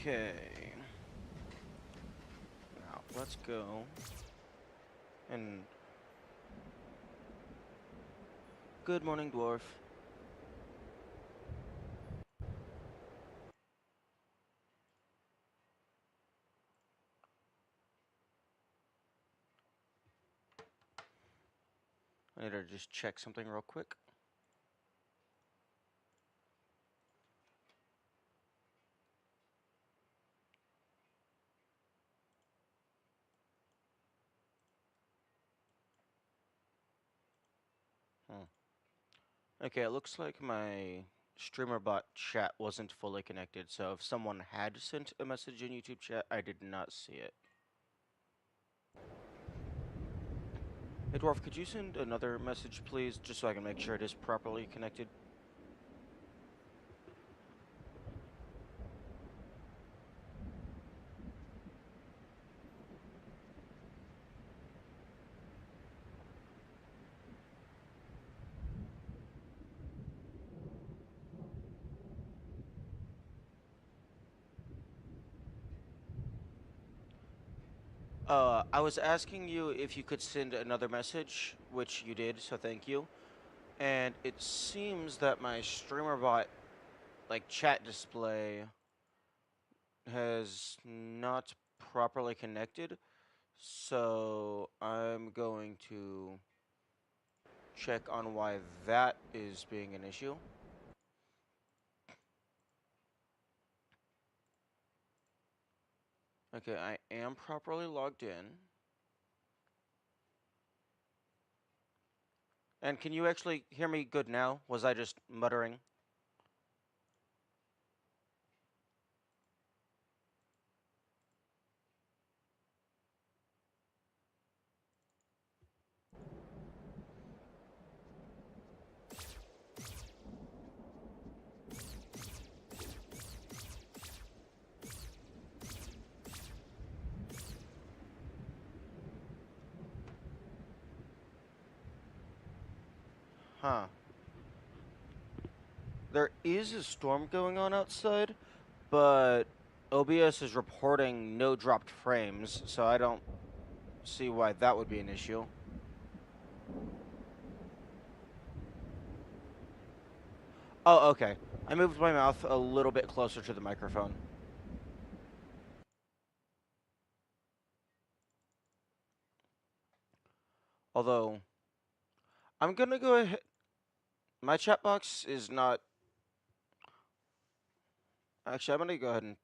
Okay. Now, let's go. And good morning, dwarf. I need to just check something real quick. Okay, it looks like my streamer bot chat wasn't fully connected, so if someone had sent a message in YouTube chat, I did not see it. Hey, dwarf, could you send another message, please, just so I can make sure it is properly connected? I was asking you if you could send another message, which you did, so thank you. And it seems that my streamer bot, like, chat display has not properly connected, so I'm going to check on why that is being an issue. Okay, I am properly logged in. And can you actually hear me good now? Was I just muttering? Huh. There is a storm going on outside, but OBS is reporting no dropped frames, so I don't see why that would be an issue. Oh, okay. I moved my mouth a little bit closer to the microphone. Although, I'm gonna go ahead. My chat box is not. Actually, I'm gonna go ahead and.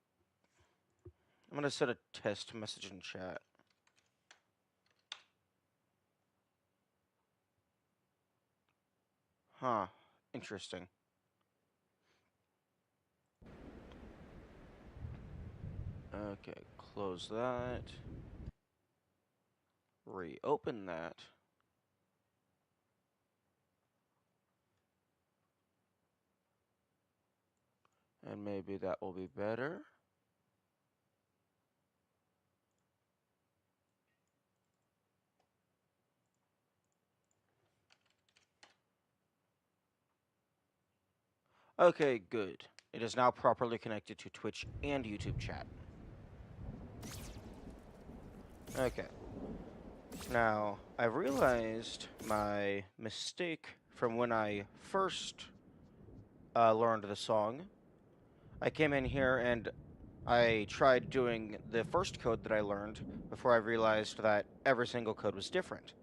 I'm gonna set a test message in chat. Huh. Interesting. Okay, close that. Reopen that. And maybe that will be better. Okay, good. It is now properly connected to Twitch and YouTube chat. Okay. Now, I realized my mistake from when I first learned the song. I came in here and I tried doing the first code that I learned before I realized that every single code was different.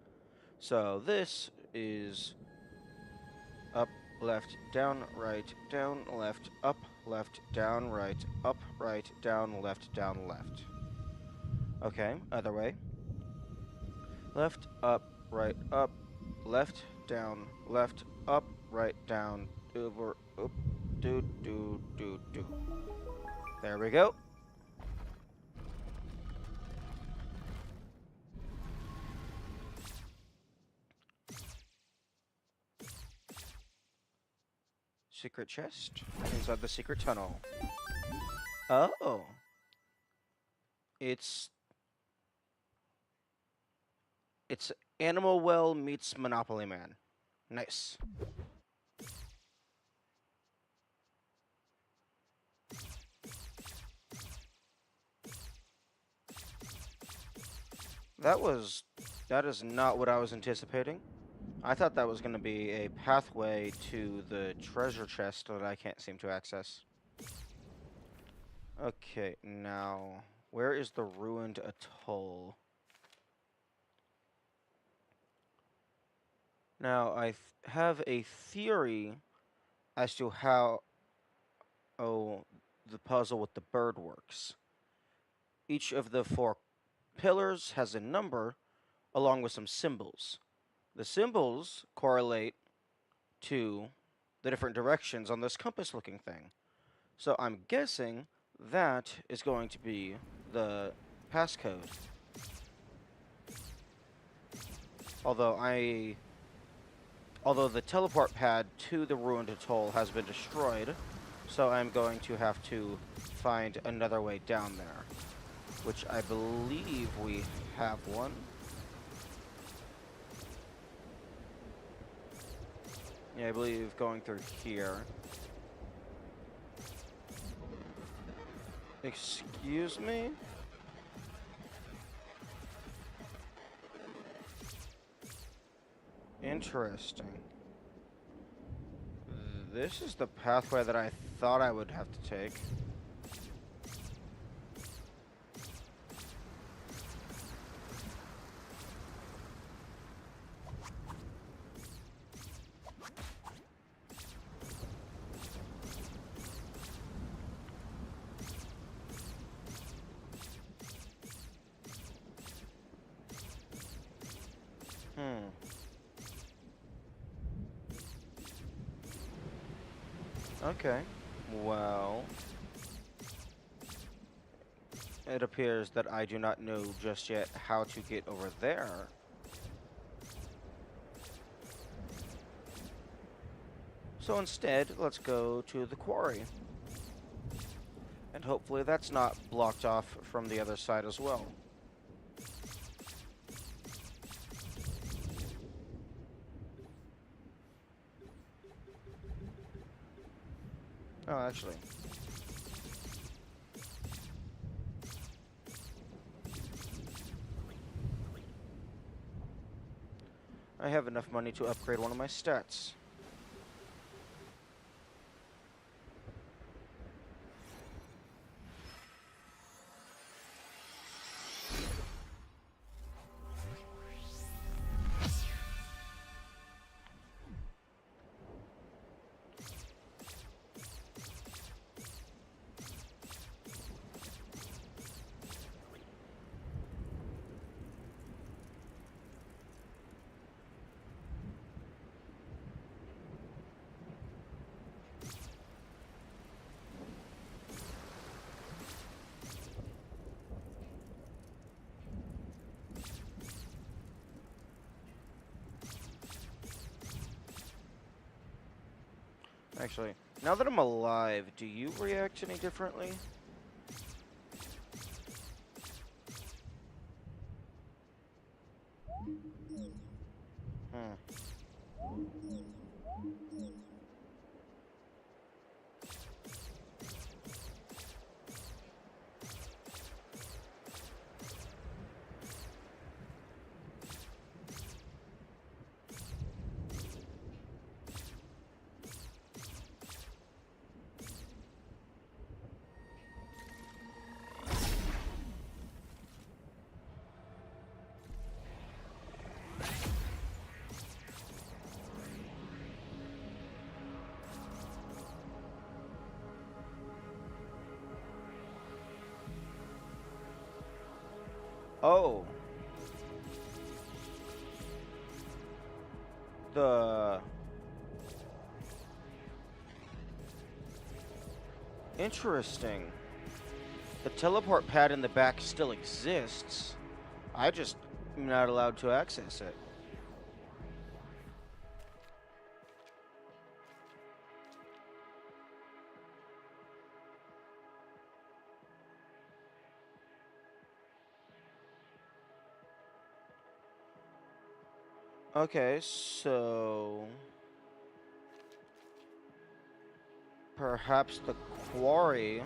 So this is up, left, down, right, down, left, up, left, down, right, up, right, down, left, down, left. Okay, other way. Left, up, left, down, left, up, right, down, over, up, do, do, do, do. There we go. Secret chest inside the secret tunnel. Oh. It's Animal Well meets Monopoly Man. Nice. That is not what I was anticipating. I thought that was going to be a pathway to the treasure chest that I can't seem to access. Okay, now, where is the ruined atoll? Now, I have a theory as to how, the puzzle with the bird works. Each of the 4 pillars has a number along with some symbols. The symbols correlate to the different directions on this compass looking thing. So I'm guessing that is going to be the passcode. Although the teleport pad to the ruined atoll has been destroyed, so I'm going to have to find another way down there, which I believe we have one. Yeah, I believe going through here. Excuse me? Interesting. This is the pathway that I thought I would have to take. Okay. Well, it appears that I do not know just yet how to get over there. So instead, let's go to the quarry. And hopefully that's not blocked off from the other side as well. Oh, actually. I have enough money to upgrade one of my stats. Actually, now that I'm alive, do you react any differently? Hmm. Oh. The... Interesting. The teleport pad in the back still exists. I just am not allowed to access it. Okay, so... Perhaps the quarry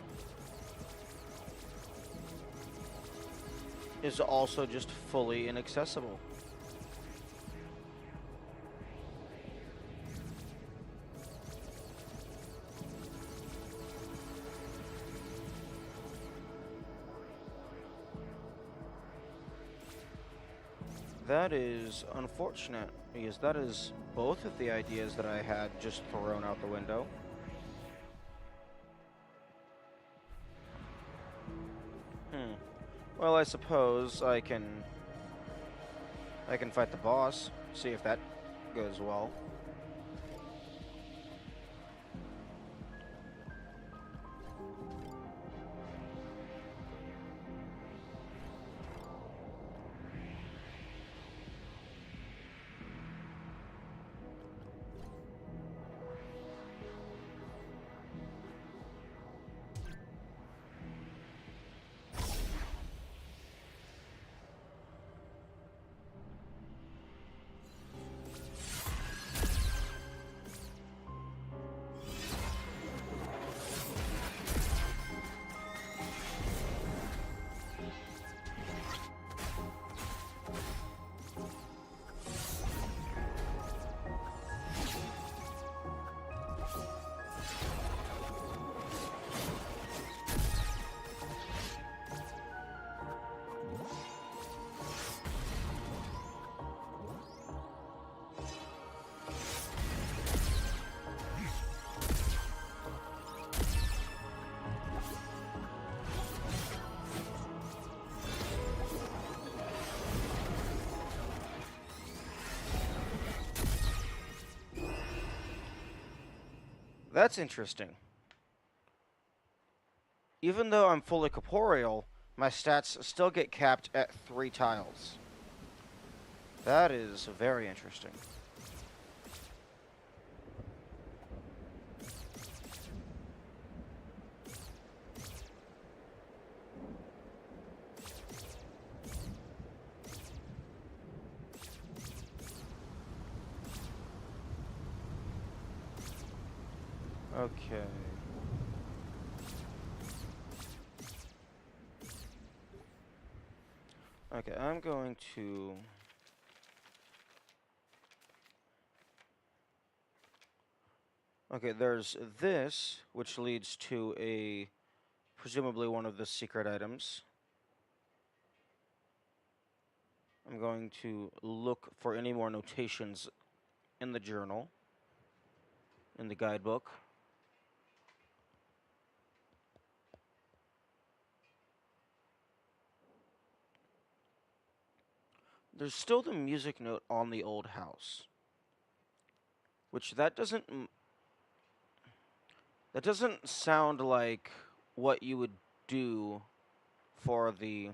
is also just fully inaccessible. That is unfortunate, because that is both of the ideas that I had just thrown out the window. Well, I suppose I can fight the boss, see if that goes well. That's interesting. Even though I'm fully corporeal, my stats still get capped at 3 tiles. That is very interesting. Okay. Okay, I'm going to... Okay, there's this, which leads to presumably one of the secret items. I'm going to look for any more notations in the journal, in the guidebook. There's still the music note on the old house, which that doesn't sound like what you would do for the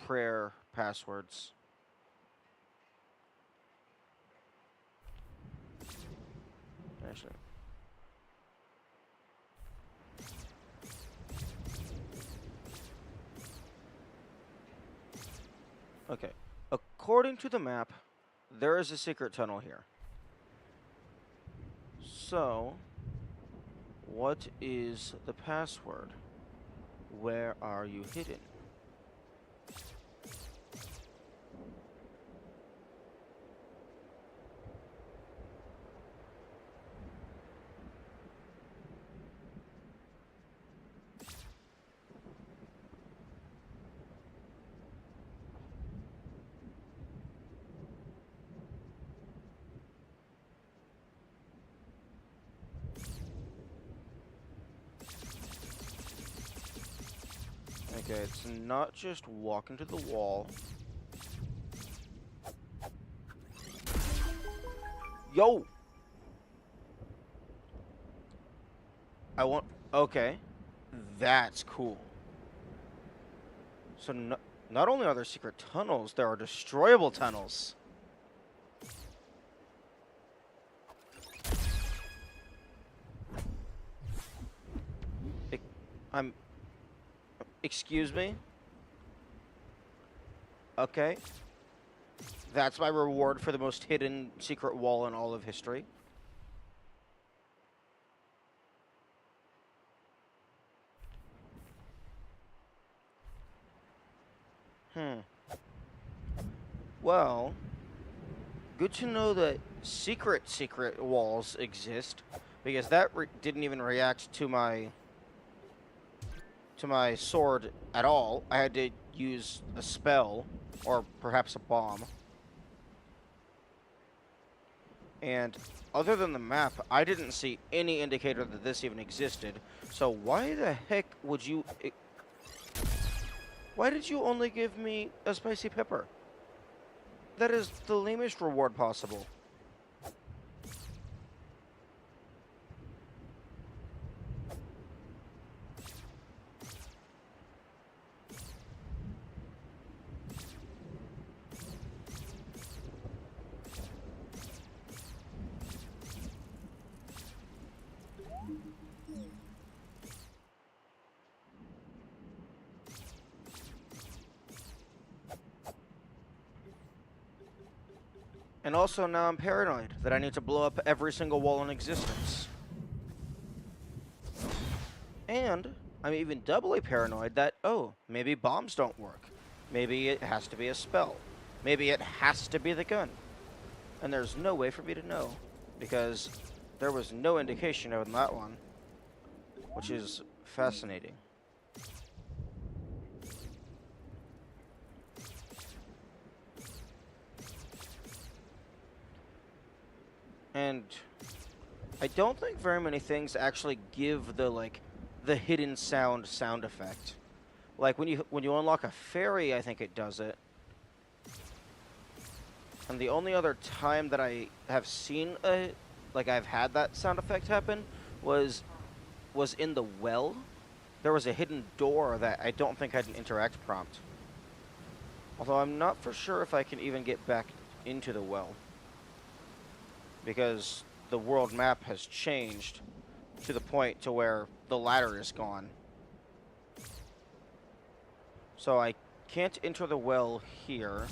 prayer passwords. Actually. Okay. According to the map, there is a secret tunnel here. So, what is the password? Where are you hidden? Okay, it's not just walk into the wall. Yo! I want... Okay. That's cool. So not only are there secret tunnels, there are destroyable tunnels. Excuse me? Okay. That's my reward for the most hidden secret wall in all of history. Hmm. Well, good to know that secret walls exist, because that didn't even react to my sword at all. I had to use a spell, or perhaps a bomb. And other than the map, I didn't see any indicator that this even existed. So why the heck would you... Why did you only give me a spicy pepper? That is the lamest reward possible. And also now I'm paranoid that I need to blow up every single wall in existence. And I'm even doubly paranoid that, oh, maybe bombs don't work. Maybe it has to be a spell. Maybe it has to be the gun. And there's no way for me to know, because there was no indication of that one, which is fascinating. And I don't think very many things actually give the hidden sound effect. Like when you unlock a fairy, I think it does it. And the only other time that I have seen I've had that sound effect happen was in the well. There was a hidden door that I don't think had an interact prompt. Although I'm not for sure if I can even get back into the well, because the world map has changed to the point to where the ladder is gone. So I can't enter the well here.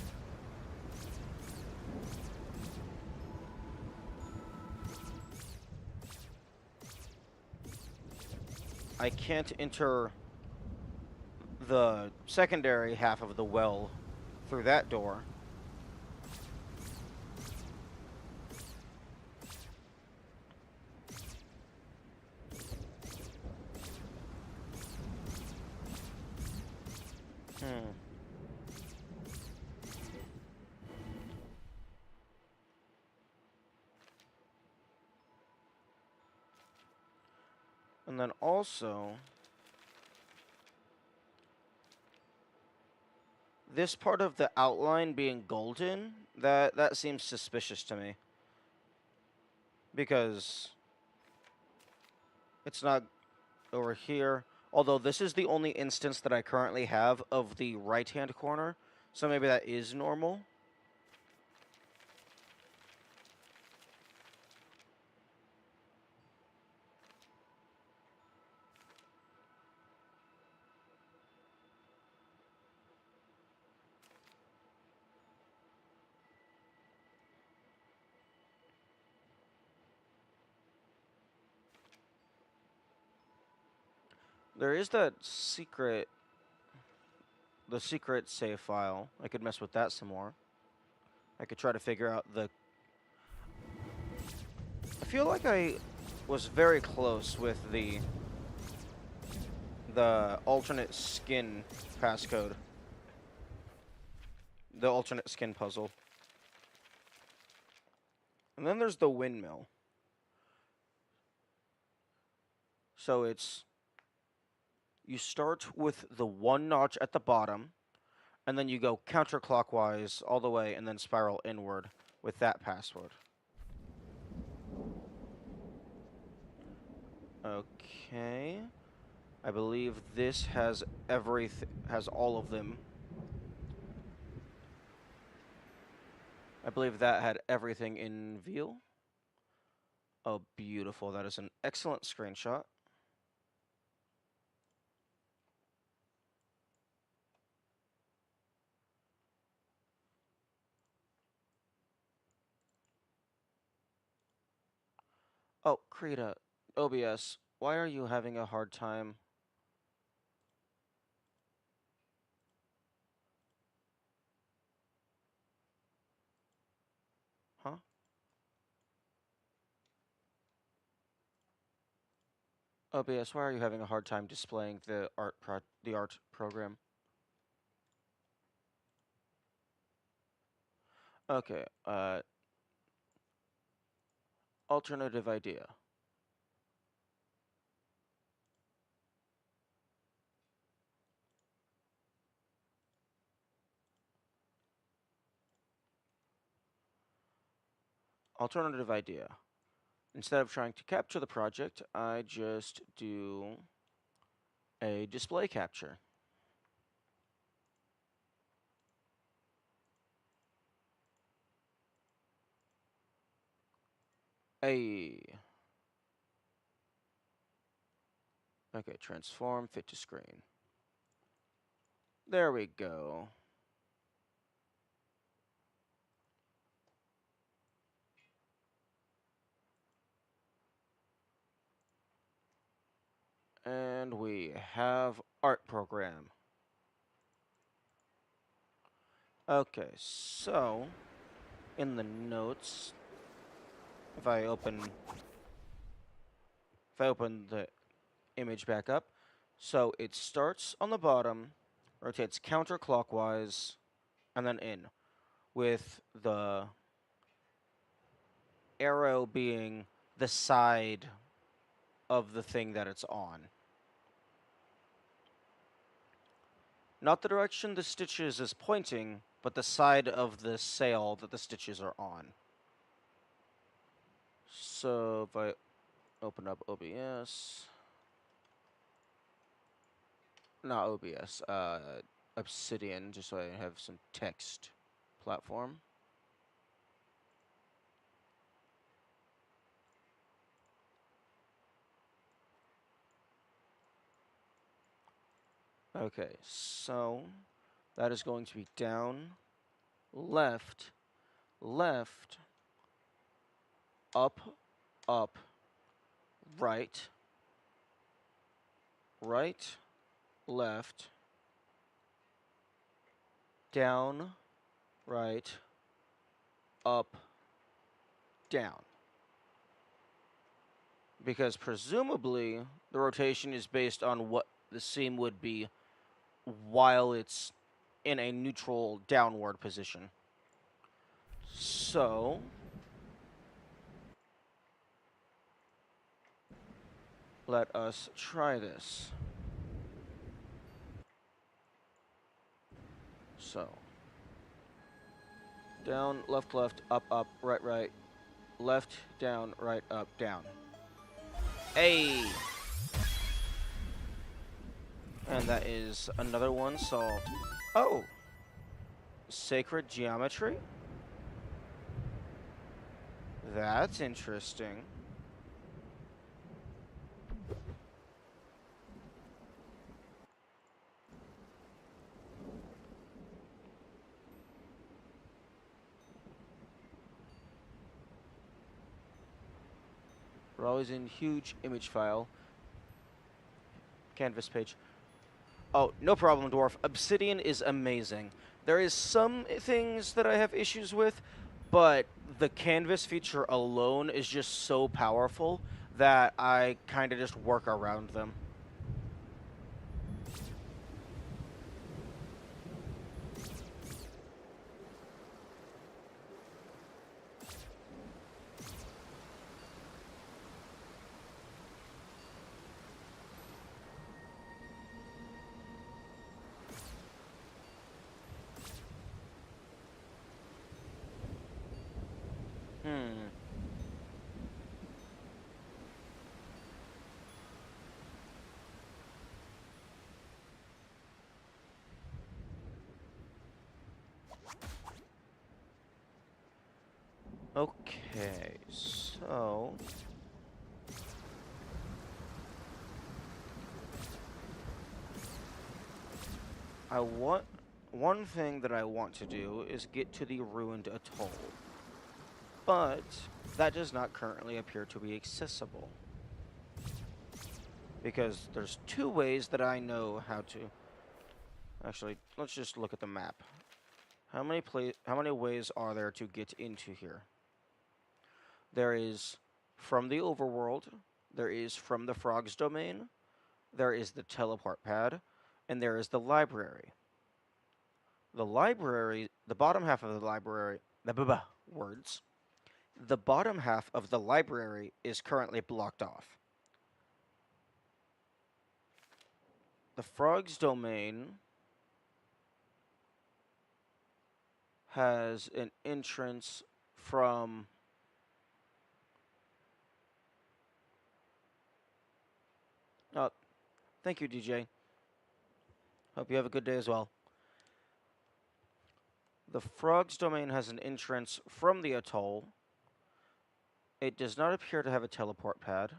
I can't enter the secondary half of the well through that door. Hmm. And then also, this part of the outline being golden, that seems suspicious to me. Because it's not over here. Although this is the only instance that I currently have of the right-hand corner, so maybe that is normal. There is the secret save file. I could mess with that some more. I could try to figure out I feel like I was very close with the alternate skin passcode. The alternate skin puzzle. And then there's the windmill. So you start with the one notch at the bottom, and then you go counterclockwise all the way and then spiral inward with that password. Okay. I believe this has has all of them. I believe that had everything in view. Oh, beautiful. That is an excellent screenshot. Oh, Krita, OBS, why are you having a hard time? OBS, why are you having a hard time displaying the art program? Okay, alternative idea. Alternative idea. Instead of trying to capture the project, I just do a display capture. A Okay, transform, fit to screen. There we go. And we have art program. Okay, so in the notes, if I open the image back up, so it starts on the bottom, rotates counterclockwise, and then in, with the arrow being the side of the thing that it's on. Not the direction the stitches is pointing, but the side of the sail that the stitches are on. So if I open up OBS, not OBS, Obsidian, just so I have some text platform. Okay, so that is going to be down, left, left, up, up, right, right, left, down, right, up, down. Because presumably the rotation is based on what the seam would be while it's in a neutral downward position. So let us try this. So down, left, left, up, up, right, right, left, down, right, up, down. Hey! And that is another one solved. Oh! Sacred geometry? That's interesting. We're always in huge image file. Canvas page. Oh, no problem, Dwarf. Obsidian is amazing. There is some things that I have issues with, but the canvas feature alone is just so powerful that I kind of just work around them. Hmm. Okay, so one thing that I want to do is get to the ruined atoll. But that does not currently appear to be accessible. Because there's two ways that I know how to. Actually, let's just look at the map. How many ways are there to get into here? There is from the overworld, There is from the Frogs domain, there is the teleport pad, and there is the library. The library, the bottom half of the library, words. The bottom half of the library is currently blocked off. The Frogs domain has an entrance from thank you, DJ. Hope you have a good day as well. The Frogs domain has an entrance from the atoll. It does not appear to have a teleport pad.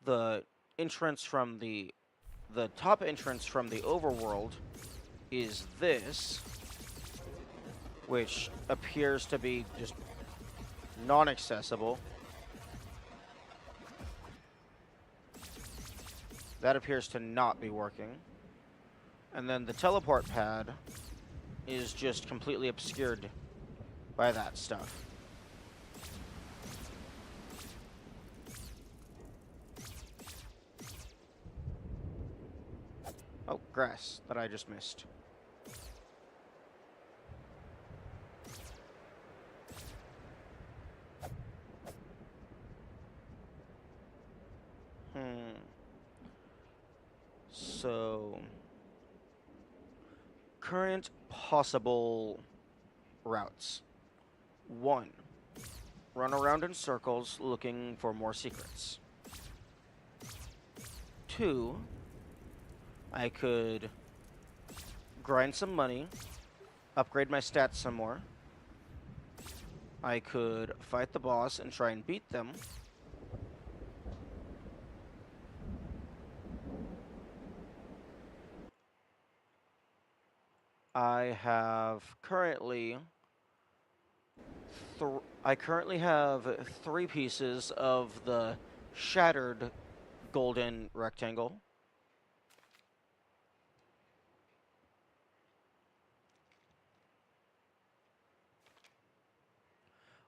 The entrance from the top entrance from the overworld is this, which appears to be just non-accessible. That appears to not be working. And then the teleport pad is just completely obscured by that stuff. Oh, grass that I just missed. So, current possible routes. 1. Run around in circles looking for more secrets. 2. I could grind some money, upgrade my stats some more. I could fight the boss and try and beat them. I currently have 3 pieces of the shattered golden rectangle.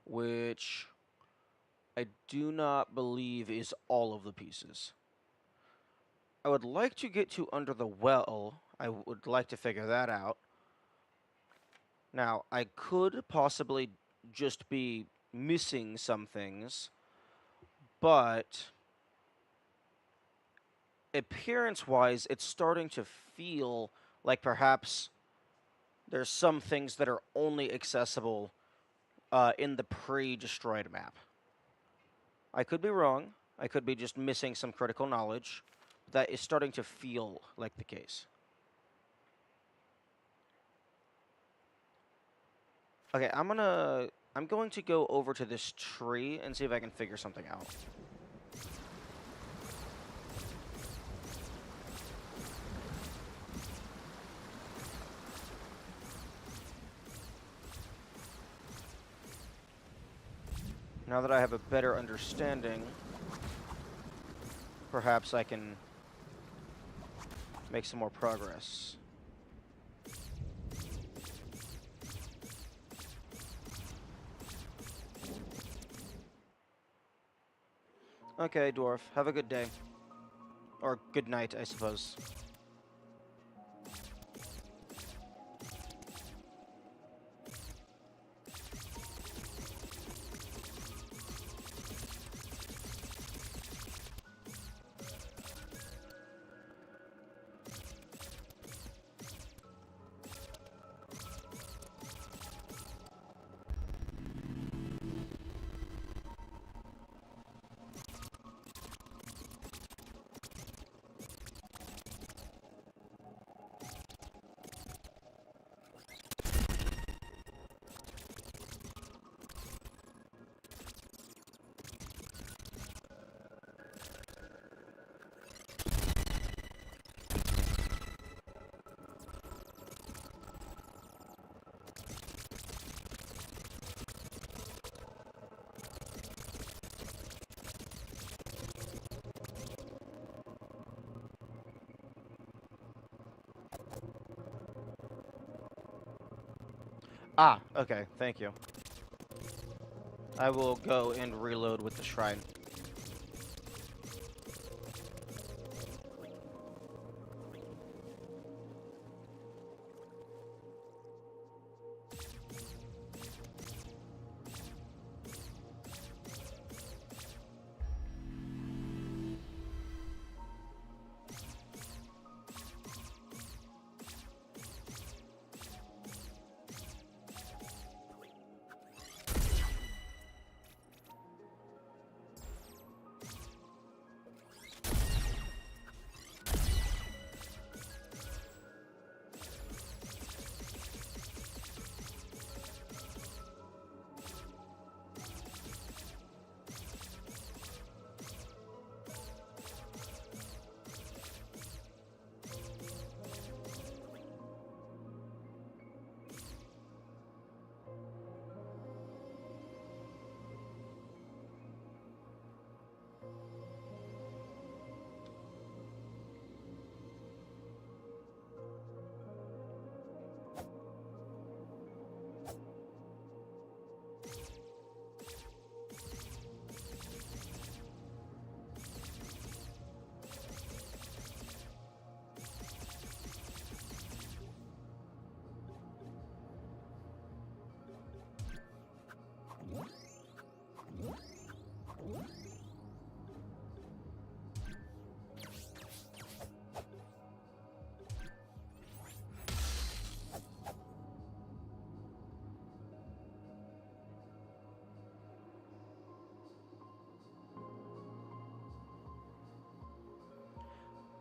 Which I do not believe is all of the pieces. I would like to get to under the well. I would like to figure that out. Now, I could possibly just be missing some things, but appearance-wise, it's starting to feel like perhaps there's some things that are only accessible in the pre-destroyed map. I could be wrong. I could be just missing some critical knowledge. That is starting to feel like the case. Okay, I'm going to go over to this tree and see if I can figure something out. Now that I have a better understanding, perhaps I can make some more progress. Okay, dwarf. Have a good day. Or good night, I suppose. Ah, okay, thank you. I will go and reload with the shrine.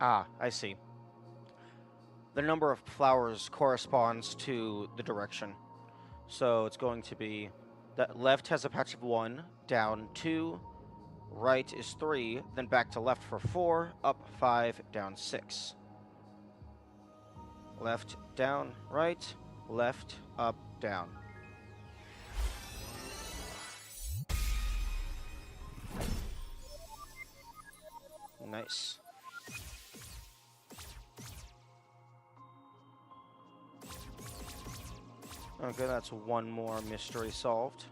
Ah, I see. The number of flowers corresponds to the direction. So it's going to be that left has a patch of 1, down 2, right is 3, then back to left for 4, up 5, down 6. Left, down, right, left, up, down. Nice. Okay, that's one more mystery solved.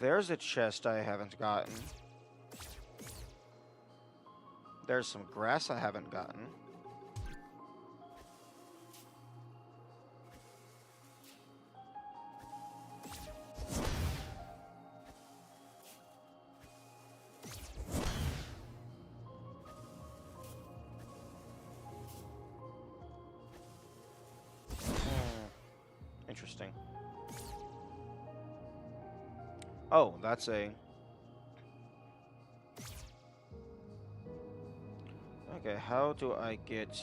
There's a chest I haven't gotten. There's some grass I haven't gotten. Interesting. Oh, that's a... Okay, how do I get...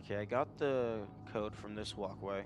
Okay, I got the code from this walkway.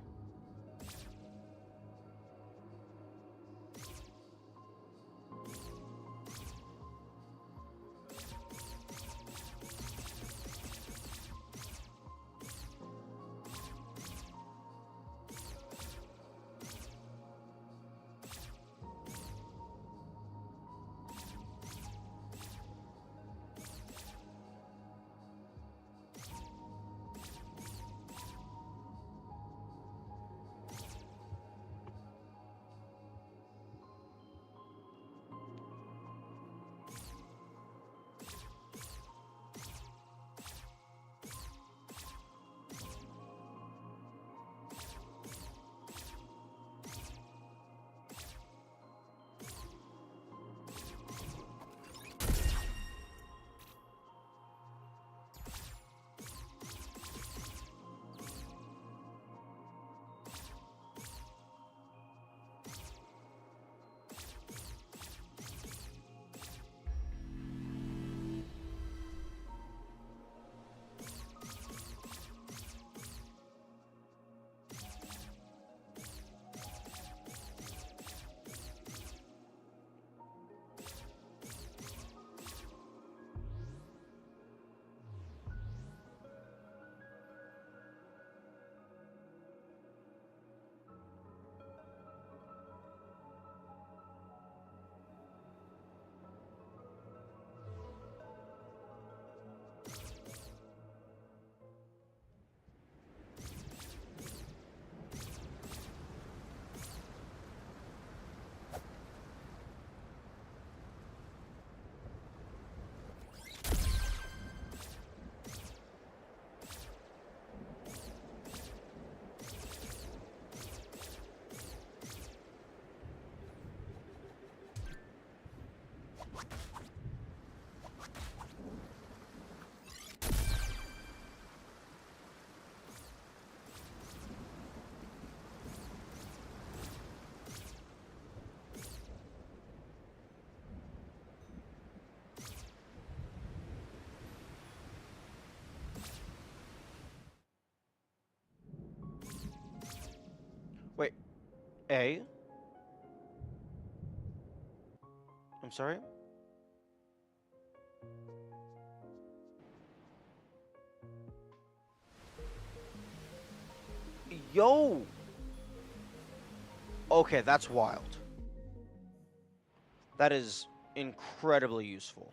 A. I'm sorry? Yo! Okay, that's wild. That is incredibly useful.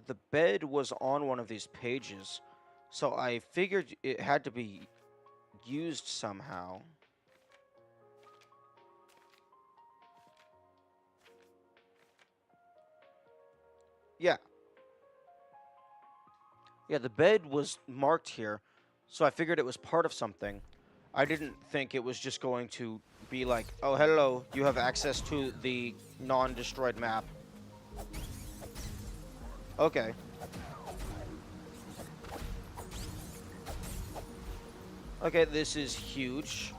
The bed was on one of these pages, so I figured it had to be used somehow. Yeah. Yeah, the bed was marked here, so I figured it was part of something. I didn't think it was just going to be like, oh, hello, you have access to the non-destroyed map. Okay. Okay, this is huge.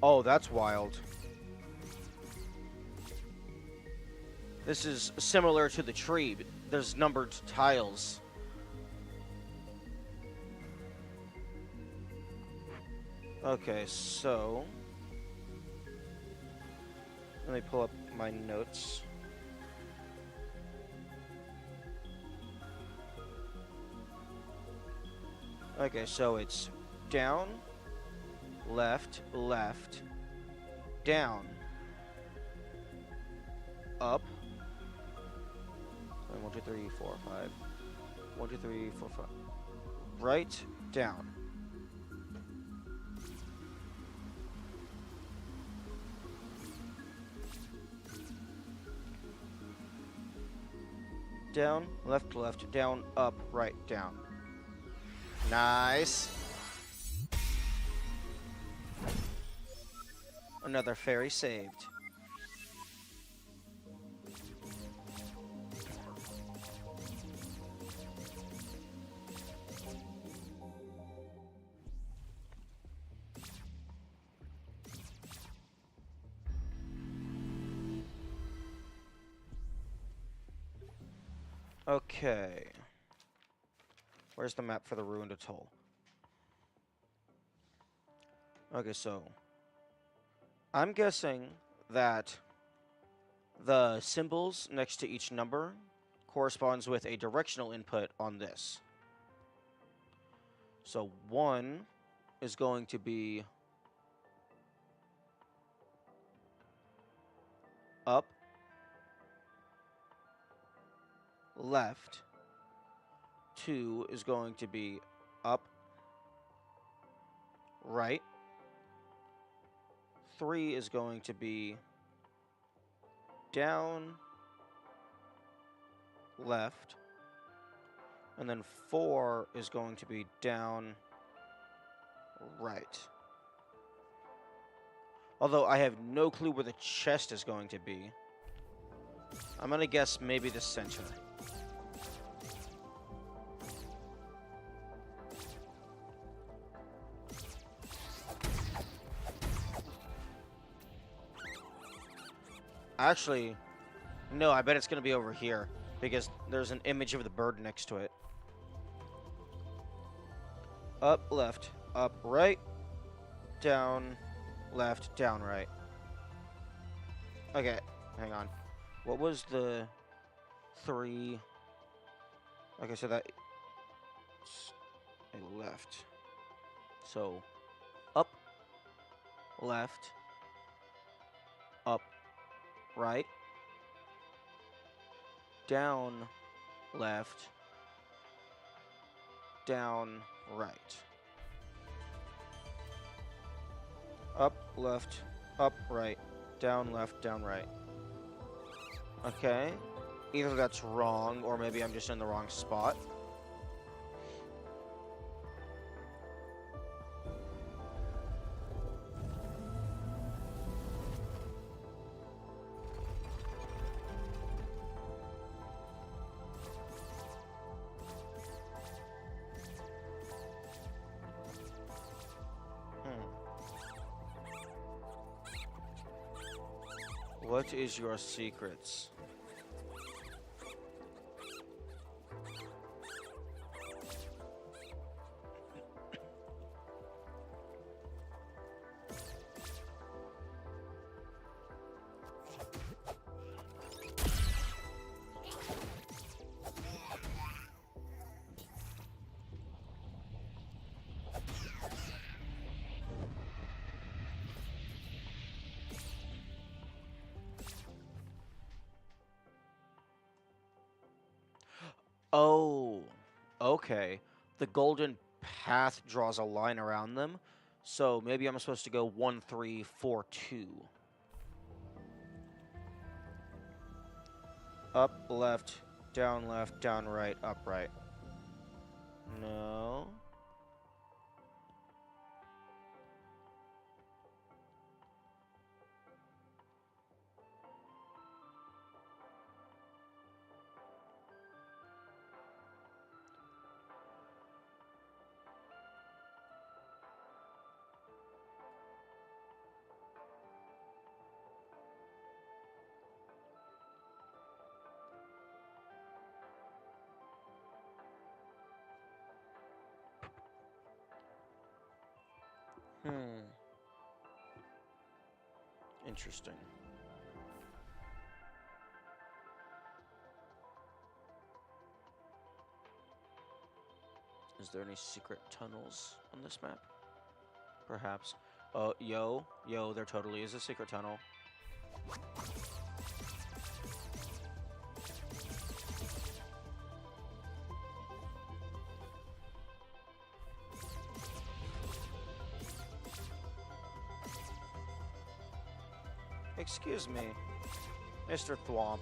Oh, that's wild. This is similar to the tree. There's numbered tiles. Okay, so let me pull up my notes. Okay, so it's down, left, left, down, up. 1, 2, 3, 4, 5. 1, 2, 3, 4, 5. Right, down. Down, left, left, down, up, right, down. Nice. Another fairy saved. Okay. Where's the map for the ruined atoll? Okay, so I'm guessing that the symbols next to each number corresponds with a directional input on this. So 1 is going to be up, left. 2 is going to be up, right. 3 is going to be down, left. And then 4 is going to be down, right. Although I have no clue where the chest is going to be. I'm going to guess maybe the center. Actually, no, I bet it's going to be over here because there's an image of the bird next to it. Up, left, up, right, down, left, down, right. Okay, hang on. What was the 3? Okay, so that's a left. So, up, left, up, right, down, left, down, right. Up, left, up, right, down, left, down, right. Okay. Either that's wrong, or maybe I'm just in the wrong spot. What is your secrets? Oh, okay. The golden path draws a line around them, so maybe I'm supposed to go 1, 3, 4, 2. Up, left, down, right, up, right. No. Hmm. Interesting. Is there any secret tunnels on this map? Perhaps. Yo, there totally is a secret tunnel. Excuse me, Mr. Thwomp.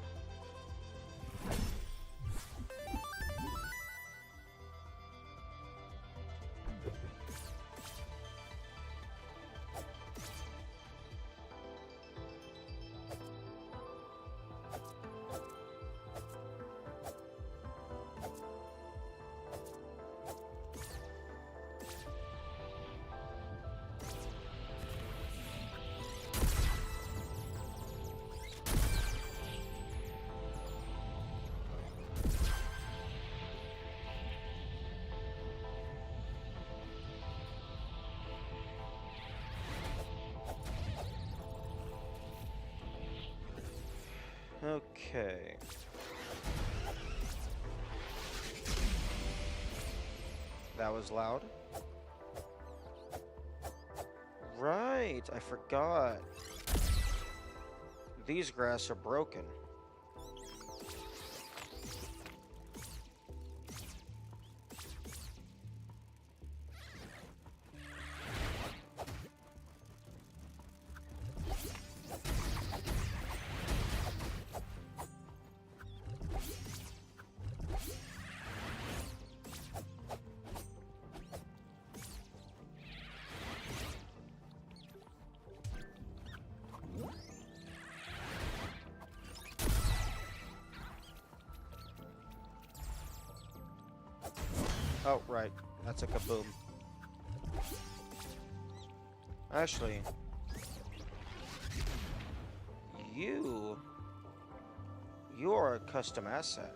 Okay. That was loud. Right, I forgot. These grass are broken. Oh, right. That's a kaboom. Actually, you're a custom asset.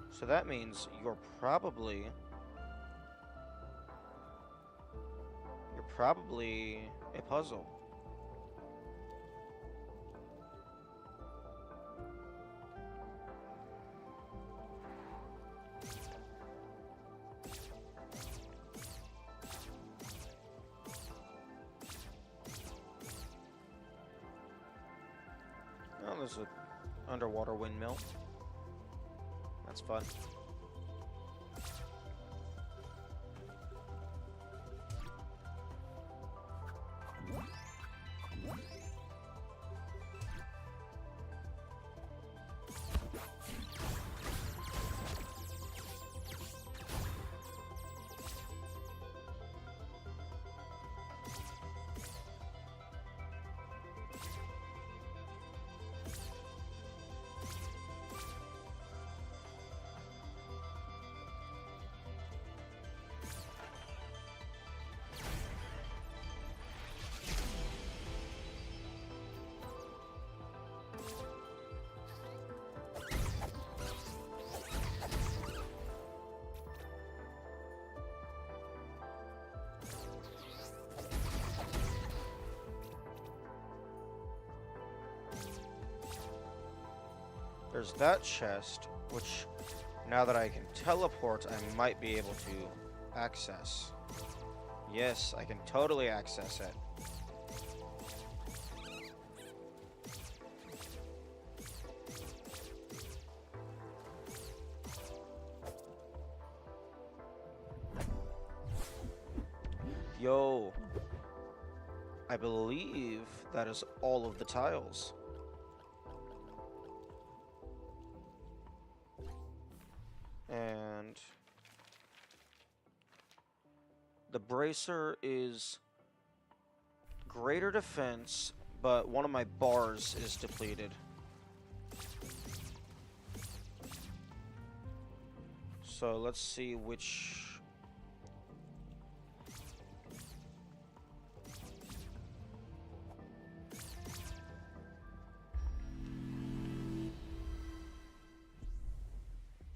So that means you're probably a puzzle. Oh, there's an underwater windmill. That's fun. There's that chest, which now that I can teleport, I might be able to access. Yes, I can totally access it. Yo, I believe that is all of the tiles. And the bracer is greater defense, but one of my bars is depleted. So let's see which...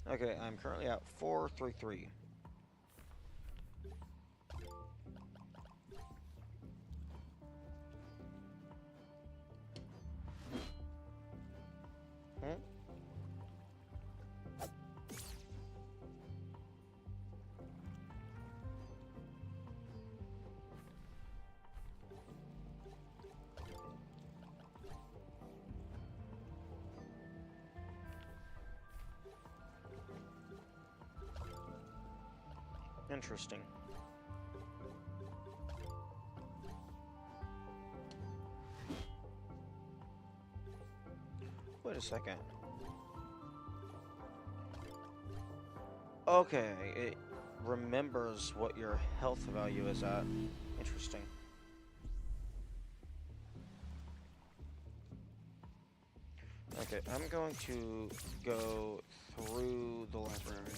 Okay, I'm currently at 433. Interesting. Wait a second. Okay, it remembers what your health value is at. Interesting. Okay, I'm going to go through the library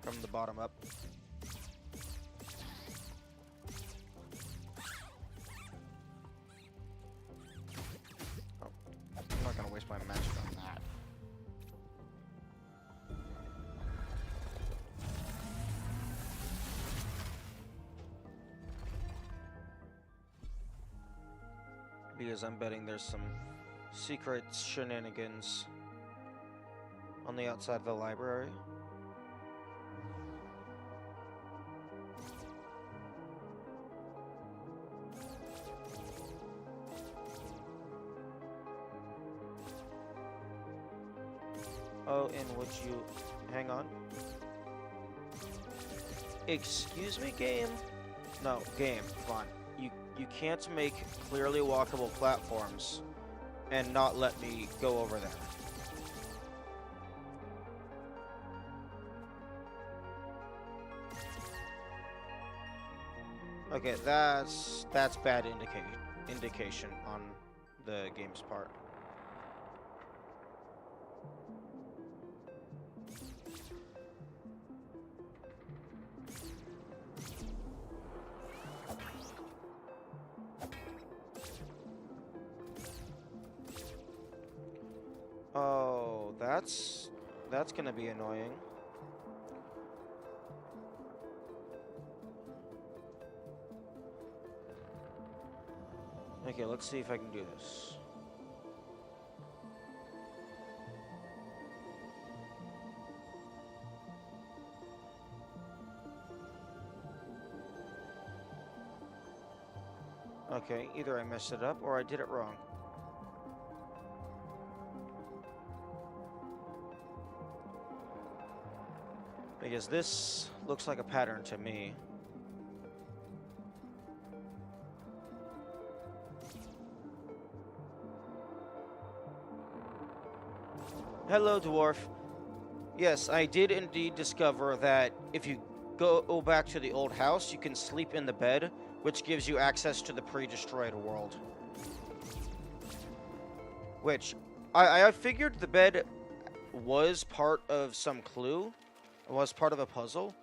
from the bottom up. Oh, I'm not gonna waste my magic on that. Because I'm betting there's some secret shenanigans on the outside of the library. Oh, and would you... hang on. Excuse me, game? No, game, come on. You can't make clearly walkable platforms and not let me go over there. Okay, that's bad indication on the game's part. Oh, that's gonna be annoying. Okay, let's see if I can do this. Okay, either I messed it up or I did it wrong. Because this looks like a pattern to me. Hello, dwarf. Yes, I did indeed discover that if you go back to the old house, you can sleep in the bed, which gives you access to the pre-destroyed world. Which, I figured the bed was part of some clue, was part of a puzzle,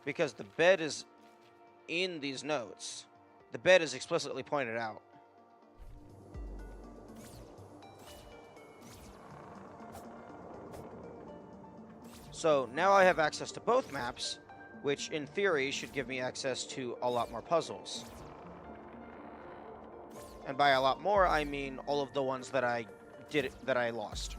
because the bed is in these notes. The bed is explicitly pointed out. So now I have access to both maps, which in theory should give me access to a lot more puzzles. And by a lot more, I mean all of the ones that I lost.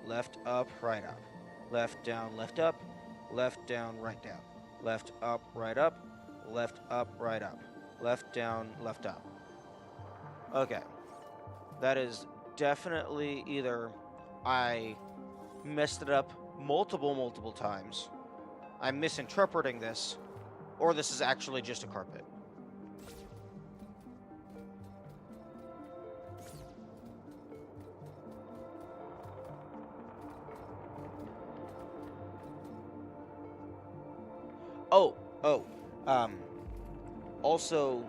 left, up, right, up. Left, down, left, up. Left, down, right, down. Left, up, right, up. Left, up, right, up. Left, down, left, up. Okay. That is definitely either I messed it up multiple times, I'm misinterpreting this, or this is actually just a carpet. Oh, oh, um, also,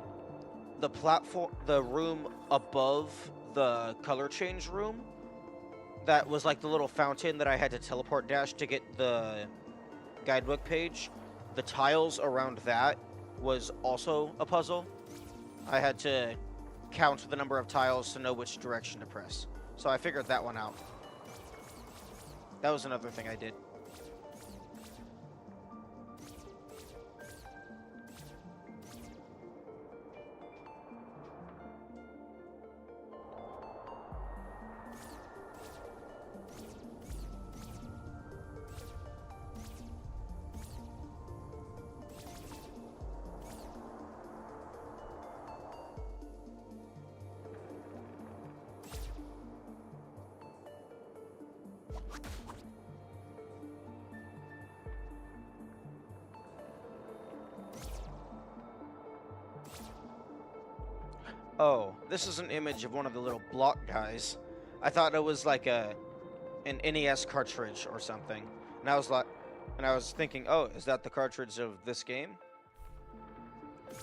the room above the color change room, that was like the little fountain that I had to teleport dash to get the guidebook page. The tiles around that was also a puzzle. I had to count the number of tiles to know which direction to press. So I figured that one out. That was another thing I did. Oh, this is an image of one of the little block guys. I thought it was like an NES cartridge or something. And I was thinking, "Oh, is that the cartridge of this game?"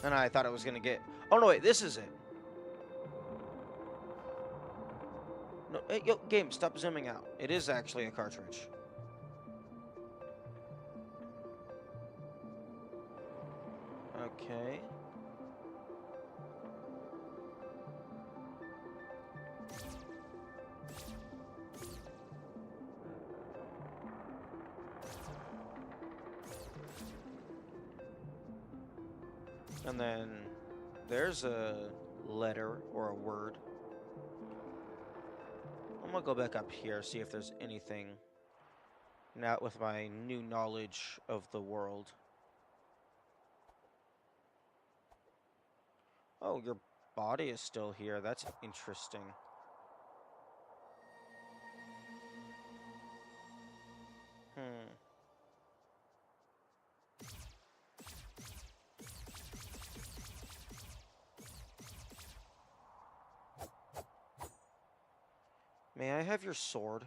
And I thought it was going to get. Oh no, wait, this is it. No, hey, yo, game, stop zooming out. It is actually a cartridge. Okay. And then there's a letter or a word. I'm gonna go back up here, see if there's anything now with my new knowledge of the world. Oh, your body is still here. That's interesting. Hmm. May I have your sword?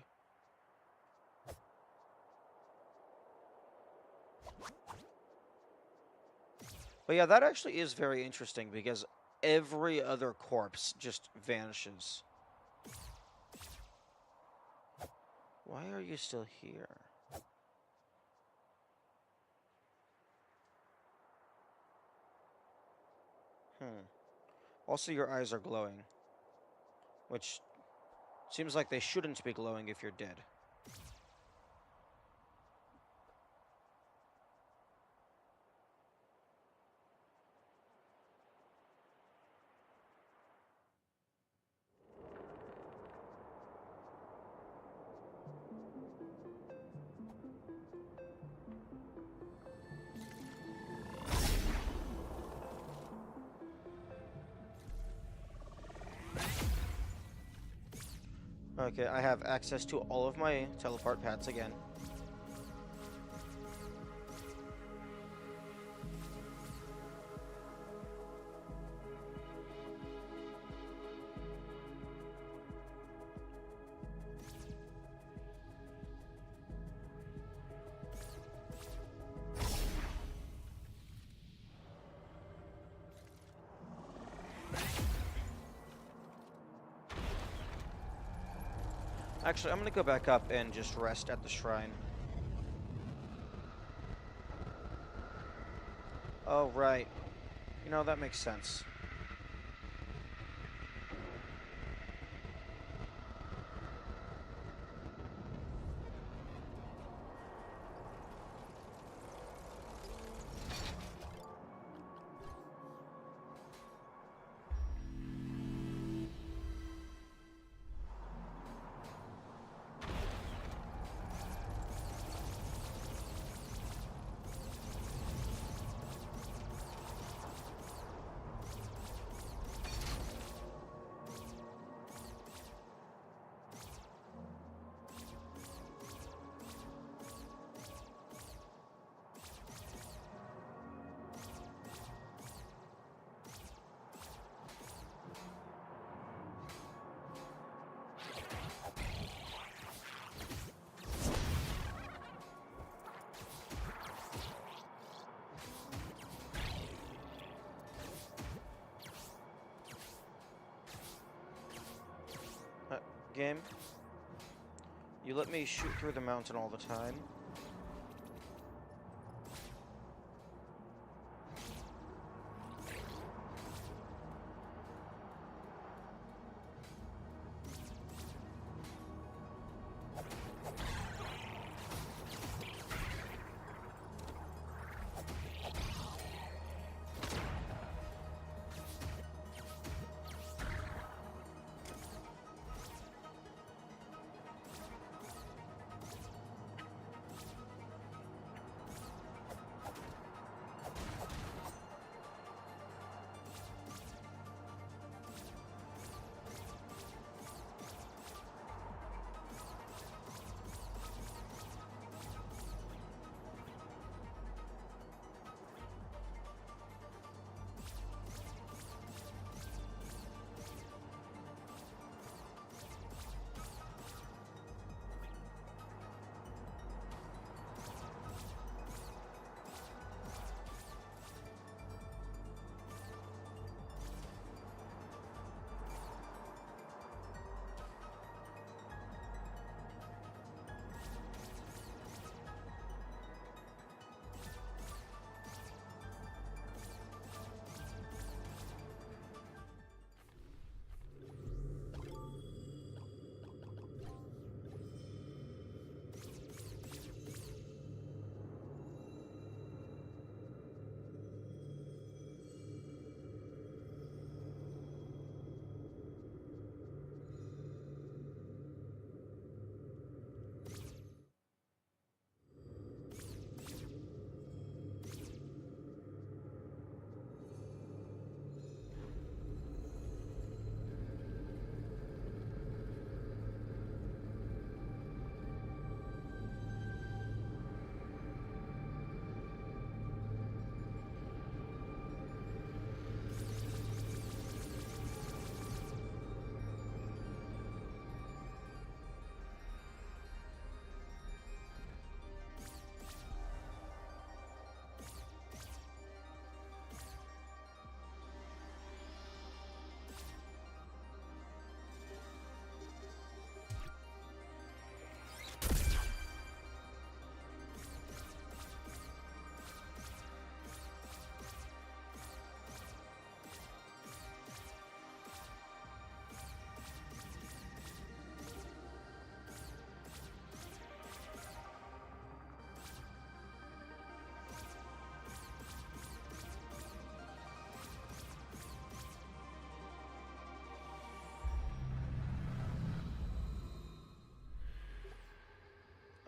But yeah, that actually is very interesting because every other corpse just vanishes. Why are you still here? Also, your eyes are glowing, which seems like they shouldn't be glowing if you're dead. Okay, I have access to all of my teleport pads again. Actually, I'm gonna go back up and just rest at the shrine. Oh, right. You know, that makes sense. Game, you let me shoot through the mountain all the time.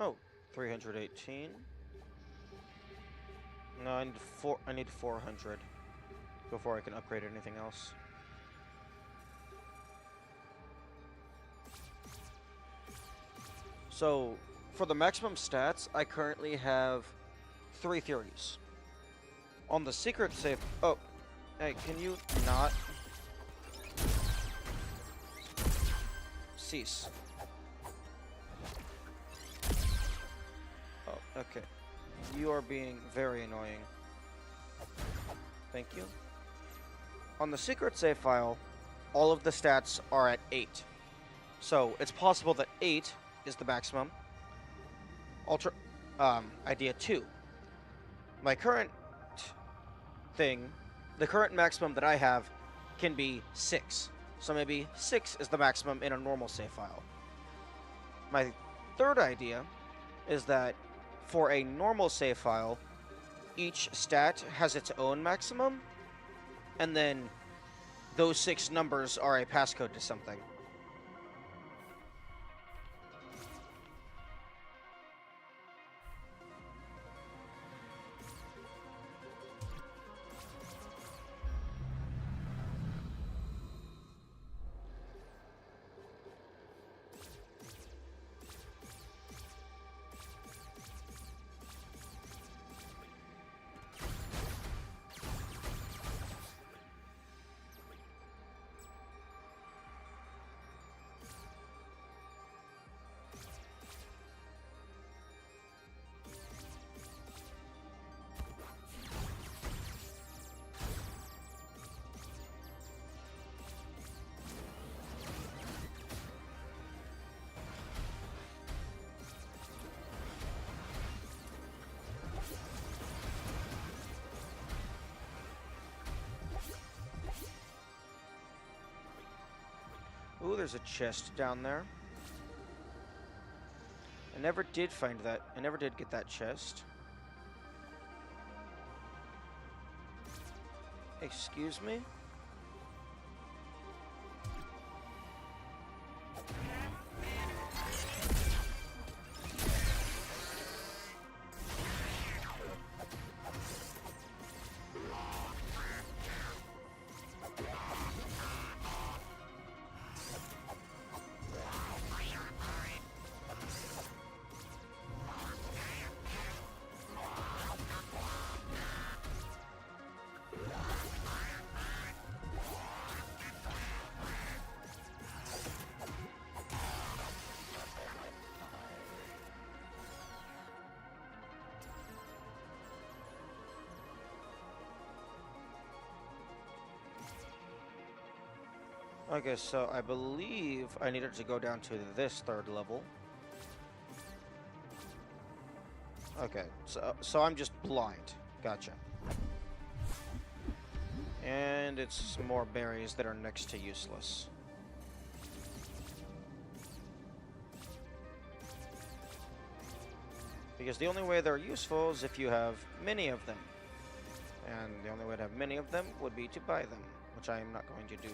Oh, 318. No, I need 400 before I can upgrade anything else. So, for the maximum stats, I currently have 3 theories. On the secret save... Oh, hey, can you not... Cease. Oh, okay. You are being very annoying. Thank you. On the secret save file, all of the stats are at 8. So, it's possible that 8 is the maximum. Idea 2. My current thing, the current maximum that I have can be 6. So maybe 6 is the maximum in a normal save file. My third idea is that for a normal save file, each stat has its own maximum, and then those 6 numbers are a passcode to something. there's a chest down there. I never did find that. I never did get that chest. Excuse me? Okay, so I believe I needed to go down to this third level. Okay, so I'm just blind. Gotcha. And it's more berries that are next to useless. Because the only way they're useful is if you have many of them. And the only way to have many of them would be to buy them, which I am not going to do.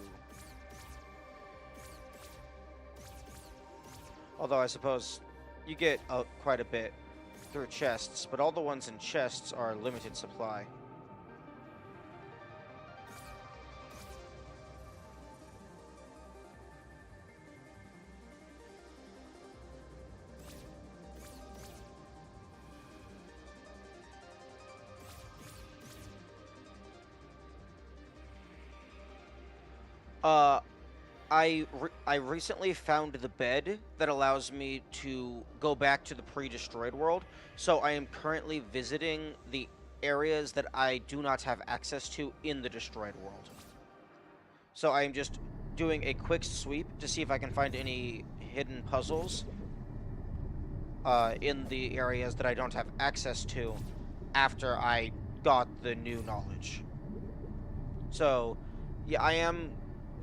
Although I suppose you get quite a bit through chests, but all the ones in chests are limited supply. I recently found the bed that allows me to go back to the pre-destroyed world, so I am currently visiting the areas that I do not have access to in the destroyed world. So I am just doing a quick sweep to see if I can find any hidden puzzles in the areas that I don't have access to after I got the new knowledge. So, yeah,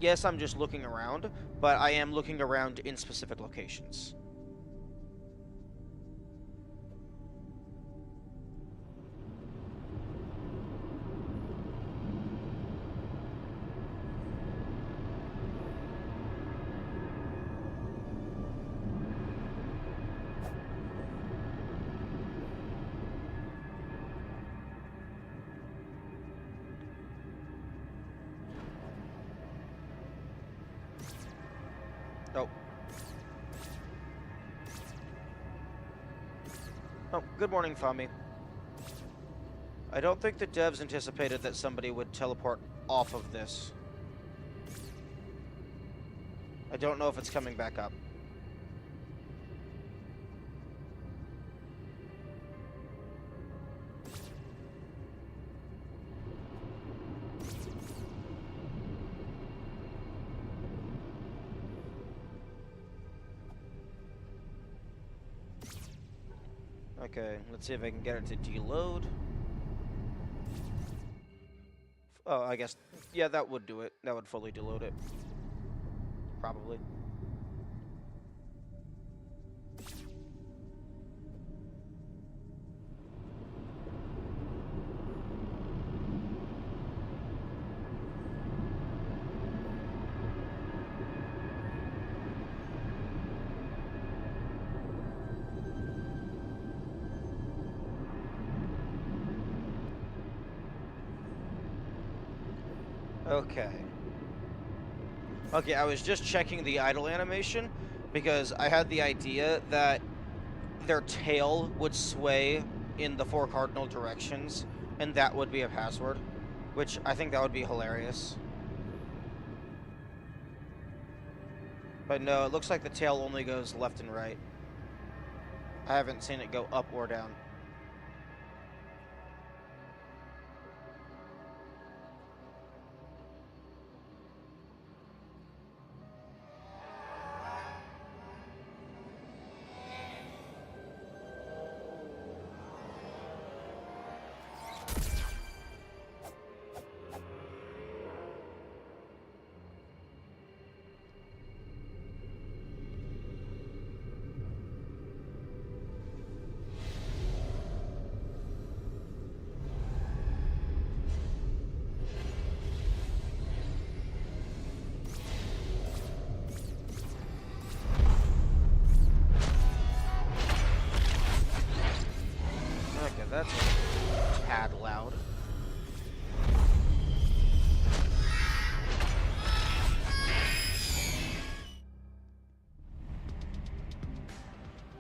yes, I'm just looking around, but I am looking around in specific locations. Oh. Oh, good morning, Fami. I don't think the devs anticipated that somebody would teleport off of this. I don't know if it's coming back up. Okay, let's see if I can get it to deload. Oh, I guess, yeah, that would do it. That would fully deload it. Probably. Okay. Okay, I was just checking the idle animation because I had the idea that their tail would sway in the 4 cardinal directions, and that would be a password, which I think that would be hilarious. But no, it looks like the tail only goes left and right. I haven't seen it go up or down.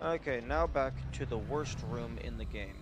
Okay, now back to the worst room in the game.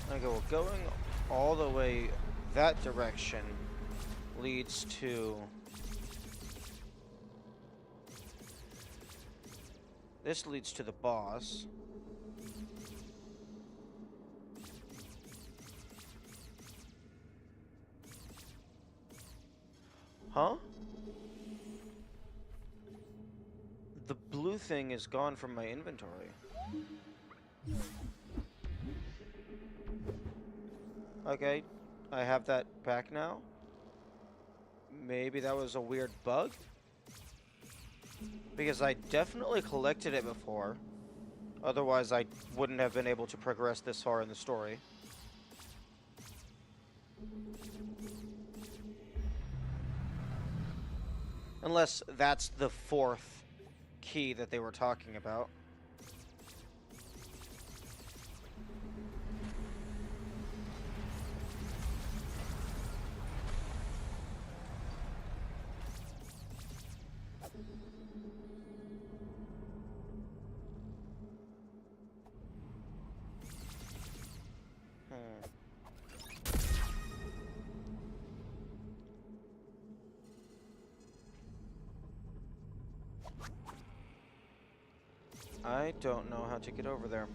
Okay, well, going all the way that direction leads to... This leads to the boss. Huh? The blue thing is gone from my inventory. Okay, I have that back now. Maybe that was a weird bug? Because I definitely collected it before. Otherwise, I wouldn't have been able to progress this far in the story. Unless that's the fourth key that they were talking about. I don't know how to get over there.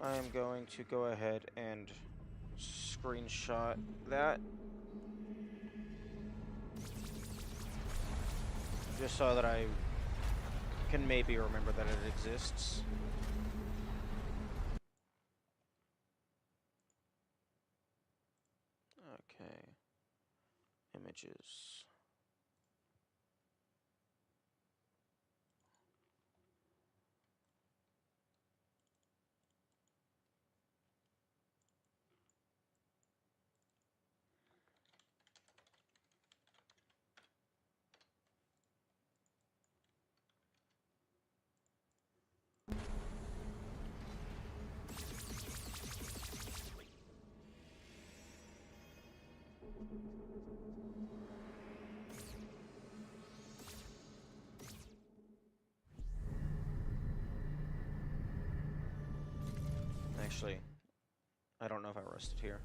I am going to go ahead and screenshot that. Just so that I can maybe remember that it exists. Okay. Images. Actually, I don't know if I rested here.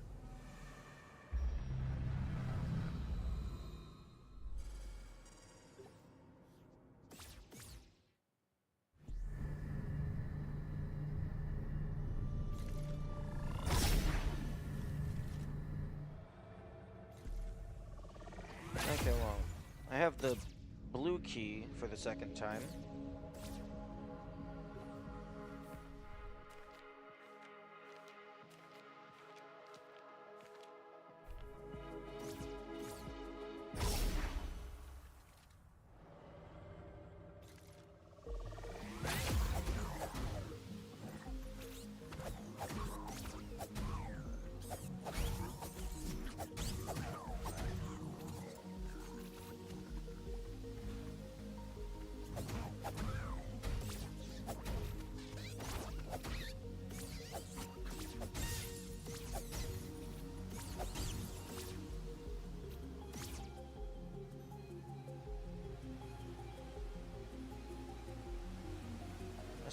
Okay, well, I have the blue key for the second time.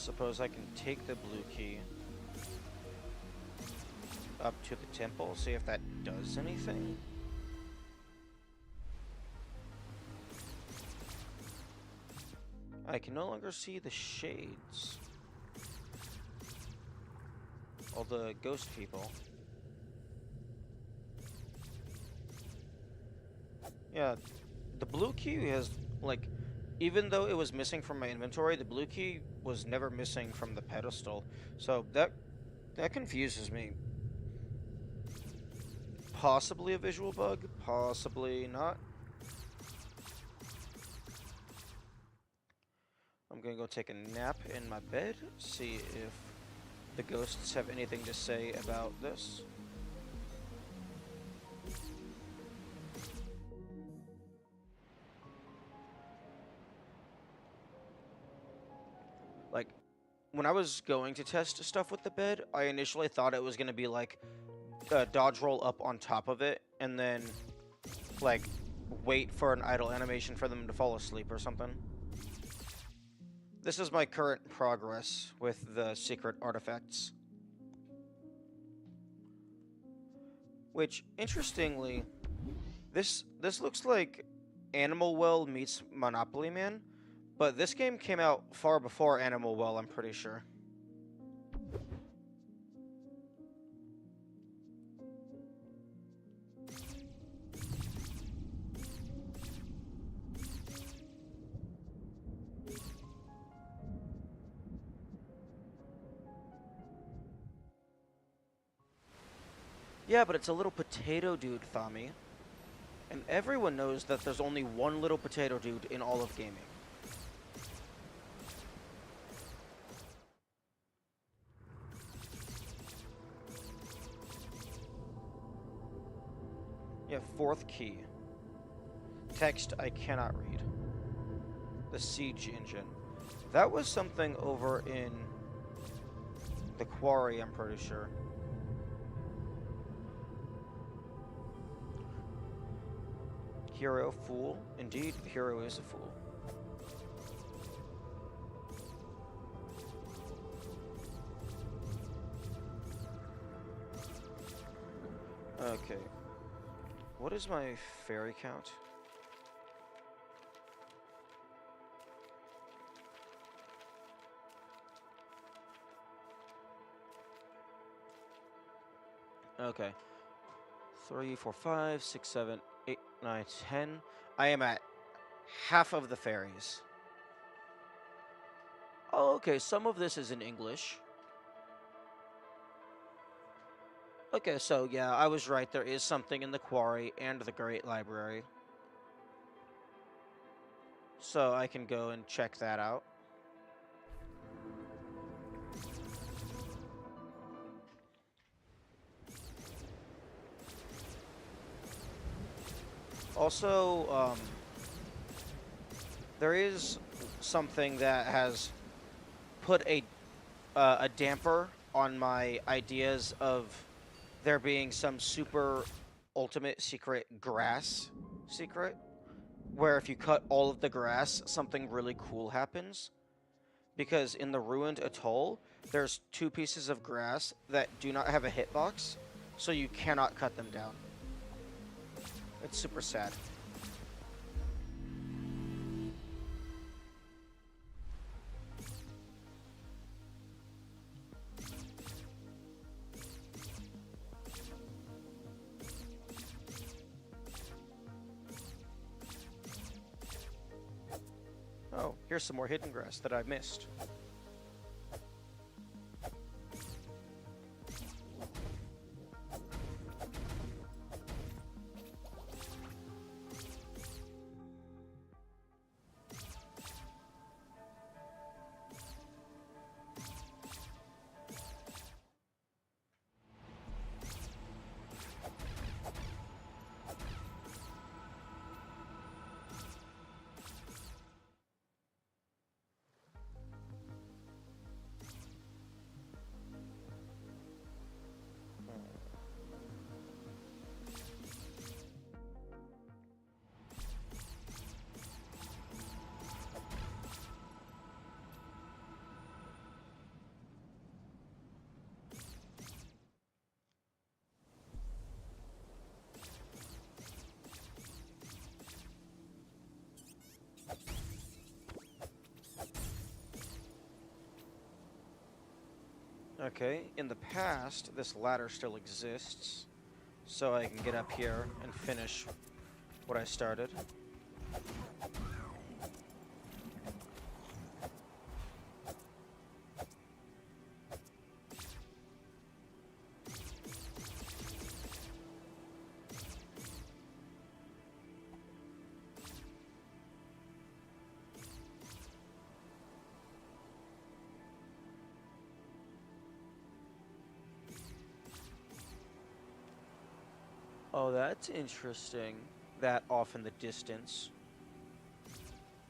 suppose I can take the blue key up to the temple, see if that does anything. I can no longer see the shades. All the ghost people. Yeah, the blue key has, like, even though it was missing from my inventory, the blue key was never missing from the pedestal. So that confuses me. Possibly a visual bug, possibly not. I'm gonna go take a nap in my bed, see if the ghosts have anything to say about this. Like, when I was going to test stuff with the bed, I initially thought it was gonna be like a dodge roll up on top of it, and then, like, wait for an idle animation for them to fall asleep or something. This is my current progress with the secret artifacts. Which, interestingly, this looks like Animal Well meets Monopoly Man, but this game came out far before Animal Well, I'm pretty sure. Yeah, but it's a little potato dude, Thami. And everyone knows that there's only one little potato dude in all of gaming. Yeah, fourth key. Text I cannot read. The siege engine. That was something over in the quarry, I'm pretty sure. Hero, fool. Indeed, hero is a fool. Okay. What is my fairy count? Okay. 3, 4, 5, 6, 7, 8, 9, 10. I am at half of the fairies. Oh, okay. Some of this is in English. Okay, so yeah, I was right. There is something in the quarry and the Great Library. So I can go and check that out. Also, there is something that has put a damper on my ideas of there being some super ultimate secret grass secret, where if you cut all of the grass, something really cool happens. Because in the ruined atoll, there's 2 pieces of grass that do not have a hitbox, so you cannot cut them down. It's super sad. Oh, here's some more hidden grass that I missed. Okay, in the past, this ladder still exists, so I can get up here and finish what I started. Oh, that's interesting. That off in the distance.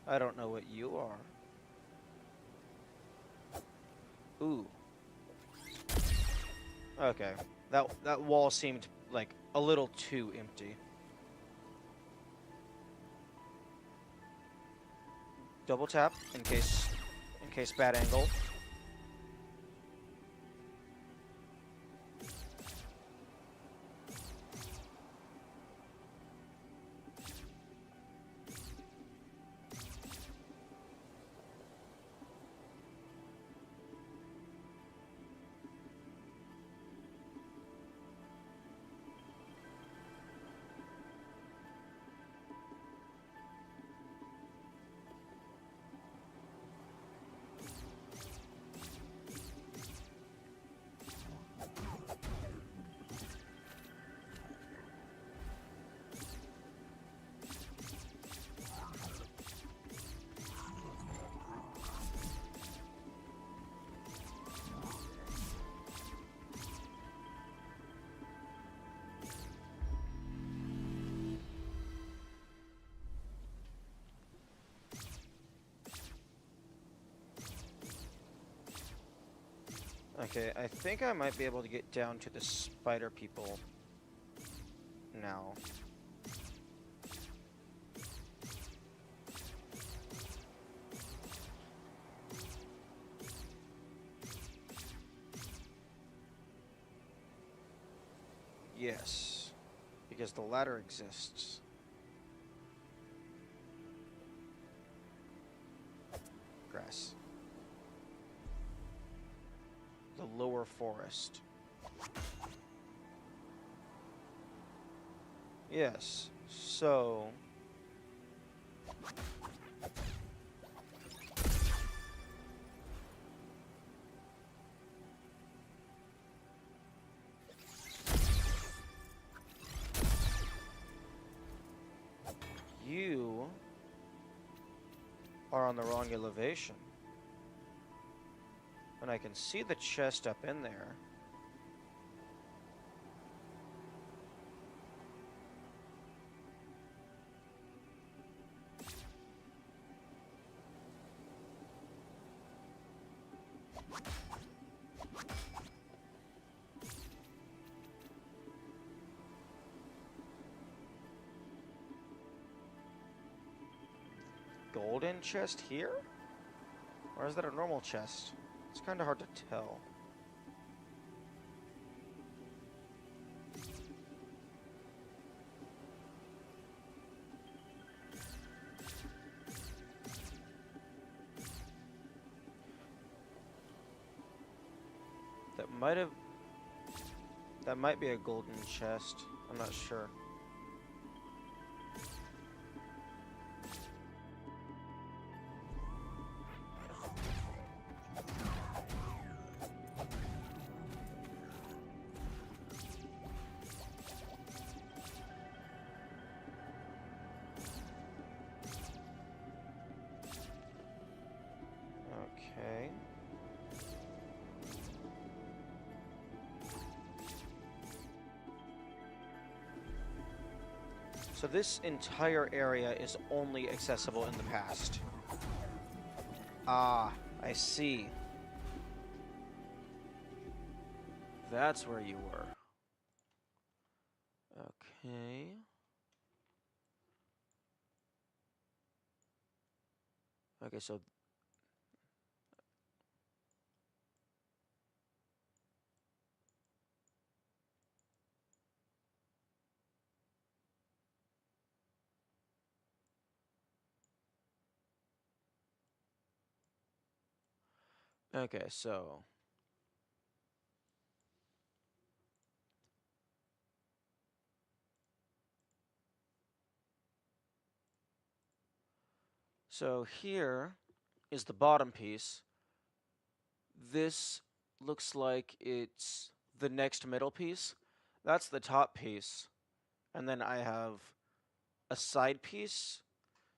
I don't know what you are. Ooh. Okay. That wall seemed like a little too empty. Double tap in case bad angle. Okay, I think I might be able to get down to the spider people now. Yes, because the ladder exists. Grass. The lower forest. Yes, so... You are on the wrong elevation. And I can see the chest up in there. Golden chest here? Or is that a normal chest? It's kind of hard to tell. Might have... That might be a golden chest. I'm not sure. Okay. So this entire area is only accessible in the past. Ah, I see. That's where you were. Okay. Okay, so... Okay, so... So here is the bottom piece. This looks like it's the next middle piece. That's the top piece. And then I have a side piece.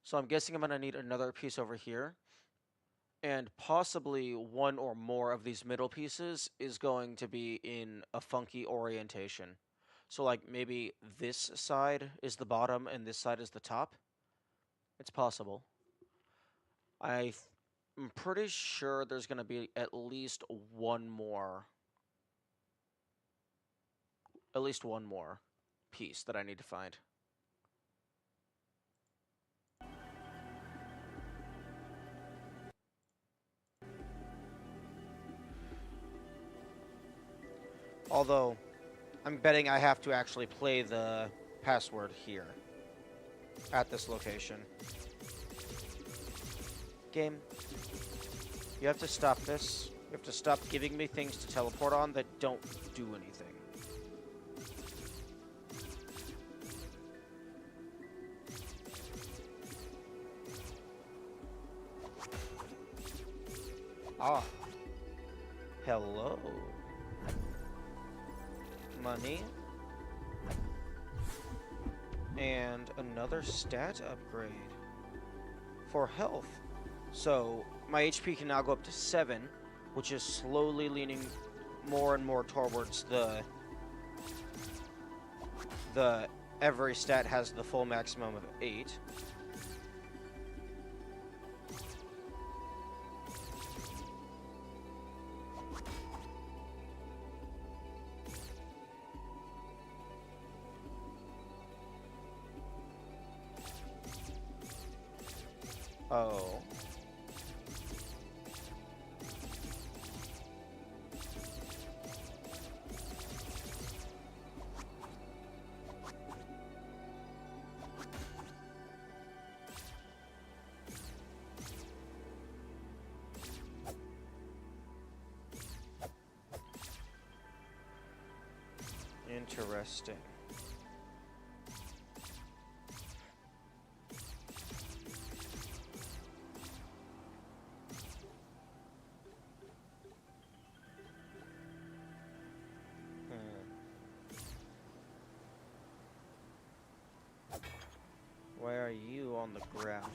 So I'm guessing I'm going to need another piece over here. And possibly one or more of these middle pieces is going to be in a funky orientation. So like maybe this side is the bottom and this side is the top. It's possible. I'm pretty sure there's going to be at least one more piece that I need to find. Although, I'm betting I have to actually play the password here, at this location. Game, you have to stop this. You have to stop giving me things to teleport on that don't do anything. Ah. Hello. Money. And another stat upgrade. For health. So, my HP can now go up to 7, which is slowly leaning more and more towards the every stat has the full maximum of 8. Oh. Interesting. Why are you on the ground?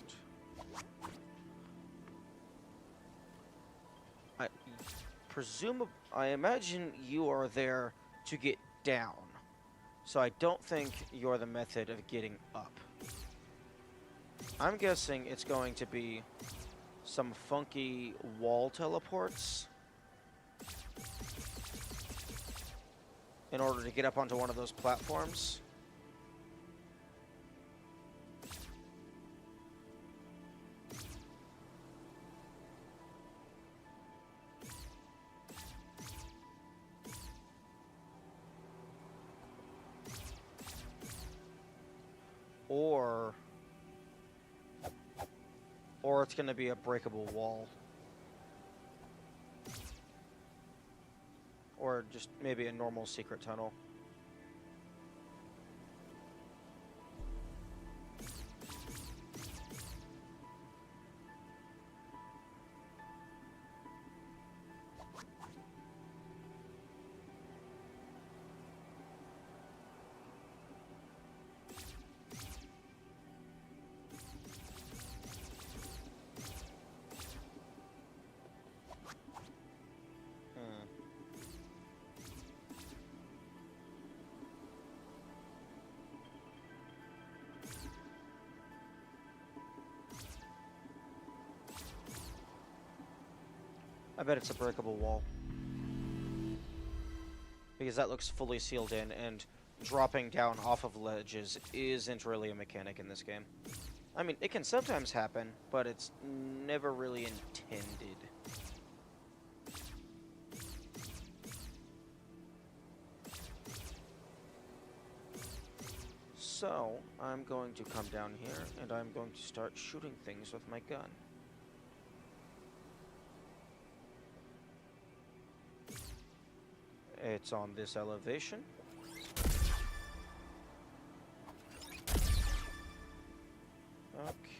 I imagine you are there to get down. So I don't think you're the method of getting up. I'm guessing it's going to be some funky wall teleports in order to get up onto one of those platforms. Or it's going to be a breakable wall. Or just maybe a normal secret tunnel. I bet it's a breakable wall. Because that looks fully sealed in, and dropping down off of ledges isn't really a mechanic in this game. I mean, it can sometimes happen, but it's never really intended. So, I'm going to come down here, and I'm going to start shooting things with my gun. It's on this elevation.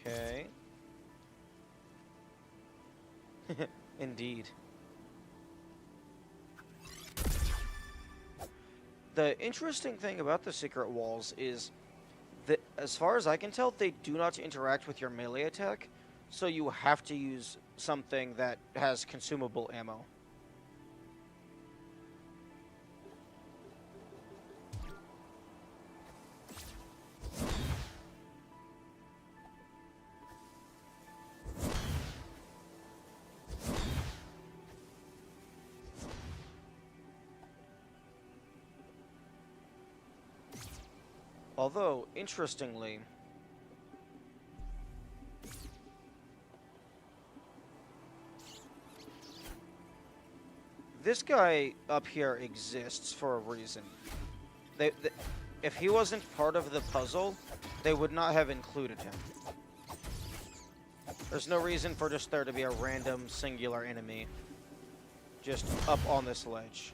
Okay. Indeed. The interesting thing about the secret walls is that, as far as I can tell, they do not interact with your melee attack, so you have to use something that has consumable ammo. Although, interestingly, this guy up here exists for a reason. They, if he wasn't part of the puzzle, they would not have included him. There's no reason for just there to be a random singular enemy just up on this ledge.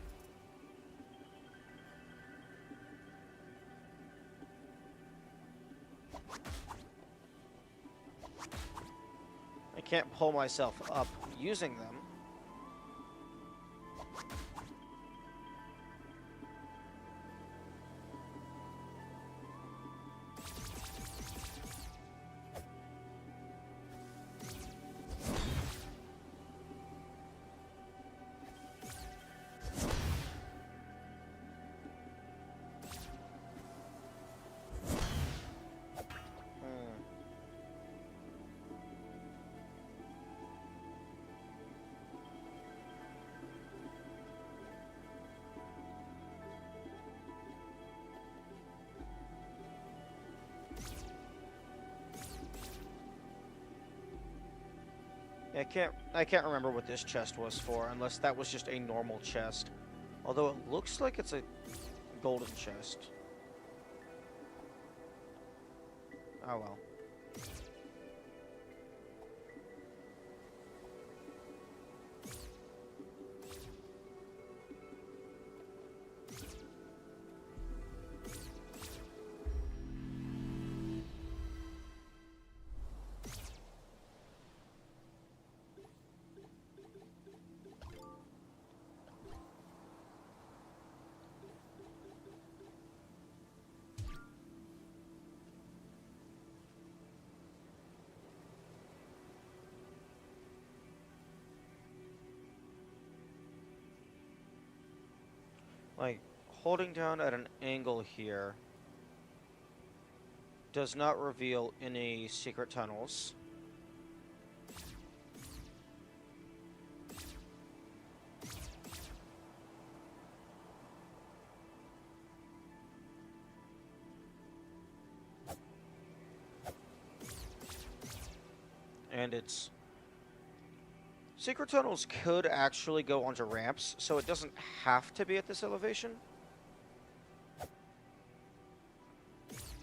I can't pull myself up using them. I can't remember what this chest was for, unless that was just a normal chest. Although it looks like it's a golden chest. Oh well. Like, holding down at an angle here does not reveal any secret tunnels. And it's... Secret tunnels could actually go onto ramps, so it doesn't have to be at this elevation.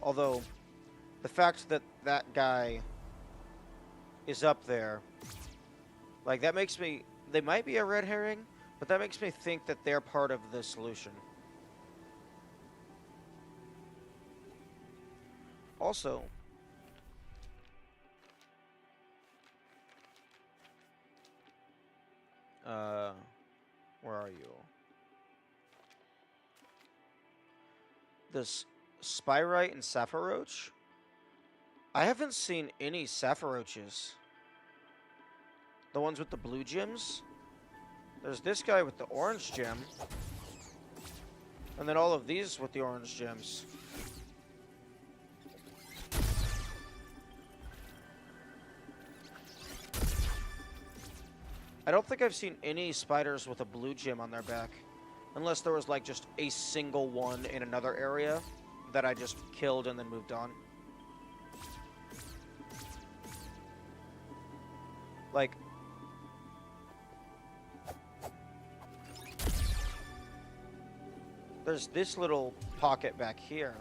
Although, the fact that that guy is up there, like, that makes me... They might be a red herring, but that makes me think that they're part of the solution. Also... where are you? This Spyrite and Sapphire-Roach? I haven't seen any Sapphire-Roaches. The ones with the blue gems? There's this guy with the orange gem. And then all of these with the orange gems. I don't think I've seen any spiders with a blue gem on their back. Unless there was, like, just a single one in another area that I just killed and then moved on. Like... There's this little pocket back here.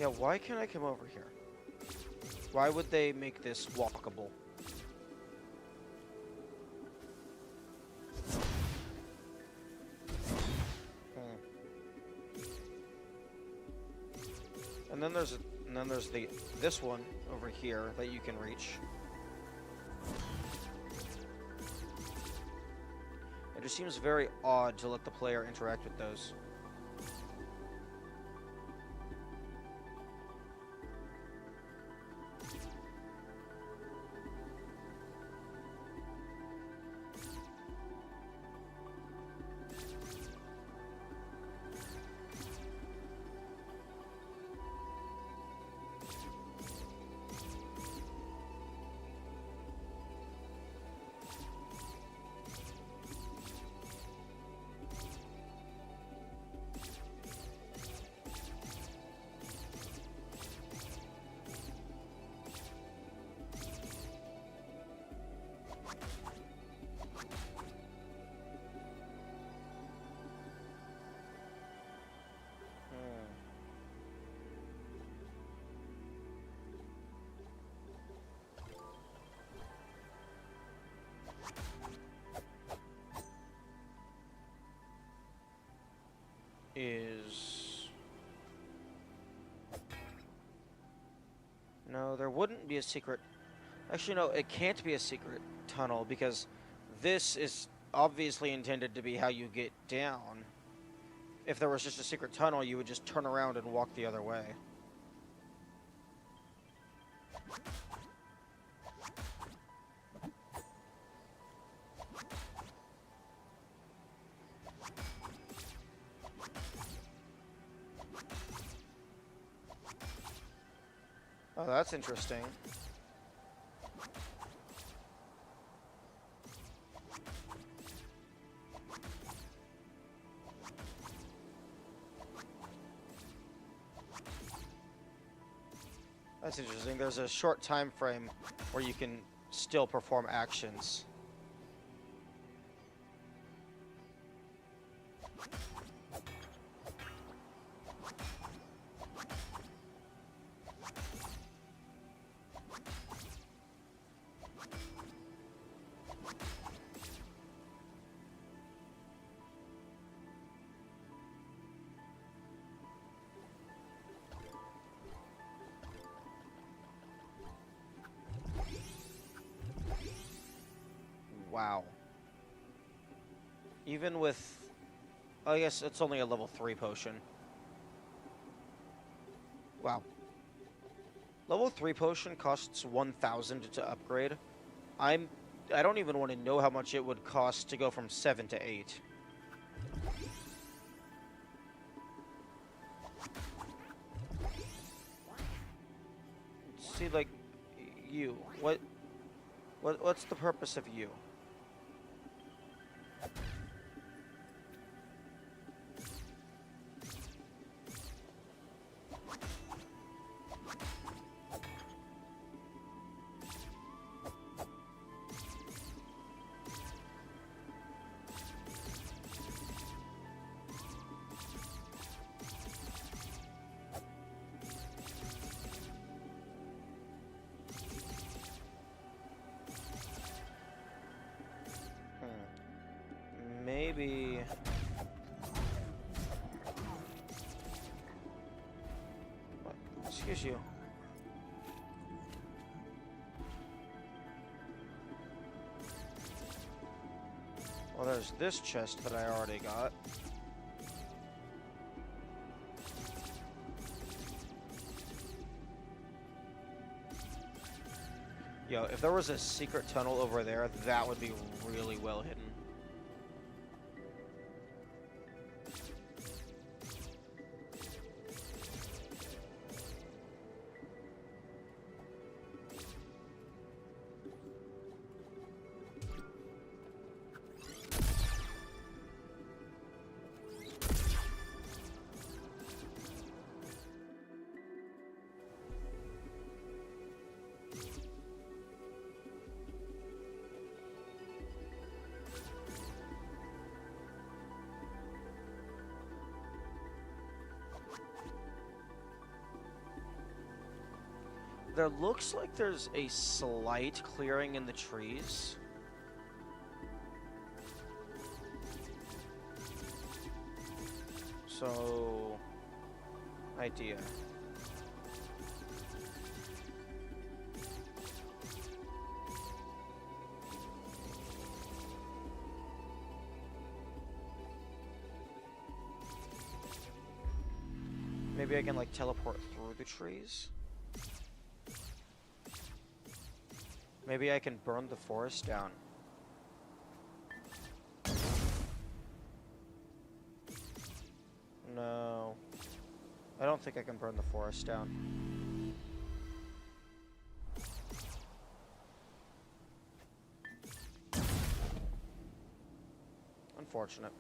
Yeah, why can't I come over here? Why would they make this walkable? And then there's this one over here that you can reach. It just seems very odd to let the player interact with those. No, there wouldn't be a secret. Actually, no, it can't be a secret tunnel because this is obviously intended to be how you get down. If there was just a secret tunnel, you would just turn around and walk the other way. Oh, that's interesting. That's interesting. There's a short time frame where you can still perform actions. Wow. Even with... I guess it's only a level 3 potion. Wow. Level 3 potion costs 1,000 to upgrade. I don't even want to know how much it would cost to go from 7 to 8. See, like, you. What's the purpose of you? Maybe... What? Excuse you. Well, there's this chest that I already got. Yo, if there was a secret tunnel over there, that would be really well hidden. There looks like there's a slight clearing in the trees. So, idea. Maybe I can, like, teleport through the trees? Maybe I can burn the forest down. No. I don't think I can burn the forest down. Unfortunate.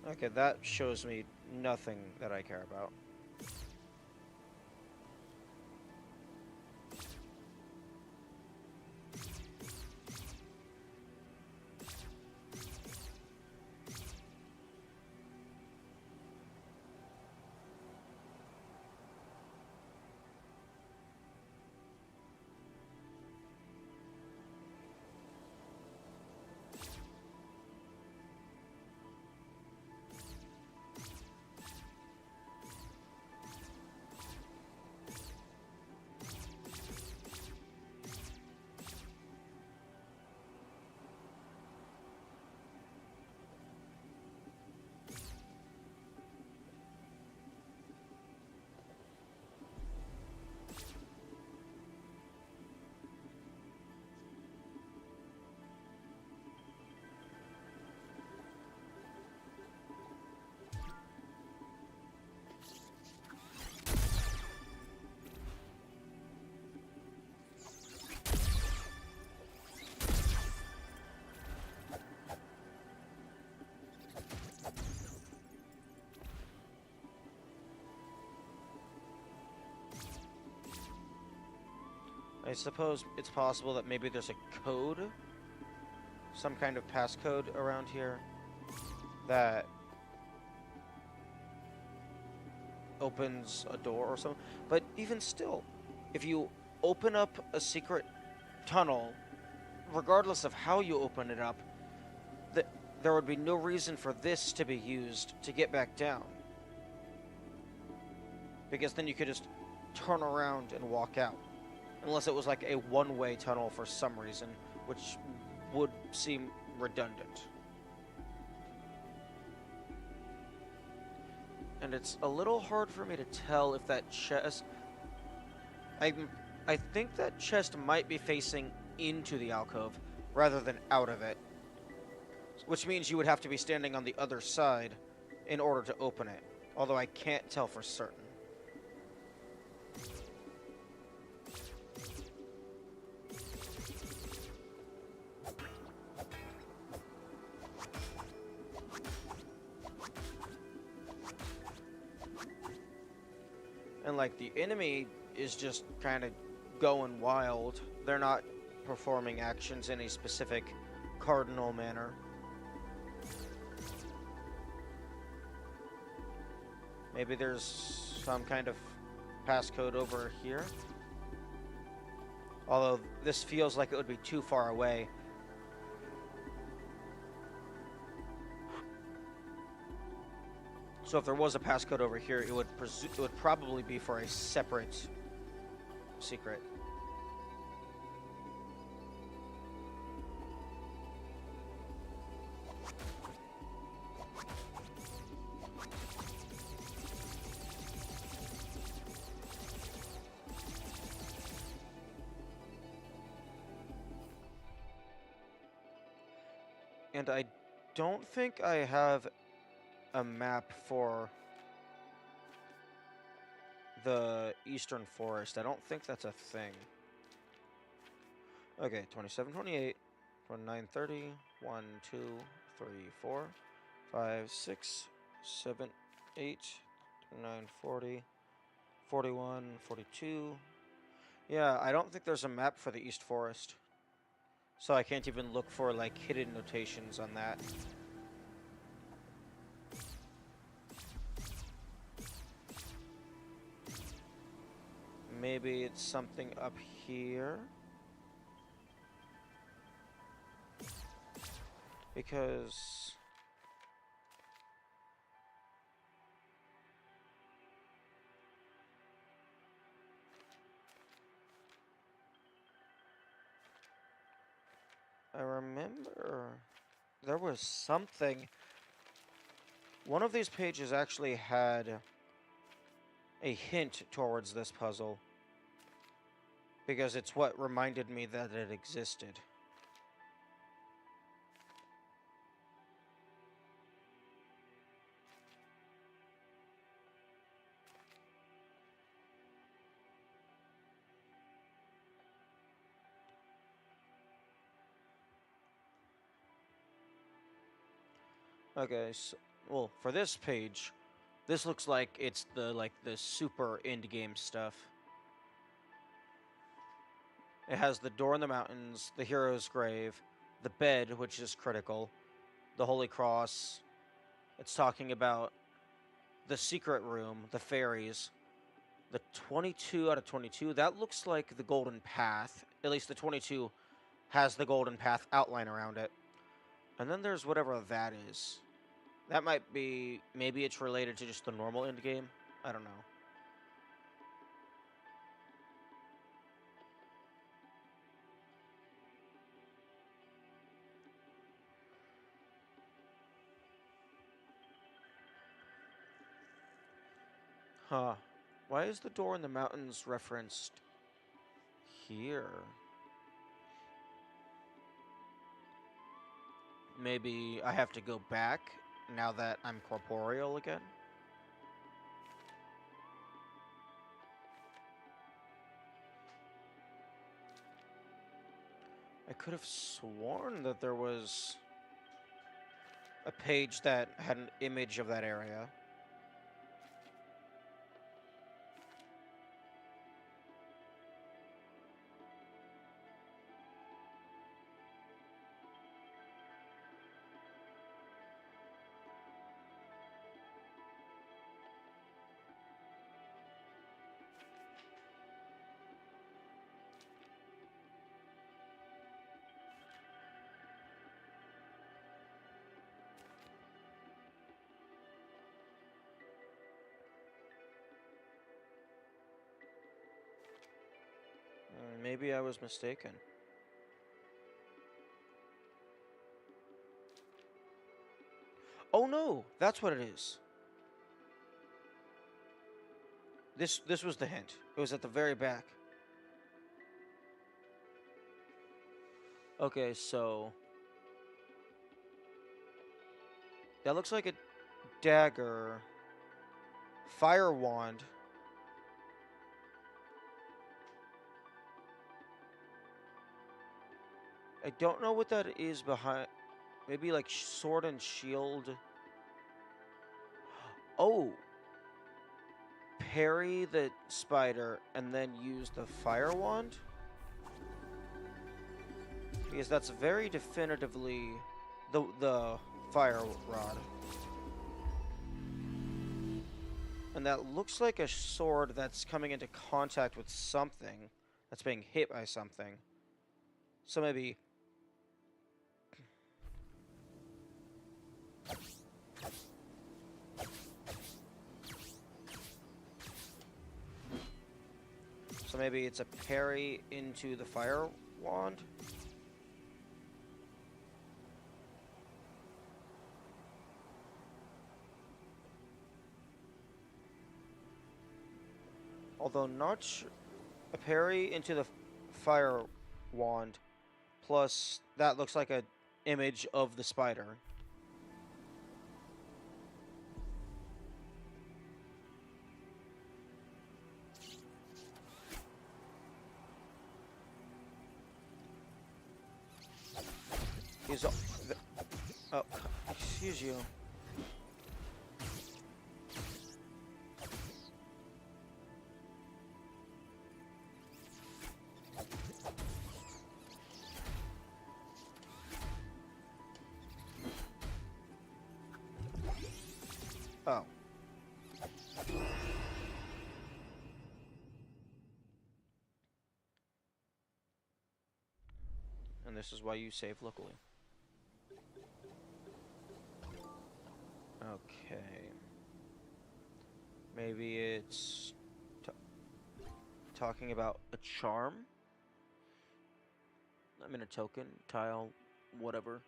Okay, that shows me nothing that I care about. I suppose it's possible that maybe there's a code, some kind of passcode around here that opens a door or something. But even still, if you open up a secret tunnel, regardless of how you open it up, there would be no reason for this to be used to get back down. Because then you could just turn around and walk out. Unless it was like a one-way tunnel for some reason, which would seem redundant. And it's a little hard for me to tell if that chest... I think that chest might be facing into the alcove rather than out of it. Which means you would have to be standing on the other side in order to open it. Although I can't tell for certain. And like the enemy is just kind of going wild. They're not performing actions in a specific cardinal manner. Maybe there's some kind of passcode over here. Although this feels like it would be too far away. So if there was a passcode over here, it would probably be for a separate secret. And I don't think I have a map for the Eastern Forest. I don't think that's a thing. Okay, 27, 28. from 9:30, 1, 2, 3, 4, 5, 6, 7, 8, 9:40, 41, 42. Yeah, I don't think there's a map for the East Forest. So I can't even look for, like, hidden notations on that. Maybe it's something up here. Because... I remember there was something. One of these pages actually had a hint towards this puzzle, because it's what reminded me that it existed. Okay, so, well, for this page, this looks like it's the super end game stuff. It has the door in the mountains, the hero's grave, the bed, which is critical, the holy cross. It's talking about the secret room, the fairies, the 22 out of 22. That looks like the golden path. At least the 22 has the golden path outline around it. And then there's whatever that is. That might be... maybe it's related to just the normal end game. I don't know. Huh. Why is the door in the mountains referenced here? Maybe I have to go back now that I'm corporeal again? I could have sworn that there was a page that had an image of that area. Maybe I was mistaken. Oh no, that's what it is. This was the hint. It was at the very back. Okay, so that looks like a dagger. Fire wand. I don't know what that is behind. Maybe like sword and shield. Oh. Parry the spider and then use the fire wand? Because that's very definitively the fire rod. And that looks like a sword that's coming into contact with something that's being hit by something. So maybe... So maybe it's a parry into the fire wand? Although not sure... A parry into the fire wand, plus that looks like a image of the spider. He's all... Oh, excuse you. Oh. And this is why you save locally. Okay. Maybe it's talking about a charm? I mean, a token, tile, whatever.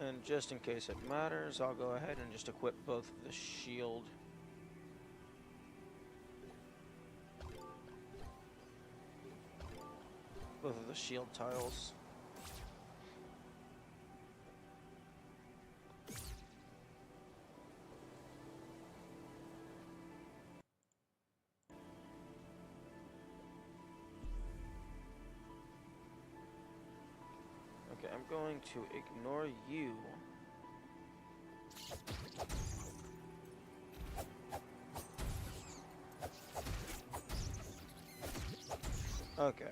And just in case it matters, I'll go ahead and just equip both of the shield. Both of the shield tiles. Okay, I'm going to ignore you. Okay.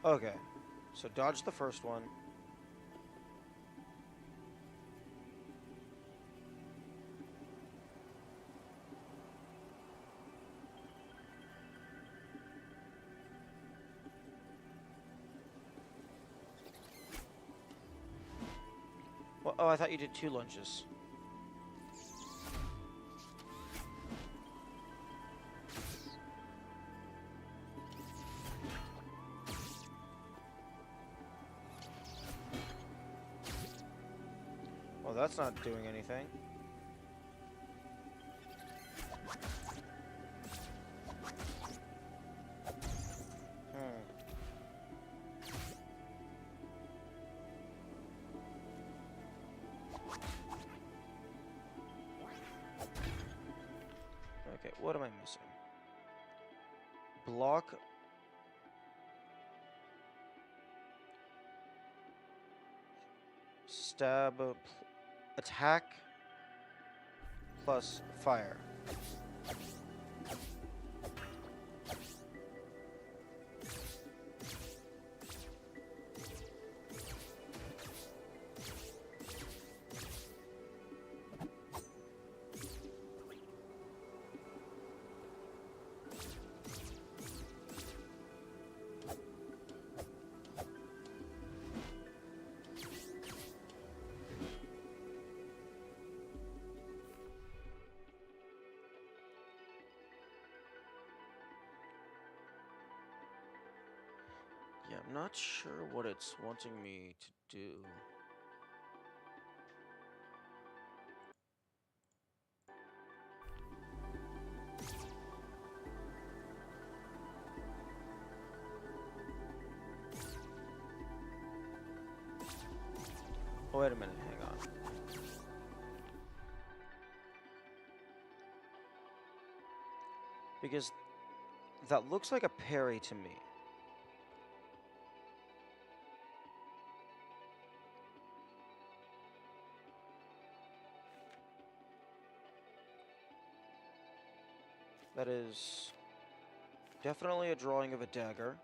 Okay. So dodge the first one. Well, oh, I thought you did 2 lunges. Well, that's not doing anything. Okay, what am I missing? Block. Stab. Attack. Plus fire. Yeah, I'm not sure what it's wanting me to do. Oh, wait a minute, hang on. Because that looks like a parry to me. That is definitely a drawing of a dagger.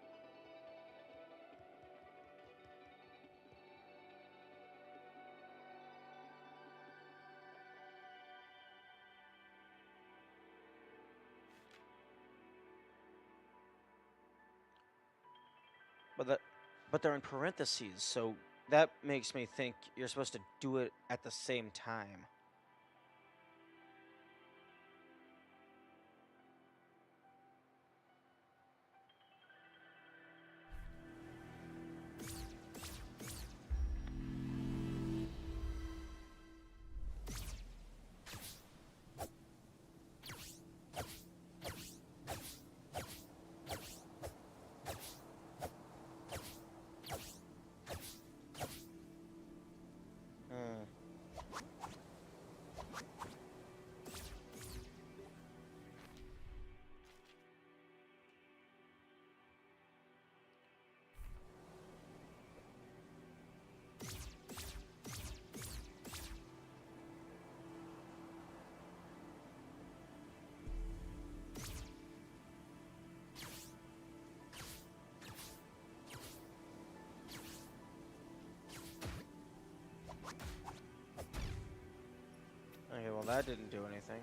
But they're in parentheses, so that makes me think you're supposed to do it at the same time. that didn't do anything.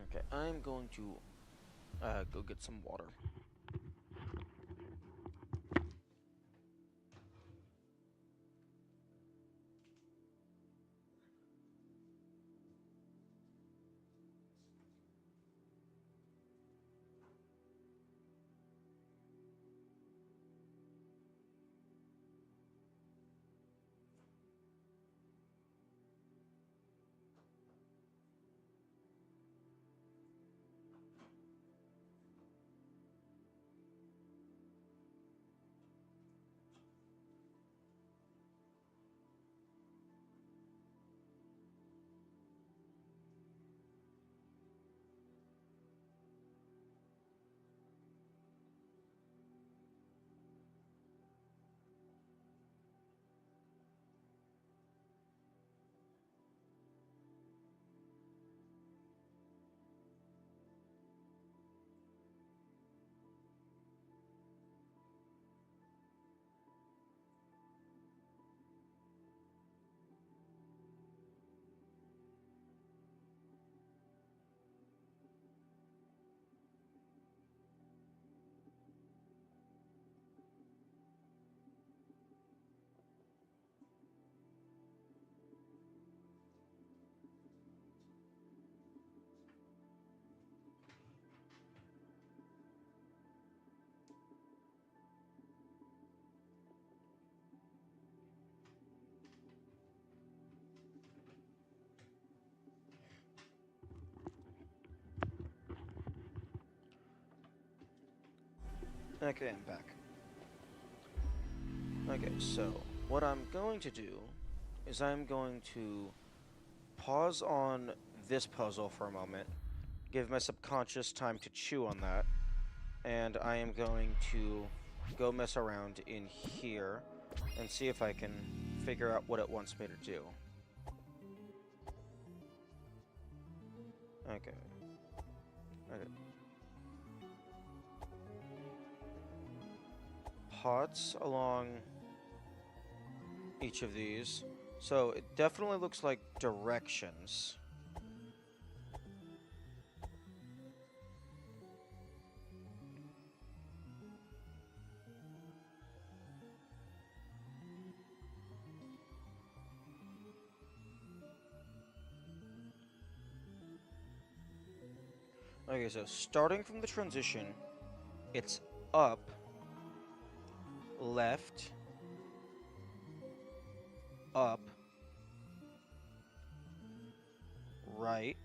Okay, I'm going to go get some water. Okay, I'm back. Okay, so what I'm going to do is I'm going to pause on this puzzle for a moment, give my subconscious time to chew on that, and I am going to go mess around in here and see if I can figure out what it wants me to do. Okay. Okay. Pots along each of these. So it definitely looks like directions. Okay, so starting from the transition, it's up, left, up, right,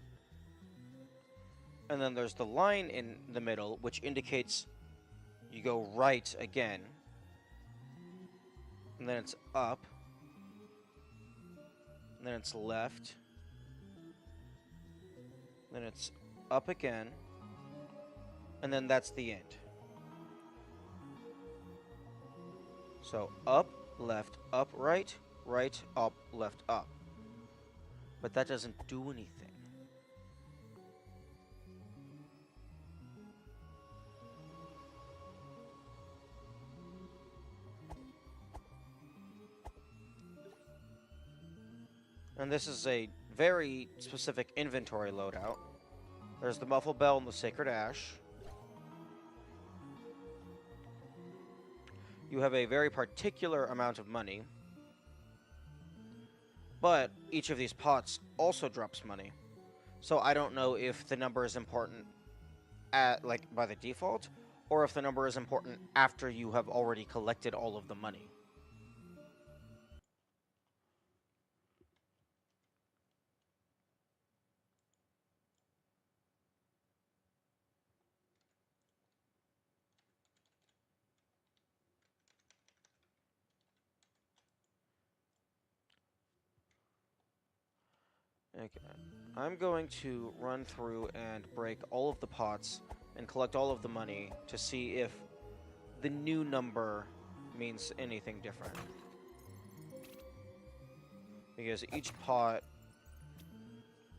and then there's the line in the middle, which indicates you go right again, and then it's up, and then it's left, then it's up again, and then that's the end. So up, left, up, right, right, up, left, up. But that doesn't do anything. And this is a very specific inventory loadout. There's the Muffle Bell and the Sacred Ash. You have a very particular amount of money. But each of these pots also drops money. So I don't know if the number is important at by the default, or if the number is important after you have already collected all of the money. Okay. I'm going to run through and break all of the pots and collect all of the money to see if the new number means anything different. Because each pot...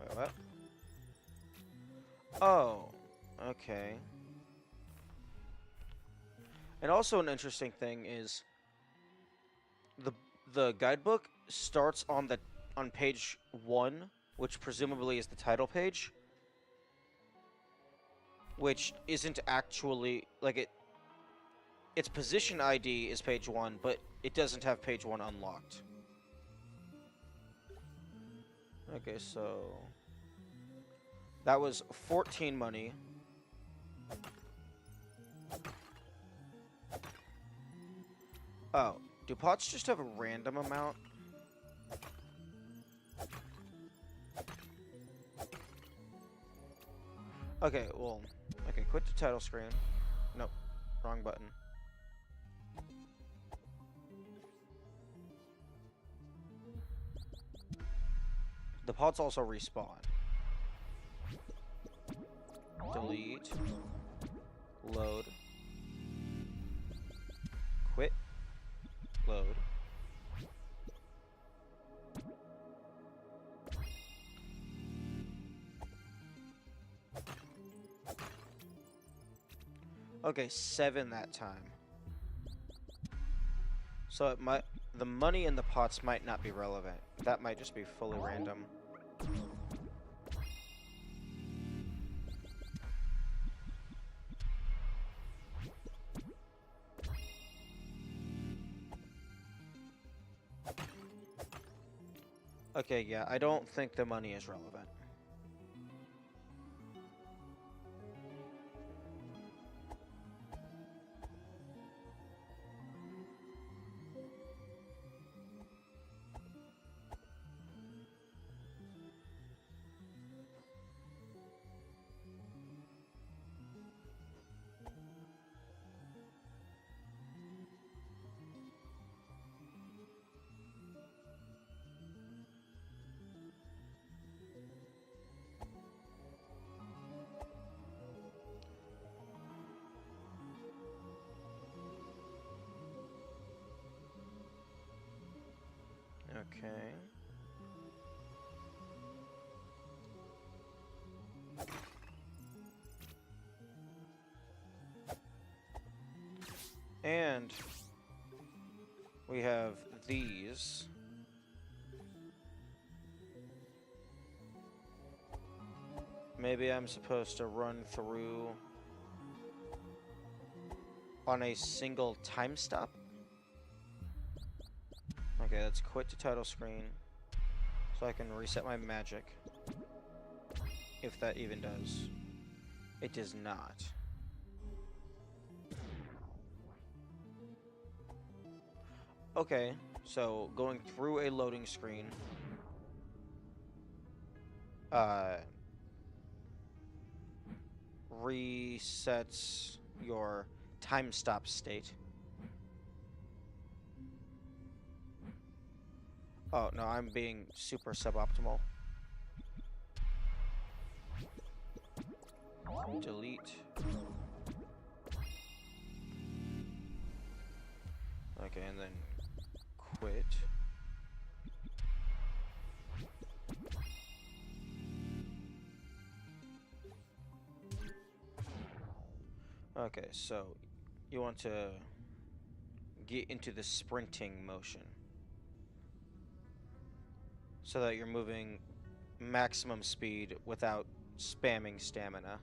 Wait, what? Oh, okay. And also an interesting thing is the guidebook starts on page 1, which presumably is the title page, which isn't actually like its position ID is page 1, but it doesn't have page 1 unlocked. Okay, so that was 14 money. Oh, do pots just have a random amount? Okay, well, okay, quit the title screen. Nope, wrong button. The pots also respawn. Delete. Load. Quit. Load. Okay, 7 that time. So it might, the money in the pots might not be relevant. That might just be fully random. Okay, yeah, I don't think the money is relevant. Okay. And we have these. Maybe I'm supposed to run through on a single time stop? Okay, let's quit the title screen so I can reset my magic. If that even does. It does not. Okay, so going through a loading screen. Resets your time stop state. Oh, no, I'm being super suboptimal. Delete. Okay, and then quit. Okay, so you want to get into the sprinting motion so that you're moving maximum speed without spamming stamina.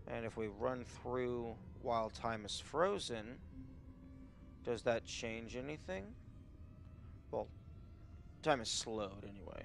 And if we run through while time is frozen, does that change anything? Well, time is slowed anyway.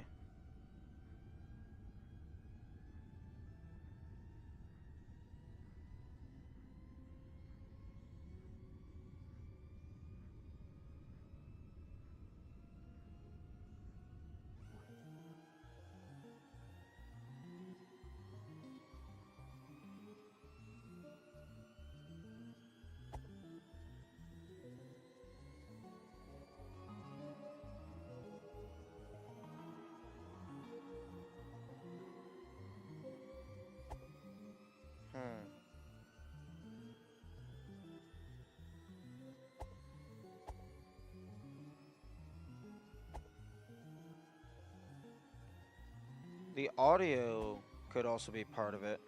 The audio could also be part of it.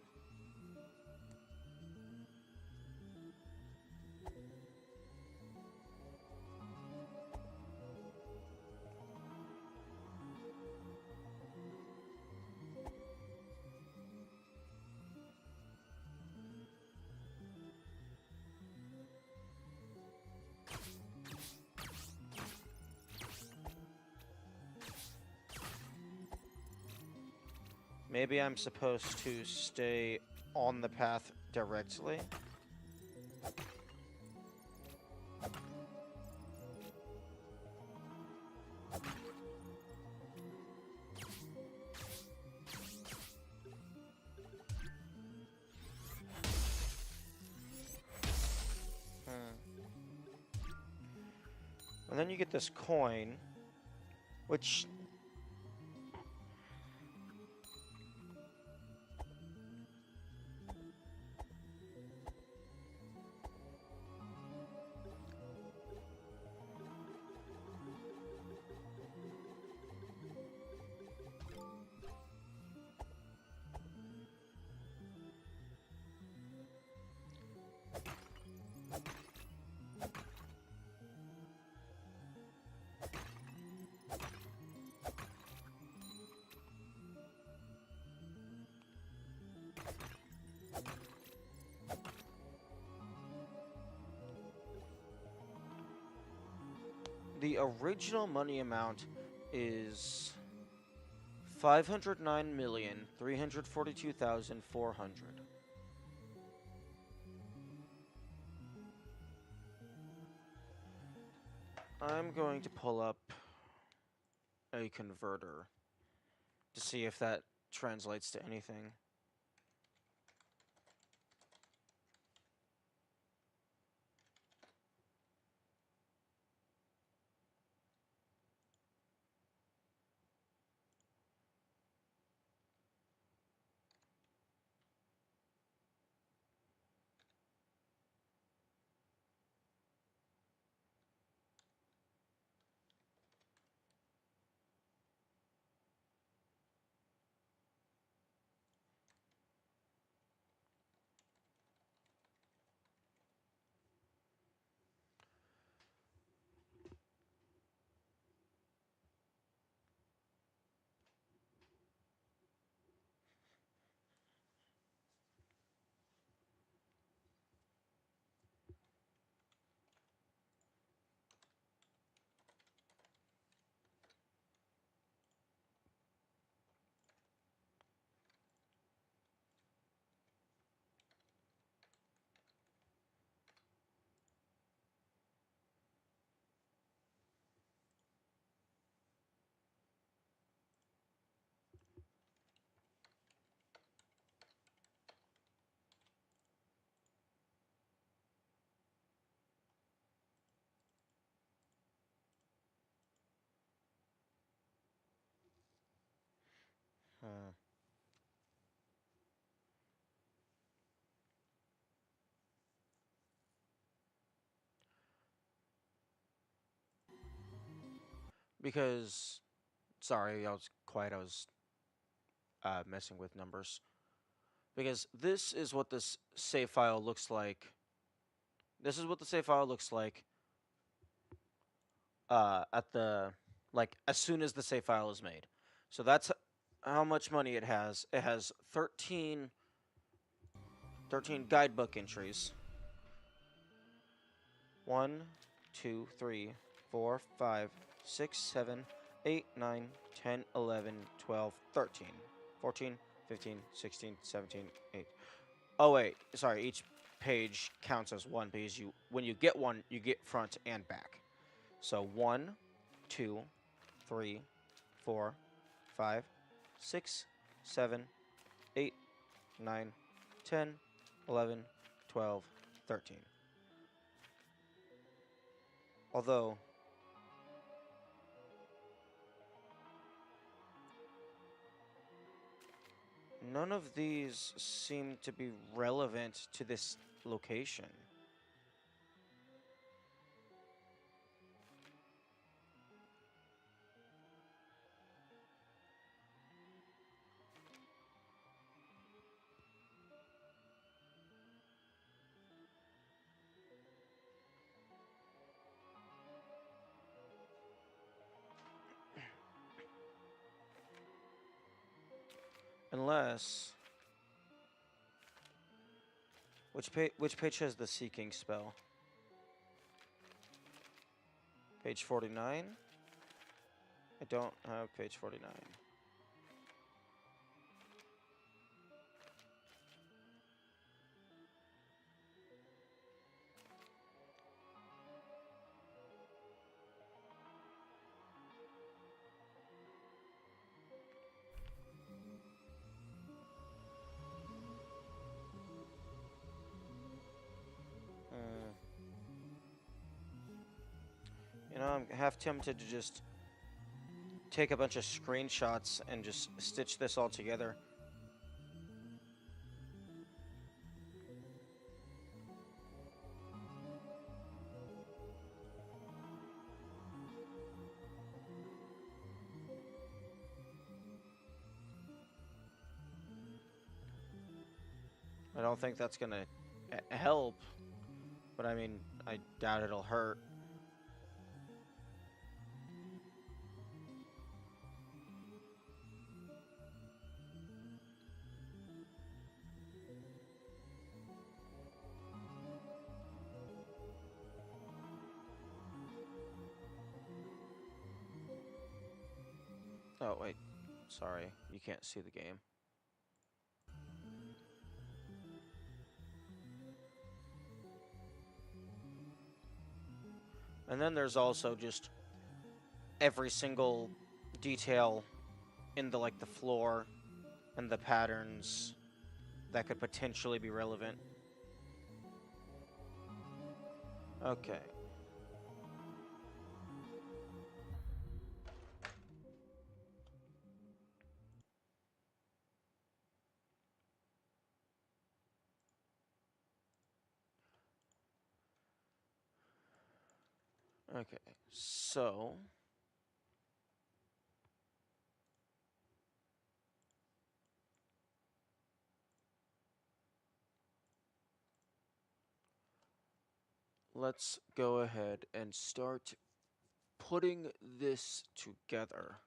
Maybe I'm supposed to stay on the path directly. And then you get this coin, which... The original money amount is 509,342,400. I'm going to pull up a converter to see if that translates to anything. Hmm. Because, sorry, I was quiet. I was messing with numbers. Because this is what this save file looks like. This is what the save file looks like at the, like, as soon as the save file is made. So that's how much money it has. It has 13 guidebook entries. 1, 2, 3, 4, 5, 6, 7, 8, 9, 10, 11, 12, 13, 14, 15, 16, 17, 8. Oh wait, sorry, each page counts as one because when you get one, you get front and back. So 1, 2, 3, 4, 5, 6, 7, 8, 9, 10, 11, 12, 13. Although, none of these seem to be relevant to this location. Unless... Which page has the seeking spell? Page 49? I don't have page 49. Hmm. You know, I'm half tempted to just take a bunch of screenshots and just stitch this all together. I don't think that's gonna help, but I mean, I doubt it'll hurt. Oh, wait. Sorry, you can't see the game. And then there's also just every single detail in the, like, the floor and the patterns that could potentially be relevant. Okay. Okay, so... let's go ahead and start putting this together.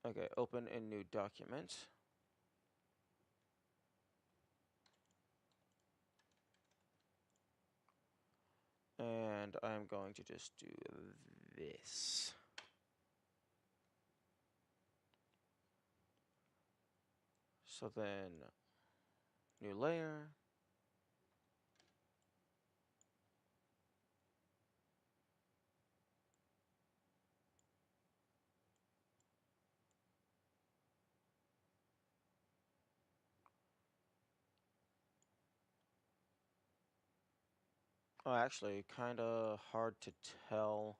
Okay, open a new document. And I'm going to just do this. So then, new layer. Oh, actually, kind of hard to tell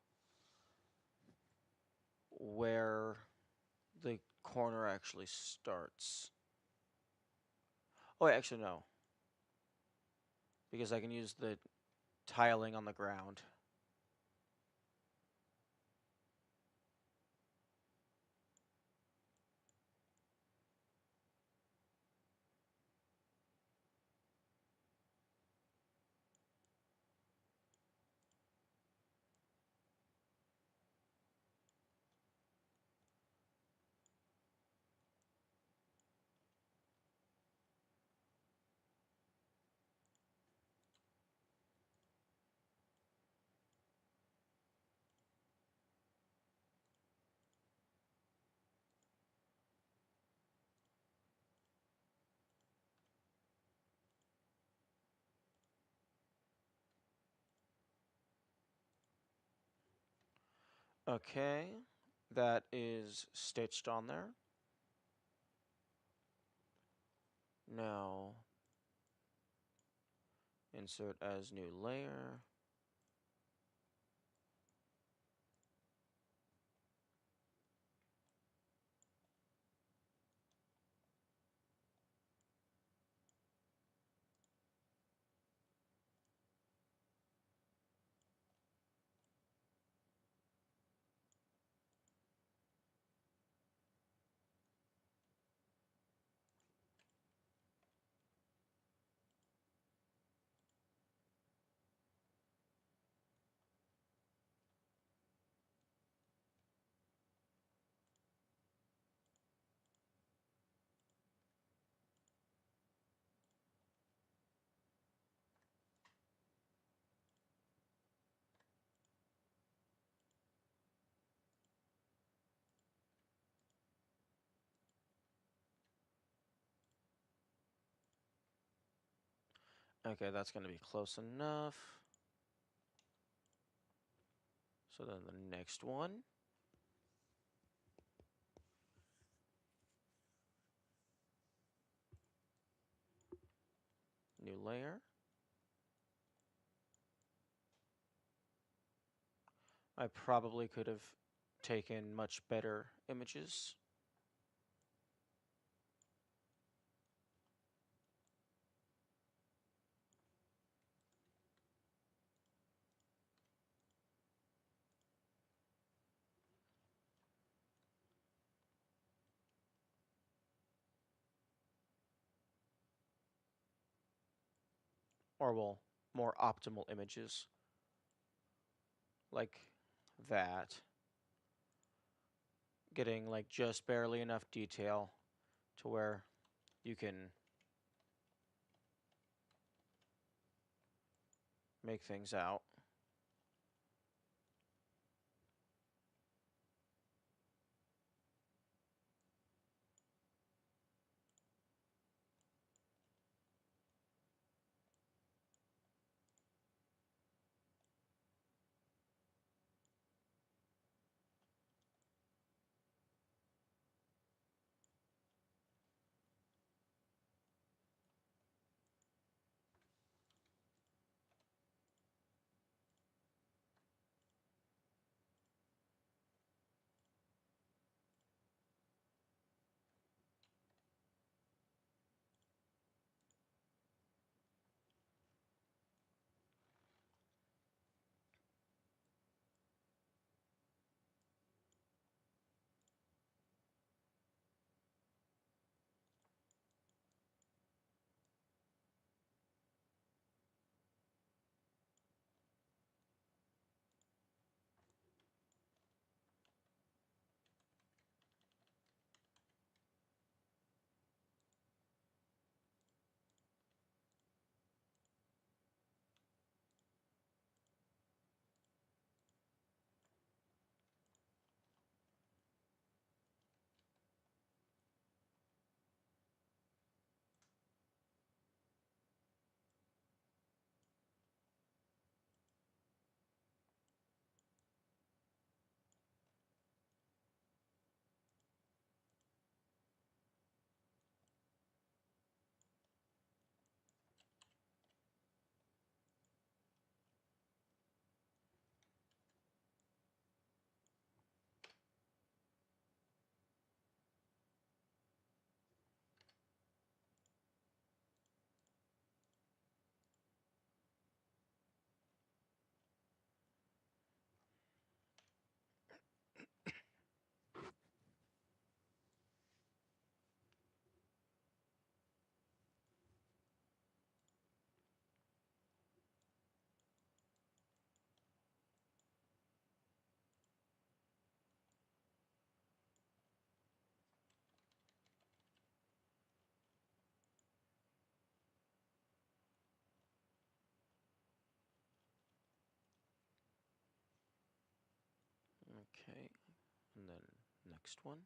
where the corner actually starts. Oh, wait, actually, no. Because I can use the tiling on the ground. Okay, that is stitched on there. Now, insert as new layer. Okay, that's going to be close enough. So then the next one. New layer. I probably could have taken much better images. Or, well, more optimal images. Like that. Getting like just barely enough detail to where you can make things out. Okay, and then next one.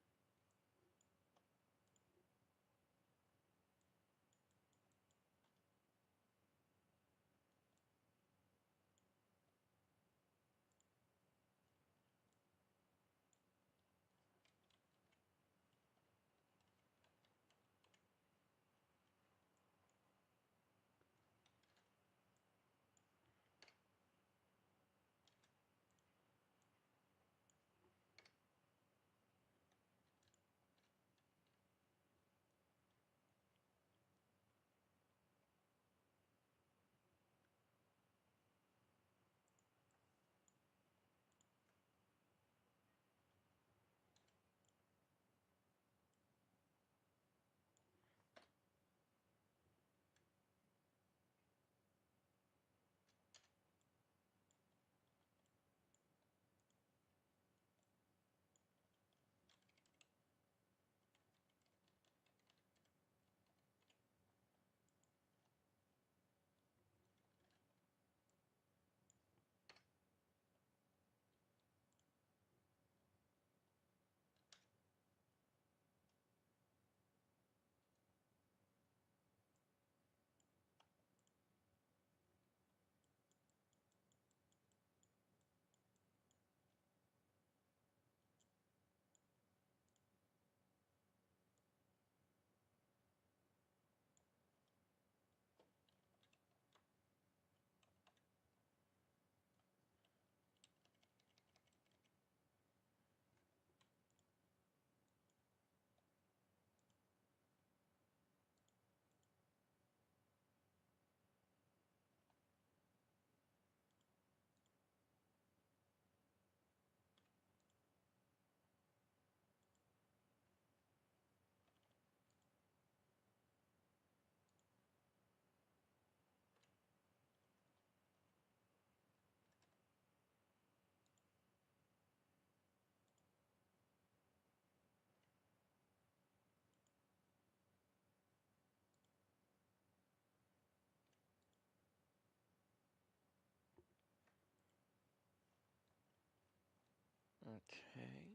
Okay.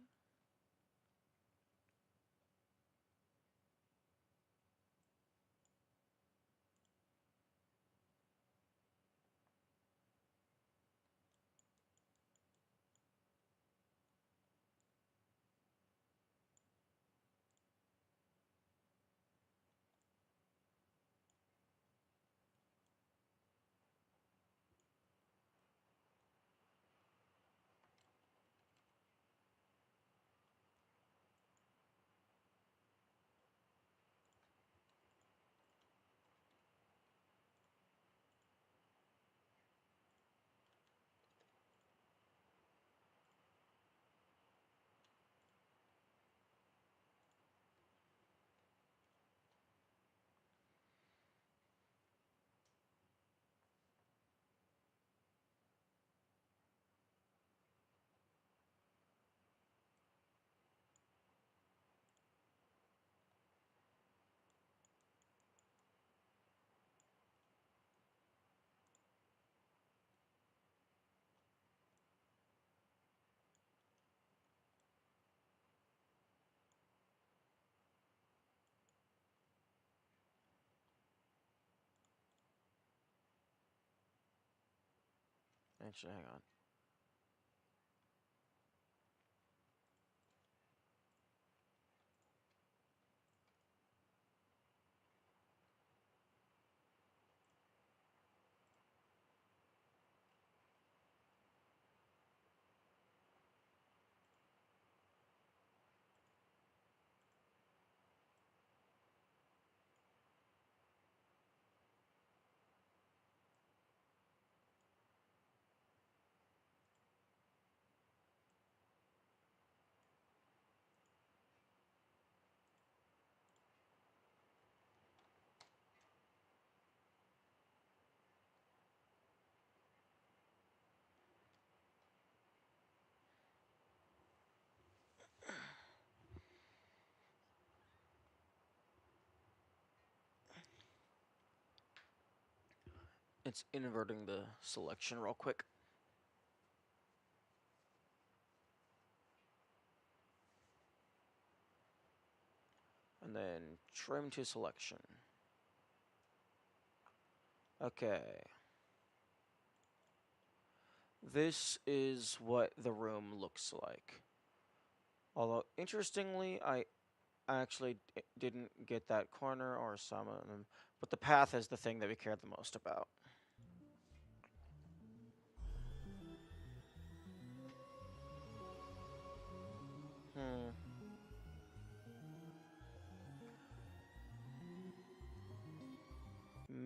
Actually, hang on. It's inverting the selection real quick. And then trim to selection. Okay. This is what the room looks like. Although, interestingly, I actually didn't get that corner or some of them, but the path is the thing that we care the most about.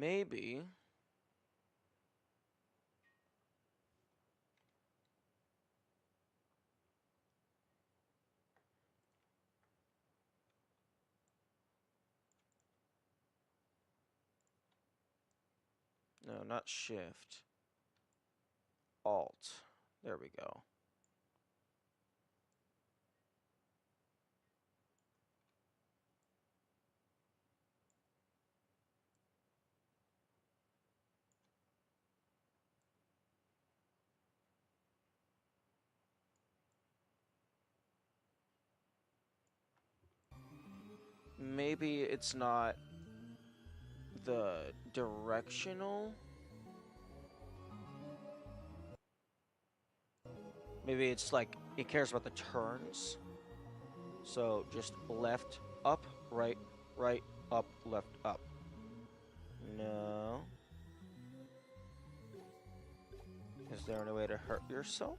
Maybe. No, not shift. Alt. There we go. Maybe it's not the directional. Maybe it's like it cares about the turns. So just left, up, right, up, left, up. No. Is there any way to hurt yourself?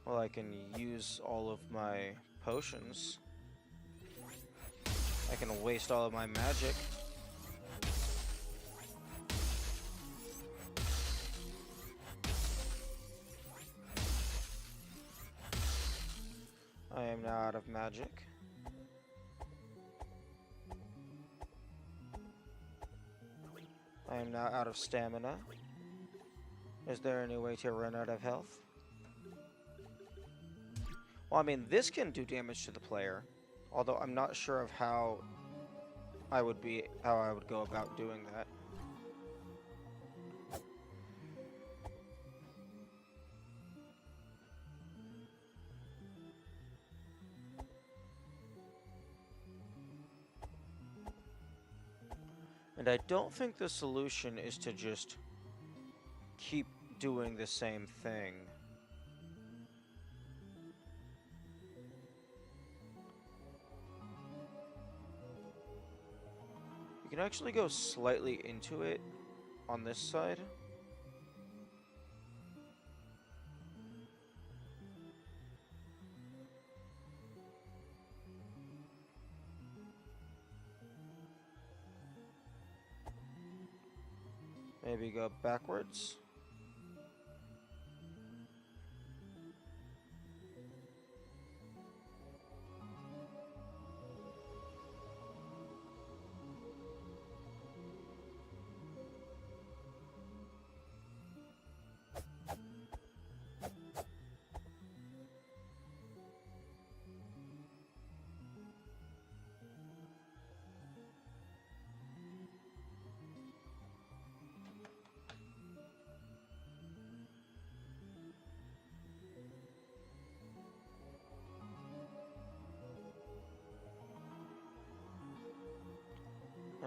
Well, I can use all of my potions. I can waste all of my magic. I am now out of magic. I am now out of stamina. Is there any way to run out of health? Well, I mean, this can do damage to the player, although I'm not sure of how I would go about doing that. And I don't think the solution is to just keep doing the same thing. You can actually go slightly into it on this side. Maybe go backwards.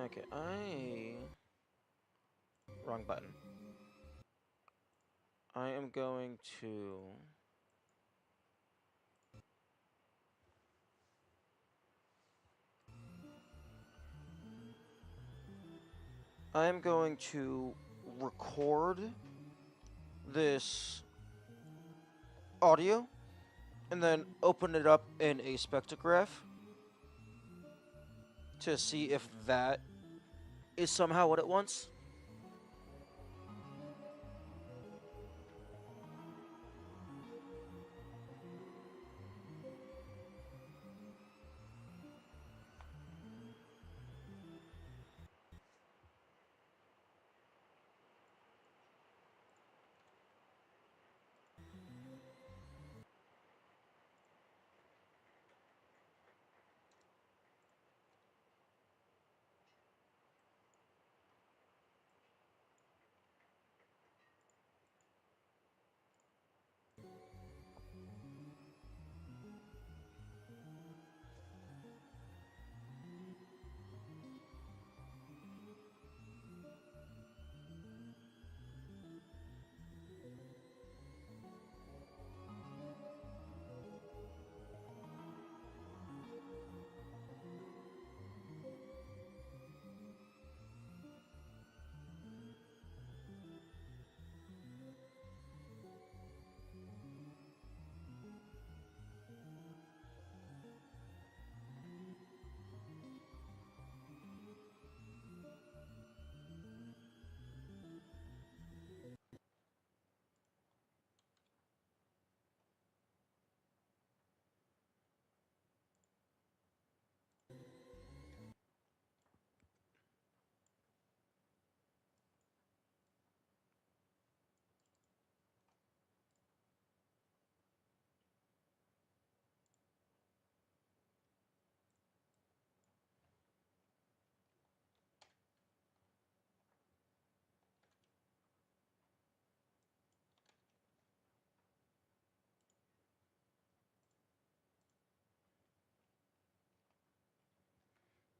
Okay, wrong button. I am going to... I am going to record this audio and then open it up in a spectrograph to see if that is somehow what it wants.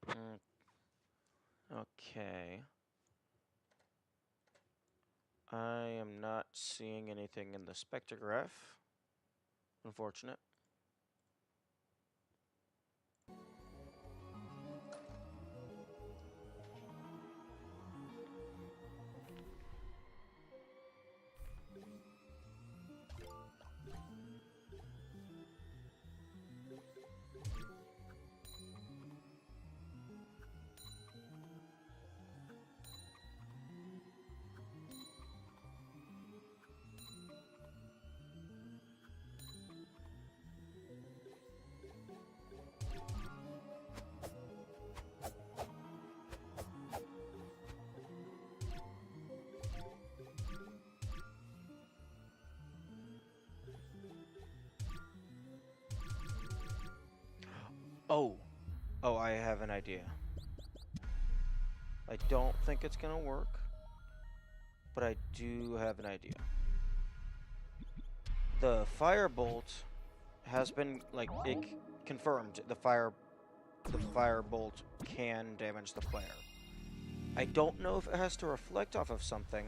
Mm, okay. I am not seeing anything in the spectrograph. Unfortunate. Oh. Oh, I have an idea. I don't think it's gonna work, but I do have an idea. The firebolt has been, like, confirmed. The firebolt can damage the player. I don't know if it has to reflect off of something,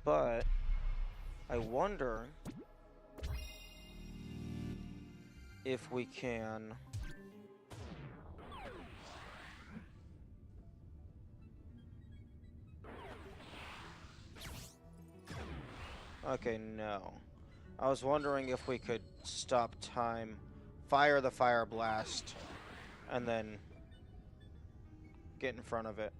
but I wonder if we can... Okay, no. I was wondering if we could stop time, fire the fire blast, and then get in front of it.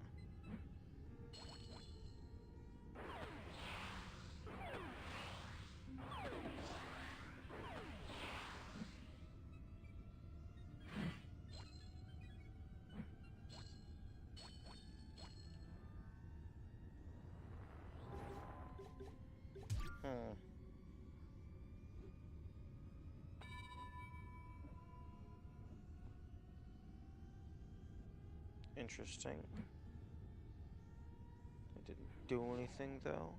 Hmm. Interesting. It didn't do anything, though.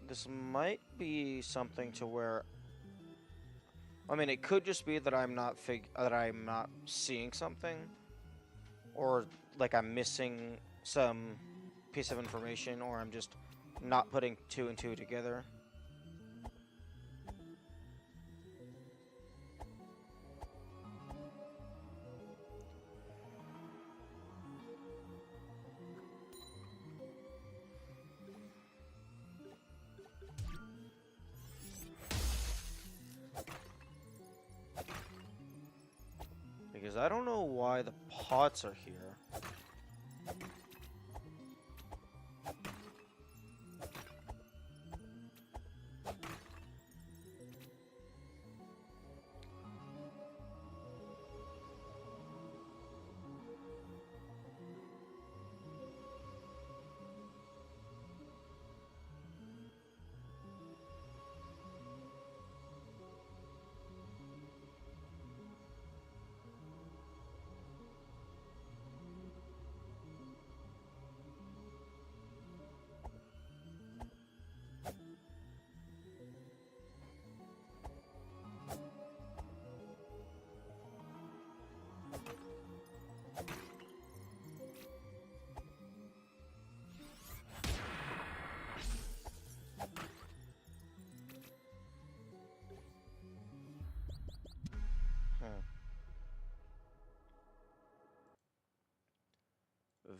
This might be something to where... I mean, it could just be that I'm not seeing something, or like I'm missing some piece of information, or I'm just not putting two and two together. Because I don't know why the pots are here. Hmm.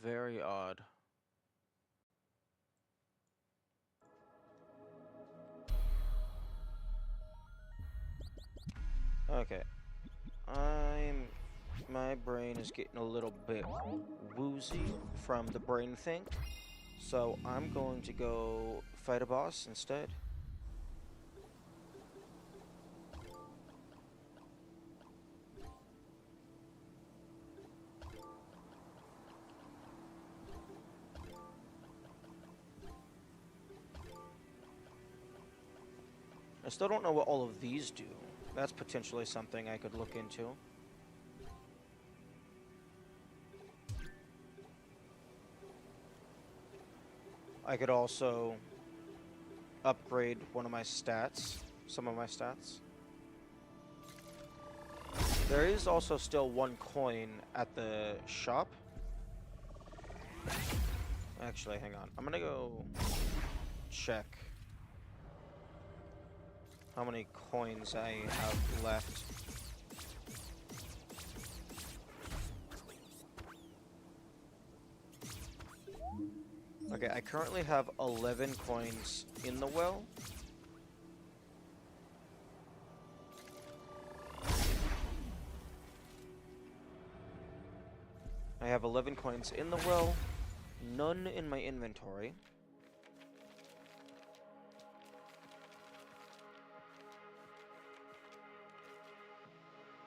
Very odd. Okay. My brain is getting a little bit woozy from the brain think, so I'm going to go fight a boss instead. I still don't know what all of these do. That's potentially something I could look into. I could also upgrade one of my stats, some of my stats. There is also still one coin at the shop. Actually, hang on. I'm gonna go check how many coins I have left. Okay, I currently have 11 coins in the well. I have 11 coins in the well, none in my inventory.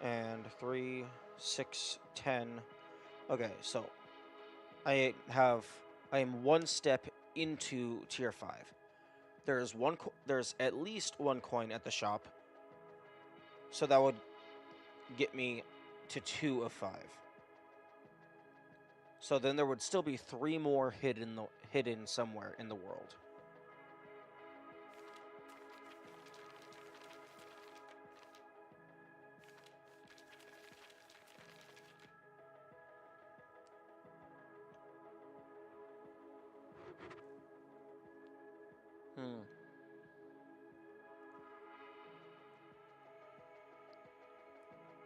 And 3, 6, 10. Okay, so I am one step into tier 5. There's at least one coin at the shop, so that would get me to 2 of 5. So then there would still be 3 more hidden somewhere in the world.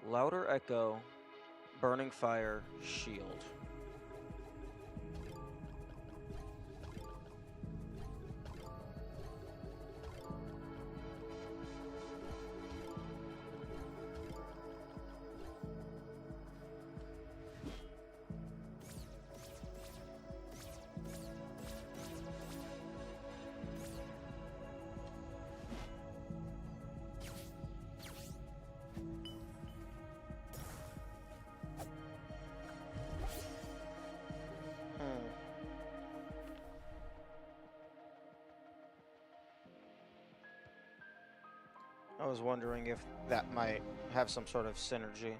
Louder echo, burning fire, shield. I was wondering if that might have some sort of synergy.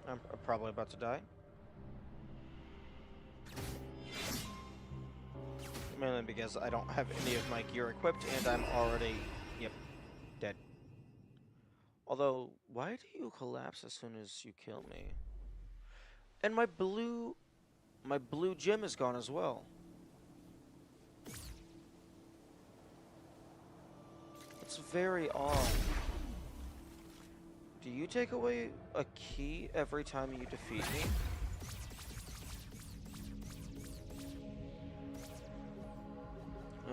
I'm probably about to die. Mainly because I don't have any of my gear equipped and I'm already, yep, dead. Although, why do you collapse as soon as you kill me? And my blue gem is gone as well. It's very odd. Do you take away a key every time you defeat me?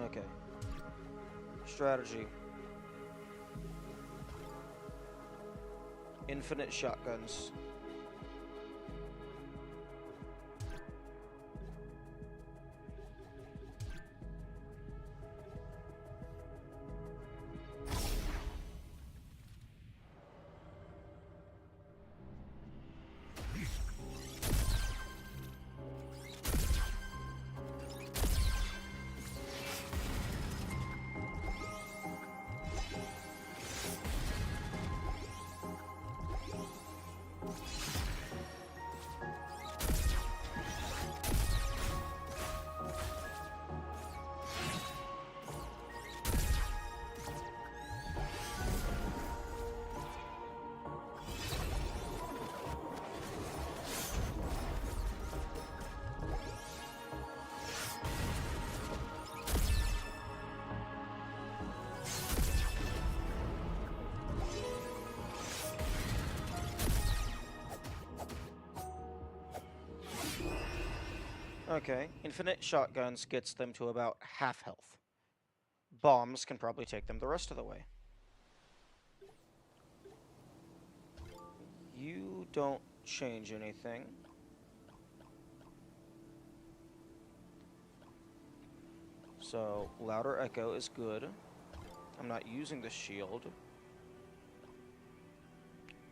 Okay. Strategy. Infinite shotguns. Okay, infinite shotguns gets them to about half health. Bombs can probably take them the rest of the way. You don't change anything. So, louder echo is good. I'm not using the shield.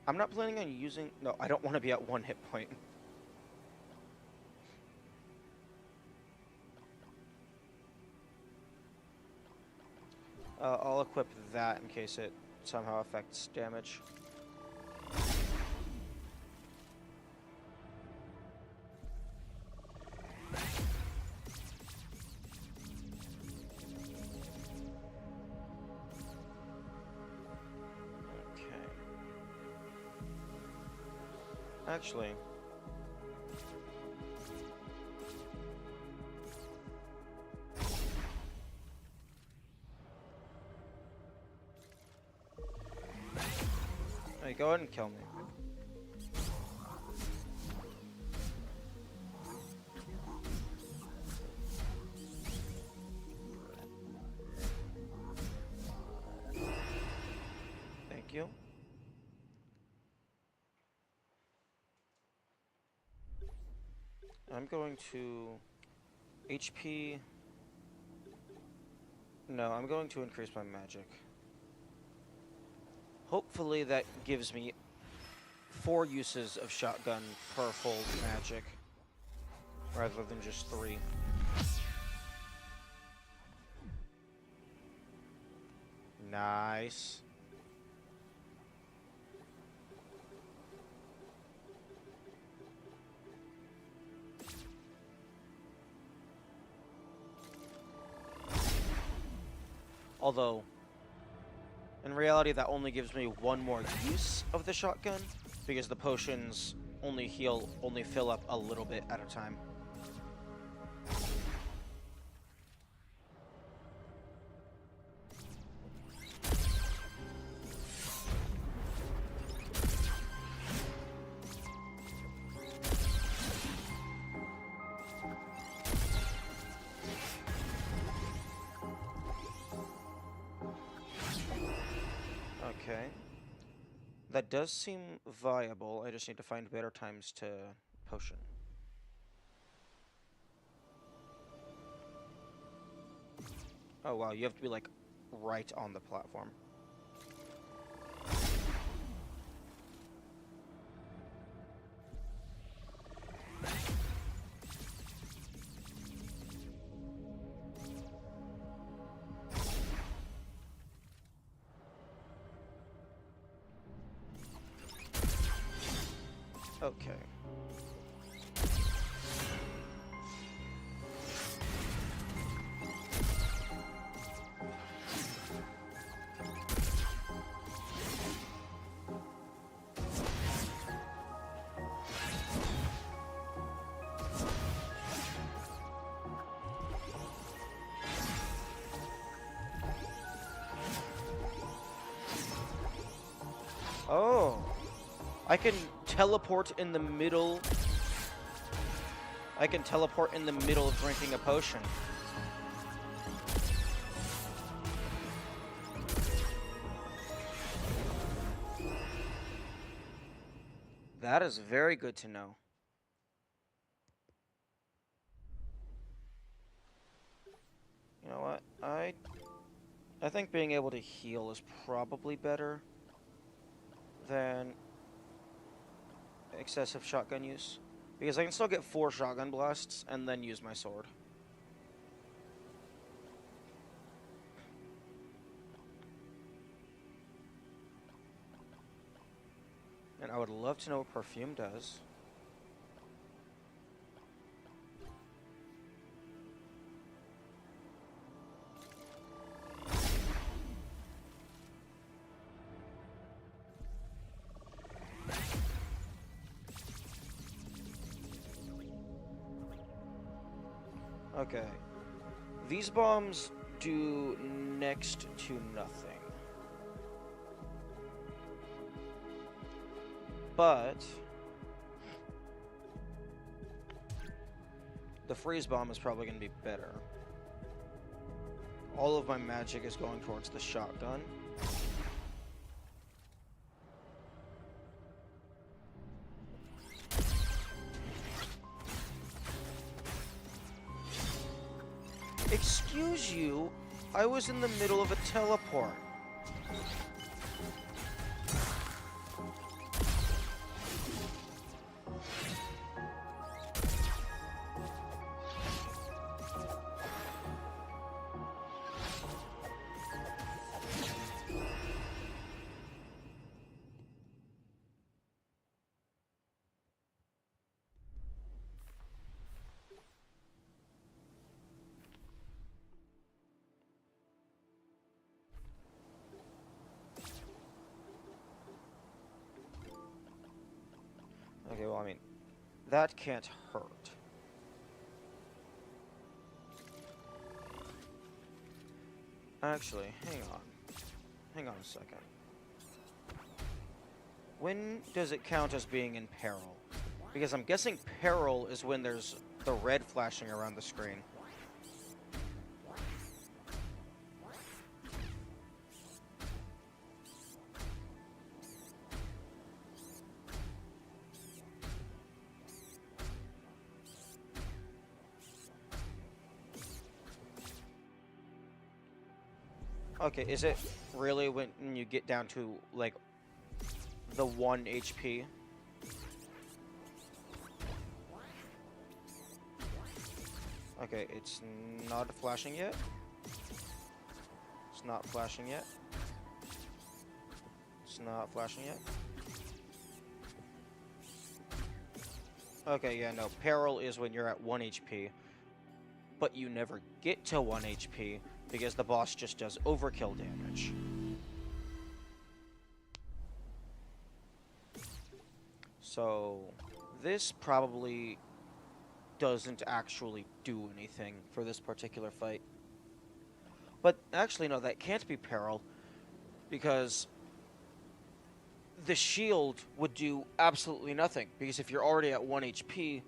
I'm not planning on using... No, I don't want to be at 1 hit point. I'll equip that in case it somehow affects damage. Okay. Actually... Hey, go ahead and kill me. Thank you. I'm going to HP. No, I'm going to increase my magic. Hopefully that gives me 4 uses of shotgun per full magic, rather than just 3. Nice. Although, in reality, that only gives me 1 more use of the shotgun, because the potions only fill up a little bit at a time. Okay. That does seem viable. I just need to find better times to potion. Oh wow, you have to be like right on the platform. Okay. Oh, I can teleport in the middle. I can teleport in the middle of drinking a potion. That is very good to know. You know what? I think being able to heal is probably better than excessive shotgun use, because I can still get 4 shotgun blasts and then use my sword. And I would love to know what perfume does. Okay. These bombs do next to nothing. But the freeze bomb is probably going to be better. All of my magic is going towards the shotgun. Excuse you, I was in the middle of a teleport. Okay, well, I mean, that can't hurt. Actually, hang on. Hang on a second. When does it count as being in peril? Because I'm guessing peril is when there's the red flashing around the screen. Okay, is it really when you get down to, like, the 1 HP? Okay, it's not flashing yet. It's not flashing yet. It's not flashing yet. Okay, yeah, no. Peril is when you're at 1 HP, but you never get to 1 HP because the boss just does overkill damage. So, this probably doesn't actually do anything for this particular fight. But actually, no, that can't be Peril, because the shield would do absolutely nothing. Because if you're already at 1 HP,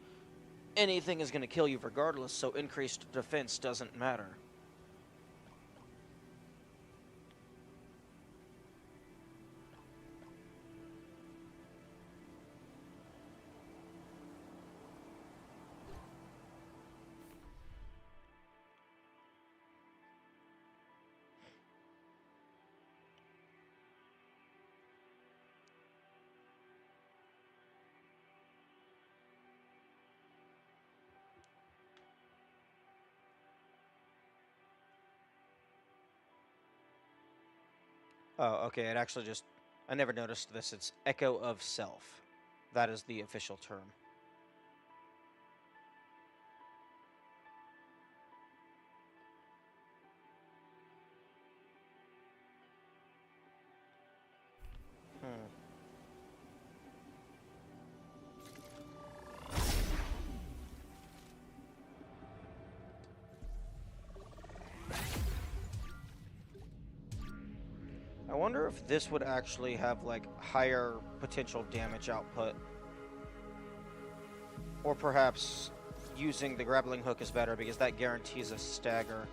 anything is going to kill you regardless, so increased defense doesn't matter. Oh, okay, it actually just... I never noticed this. It's Echo of Self. That is the official term. Hmm. I wonder if this would actually have, like, higher potential damage output. Or perhaps using the grappling hook is better because that guarantees a stagger.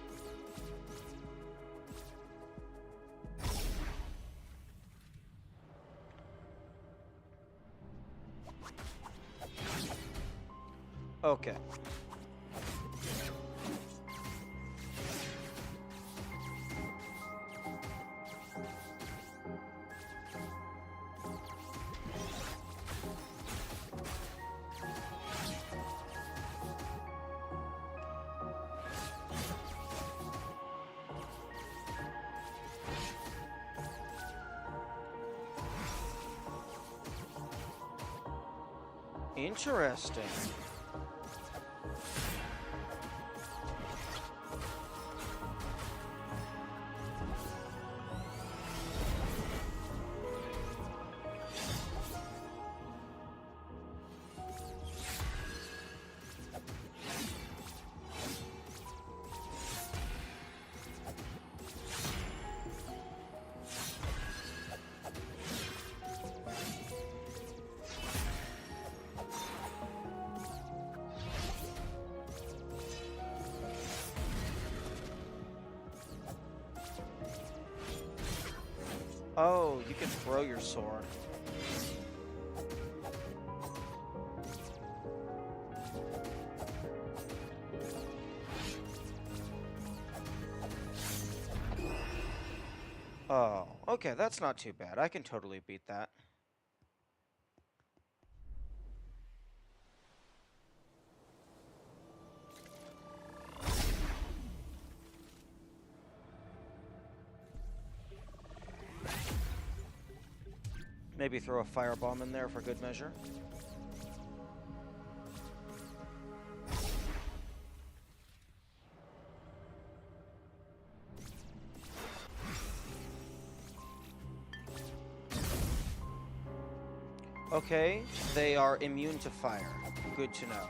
Okay. Interesting. Oh, you can throw your sword. Oh, okay, that's not too bad. I can totally beat that. Maybe throw a firebomb in there for good measure. Okay, they are immune to fire. Good to know.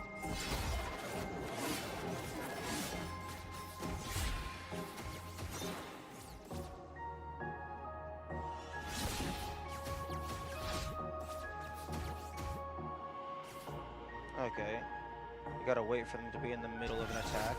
Okay. You gotta wait for them to be in the middle of an attack.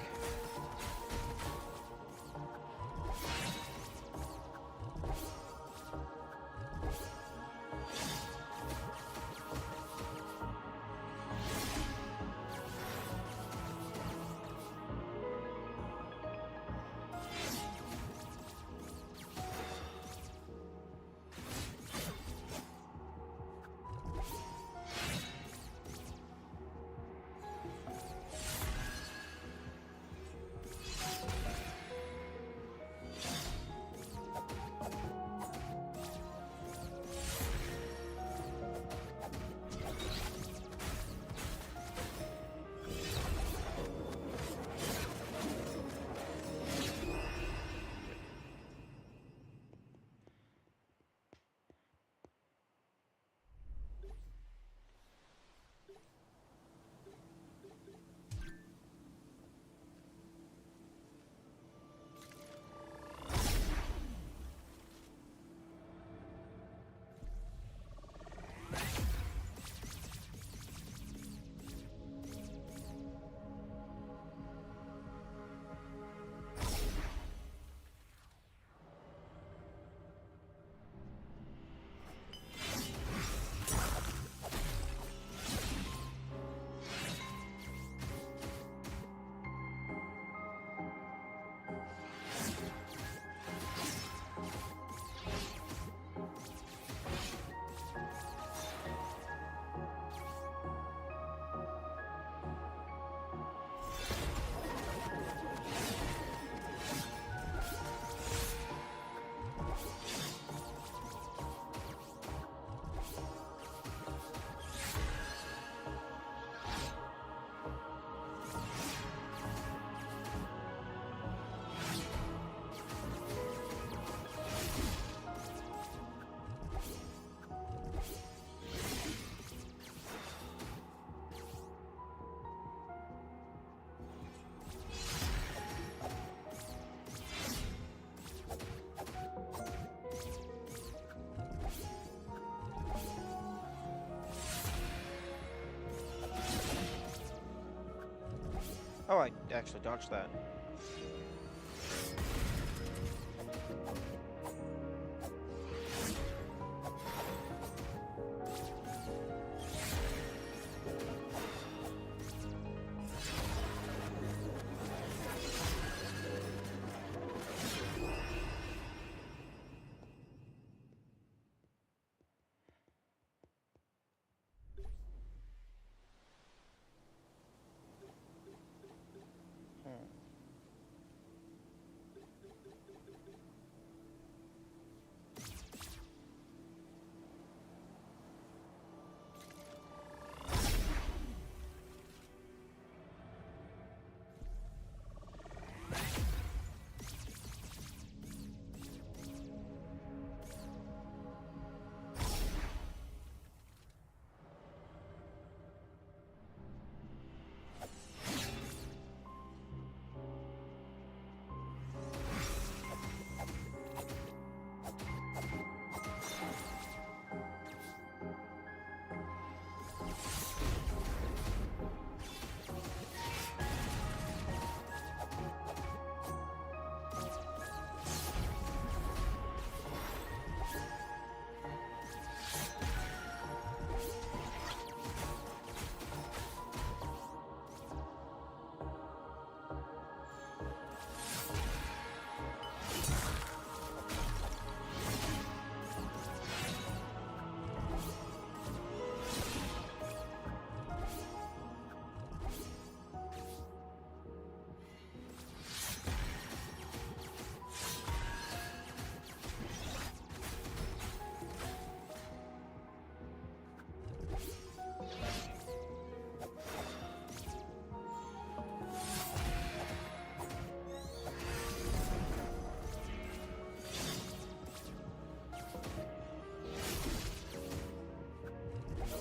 Oh, I actually dodged that.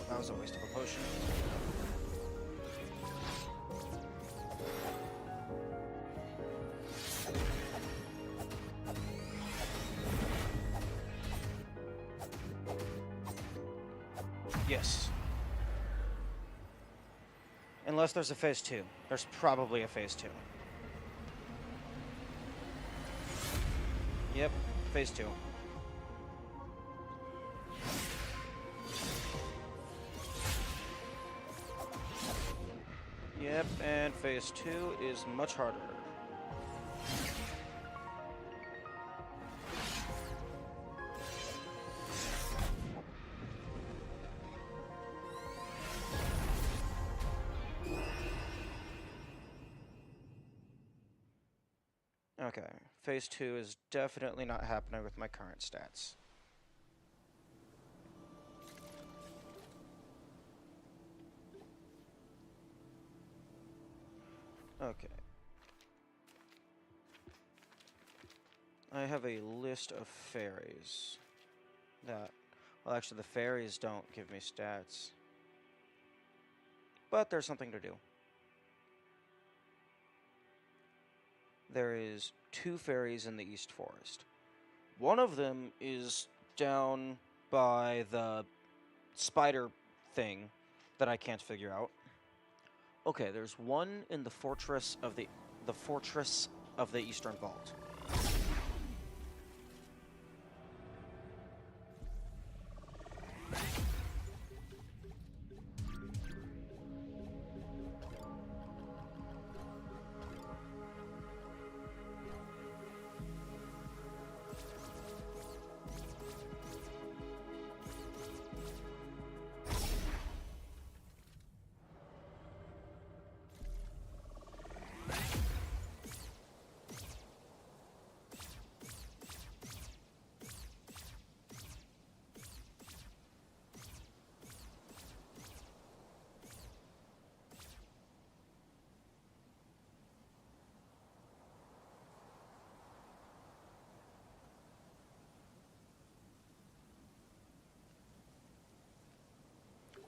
That was a waste of a potion. Yes. Unless there's a phase 2. There's probably a phase 2. Yep, phase 2. Yep, and phase 2 is much harder. Okay, phase 2 is definitely not happening with my current stats. Okay. I have a list of fairies that, well, actually the fairies don't give me stats, but there's something to do. There is 2 fairies in the East Forest. One of them is down by the spider thing that I can't figure out. Okay, there's one in the fortress of the Eastern Vault.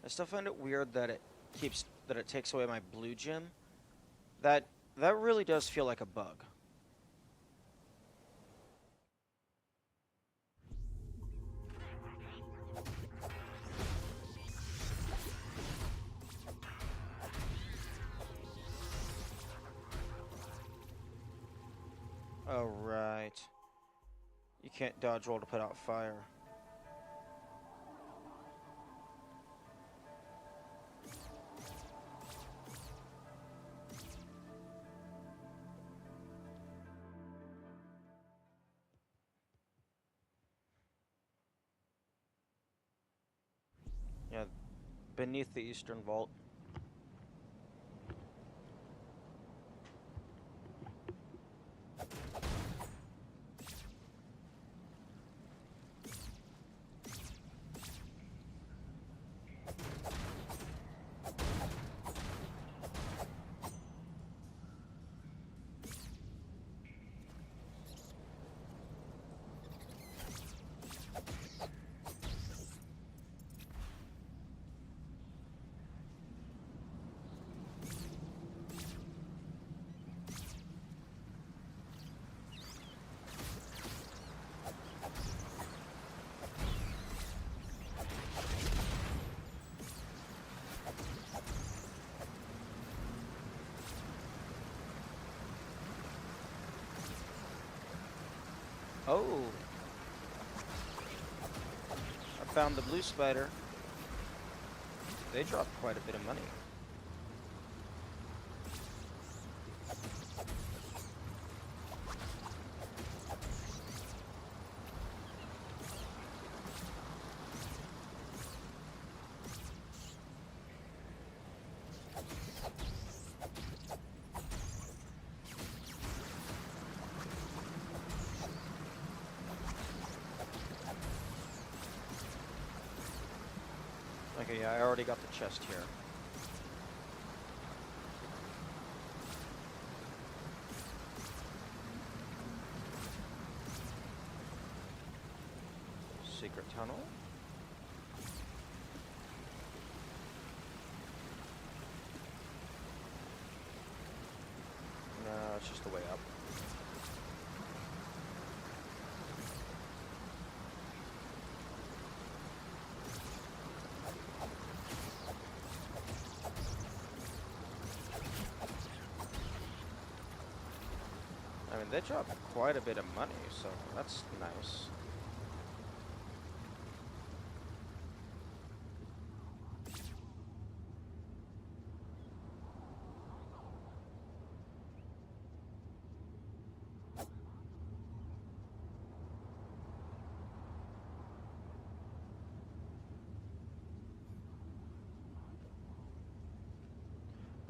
I still find it weird that it takes away my blue gem. That really does feel like a bug. Oh, right. You can't dodge roll to put out fire. Yeah, beneath the eastern vault. Oh! I found the blue spider. They dropped quite a bit of money. Okay, yeah, I already got the chest here. Secret tunnel. No, it's just the way up. I mean, they dropped quite a bit of money, so that's nice.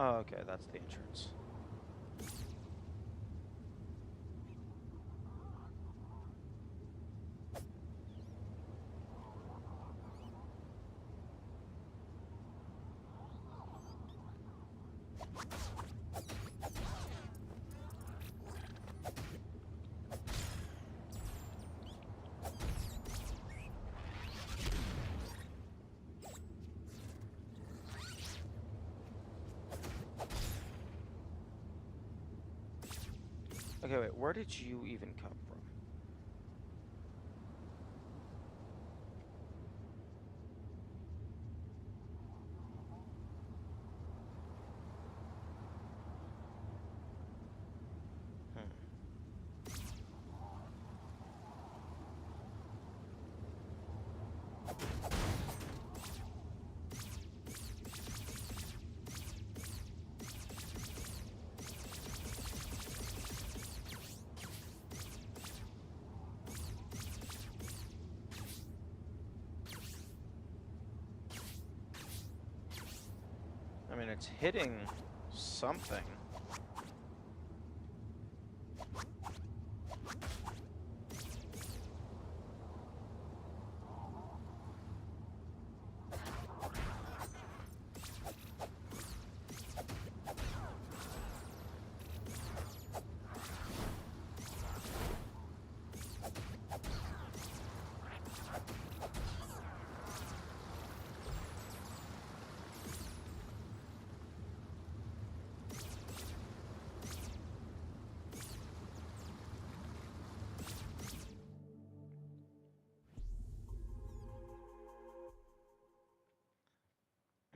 Oh, okay, that's the entrance. Okay, wait, where did you even come from? Hmm. I mean, it's hitting something.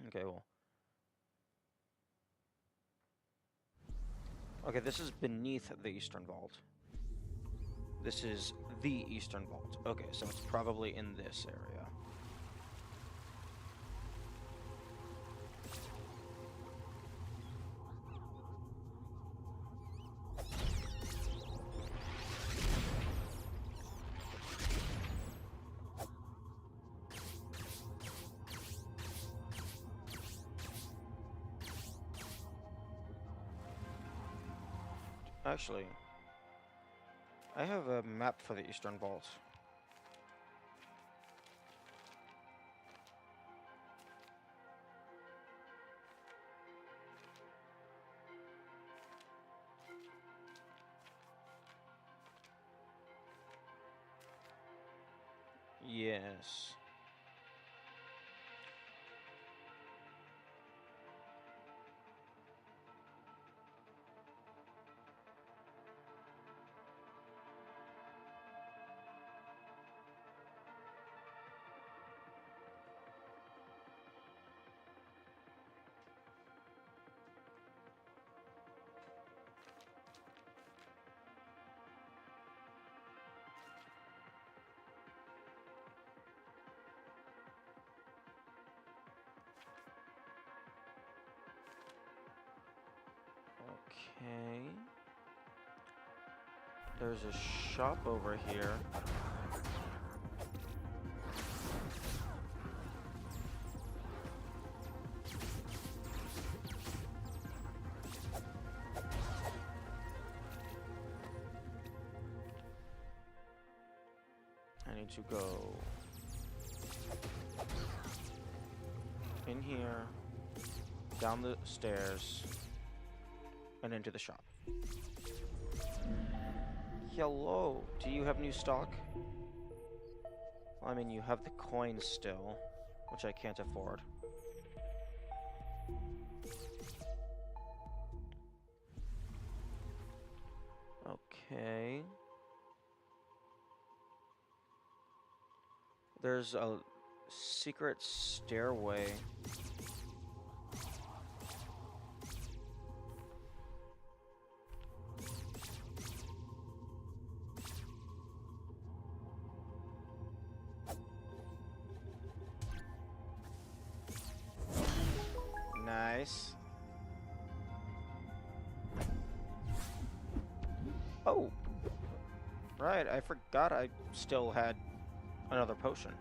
Okay, well. Okay, this is beneath the eastern vault. This is the Eastern Vault. Okay, so it's probably in this area. Actually, I have a map for the Eastern Vault. Yes. Okay. There's a shop over here. I need to go in here, down the stairs, and into the shop. Hello, do you have new stock? Well, I mean, you have the coins still, which I can't afford. Okay. There's a secret stairway. Nice. Oh! Right, I forgot I still had another potion.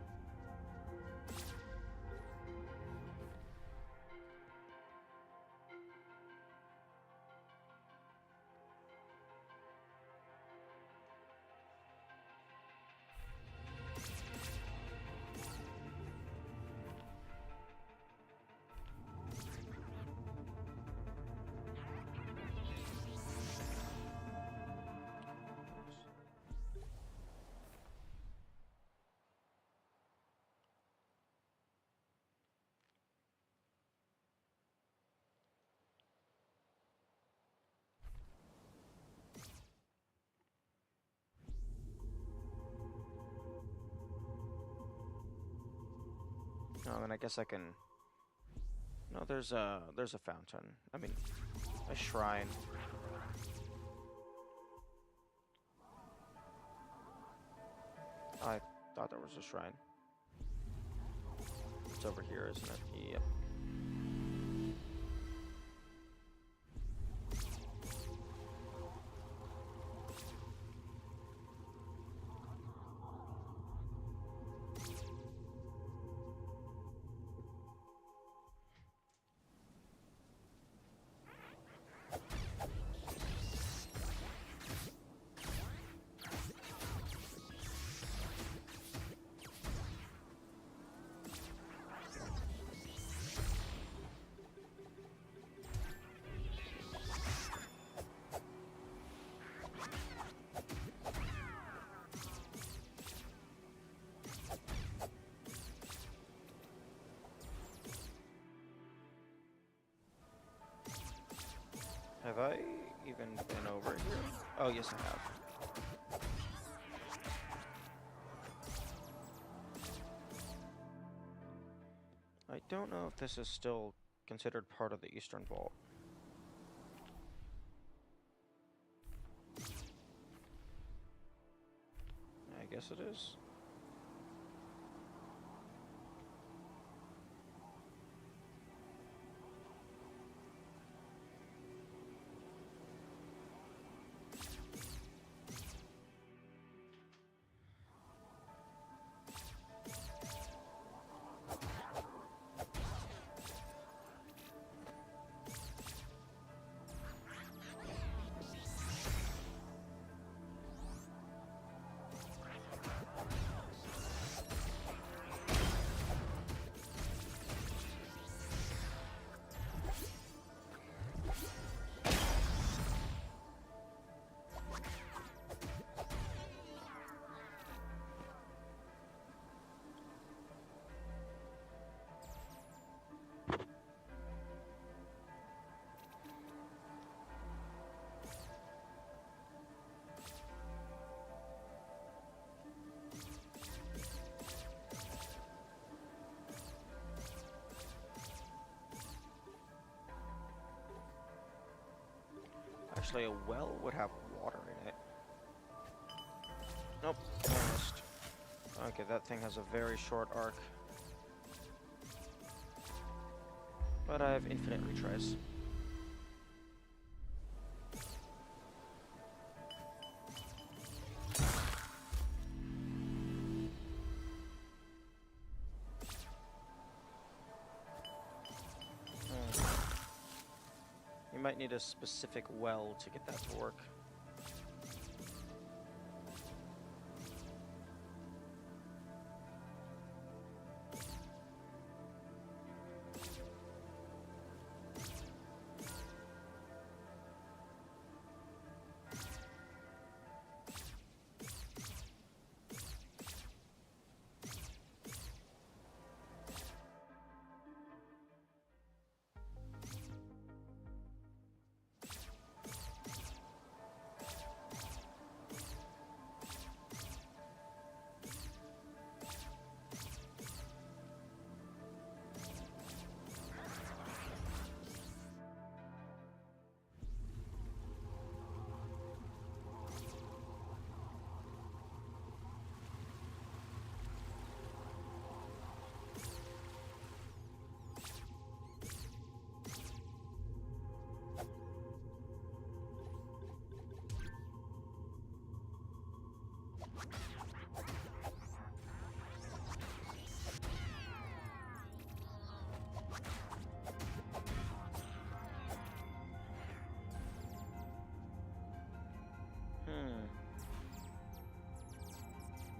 Oh, and I guess I can... No, there's a fountain. I mean, a shrine. I thought there was a shrine. It's over here, isn't it? Yep. Have I even been over here? Oh, yes, I have. I don't know if this is still considered part of the Eastern Vault. guess it is. Actually, a well would have water in it. Nope, I missed. Okay, that thing has a very short arc. But I have infinite retries. You might need a specific well to get that to work.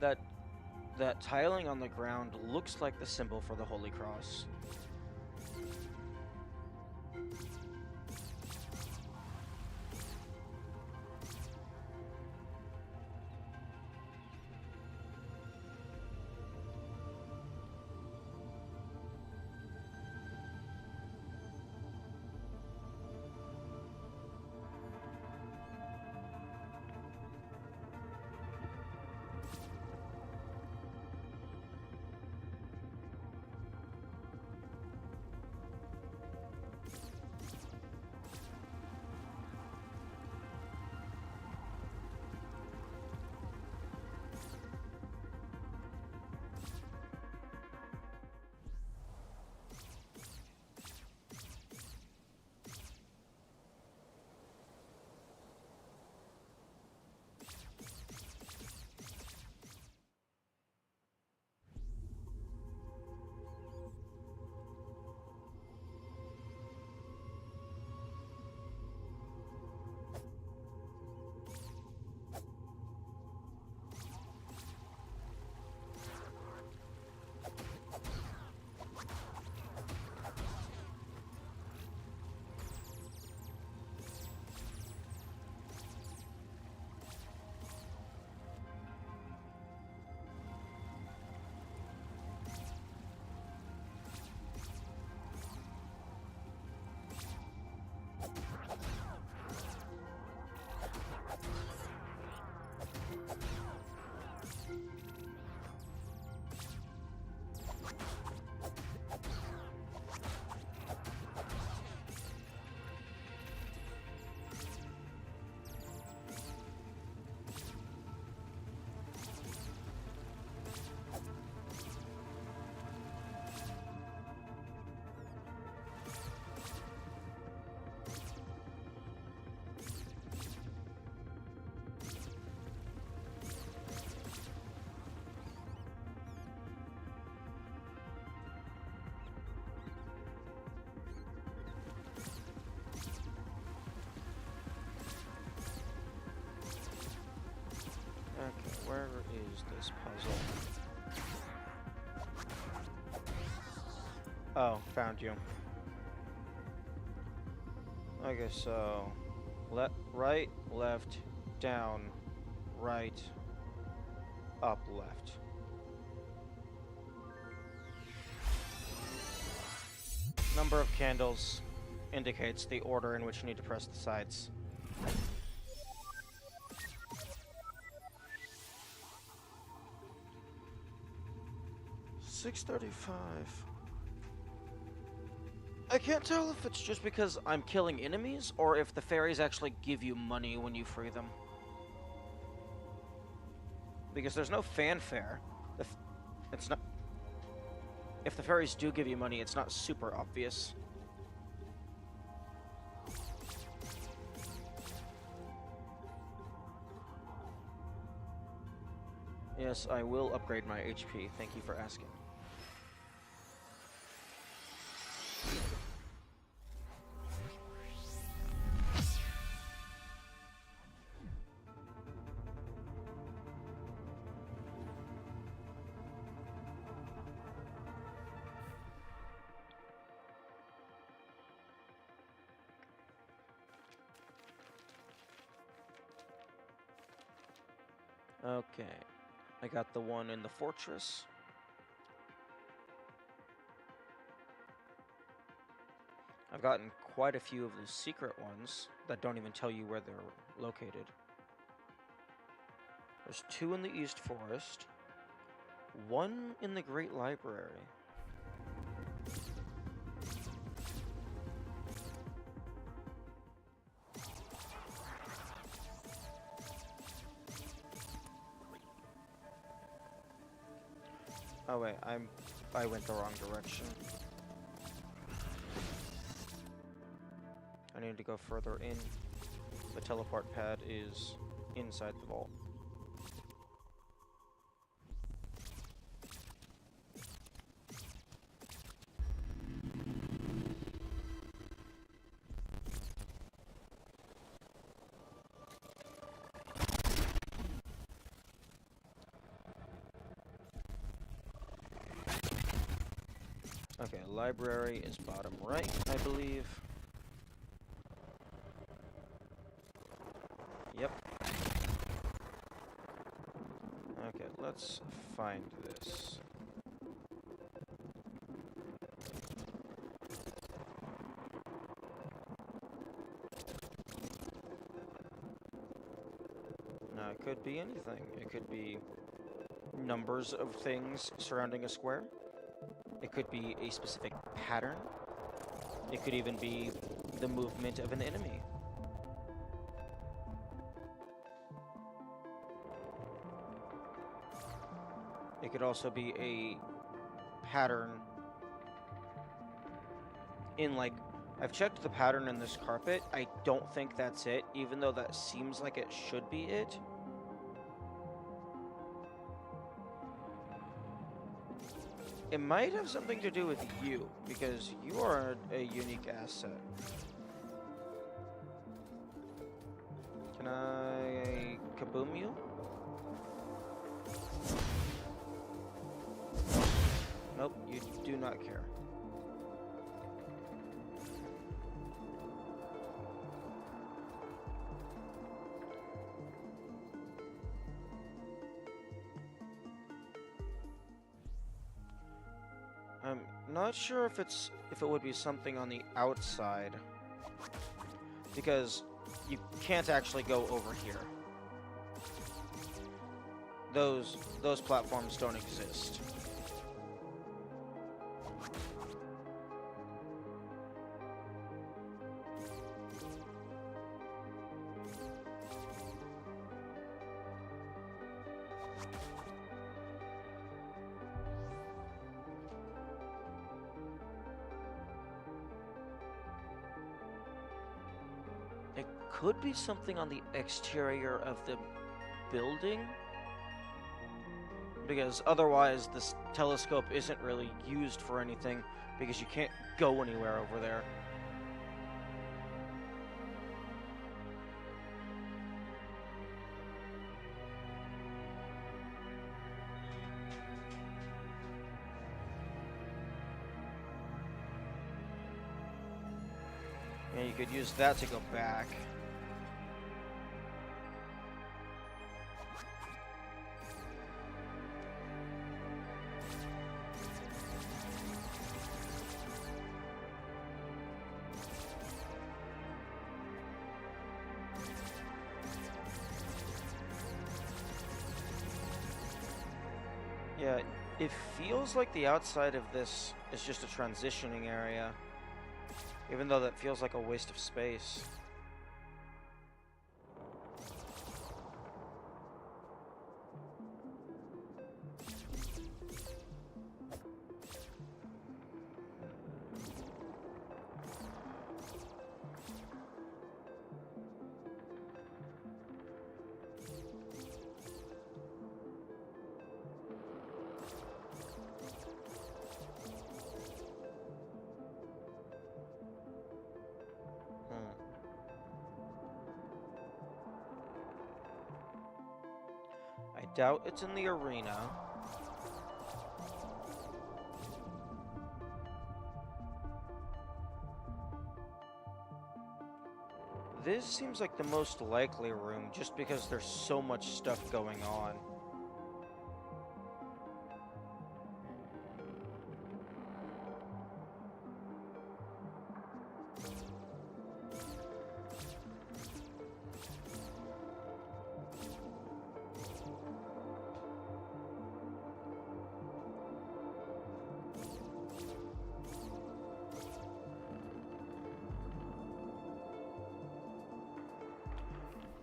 That that tiling on the ground looks like the symbol for the Holy Cross. is this puzzle? Oh, found you. Okay, so right, left, down, right, up, left. Number of candles indicates the order in which you need to press the sides. $6.35. I can't tell if it's just because I'm killing enemies or if the fairies actually give you money when you free them. Because there's no fanfare. It's not. If the fairies do give you money, it's not super obvious. Yes, I will upgrade my HP. Thank you for asking. Okay, I got the one in the fortress. I've gotten quite a few of the secret ones that don't even tell you where they're located. There's 2 in the East Forest, 1 in the Great Library. Oh wait, I went the wrong direction. I need to go further in. The teleport pad is inside the vault. Okay, library is bottom right, I believe. Yep. Okay, let's find this. Now, it could be anything. It could be numbers of things surrounding a square. It could be a specific pattern. It could even be the movement of an enemy. It could also be a pattern in, like, I've checked the pattern in this carpet. I don't think that's it, even though that seems like it should be it. It might have something to do with you, because you are a unique asset. Can I kaboom you? Nope, you do not care. I'm not sure if it would be something on the outside, because you can't actually go over here. Those platforms don't exist. It could be something on the exterior of the building, because otherwise this telescope isn't really used for anything, because you can't go anywhere over there. And you could use that to go back. Yeah, it feels like the outside of this is just a transitioning area, even though that feels like a waste of space. I doubt it's in the arena. This seems like the most likely room just because there's so much stuff going on.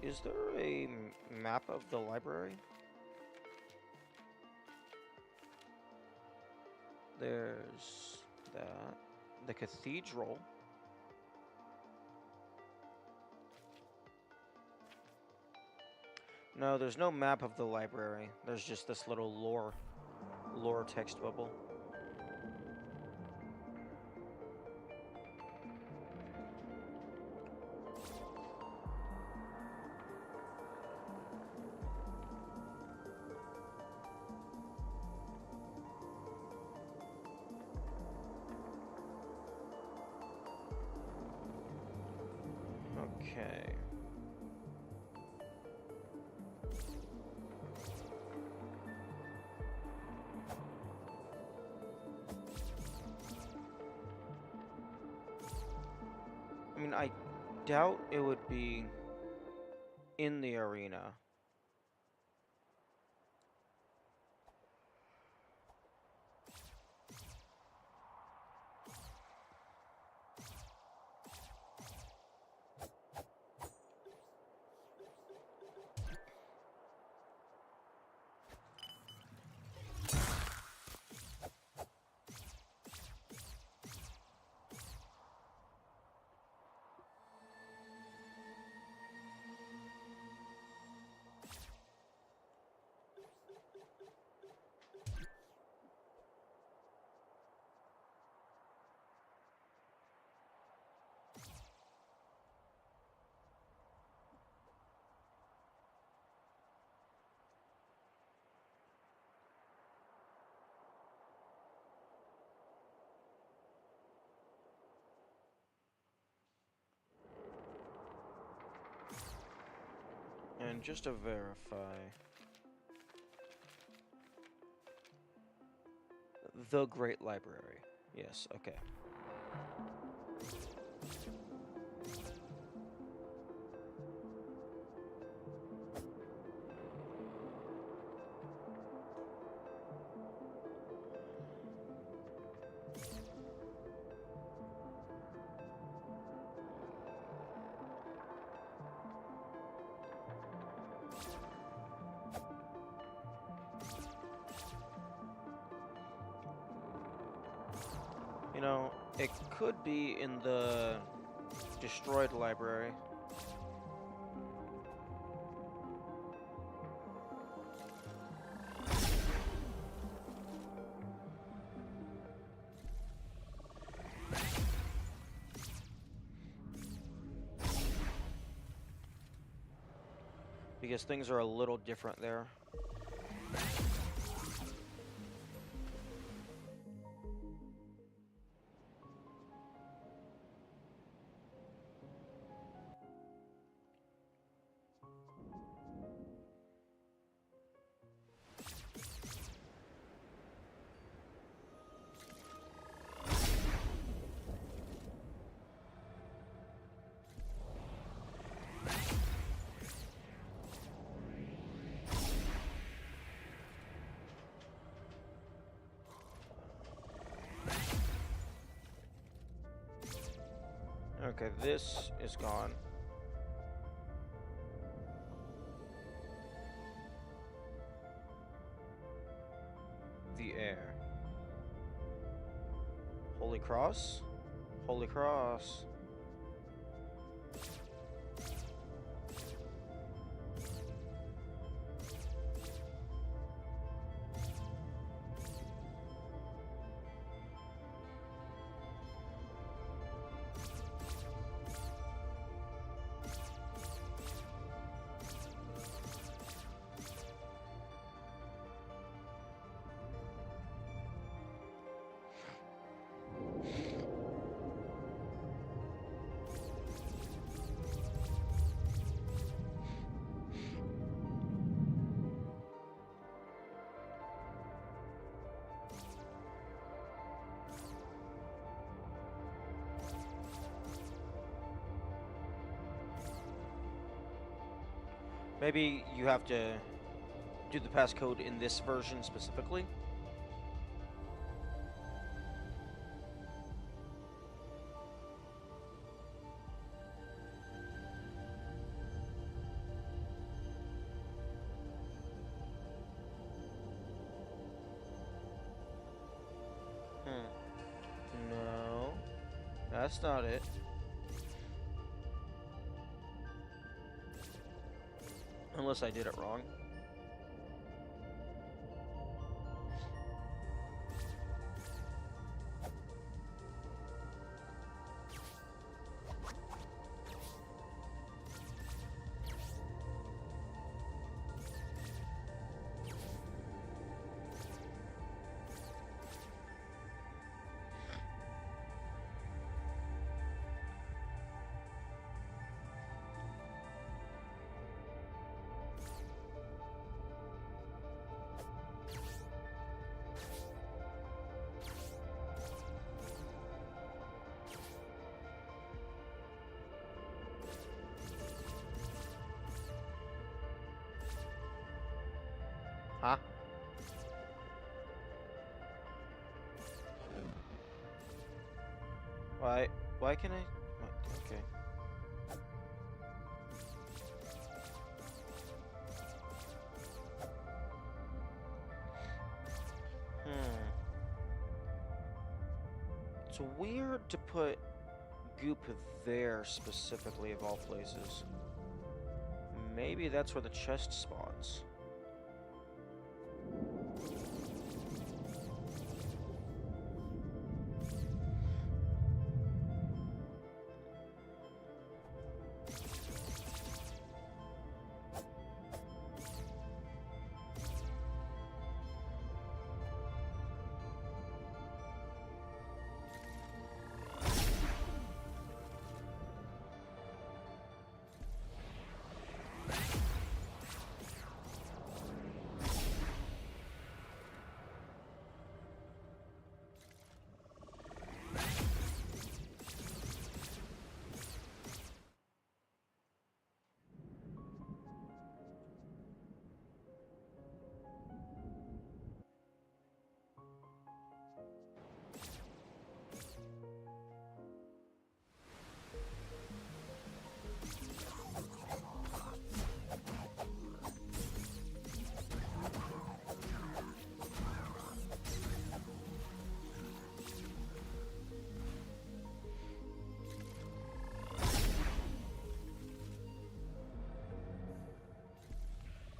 Is there a map of the library? There's that. The cathedral. No, there's no map of the library. There's just this little lore text bubble. Okay. I mean, I doubt it would be in the arena. And just to verify, the Great Library. Yes, okay. You know, it could be in the destroyed library. Because things are a little different there. Okay, this is gone. The air. Holy Cross? Holy Cross. Maybe you have to do the passcode in this version specifically. No, that's not it. Unless I did it wrong. Huh? Why? Why can I? Okay. It's weird to put goop there specifically of all places. Maybe that's where the chest spawns.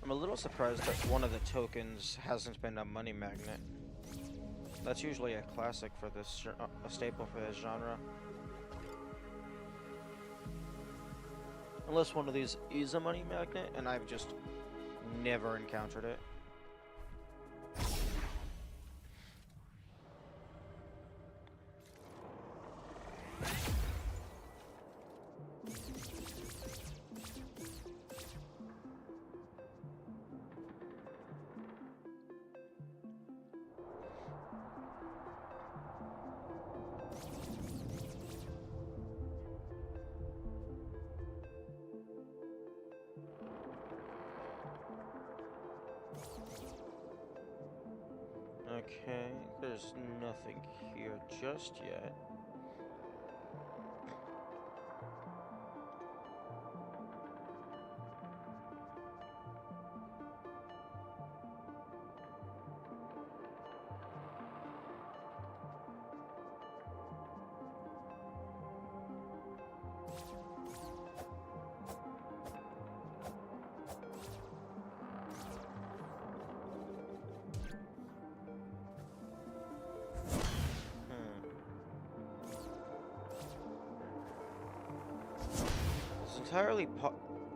I'm a little surprised that one of the tokens hasn't been a money magnet. That's usually a classic for this, a staple for this genre. Unless one of these is a money magnet, and I've just never encountered it. Okay, there's nothing here just yet.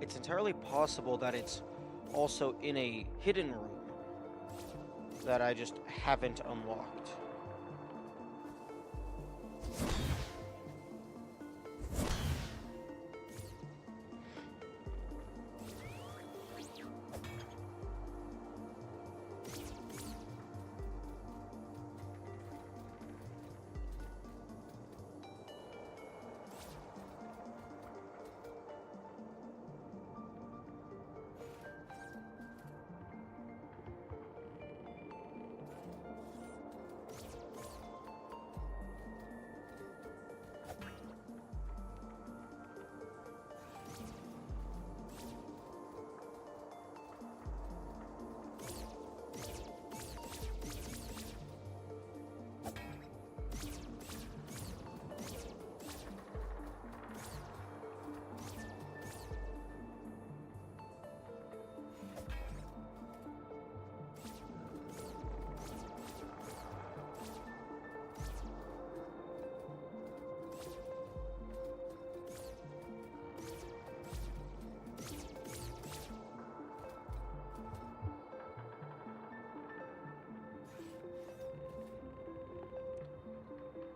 it's entirely possible that it's also in a hidden room that I just haven't unlocked.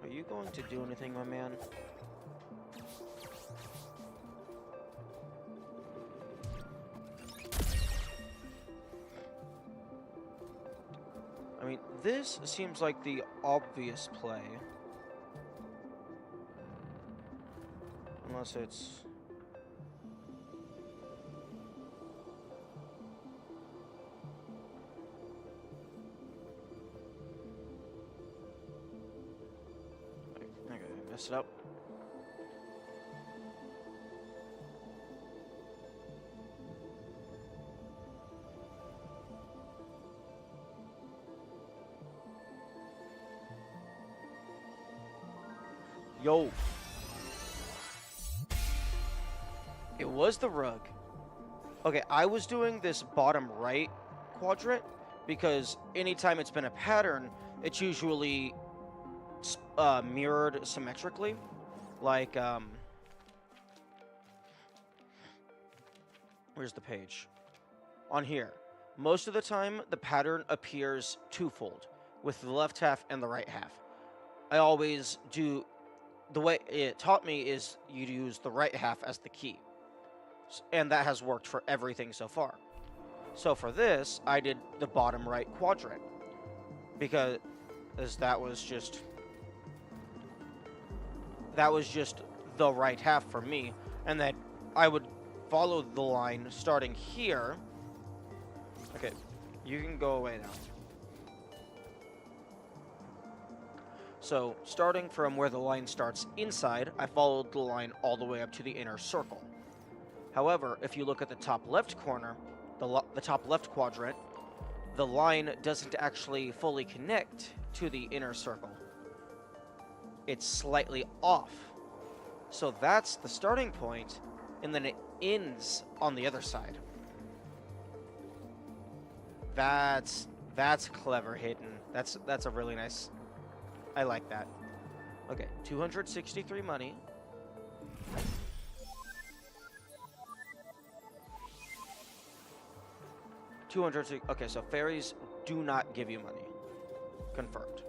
Are you going to do anything, my man? I mean, this seems like the obvious play. Unless it's... Okay, I messed it up. Yo. It was the rug. Okay, I was doing this bottom right quadrant because anytime it's been a pattern, it's usually mirrored symmetrically. Like, where's the page? On here. Most of the time, the pattern appears twofold, with the left half and the right half. I always do... The way it taught me is you use the right half as the key. And that has worked for everything so far. So for this, I did the bottom right quadrant. Because that was just the right half for me. And then I would follow the line starting here. Okay, you can go away now. So, starting from where the line starts inside, I followed the line all the way up to the inner circle. However, if you look at the top left corner, the top left quadrant, the line doesn't actually fully connect to the inner circle. It's slightly off. So that's the starting point, and then it ends on the other side. That's clever hidden. That's a really nice... I like that. Okay, 263 money. Okay, so fairies do not give you money. Confirmed.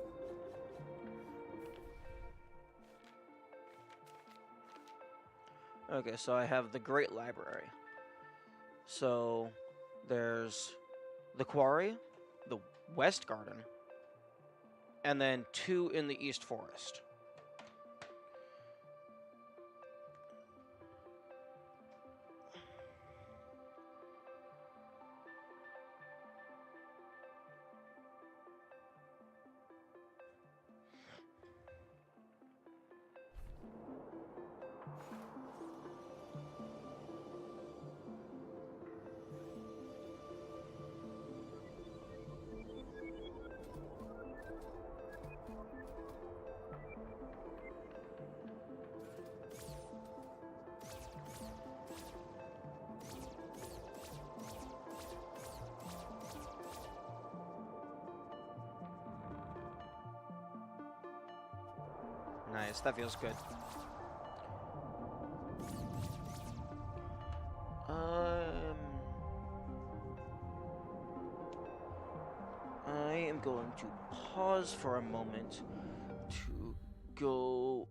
Okay, so I have the Great Library. So there's the Quarry, the West Garden, and then 2 in the East Forest. Nice, that feels good. am going to pause for a moment to go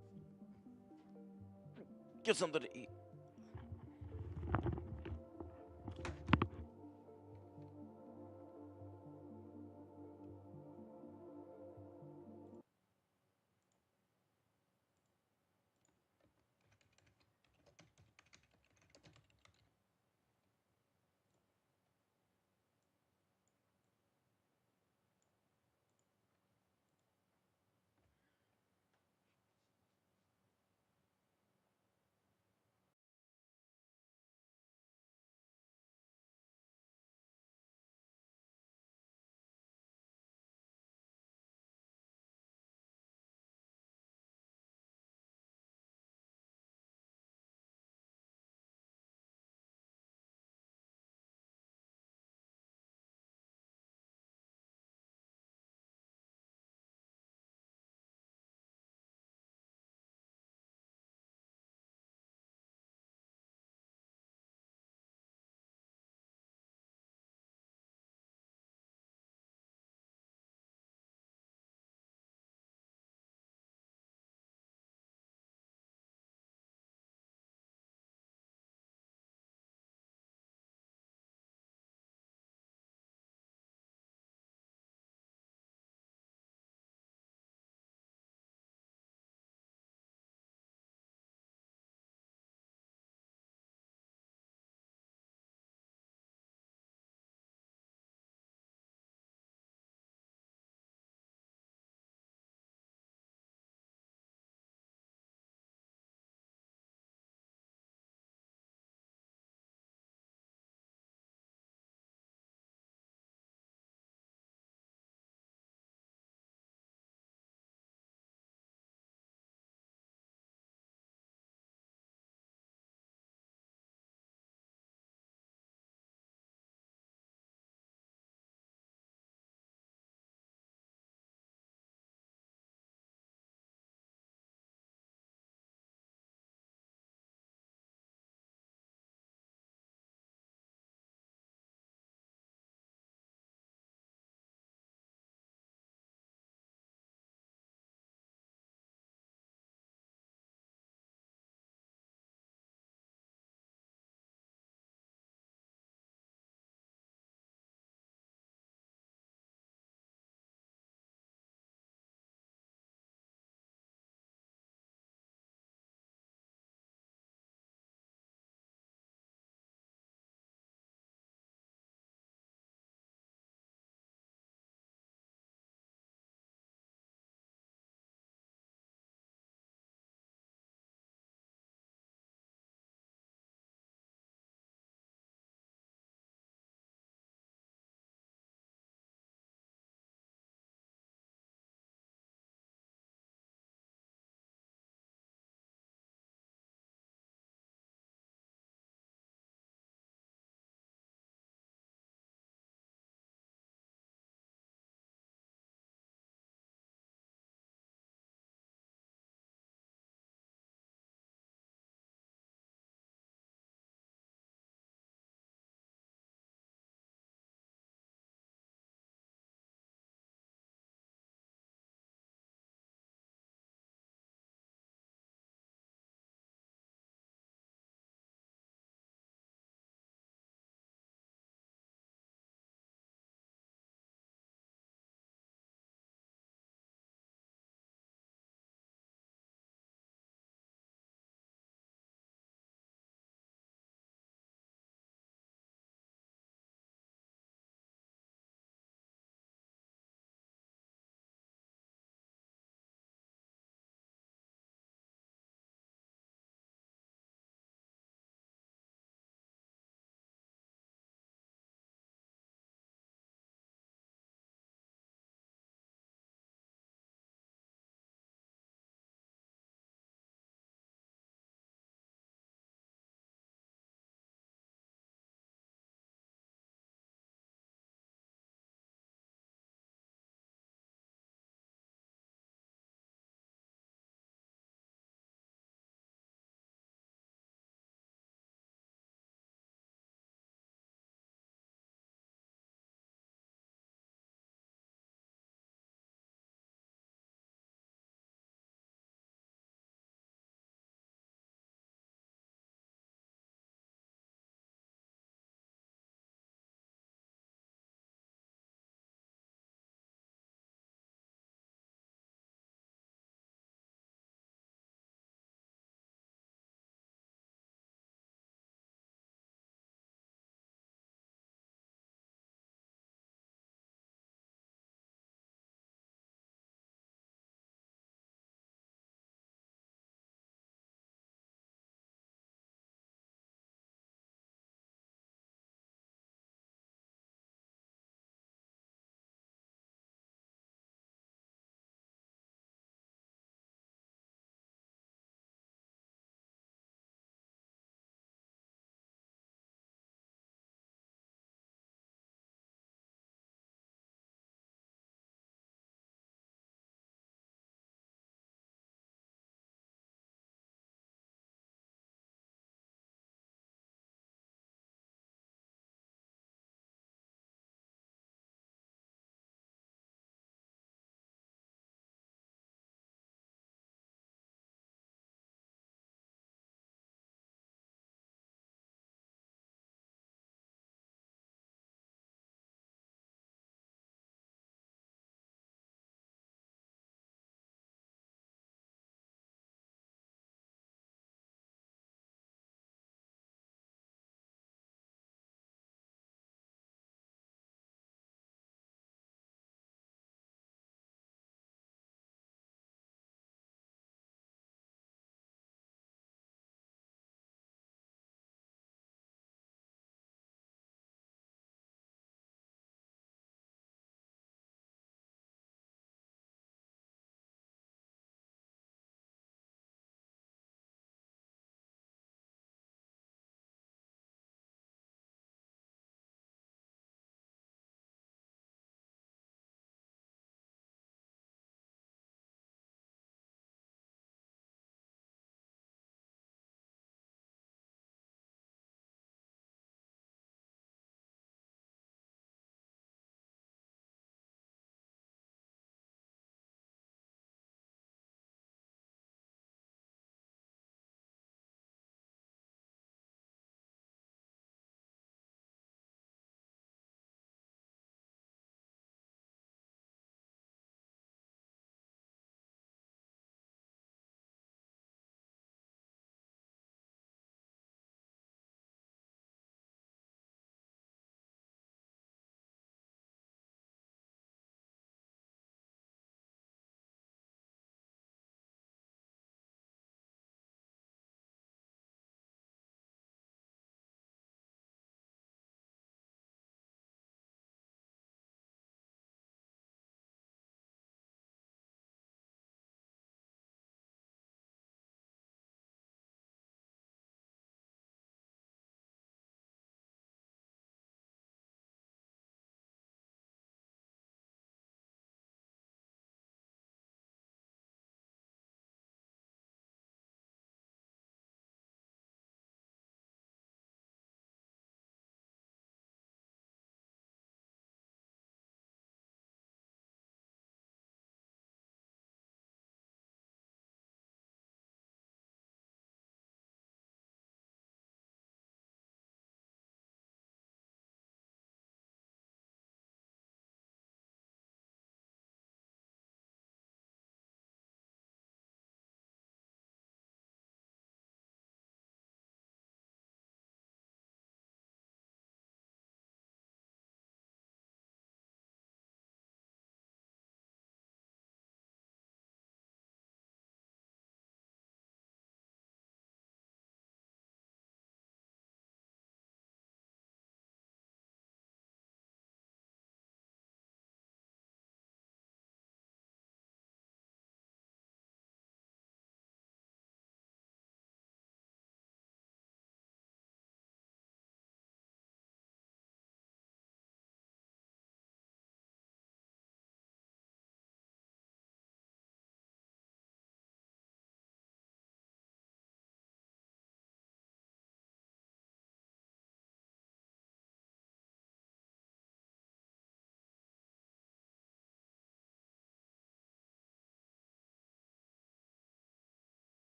get something to eat.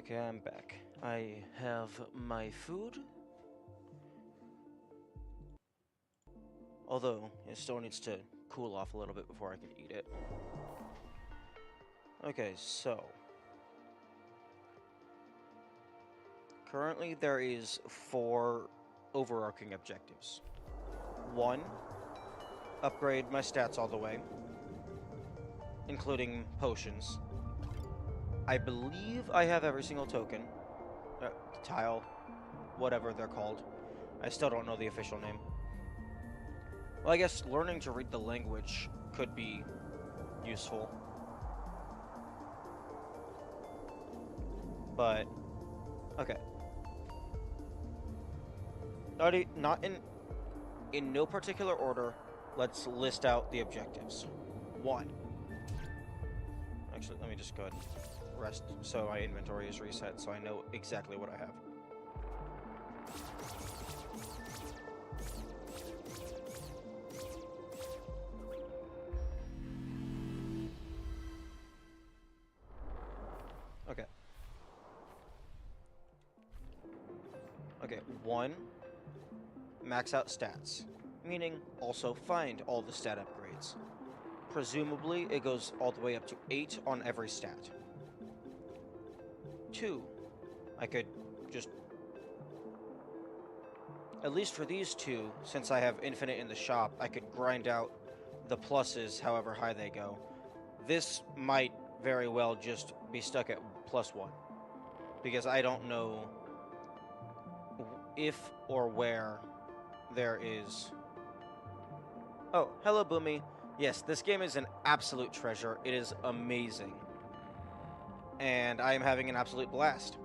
Okay, I'm back. I have my food. Although, it still needs to cool off a little bit before I can eat it. Okay, so... currently, there is 4 overarching objectives. 1, upgrade my stats all the way, including potions. I believe I have every single token, tile, whatever they're called. I still don't know the official name. Well, I guess learning to read the language could be useful. But, okay. Not in no particular order, let's list out the objectives. 1. Actually, let me just go ahead and rest so my inventory is reset so I know exactly what I have. Okay. Okay, 1, max out stats, meaning also find all the stat upgrades. Presumably, it goes all the way up to 8 on every stat. 2, I could just... at least for these 2, since I have infinite in the shop, I could grind out the pluses however high they go. This might very well just be stuck at +1, because I don't know if or where there is... Oh, hello, Boomy. Yes, this game is an absolute treasure. It is amazing. And I am having an absolute blast.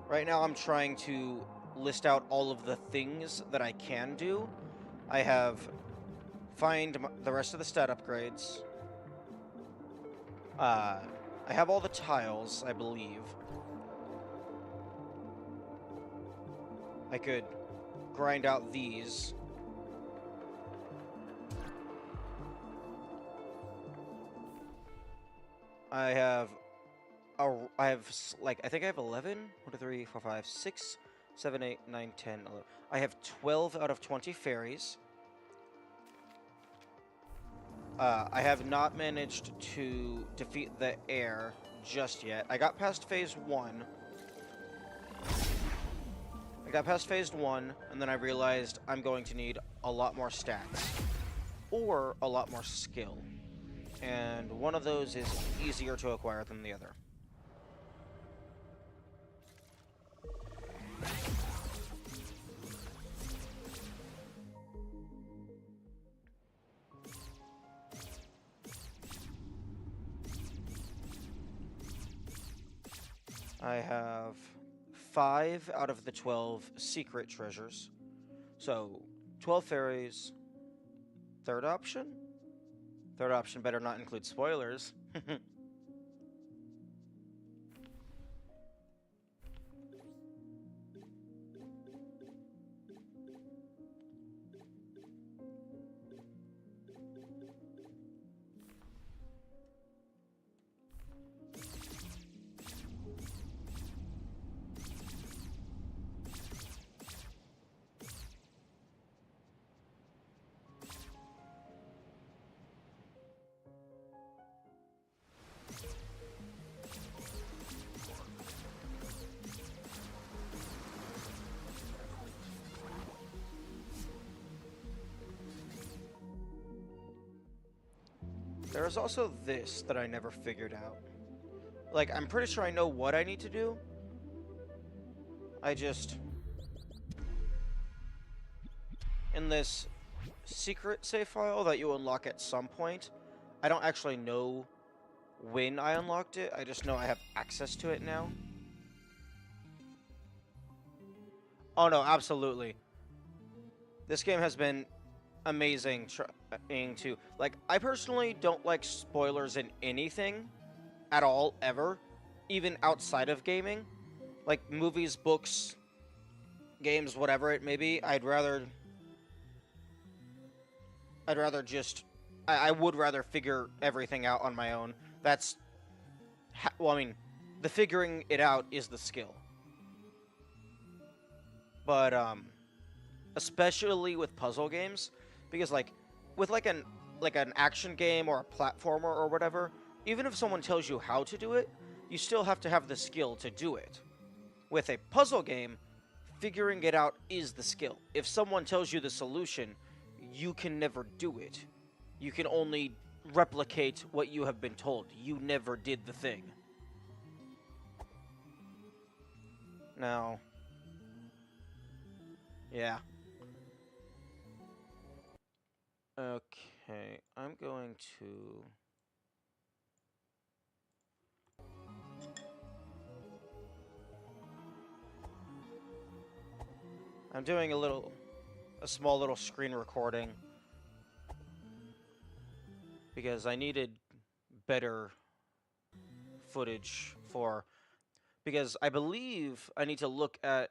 Right now, I'm trying to list out all of the things that I can do. I have find the rest of the stat upgrades. I have all the tiles, I believe. I could grind out these. I think I have 11. 1, 2, 3, 4, 5, 6, 7, 8, 9, 10, 11. I have 12 out of 20 fairies. I have not managed to defeat the air just yet. I got past phase 1. And then I realized I'm going to need a lot more stats. Or a lot more skill. And one of those is easier to acquire than the other. I have 5 out of the 12 secret treasures. So, 12 fairies. Third option? Third option better not include spoilers. There is also this that I never figured out. Like, I'm pretty sure I know what I need to do. I just... in this secret save file that you unlock at some point, I don't actually know when I unlocked it. I just know I have access to it now. Oh no, absolutely. This game has been amazing trying to... like, I personally don't like spoilers in anything at all, ever. Even outside of gaming. Like, movies, books, games, whatever it may be. I would rather figure everything out on my own. That's... well, I mean, the figuring it out is the skill. But especially with puzzle games, because like with like an action game or a platformer or whatever, even if someone tells you how to do it, you still have to have the skill to do it. With a puzzle game, figuring it out is the skill. If someone tells you the solution, you can never do it. You can only replicate what you have been told. You never did the thing. Now, yeah. Okay, I'm going to... I'm doing a small little screen recording because I needed better footage for, because I believe I need to look at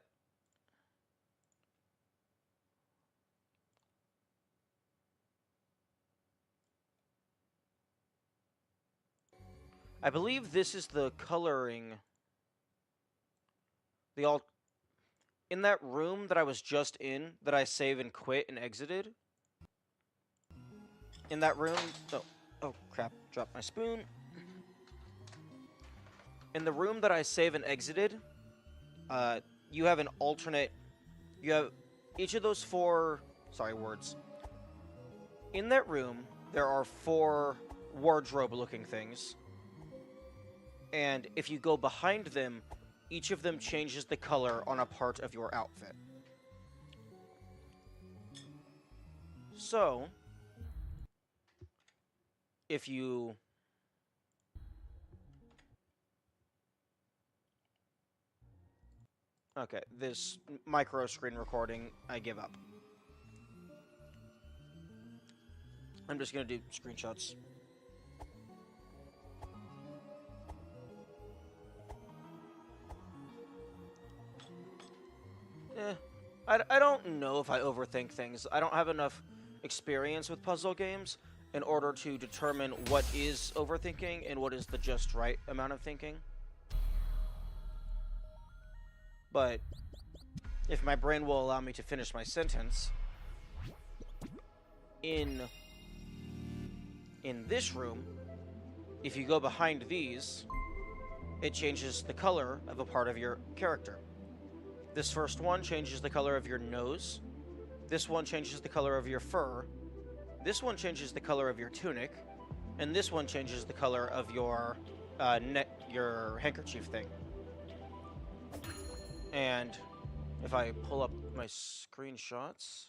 I believe this is the coloring, the alt in that room that I was just in, that I save and quit and exited. In that room, oh crap, dropped my spoon. In the room that I save and exited, you have an alternate, you have each of those four, words. In that room, there are 4 wardrobe-looking things. And if you go behind them, each of them changes the color on a part of your outfit. So, if you... Okay, this micro screen recording, I give up. I'm just gonna do screenshots. I don't know if I overthink things. I don't have enough experience with puzzle games in order to determine what is overthinking and what is the just right amount of thinking. But if my brain will allow me to finish my sentence, in this room, if you go behind these, it changes the color of a part of your character. This first one changes the color of your nose. This one changes the color of your fur. This one changes the color of your tunic. And this one changes the color of your your handkerchief thing. And if I pull up my screenshots,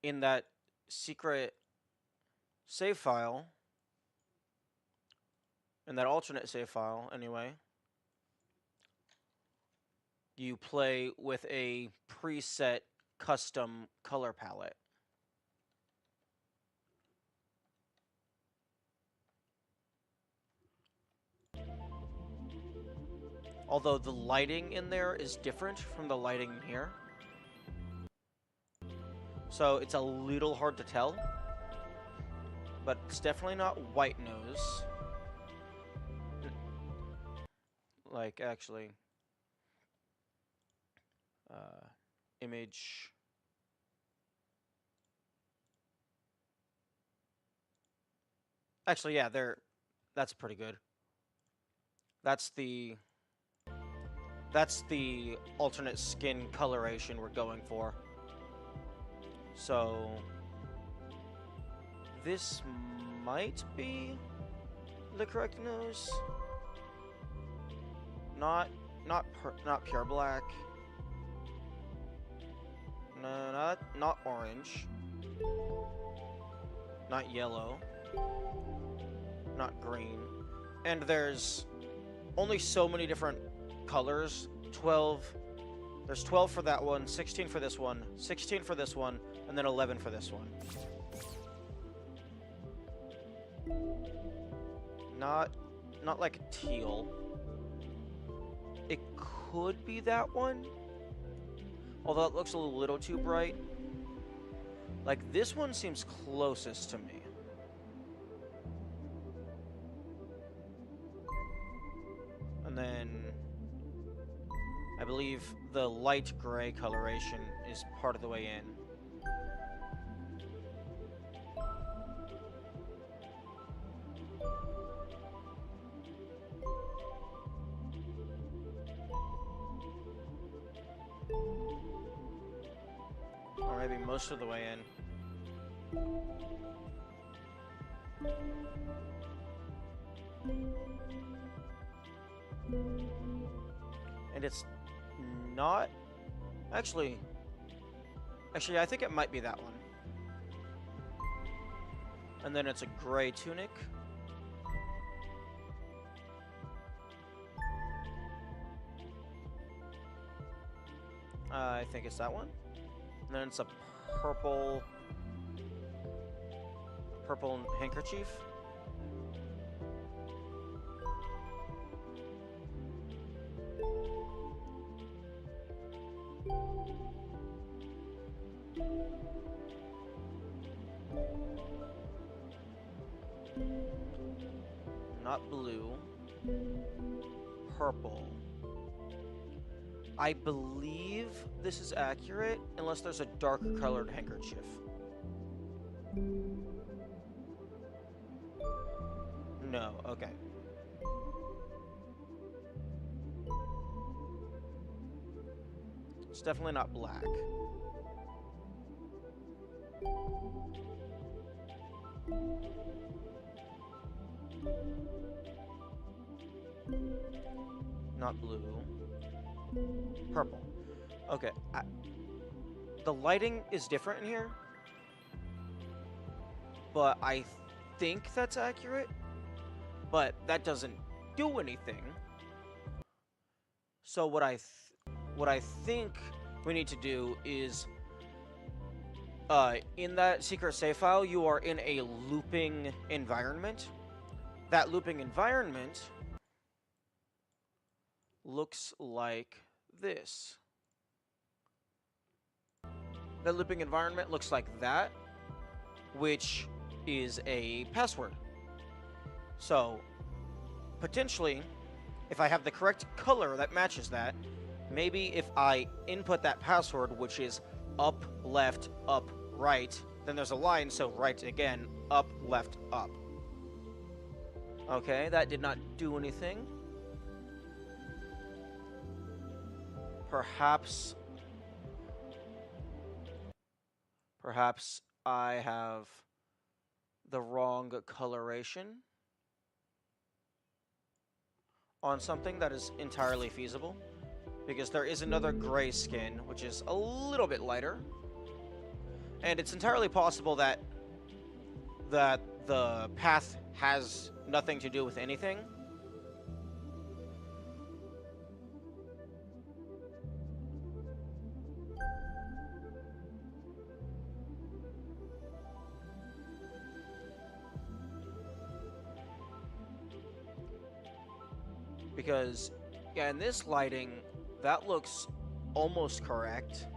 in that secret save file, in that alternate save file anyway, you play with a preset custom color palette. Although the lighting in there is different from the lighting here. So it's a little hard to tell. But it's definitely not white nose. Like, actually... image... Actually, yeah, that's pretty good. That's the alternate skin coloration we're going for. So this might be the correct nose. Not pure black. No, not orange. Not yellow. Not green. And there's only so many different colors. 12. There's 12 for that one, 16 for this one, 16 for this one, and then 11 for this one. Not like teal. It could be that one. Although it looks a little too bright. Like, this one seems closest to me. then I believe the light gray coloration is part of the way in. Or maybe most of the way in. And it's not... Actually, I think it might be that one. And then it's a gray tunic. I think it's that one. And then it's a purple handkerchief. Not blue. Purple. I believe this is accurate, unless there's a darker colored handkerchief. No, okay. It's definitely not black. Not blue. Purple. Okay. The lighting is different in here, but I think that's accurate. But that doesn't do anything. So what I think we need to do is, in that secret save file, you are in a looping environment. That looping environment looks like this. That looping environment looks like that, which is a password. So, potentially, if I have the correct color that matches that, maybe if I input that password, which is up, left, up, right, then there's a line, so right again, up, left, up. Okay, that did not do anything. Perhaps I have the wrong coloration on something. That is entirely feasible, because there is another gray skin, which is a little bit lighter. And it's entirely possible that the path has nothing to do with anything. Because, yeah, in this lighting, that looks almost correct.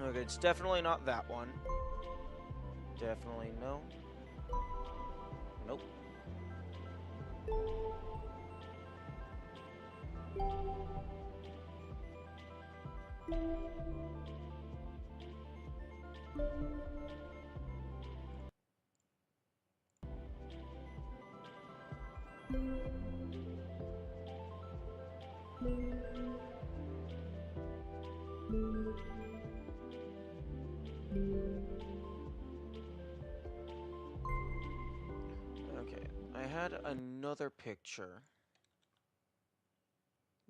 Okay, it's definitely not that one. Definitely no. Nope. Okay, I had another picture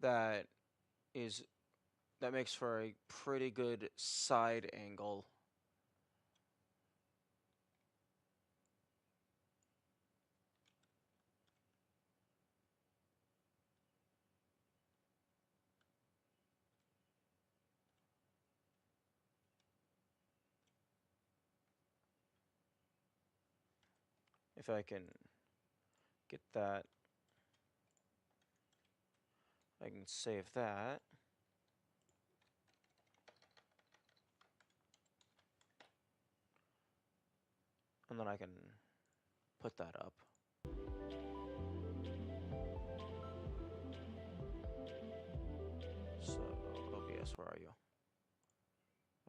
that makes for a pretty good side angle. If I can get that. I can save that. And then I can put that up. So, OBS, where are you?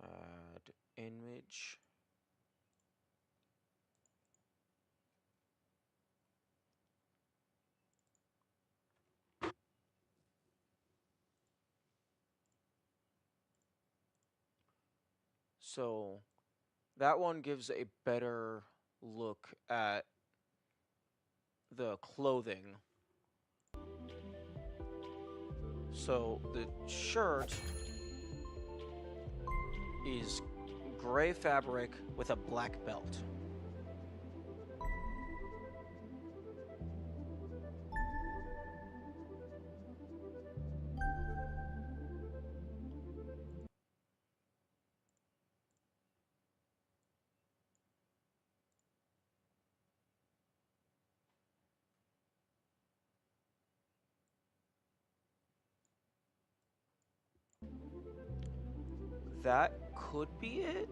Add image. So, that one gives a better look at the clothing. So, the shirt is gray fabric with a black belt. That could be it.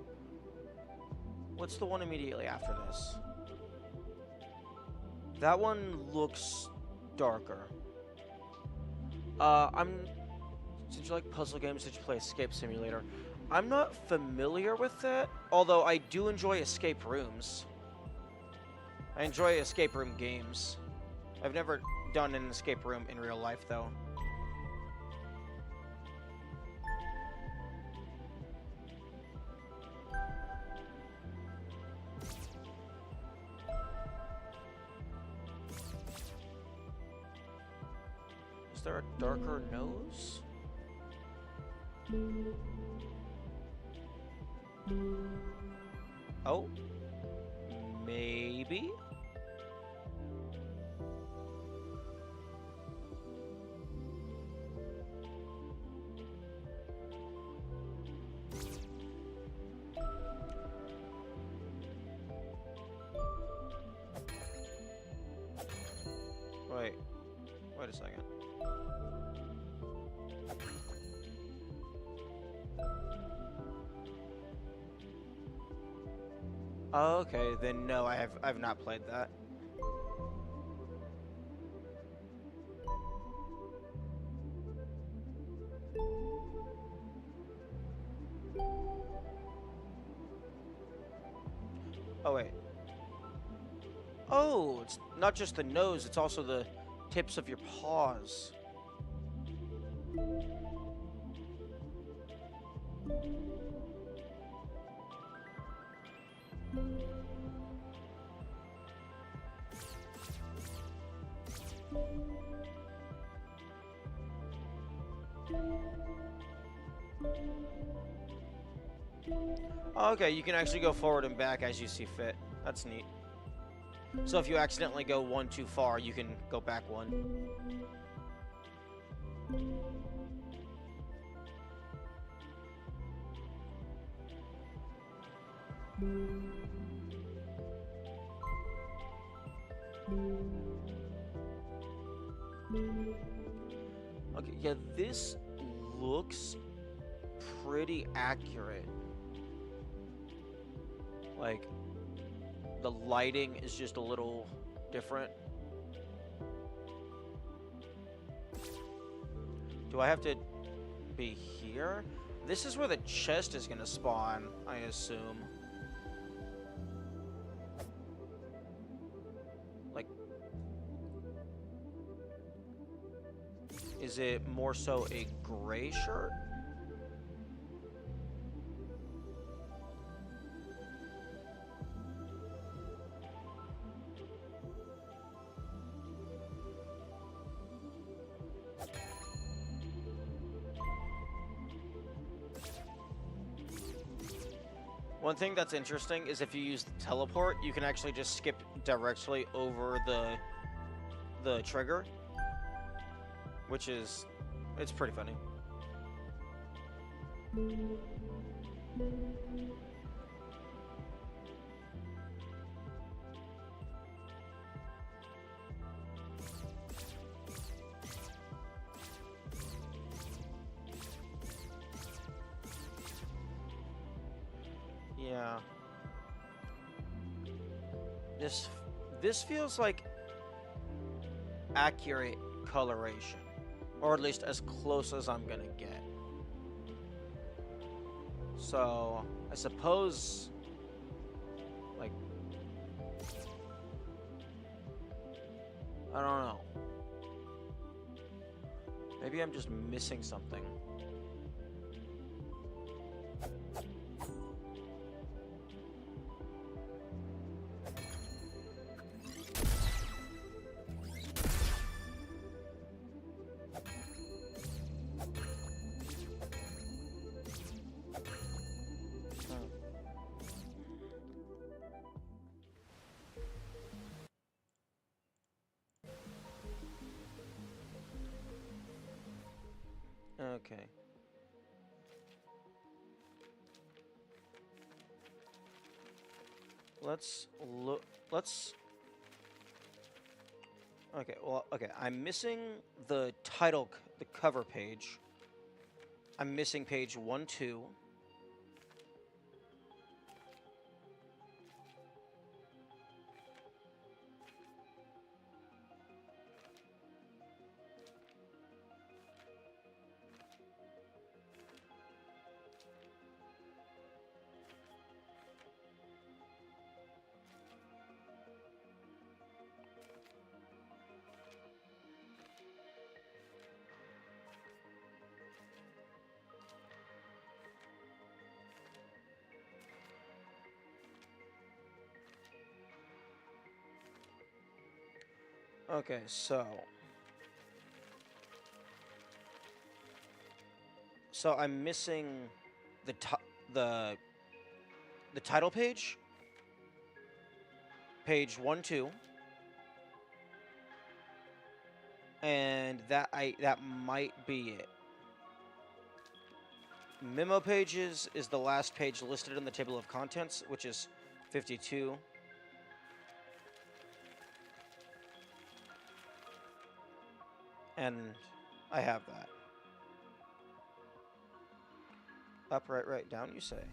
What's the one immediately after this? That one looks darker. Since you like puzzle games, did you play Escape Simulator? I'm not familiar with that, although I do enjoy escape rooms. I enjoy escape room games. I've never done an escape room in real life, though. Is there a darker nose? Oh. Maybe? Wait a second. Oh, okay, then no, I've not played that. Oh wait. Oh, it's not just the nose, it's also the tips of your paws. Okay, you can actually go forward and back as you see fit. That's neat. So if you accidentally go one too far, you can go back one. Okay, yeah, this looks pretty accurate. Like, the lighting is just a little different. Do I have to be here? This is where the chest is gonna spawn, I assume. Like, is it more so a gray shirt? One thing that's interesting is if you use the teleport, you can actually just skip directly over the trigger, which is, it's pretty funny. Yeah. This this feels like accurate coloration, or at least as close as I'm gonna get. So I suppose, like, I don't know. Maybe I'm just missing something. Okay. Let's look. Let's. Okay. Well. Okay. I'm missing the title, the cover page. I'm missing page 1, 2. Okay. So I'm missing the the the title page, page 1, 2, and that might be it. Memo pages is the last page listed in the table of contents, which is 52. And I have that. Up, right, right, down, you say. Okay.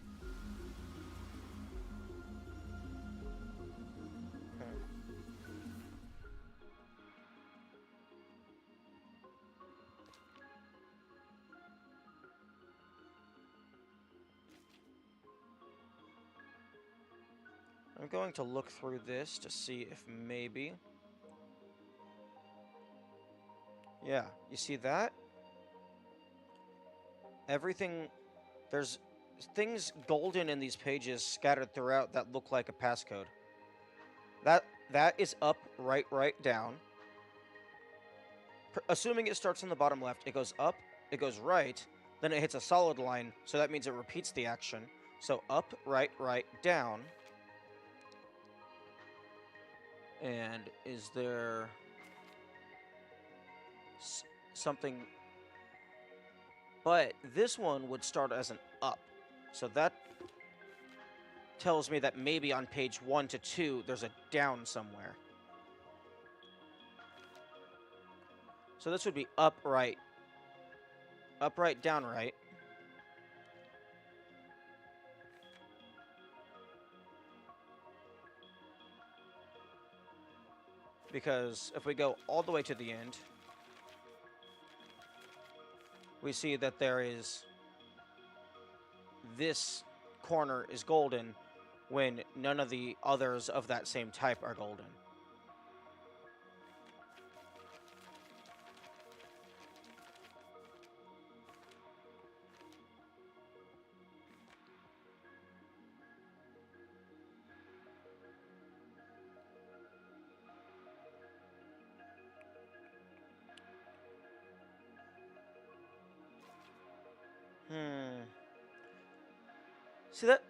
I'm going to look through this to see if maybe... Yeah, you see that? Everything... There's things golden in these pages scattered throughout that look like a passcode. That is up, right, right, down. Assuming it starts on the bottom left, it goes up, it goes right, then it hits a solid line, so that means it repeats the action. So up, right, right, down. And is there something? But this one would start as an up. So that tells me that maybe on page 1 to 2, there's a down somewhere. So this would be up, right, down, right. Because if we go all the way to the end, we see that there is... This corner is golden when none of the others of that same type are golden. See that?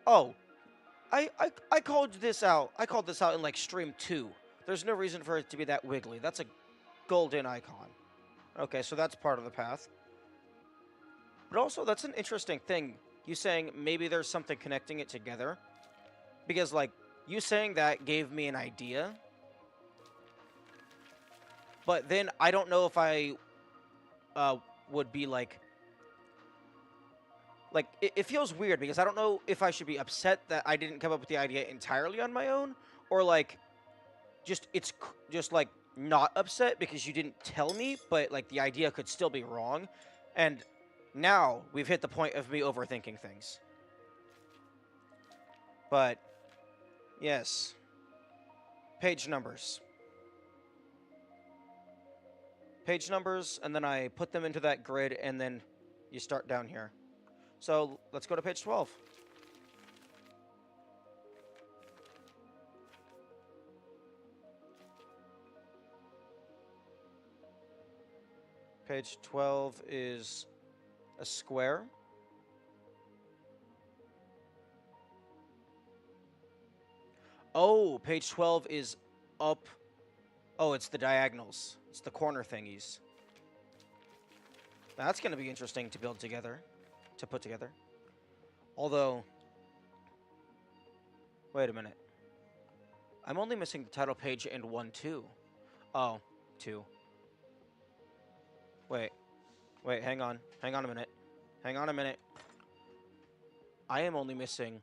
Oh, I called this out. I called this out in like stream 2. There's no reason for it to be that wiggly. That's a golden icon. Okay, so that's part of the path. But also, that's an interesting thing. You saying maybe there's something connecting it together. Because, like, you saying that gave me an idea. But then I don't know if I would be, like, like, it feels weird because I don't know if I should be upset that I didn't come up with the idea entirely on my own, or like, just like not upset because you didn't tell me, but like the idea could still be wrong. And now we've hit the point of me overthinking things. But yes, page numbers. Page numbers, and then I put them into that grid, and then you start down here. So let's go to page 12. Page 12 is a square. Oh, page 12 is up. Oh, it's the diagonals. It's the corner thingies. That's going to be interesting to build together, to put together. Although, wait a minute. I'm only missing the title page and 1, 2. Oh, 2. Wait. Wait, hang on. Hang on a minute. Hang on a minute. I am only missing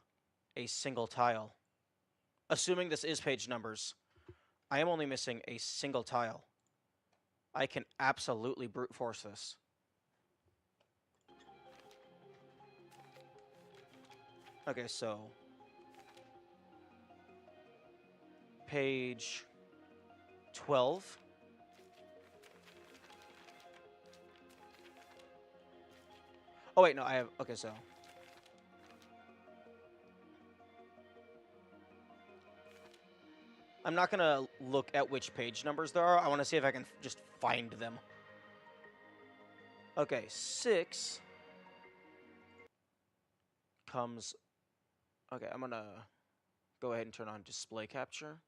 a single tile. Assuming this is page numbers, I am only missing a single tile. I can absolutely brute force this. Okay, so page 12. Oh, wait, no, I have... Okay, so... I'm not going to look at which page numbers there are. I want to see if I can just find them. Okay, 6 comes... Okay, I'm going to go ahead and turn on display capture.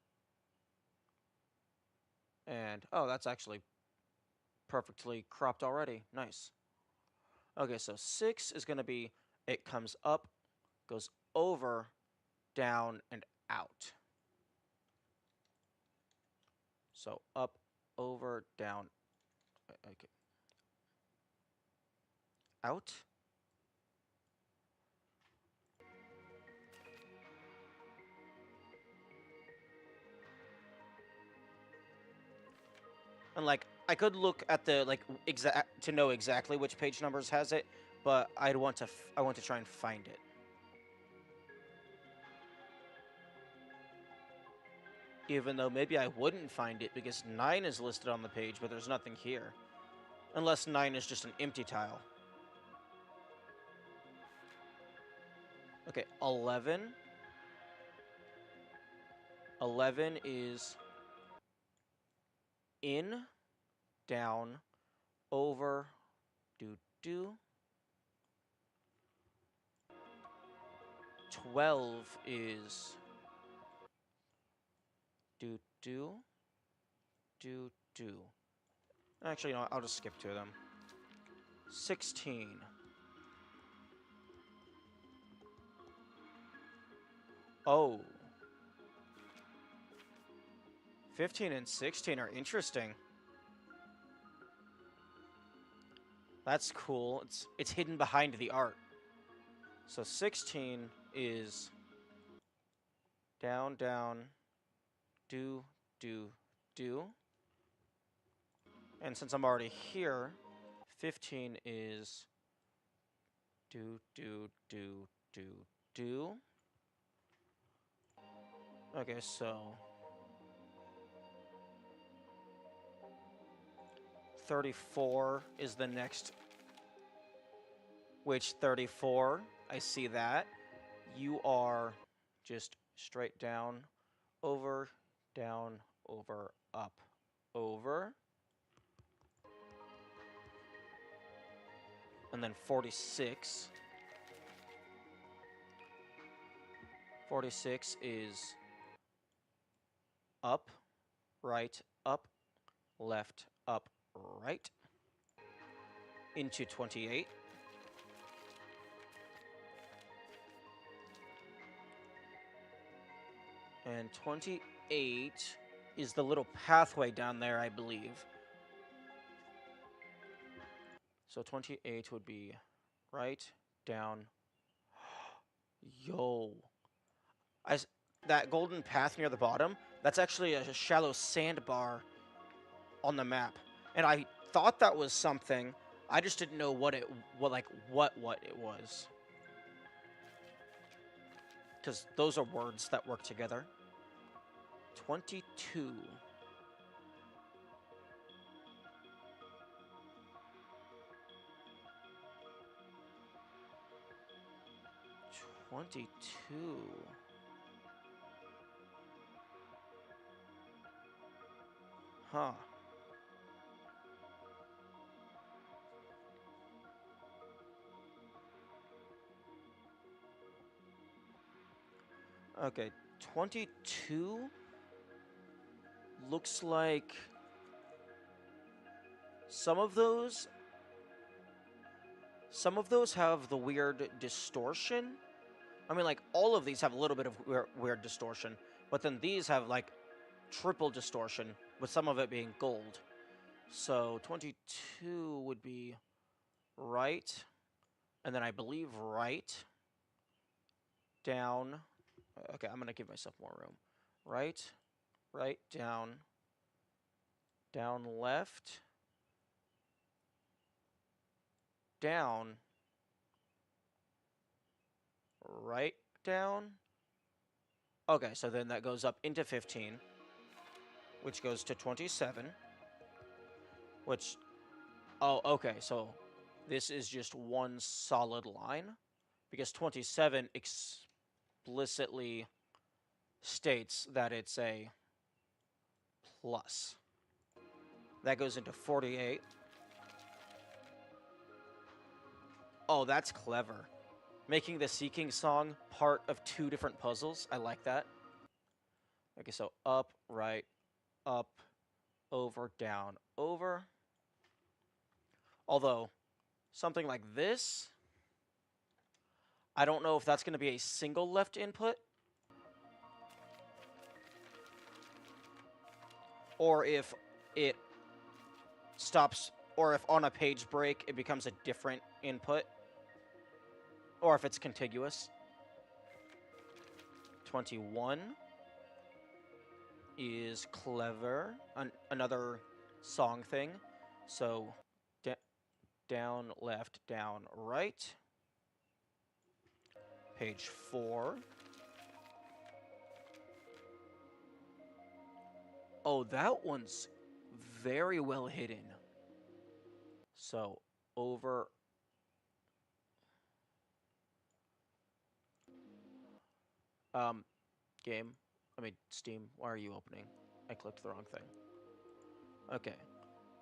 And, oh, that's actually perfectly cropped already. Nice. Okay, so 6 is going to be, it comes up, goes over, down, and out. So up, over, down, okay. Out. And like, I could look at the like exact to know exactly which page numbers has it, but I want to try and find it. Even though maybe I wouldn't find it because 9 is listed on the page, but there's nothing here. Unless 9 is just an empty tile. Okay, 11. 11 is in, down, over, do. 12 is do. Actually, you know, I'll just skip 2 of them. 16. Oh. 15 and 16 are interesting. That's cool. It's hidden behind the art. So 16 is down, do. And since I'm already here, 15 is do. Okay, so 34 is the next, which 34, I see that. You are just straight down, over, up, over. And then 46. 46 is up, right, up, left, up, right. Into 28. And 28 is the little pathway down there, I believe. So 28 would be right, down. Yo. That golden path near the bottom, that's actually a shallow sandbar on the map. And I thought that was something. I just didn't know what it was. Because those are words that work together. 22. Huh. Okay, 22 looks like some of those have the weird distortion. I mean, like, all of these have a little bit of weird distortion, but then these have, like, triple distortion, with some of it being gold. So 22 would be right, and then I believe right, down. Okay, I'm gonna give myself more room. Right, down, left, down, right, down. Okay, so then that goes up into 15, which goes to 27, which, oh, okay, so this is just one solid line, because 27 explicitly states that it's a plus. That goes into 48. Oh, that's clever. Making the Seeking song part of two different puzzles. I like that. Okay, so up, right, up, over, down, over. Although, something like this, I don't know if that's going to be a single left input, or if it stops, or if on a page break it becomes a different input, or if it's contiguous. 21 is clever. Another song thing. So, down, left, down, right. Page 4. Oh, that one's very well hidden. So, over. Game. I mean, Steam, why are you opening? I clicked the wrong thing. Okay.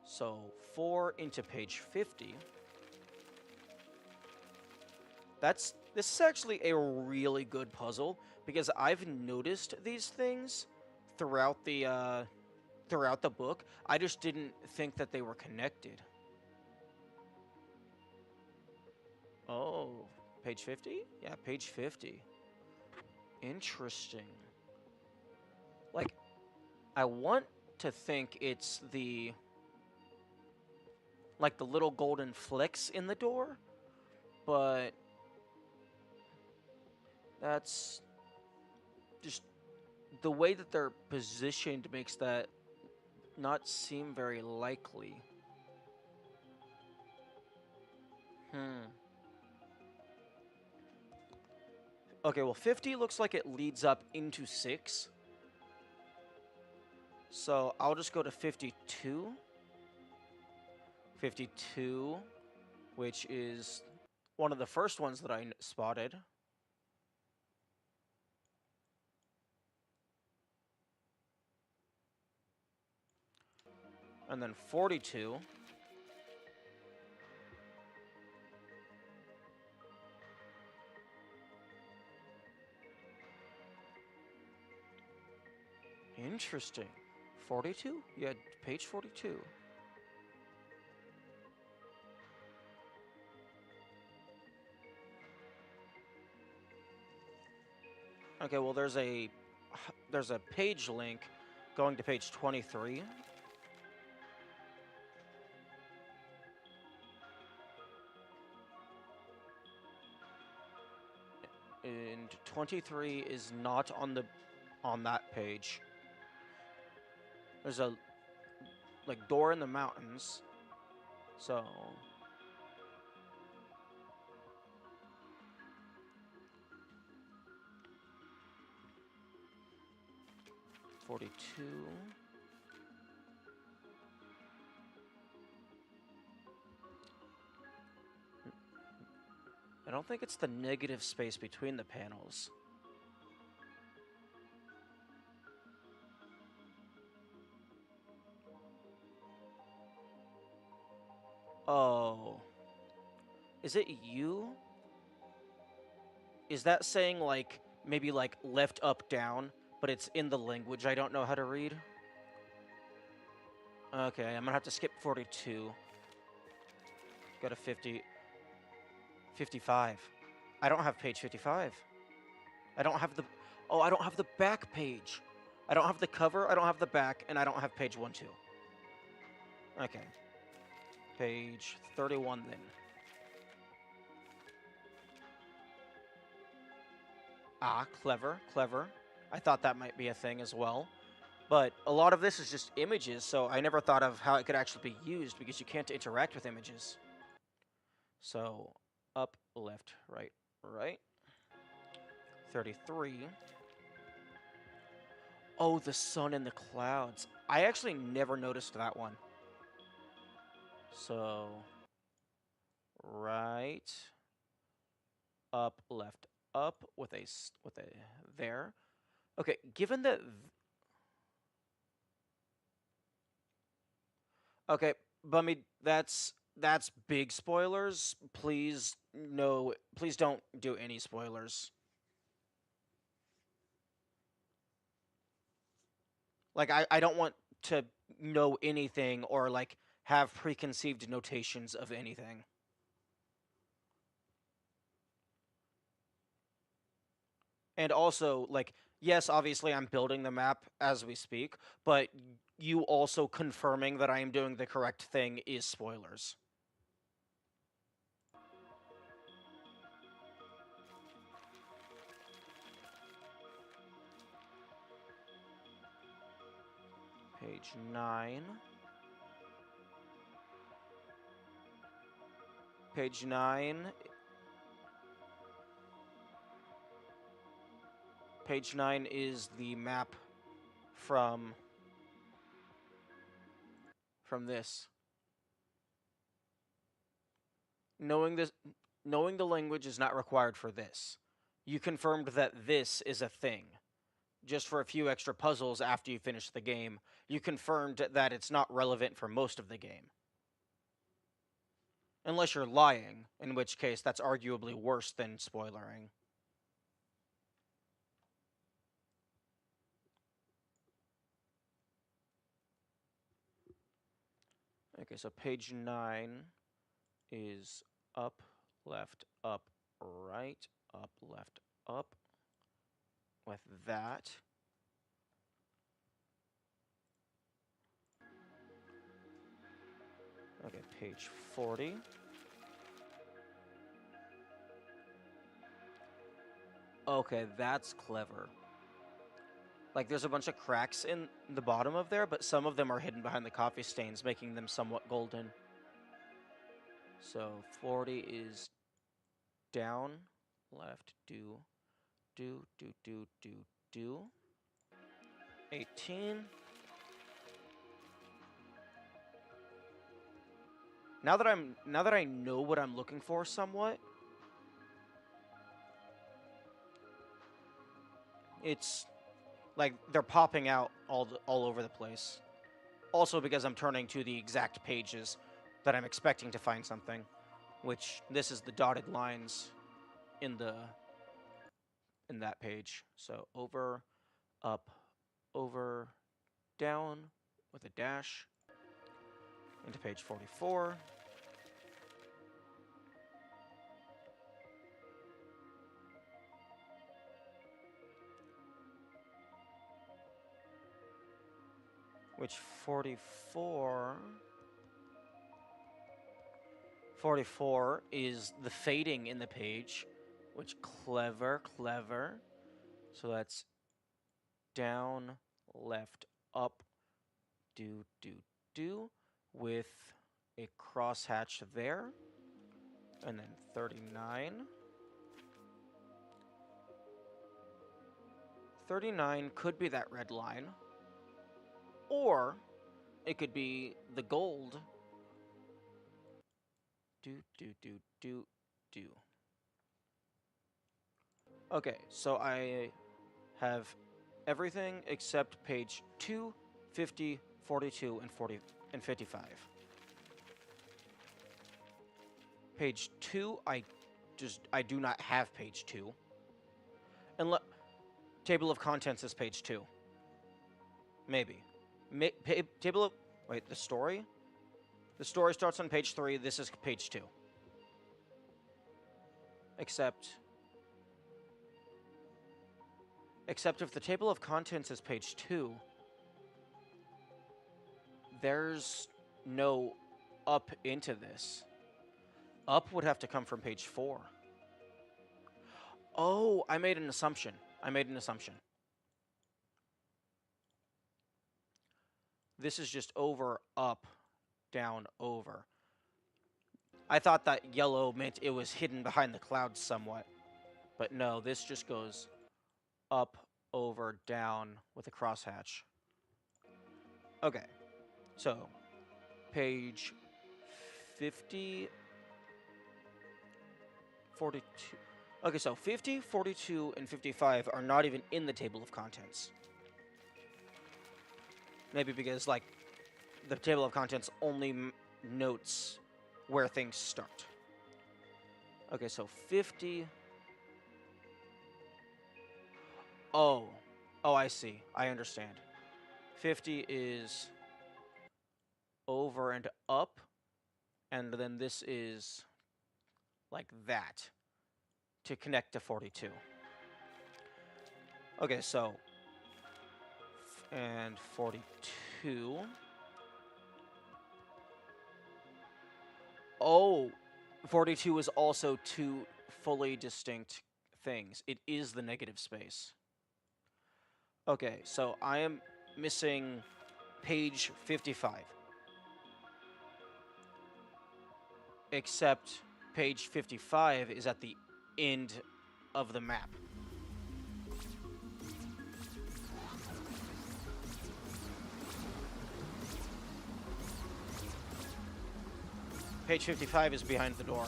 So, 4 into page 50. This is actually a really good puzzle, because I've noticed these things throughout the book. I just didn't think that they were connected. Oh, page 50? Yeah, page 50. Interesting. Like, I want to think it's the little golden flicks in the door, but that's just the way that they're positioned makes that not seem very likely. Okay, well, 50 looks like it leads up into 6. So I'll just go to 52. 52, which is one of the first ones that I spotted. And then 42. Interesting. 42? Yeah, page 42. Okay, well, there's a page link going to page 23. And 23 is not on that page. There's a like door in the mountains. So 42. I don't think it's the negative space between the panels. Oh. Is it you? Is that saying, like, maybe, like, left, up, down, but it's in the language I don't know how to read? Okay, I'm gonna have to skip 42. Go to 50. 55. I don't have page 55. I don't have the... Oh, I don't have the back page. I don't have the cover, I don't have the back, and I don't have page 1, 2. Okay. Page 31, then. Ah, clever, clever. I thought that might be a thing as well. But a lot of this is just images, so I never thought of how it could actually be used, because you can't interact with images. So, up, left, right, right. 33. Oh, the sun and the clouds. I actually never noticed that one. So, right, up, left, up with a there. Okay, given that... Okay, Bummy, that's big spoilers. Please, no, please don't do any spoilers. Like, I don't want to know anything or, like, have preconceived notations of anything. And also, like, yes, obviously I'm building the map as we speak, but you also confirming that I am doing the correct thing is spoilers. Page 9. Page 9. Page 9 is the map from this. Knowing the language is not required for this. You confirmed that this is a thing. Just for a few extra puzzles after you finish the game, you confirmed that it's not relevant for most of the game. Unless you're lying, in which case that's arguably worse than spoilering. Okay, so page 9 is up, left, up, right, up, left, up. With that. Okay, page 40. Okay, that's clever. Like, there's a bunch of cracks in the bottom of there, but some of them are hidden behind the coffee stains, making them somewhat golden. So, 40 is down, left, do. 18. Now that I know what I'm looking for somewhat, it's like they're popping out all over the place. Also because I'm turning to the exact pages that I'm expecting to find something, which this is the dotted lines in that page. So over, up, over, down with a dash into page 44. Which 44 is the fading in the page, which clever, clever. So that's down, left, up, do, do, do, with a crosshatch there, and then 39. 39 could be that red line, or it could be the gold. Do, do, do, do, do. Okay, so I have everything except page 2, 50, 42, and 40 and 55. Page 2, I do not have page 2. Unless table of contents is page 2. Maybe. Table of wait, the story? The story starts on page 3, this is page 2. Except if the table of contents is page 2, there's no up into this. Up would have to come from page 4. Oh, I made an assumption. This is just over, up, down, over. I thought that yellow meant it was hidden behind the clouds somewhat. But no, this just goes up, over, down with a crosshatch. Okay, so page 50, 42. Okay, so 50, 42, and 55 are not even in the table of contents. Maybe because, like, the table of contents only notes where things start. Okay, so 50. Oh, I see. I understand. 50 is over and up, and then this is like that to connect to 42. Okay, so and 42. Oh, 42 is also two fully distinct things. It is the negative space. Okay, so I am missing page 55. Except page 55 is at the end of the map. Page 55 is behind the door.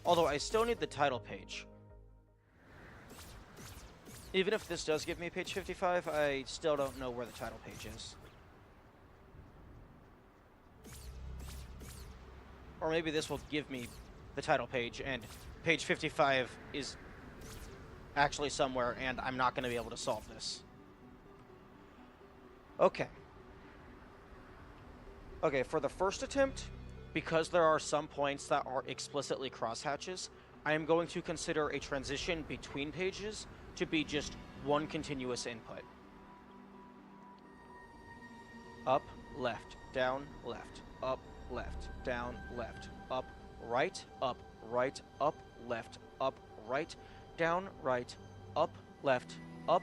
Although I still need the title page. Even if this does give me page 55, I still don't know where the title page is. Or maybe this will give me the title page, and page 55 is actually somewhere, and I'm not going to be able to solve this. Okay. Okay, for the first attempt, because there are some points that are explicitly crosshatches, I am going to consider a transition between pages to be just one continuous input. Up, left, down, left, up, left, down, left, up, right, up, left, down, right, up,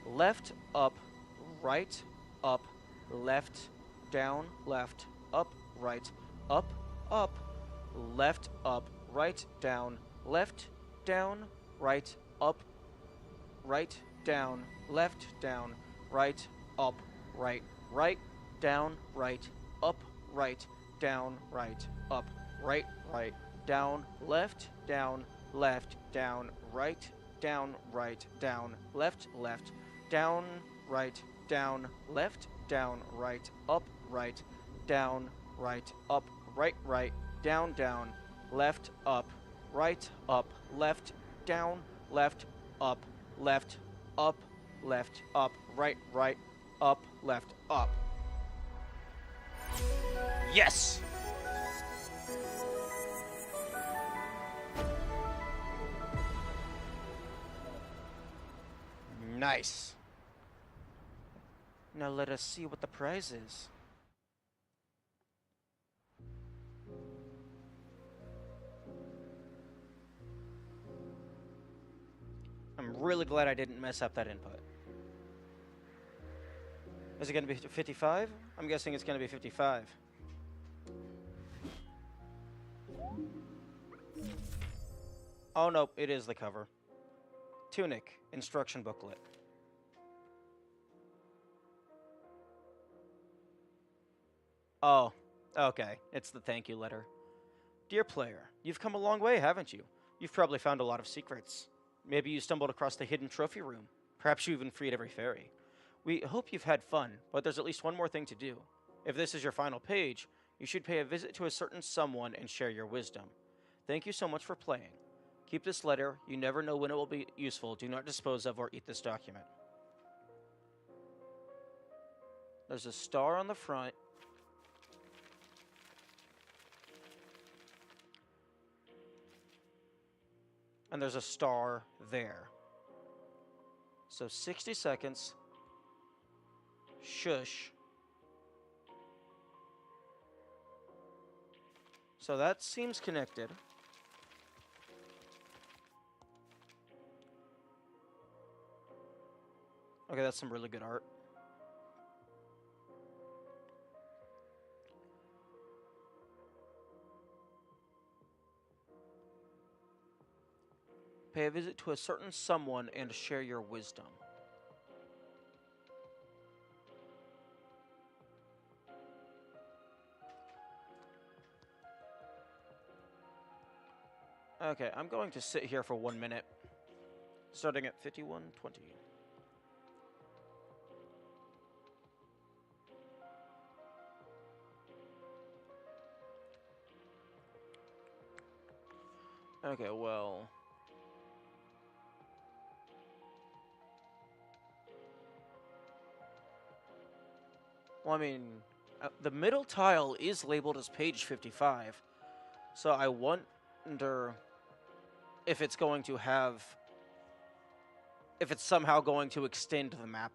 left, up, right, up, left, down, left, up, right, up, left, up, right, down, right, up, right, down, left, down, right, up, right, down, right, up, right, down, right, up, right, down, left, down, down, right, down, left, down, right, up, down, right, up, right, down, left, up, down, left, up, right, up, left, up. Yes! Nice. Now let us see what the prize is. I'm really glad I didn't mess up that input. Is it going to be 55? I'm guessing it's going to be 55. Oh, nope, it is the cover. TUNIC instruction booklet. Oh, okay. It's the thank you letter. Dear player, you've come a long way, haven't you? You've probably found a lot of secrets. Maybe you stumbled across the hidden trophy room. Perhaps you even freed every fairy. We hope you've had fun, but there's at least one more thing to do. If this is your final page, you should pay a visit to a certain someone and share your wisdom. Thank you so much for playing. Keep this letter. You never know when it will be useful. Do not dispose of or eat this document. There's a star on the front. And there's a star there. So 60 seconds. Shush. So that seems connected. Okay, that's some really good art. Pay a visit to a certain someone and share your wisdom. Okay, I'm going to sit here for 1 minute. Starting at 51:20. Okay, well... Well, I mean, the middle tile is labeled as page 55. So I wonder if it's going to have... if it's somehow going to extend the map.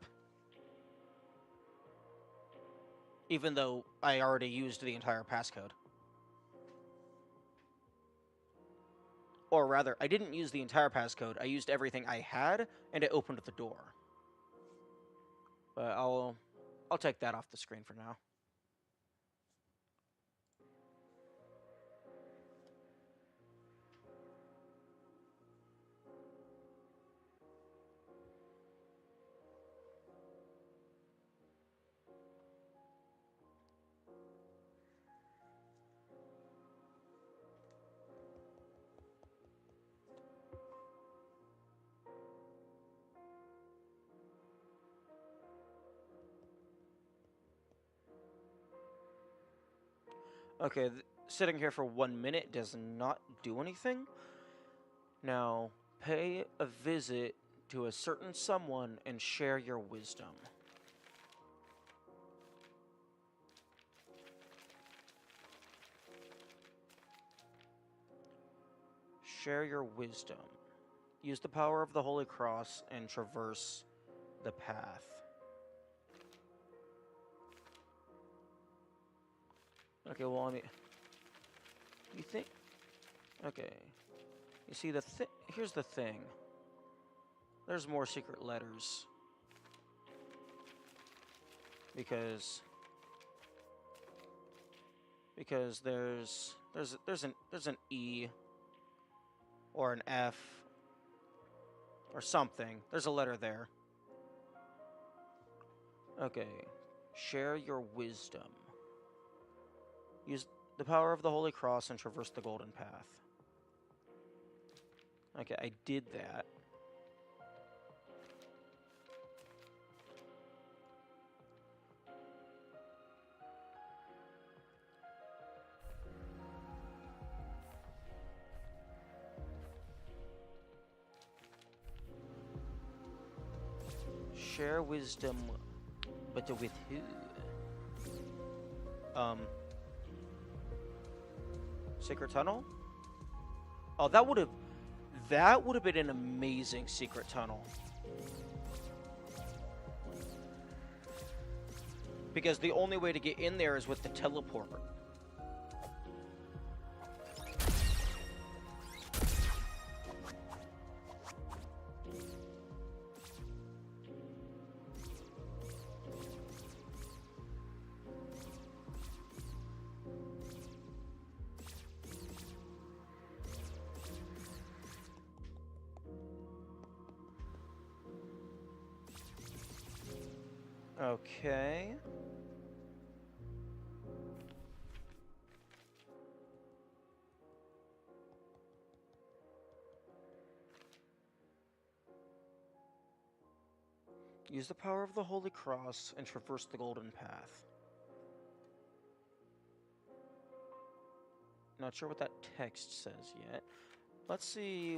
Even though I already used the entire passcode. Or rather, I didn't use the entire passcode. I used everything I had, and it opened the door. But I'll take that off the screen for now. Okay, sitting here for 1 minute does not do anything. Now, pay a visit to a certain someone and share your wisdom. Share your wisdom. Use the power of the Holy Cross and traverse the path. Okay, well, I mean... You think... Okay. You see, here's the thing. There's more secret letters. Because there's an E or an F or something. There's a letter there. Okay. Share your wisdom. Use the power of the Holy Cross and traverse the golden path. Okay, I did that. Share wisdom But with who? Secret tunnel? Oh, that would have been an amazing secret tunnel. Because the only way to get in there is with the teleporter. Okay. Use the power of the Holy Cross and traverse the Golden Path. Not sure what that text says yet. Let's see.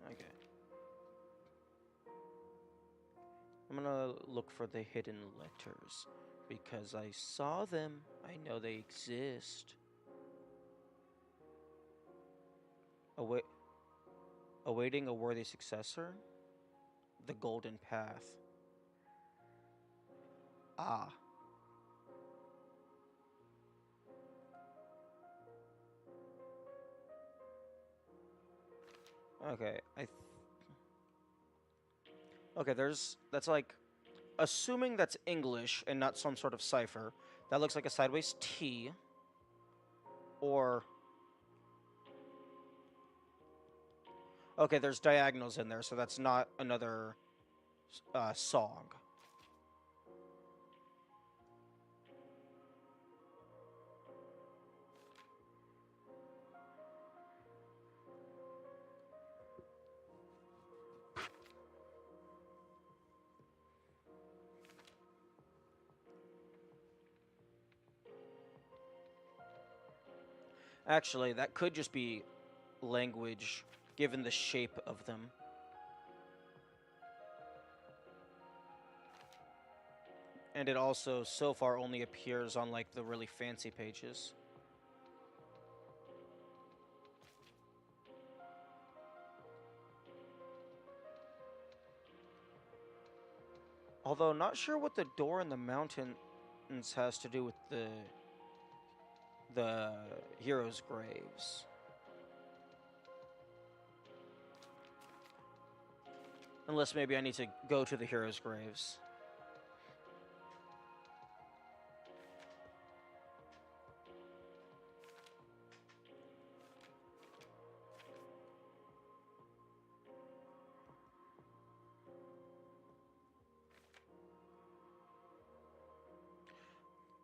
Okay. I'm gonna look for the hidden letters because I saw them. I know they exist. Awaiting a worthy successor? The Golden Path. Ah. Okay, okay, that's like, assuming that's English and not some sort of cipher, that looks like a sideways T, or, okay, there's diagonals in there, so that's not another, song. Actually, that could just be language, given the shape of them. And it also, so far, only appears on, like, the really fancy pages. Although, not sure what the door in the mountains has to do with the heroes' graves. Unless maybe I need to go to the heroes' graves.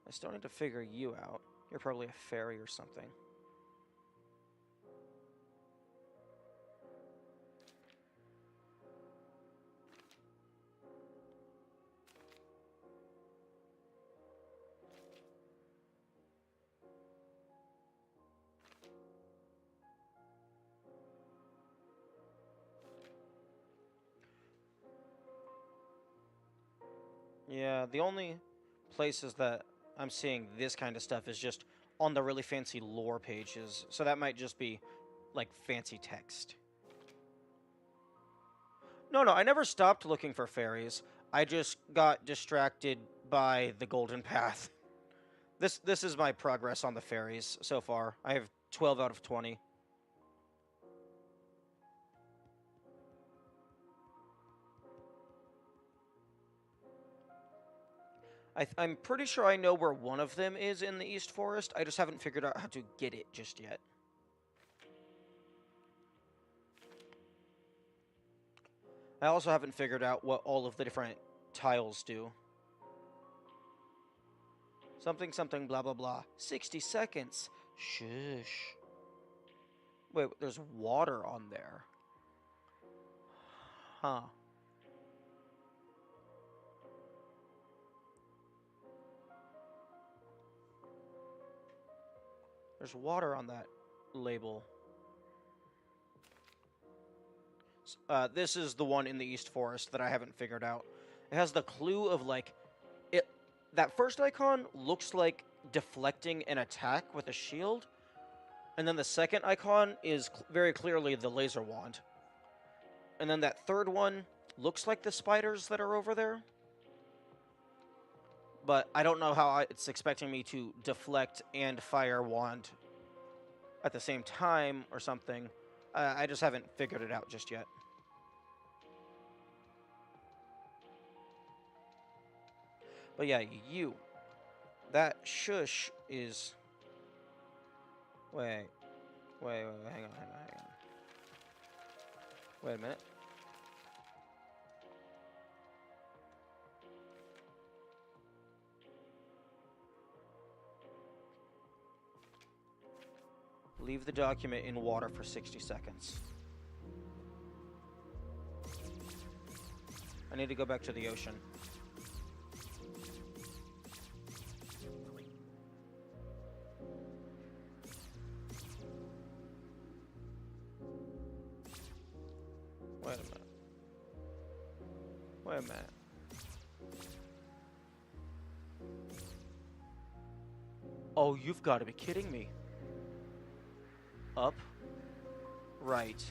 I still need to figure you out. You're probably a fairy or something. Yeah, the only places that I'm seeing this kind of stuff is just on the really fancy lore pages, so that might just be, like, fancy text. No, I never stopped looking for fairies. I just got distracted by the Golden Path. This is my progress on the fairies so far. I have 12 out of 20. I'm pretty sure I know where one of them is in the East Forest. I just haven't figured out how to get it just yet. I also haven't figured out what all of the different tiles do. Something, something, blah, blah, blah. 60 seconds. Shush. Wait, there's water on there. Huh. There's water on that label. This is the one in the East Forest that I haven't figured out. It has the clue of like it. That first icon looks like deflecting an attack with a shield, and then the second icon is very clearly the laser wand. And then that third one looks like the spiders that are over there. But I don't know how it's expecting me to deflect and fire wand at the same time or something. I just haven't figured it out just yet. But yeah, you. That shush is... Wait, hang on. Wait a minute. Leave the document in water for 60 seconds. I need to go back to the ocean. Wait a minute. Oh, you've got to be kidding me. Up, right,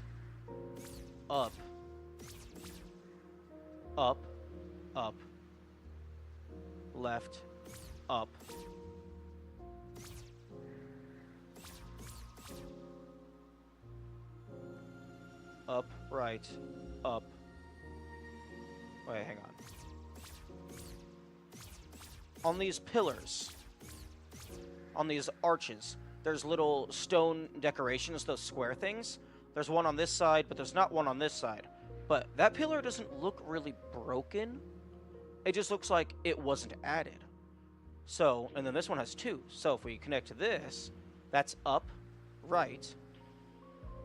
up, up, up, left, up. Up, right, up. Wait, hang on. On these pillars, on these arches, there's little stone decorations, those square things. There's one on this side, but there's not one on this side. But that pillar doesn't look really broken. It just looks like it wasn't added. So, and then this one has two. So if we connect to this, that's up, right,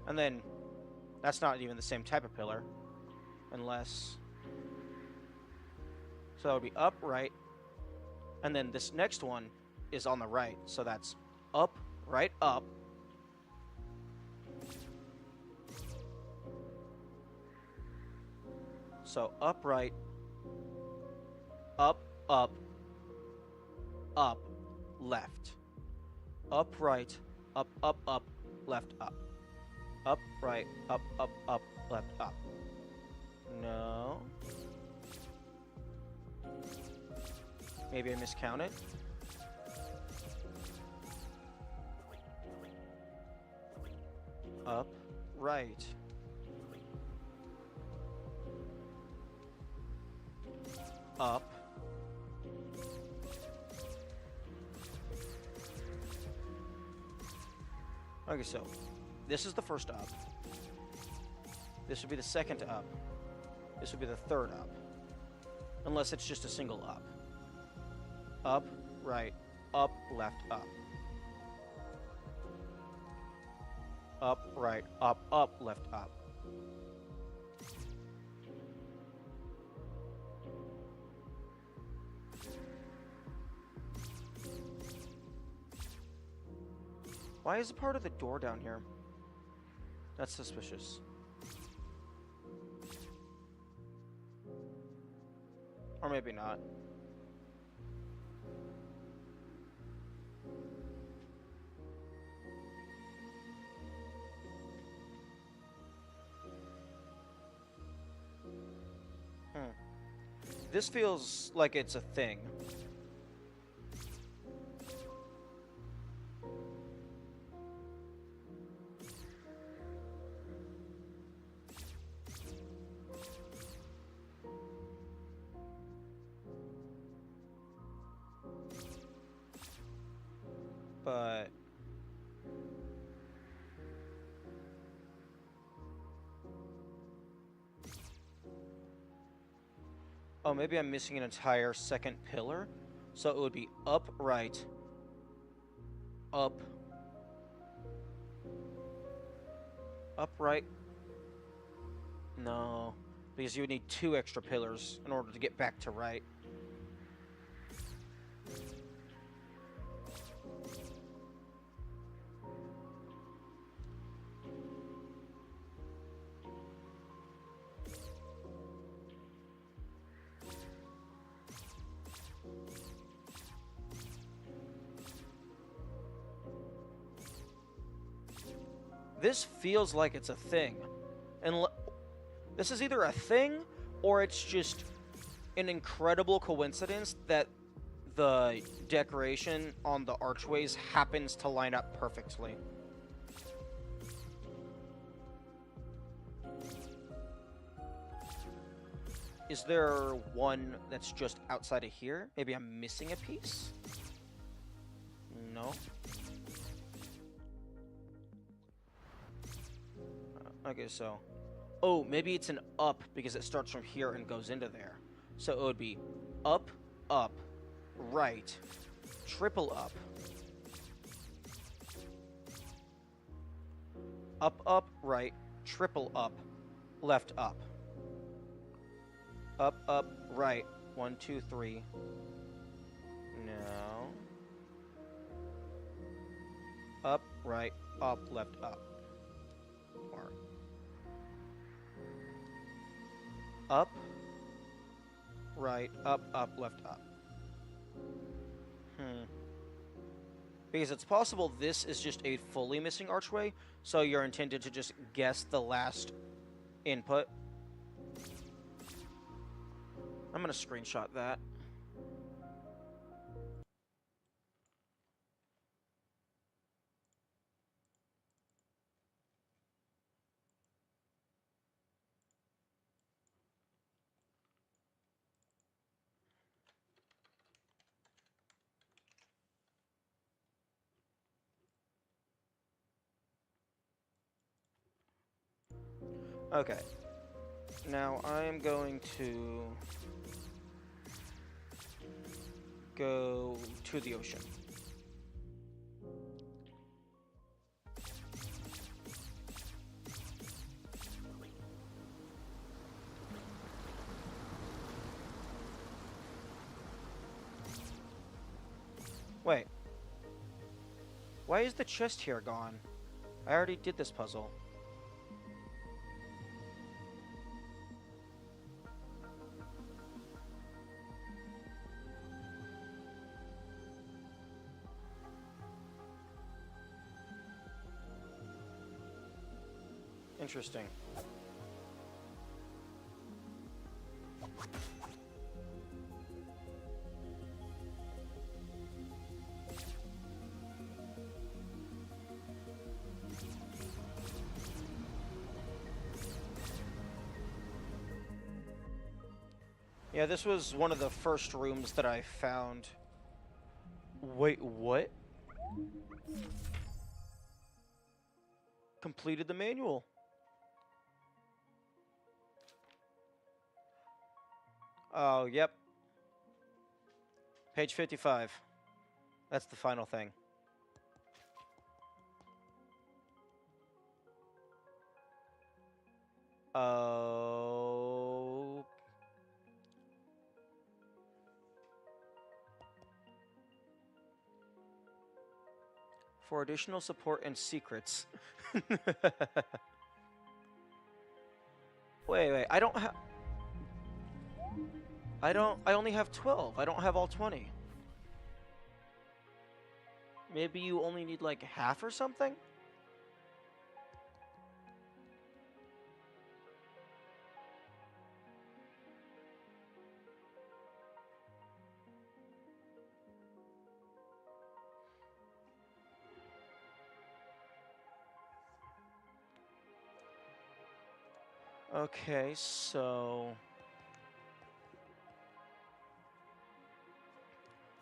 and then that's not even the same type of pillar, unless... So that would be up, right, and then this next one is on the right. So that's up, right, up. So up, right, up, up, up, left. Up, right, up, up, up, left, up. Up, right, up, left, up. No. Maybe I miscounted. Up, right. Up. Okay, so this is the first up. This would be the second up. This would be the third up. Unless it's just a single up. Up, right, up, left, up. Up, right, up, left, up. Why is a part of the door down here? That's suspicious. Or maybe not. This feels like it's a thing. But oh, maybe I'm missing an entire second pillar. So it would be up, right, up, right. No, because you would need two extra pillars in order to get back to right. This feels like it's a thing. And this is either a thing or it's just an incredible coincidence that the decoration on the archways happens to line up perfectly. Is there one that's just outside of here? Maybe I'm missing a piece? No. Okay, so... Oh, maybe it's an up because it starts from here and goes into there. So it would be up, up, right, triple up, up, right, triple up, left up. Up, right. 1, 2, 3. No. Up, right, up, left, up. Or up, right, up, left, up. Because it's possible this is just a fully missing archway, so you're intended to just guess the last input. I'm gonna screenshot that. Okay. Now I'm going to go to the ocean. Wait. Why is the chest here gone? I already did this puzzle. Interesting. Yeah, this was one of the first rooms that I found. Wait, what? Completed the manual. Oh, yep. Page 55. That's the final thing. Oh. For additional support and secrets. Wait, I don't have... I only have 12. I don't have all 20. Maybe you only need like half or something? Okay, so...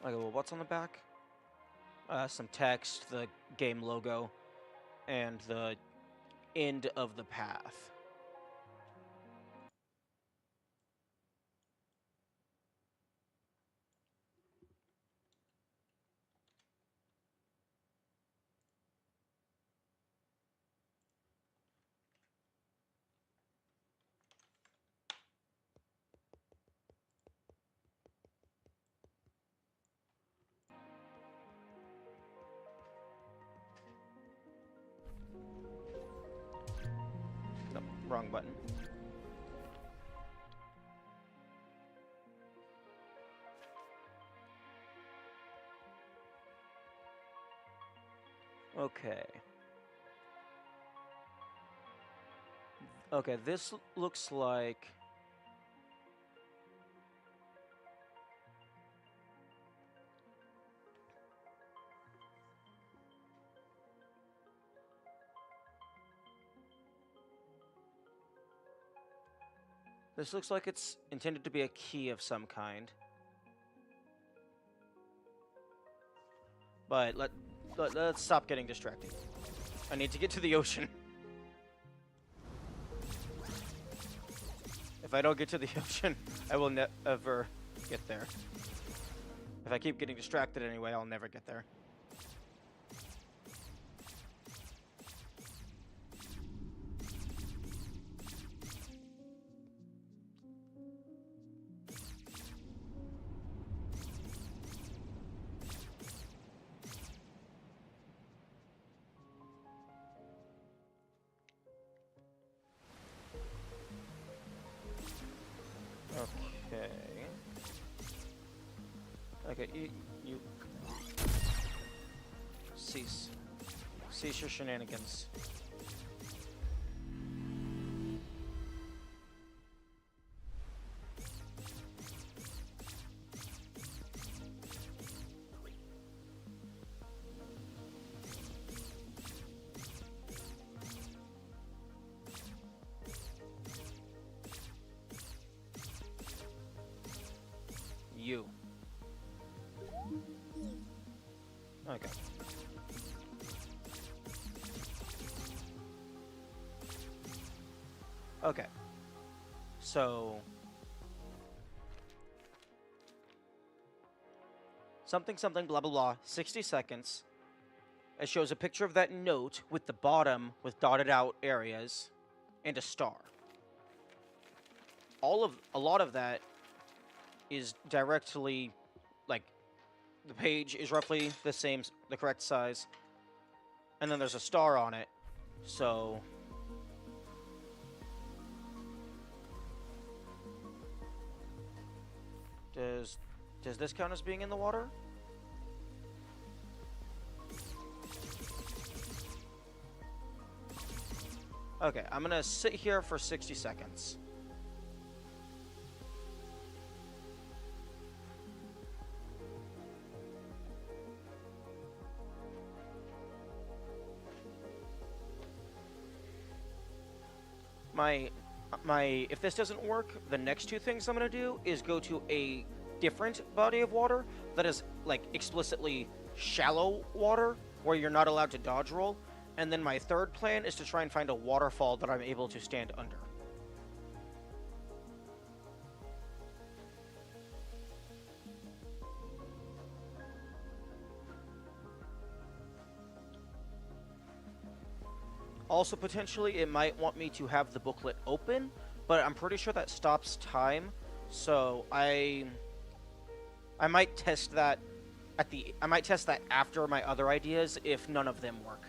Okay, well, what's on the back? Some text, the game logo, and the end of the path. No, wrong button. Okay. Okay, this looks like... This looks like it's intended to be a key of some kind. But let's stop getting distracted. I need to get to the ocean. If I don't get to the ocean, I will never get there. If I keep getting distracted anyway, I'll never get there. Okay. Okay, you cease your shenanigans. You. Okay. Okay. So... something, something, blah, blah, blah, 60 seconds. It shows a picture of that note with the bottom with dotted out areas and a star. A lot of that is directly, like, the page is roughly the same, the correct size, and then there's a star on it, so... Does this count as being in the water? Okay, I'm gonna sit here for 60 seconds. If this doesn't work, the next two things I'm gonna do is go to a different body of water that is, like, explicitly shallow water, where you're not allowed to dodge roll, and then my third plan is to try and find a waterfall that I'm able to stand under. Also, potentially, it might want me to have the booklet open, but I'm pretty sure that stops time, so I might test that I might test that after my other ideas if none of them work.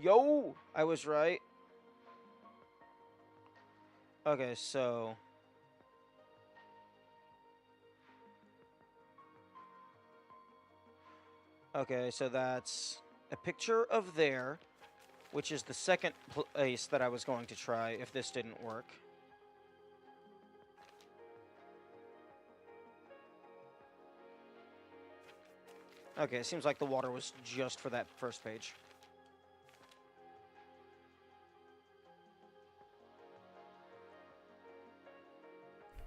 Yo, I was right. Okay, so... okay, so that's a picture of there, which is the second place that I was going to try if this didn't work. Okay, it seems like the water was just for that first page.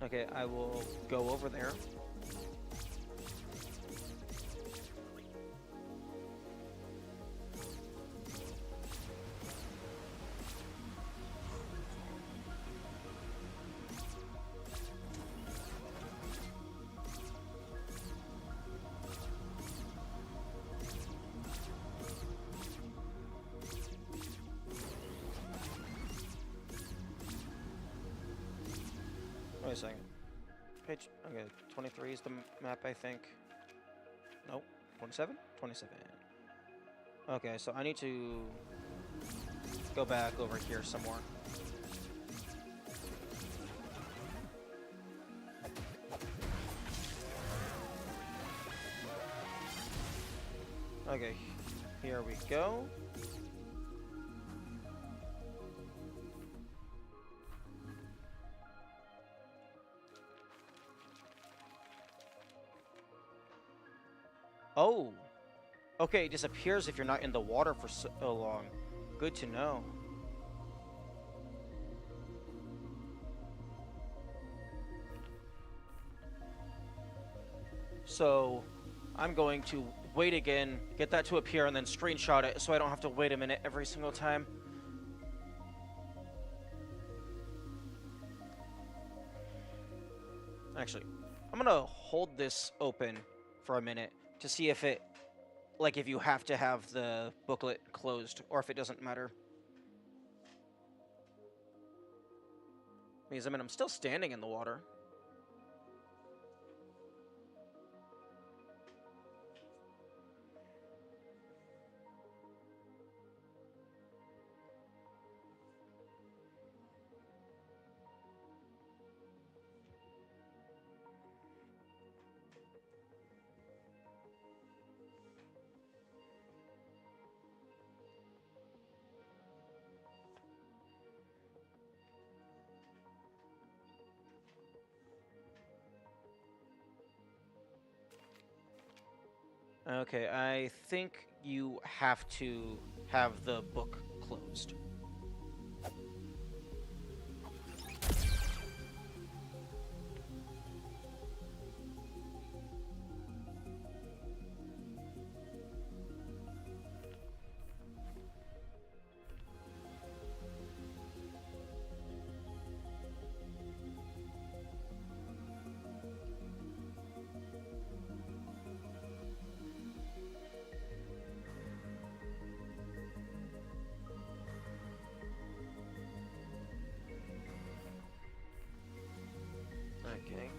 Okay, I will go over there. Wait a second. Page, okay, 23 is the map, I think. Nope, 27? 27. Okay, so I need to go back over here somewhere. Okay, here we go. Oh, okay, it disappears if you're not in the water for so long. Good to know. So, I'm going to wait again, get that to appear, and then screenshot it so I don't have to wait a minute every single time. Actually, I'm gonna hold this open for a minute to see if it, like, if you have to have the booklet closed or if it doesn't matter. Because, I mean, I'm still standing in the water. Okay, I think you have to have the book closed. Okay.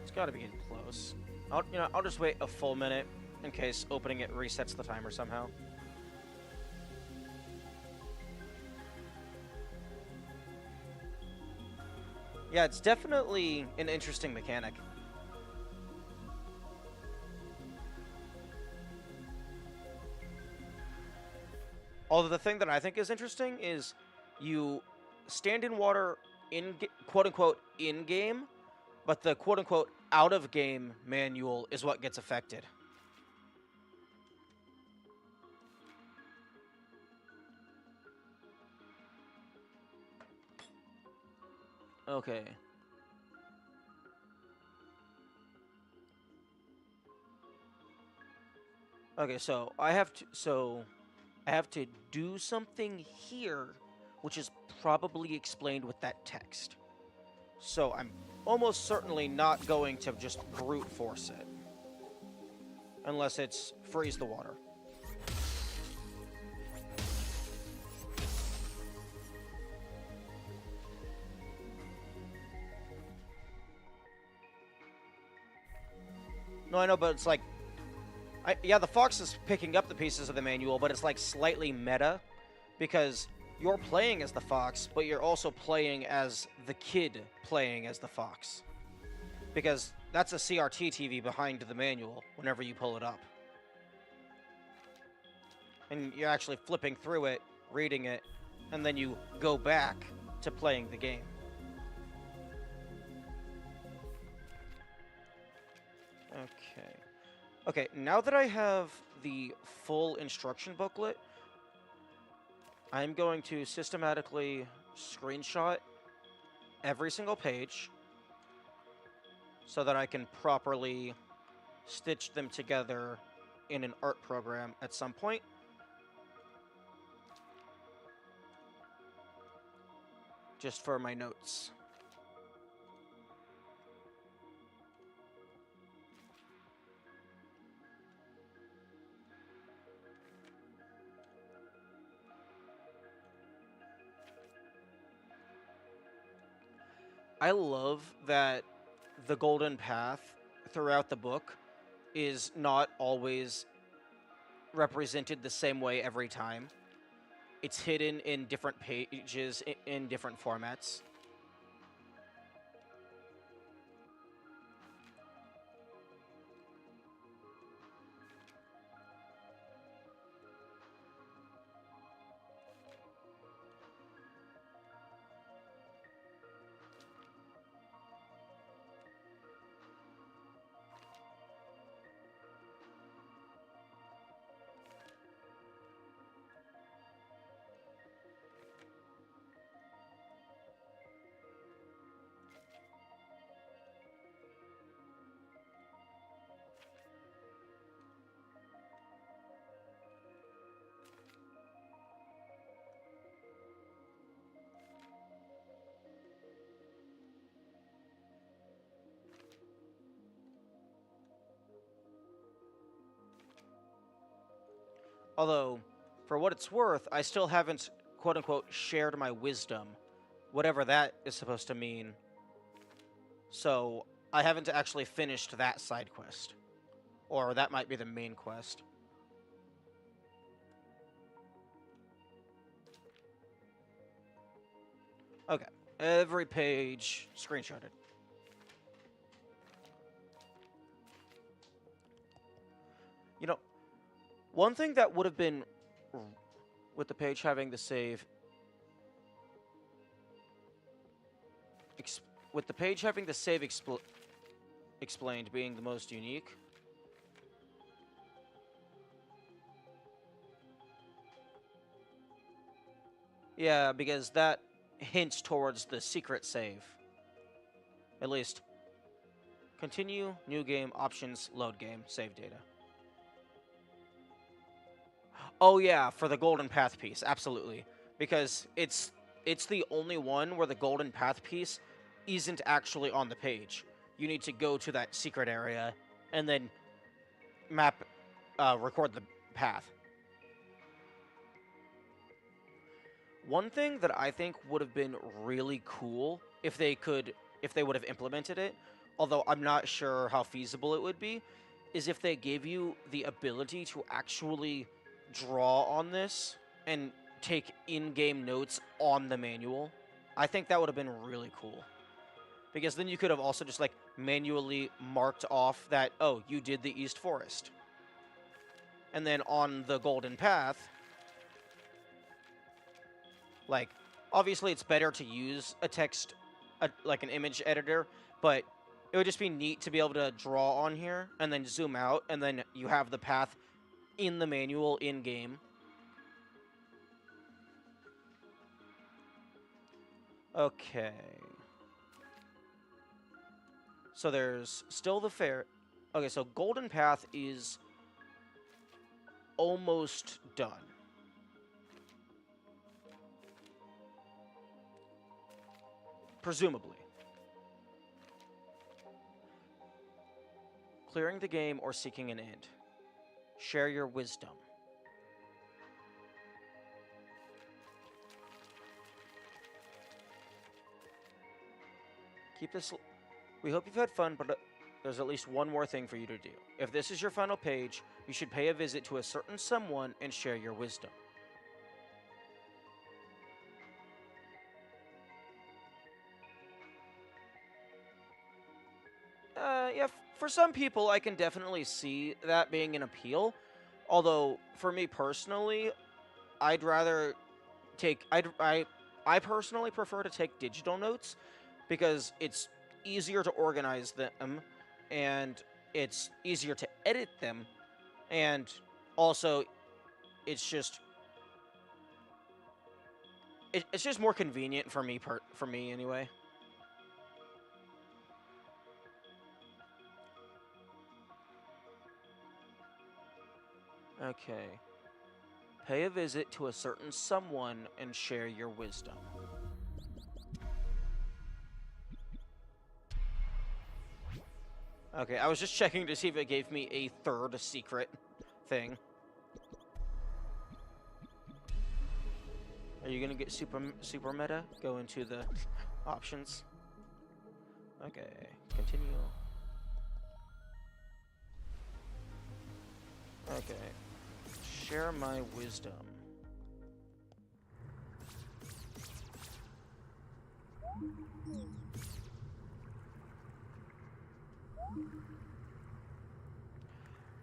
It's got to be getting close. I'll just wait a full minute in case opening it resets the timer somehow. Yeah, it's definitely an interesting mechanic. Although the thing that I think is interesting is you stand in water in quote unquote in game, but the quote unquote out of game manual is what gets affected. Okay. Okay, so I have to do something here, which is probably explained with that text. So I'm almost certainly not going to just brute force it. Unless it's freeze the water. No, I know, but it's like... yeah, the fox is picking up the pieces of the manual, but it's like slightly meta. Because you're playing as the fox, but you're also playing as the kid playing as the fox. Because that's a CRT TV behind the manual whenever you pull it up. And you're actually flipping through it, reading it, and then you go back to playing the game. Okay. Okay, now that I have the full instruction booklet, I'm going to systematically screenshot every single page so that I can properly stitch them together in an art program at some point. Just for my notes. I love that the golden path throughout the book is not always represented the same way every time. It's hidden in different pages in different formats. Although, for what it's worth, I still haven't, quote unquote, shared my wisdom, whatever that is supposed to mean. So, I haven't actually finished that side quest. Or that might be the main quest. Okay. Every page screenshotted. You know, one thing that would have been with the page having the save with the page having the save explained being the most unique. Yeah, because that hints towards the secret save. At least. Continue, new game, options, load game, save data. Oh yeah, for the golden path piece, absolutely. Because it's the only one where the golden path piece isn't actually on the page. You need to go to that secret area and then record the path. One thing that I think would have been really cool if they would have implemented it, although I'm not sure how feasible it would be, is if they gave you the ability to actually draw on this and take in-game notes on the manual. I think that would have been really cool. Because then you could have also just like manually marked off that, oh, you did the East Forest. And then on the Golden Path, like, obviously it's better to use like an image editor, but it would just be neat to be able to draw on here and then zoom out, and then you have the path in the manual in-game. Okay. So there's still the fair. Okay, so Golden Path is almost done. Presumably. Clearing the game or seeking an end. Share your wisdom. Keep this. We hope you've had fun, but there's at least one more thing for you to do. If this is your final page, you should pay a visit to a certain someone and share your wisdom. Yeah, for some people, I can definitely see that being an appeal. Although, for me personally, I'd rather take. I personally prefer to take digital notes because it's easier to organize them, and it's easier to edit them, and also it's just it's just more convenient for me for me anyway. Okay. Pay a visit to a certain someone and share your wisdom. Okay, I was just checking to see if it gave me a third secret thing. Are you gonna get super meta? Go into the options. Okay, continue. Okay, share my wisdom.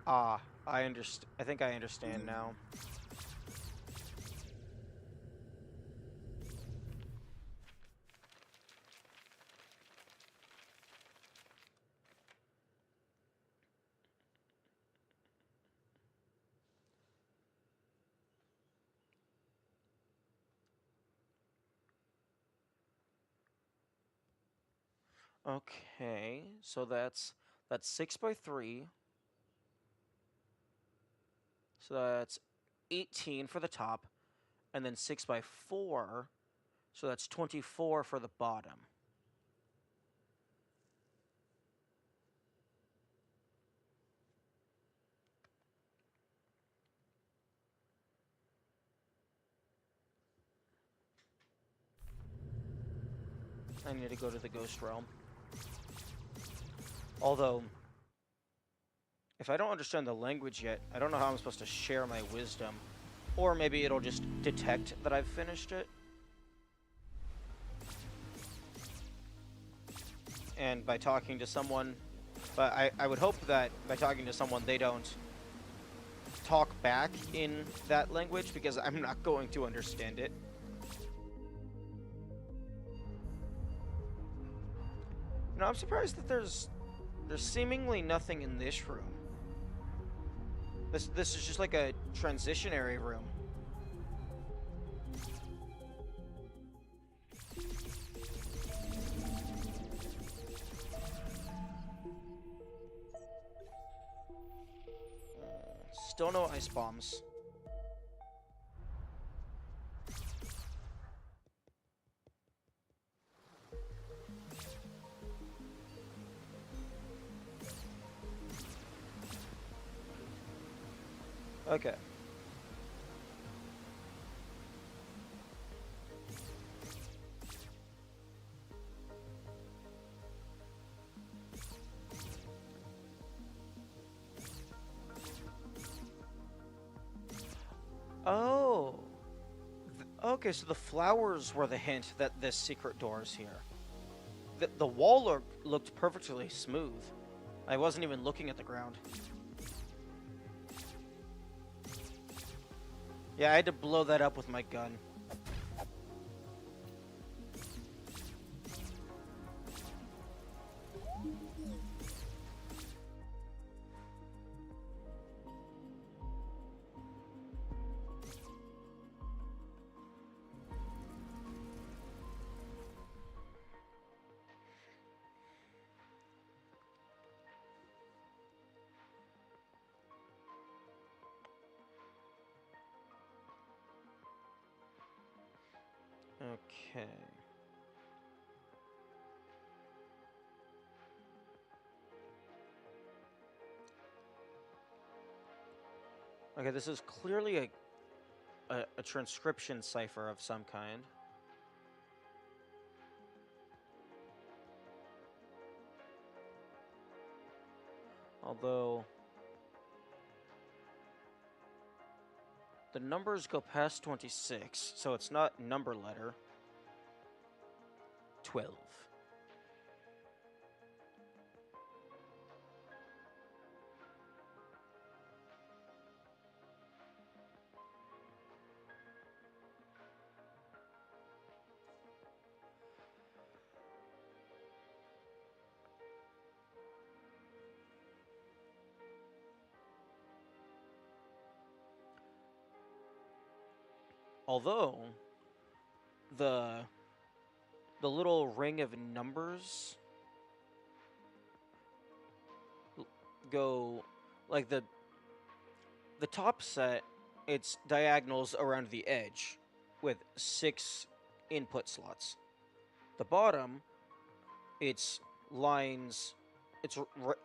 Ah, I understand. I think I understand now. Okay, so that's 6 by 3. So that's 18 for the top, and then 6 by 4. So that's 24 for the bottom. I need to go to the Ghost Realm. Although, if I don't understand the language yet, I don't know how I'm supposed to share my wisdom. Or maybe it'll just detect that I've finished it. And by talking to someone... But I would hope that by talking to someone, they don't talk back in that language, because I'm not going to understand it. You know, I'm surprised that there's seemingly nothing in this room. This is just like a transitionary room. Still no ice bombs. Okay. Oh. Okay, so the flowers were the hint that this secret door is here. The wall looked perfectly smooth. I wasn't even looking at the ground. Yeah, I had to blow that up with my gun. Okay. Okay, this is clearly a transcription cipher of some kind. Although the numbers go past 26, so it's not number letter. 12. Although the little ring of numbers go like the top set, it's diagonals around the edge with 6 input slots. The bottom, it's lines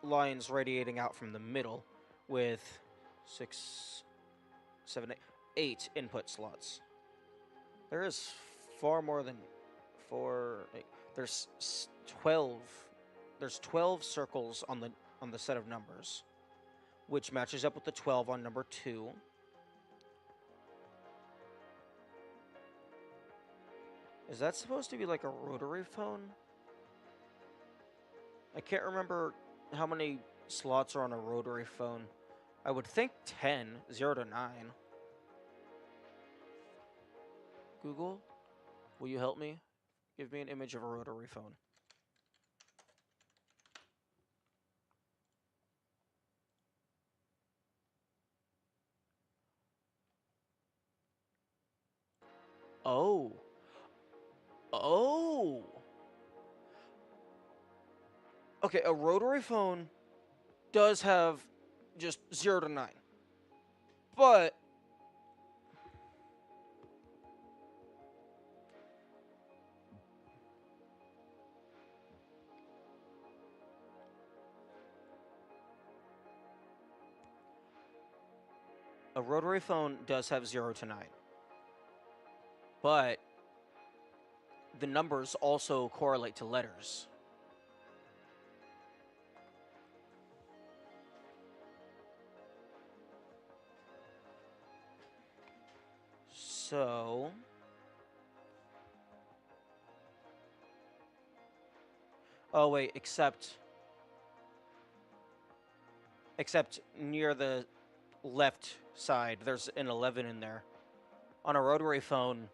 lines radiating out from the middle with 6, 7, 8 input slots. There is far more than 4. There's 12. There's 12 circles on the set of numbers, which matches up with the 12 on number 2. Is that supposed to be like a rotary phone? I can't remember how many slots are on a rotary phone. I would think 10, 0 to 9. Google, will you help me? Give me an image of a rotary phone. Oh. Oh. Okay, a rotary phone does have just 0 to 9. But a rotary phone does have 0 to 9. But the numbers also correlate to letters. So... Oh, wait, except near the left side, there's an 11 in there. On a rotary phone,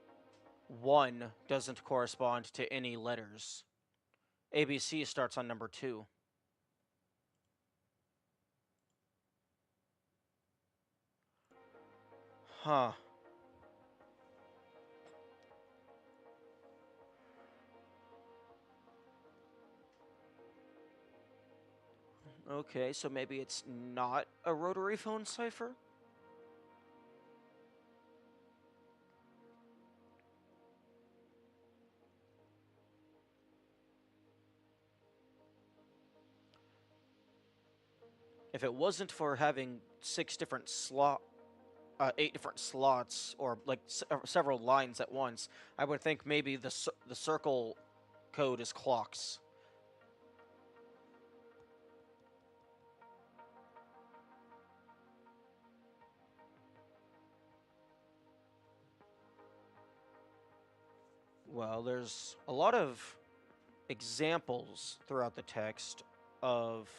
1 doesn't correspond to any letters. ABC starts on number 2. Huh. Okay, so maybe it's not a rotary phone cipher? If it wasn't for having 8 different slots, or like several lines at once, I would think maybe the circle code is clocks. Well, there's a lot of examples throughout the text of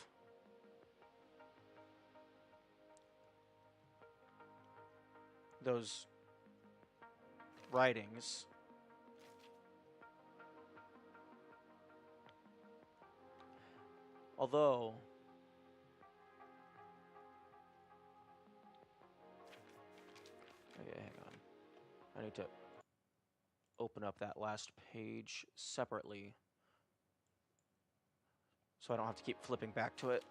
those writings. Although, okay, hang on. I need to open up that last page separately so I don't have to keep flipping back to it.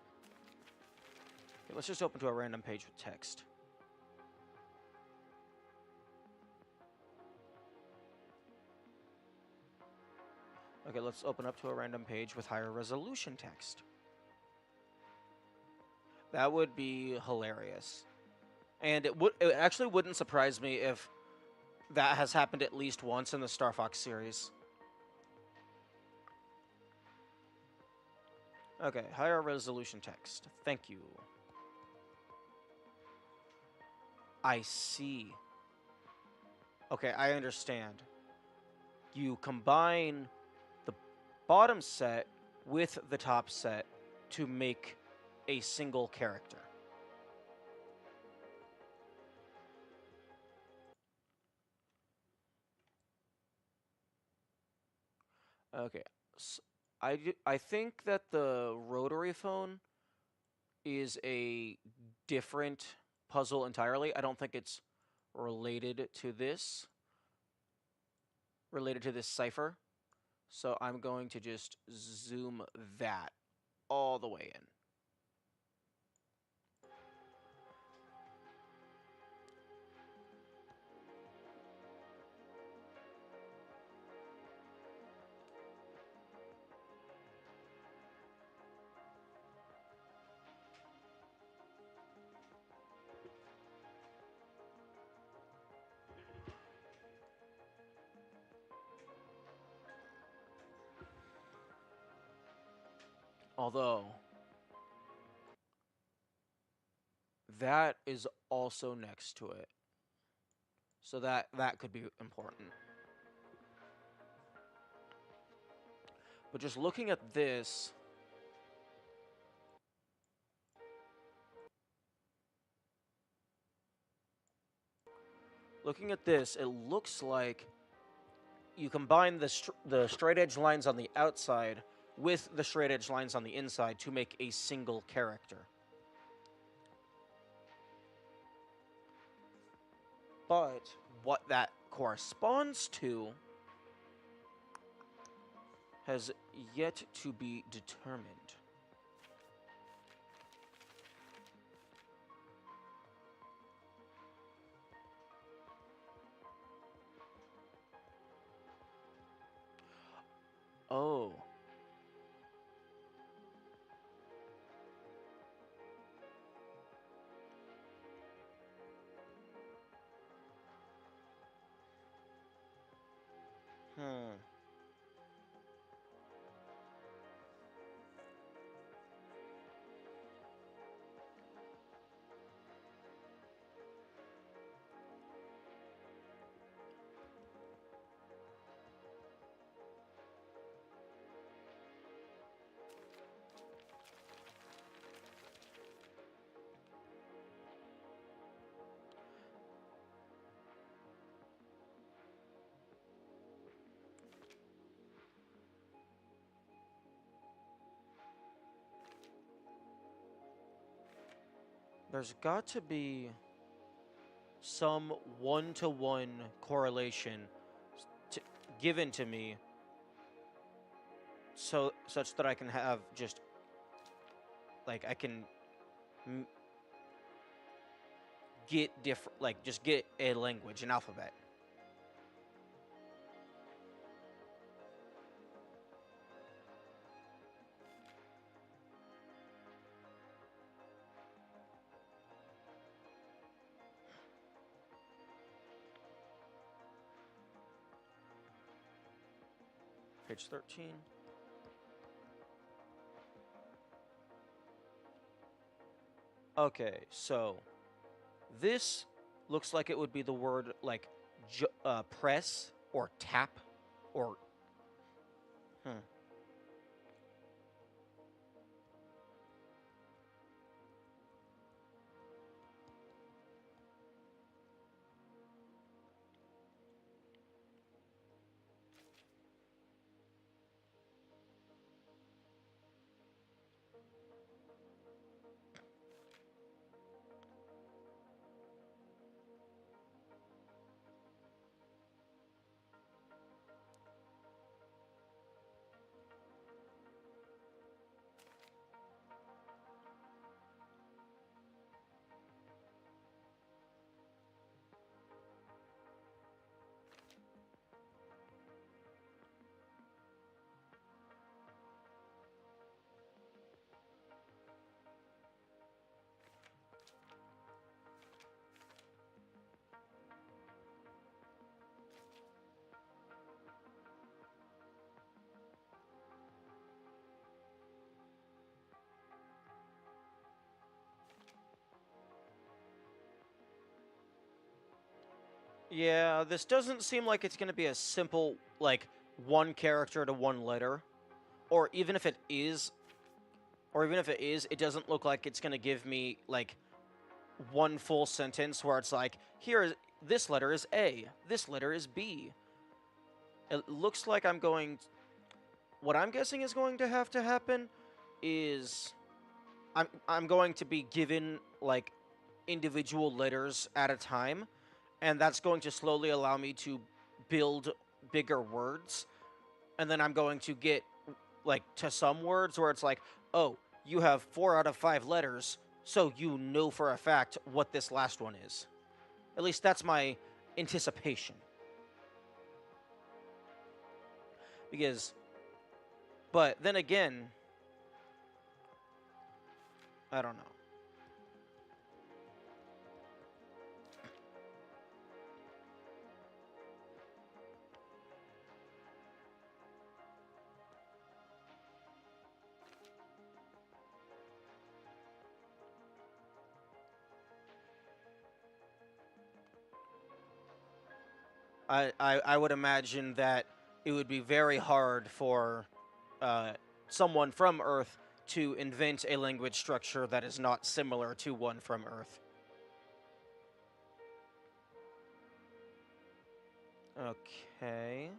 Okay, let's just open to a random page with text. Okay, let's open up to a random page with higher resolution text. That would be hilarious. And it actually wouldn't surprise me if that has happened at least once in the Star Fox series. Okay, higher resolution text. Thank you. I see. Okay, I understand. You combine the bottom set with the top set to make a single character. Okay, so I think that the rotary phone is a different puzzle entirely. I don't think it's related to this cipher. So I'm going to just zoom that all the way in. Although, that is also next to it. So that could be important. But just looking at this, it looks like you combine the straight edge lines on the outside with the straight edge lines on the inside to make a single character. But what that corresponds to has yet to be determined. Oh. Hmm. There's got to be some one-to-one correlation to, given to me, so such that I can have just like I can get different, like just get a language, an alphabet. Page 13. Okay, so this looks like it would be the word like press or tap or hmm. Yeah, this doesn't seem like it's going to be a simple like one character to one letter, or even if it is, it doesn't look like it's going to give me like one full sentence where it's like, here is this letter is A, this letter is B. It looks like what I'm guessing is going to have to happen is I'm going to be given like individual letters at a time, and that's going to slowly allow me to build bigger words, and then I'm going to get like to some words where it's like, oh, you have 4 out of 5 letters, so you know for a fact what this last one is. At least that's my anticipation. Because, but then again, I don't know. I would imagine that it would be very hard for uh, someone from Earth to invent a language structure that is not similar to one from Earth. Okay.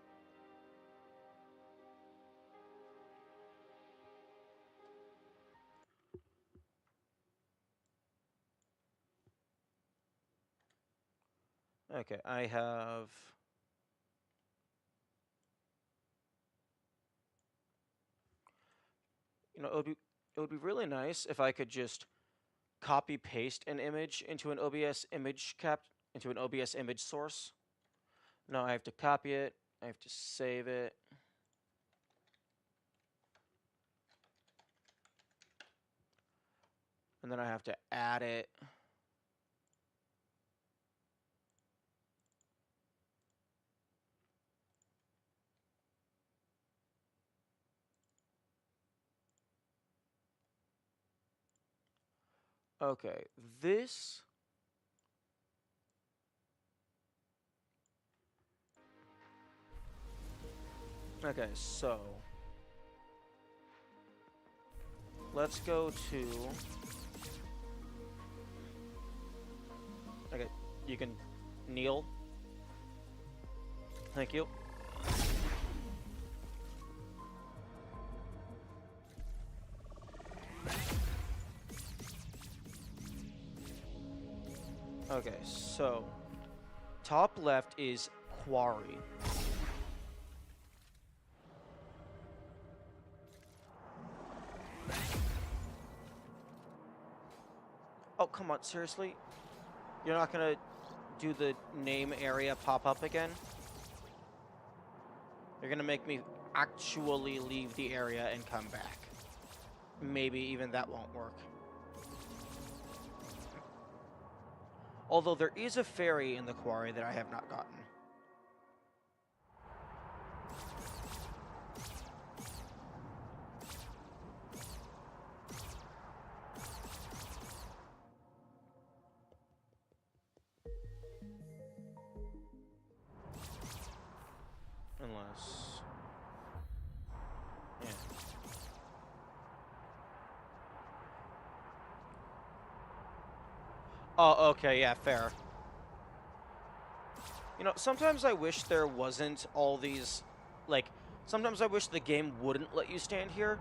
Okay, I have... it would be really nice if I could just copy paste an image into an OBS image source. No, I have to copy it. I have to save it. And then I have to add it. Okay, this... Okay, so... let's go to... Okay, you can kneel. Thank you. Okay, so top left is quarry. Oh, come on, seriously? You're not gonna do the name area pop up again? You're gonna make me actually leave the area and come back. Maybe even that won't work. Although there is a fairy in the quarry that I have not gotten. Unless... yeah. Oh, okay, yeah, fair. You know, sometimes I wish there wasn't all these, like, sometimes I wish the game wouldn't let you stand here.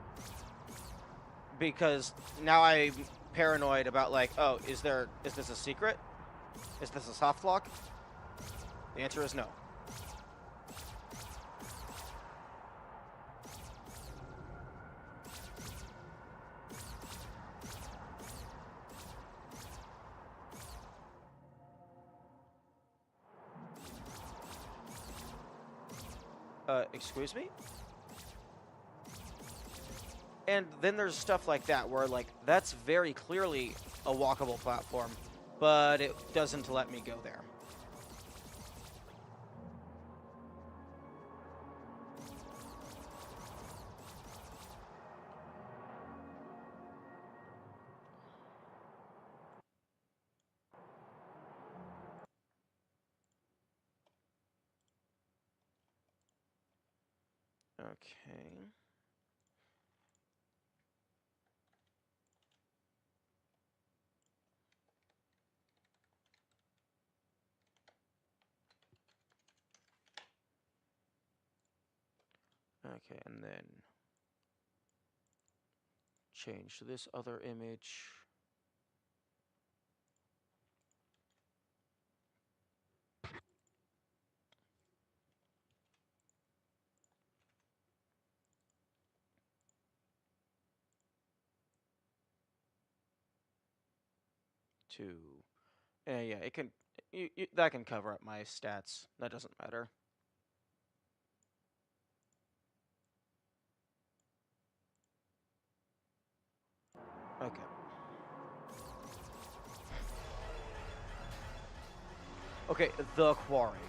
Because now I'm paranoid about, like, oh, is this a secret? Is this a soft lock? The answer is no. Excuse me? And then there's stuff like that where, like, that's very clearly a walkable platform, but it doesn't let me go there. Okay. Okay, and then change this other image. To, yeah, it can, that can cover up my stats. That doesn't matter. Okay. Okay, the quarry.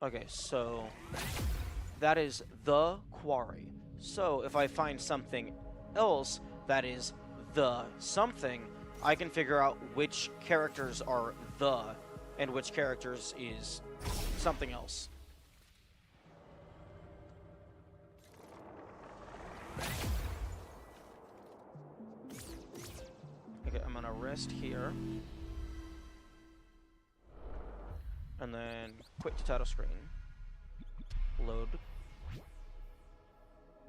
Okay, so that is the quarry. So if I find something else that is the something, I can figure out which characters are the and which characters is something else. Okay, I'm gonna rest here. And then quit to title screen. Load.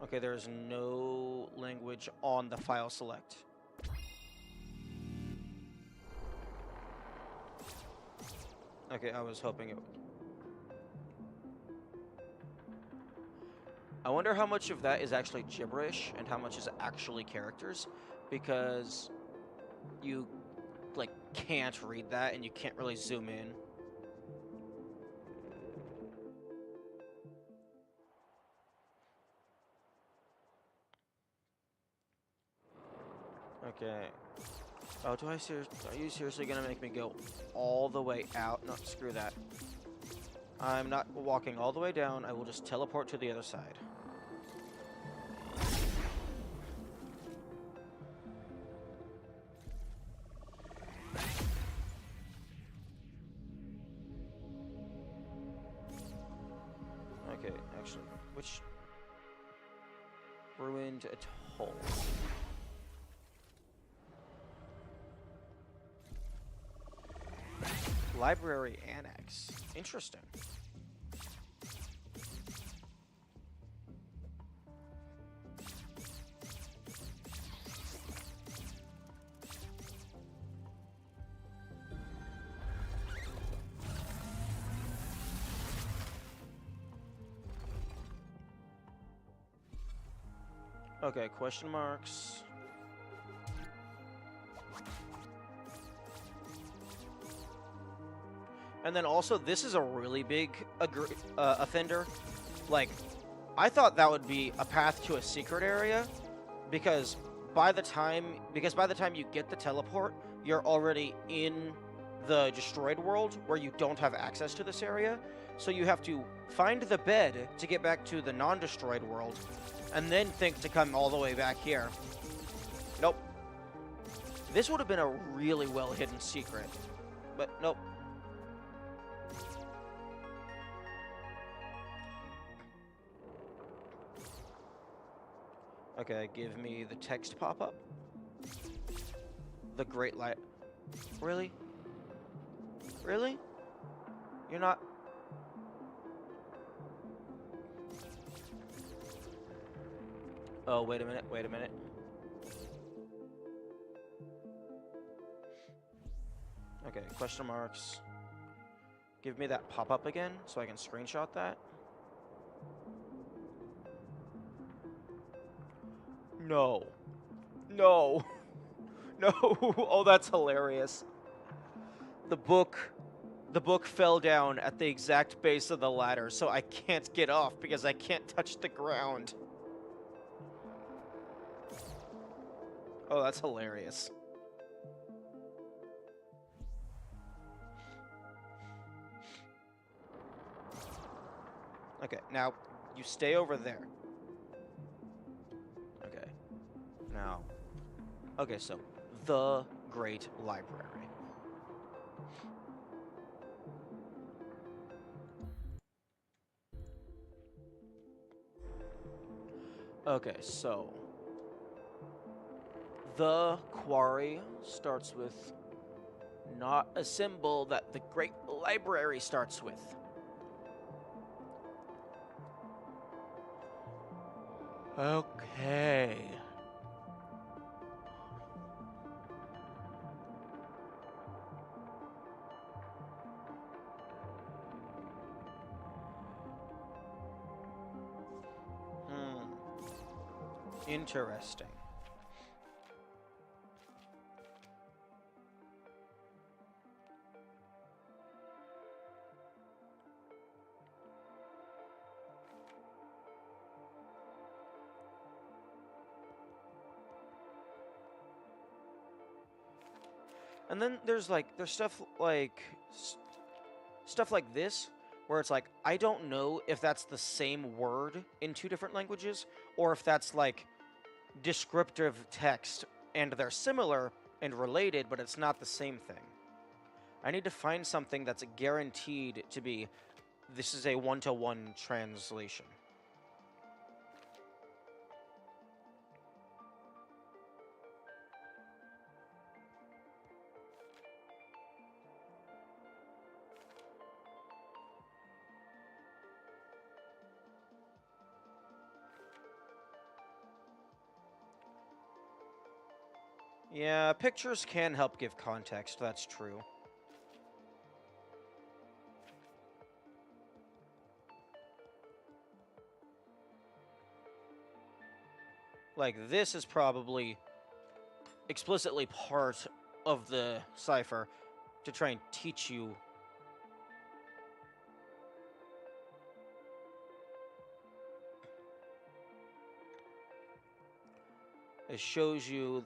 Okay, there's no language on the file select. Okay, I was hoping it would. I wonder how much of that is actually gibberish and how much is actually characters, because you, like, can't read that and you can't really zoom in. Okay. Oh, are you seriously gonna make me go all the way out? No, screw that. I'm not walking all the way down. I will just teleport to the other side. Okay, actually, which... ruined atoll. Library Annex. Interesting. Okay, question marks. And then also, this is a really big offender. Like, I thought that would be a path to a secret area, because by the time you get the teleport, you're already in the destroyed world where you don't have access to this area. So you have to find the bed to get back to the non-destroyed world, and then think to come all the way back here. Nope. This would have been a really well-hidden secret, but nope. Okay, give me the text pop-up. The Great Light. Really? Really? You're not... Oh, wait a minute, wait a minute. Okay, question marks. Give me that pop-up again so I can screenshot that. No. No. No. Oh, that's hilarious. The book fell down at the exact base of the ladder, so I can't get off because I can't touch the ground. Oh, that's hilarious. Okay, now you stay over there. Okay. Now. Okay, so the Great Library. Okay, so the quarry starts with not a symbol that the Great Library starts with. Okay. Interesting. And then there's stuff like this where it's like, I don't know if that's the same word in two different languages or if that's like descriptive text and they're similar and related, but it's not the same thing. I need to find something that's guaranteed to be, this is a one-to-one translation. Yeah, pictures can help give context, that's true. Like, this is probably explicitly part of the cipher to try and teach you. It shows you.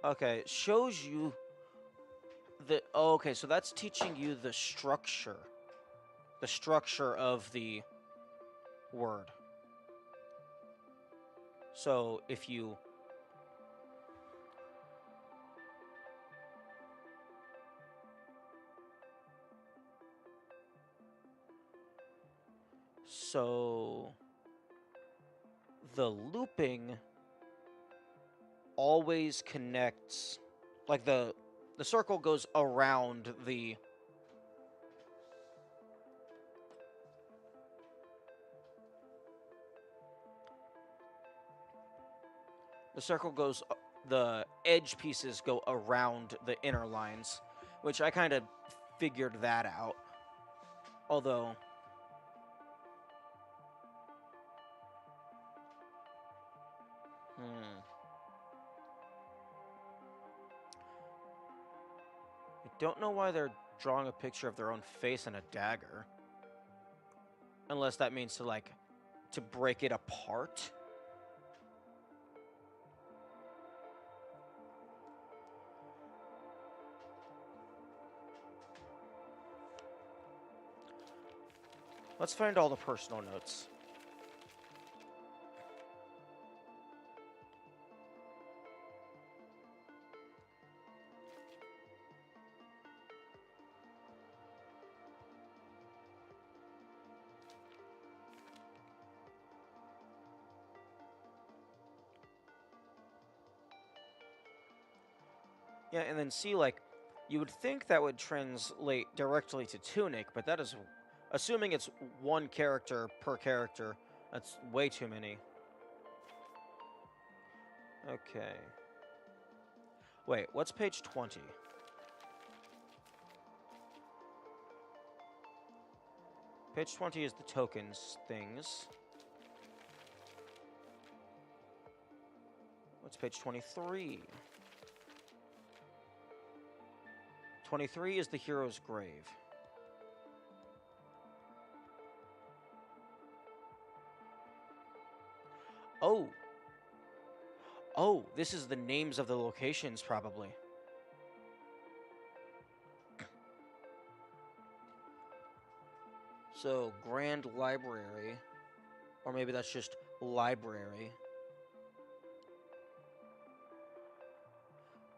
Okay, it shows you the. Oh, okay, so that's teaching you the structure. The structure of the word. So if you. So the looping always connects, like the circle goes around the circle goes, the edge pieces go around the inner lines, which I kind of figured that out. Although, I don't know why they're drawing a picture of their own face and a dagger. Unless that means to, like, to break it apart. Let's find all the personal notes. Yeah, and then see, like, you would think that would translate directly to Tunic, but that is, assuming it's one character per character, that's way too many. Okay. Wait, what's page 20? Page 20 is the tokens things. What's page 23? 23 is the hero's grave. Oh. Oh, this is the names of the locations, probably. So, Grand Library. Or maybe that's just library.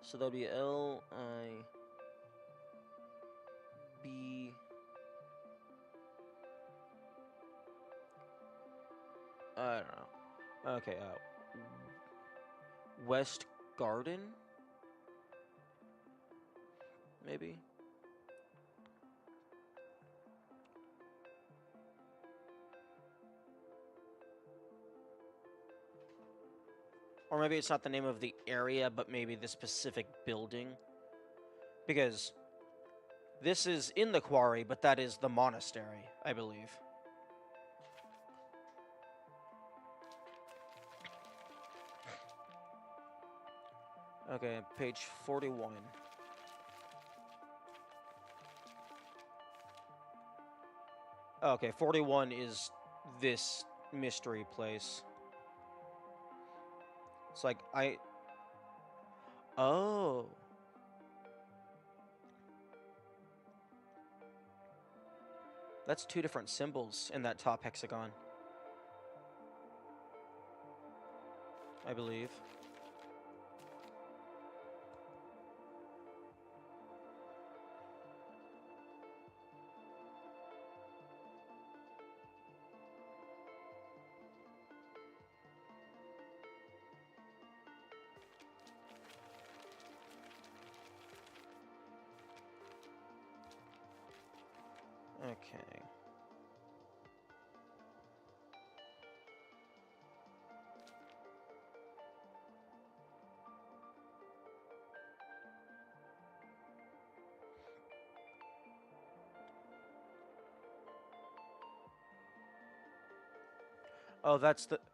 So that'll be L-I-B... I don't know. Okay, West Garden? Maybe? Or maybe it's not the name of the area, but maybe the specific building. Because this is in the quarry, but that is the monastery, I believe. Okay, page 41. Okay, 41 is this mystery place. It's like, oh. That's two different symbols in that top hexagon, I believe. Okay. Oh,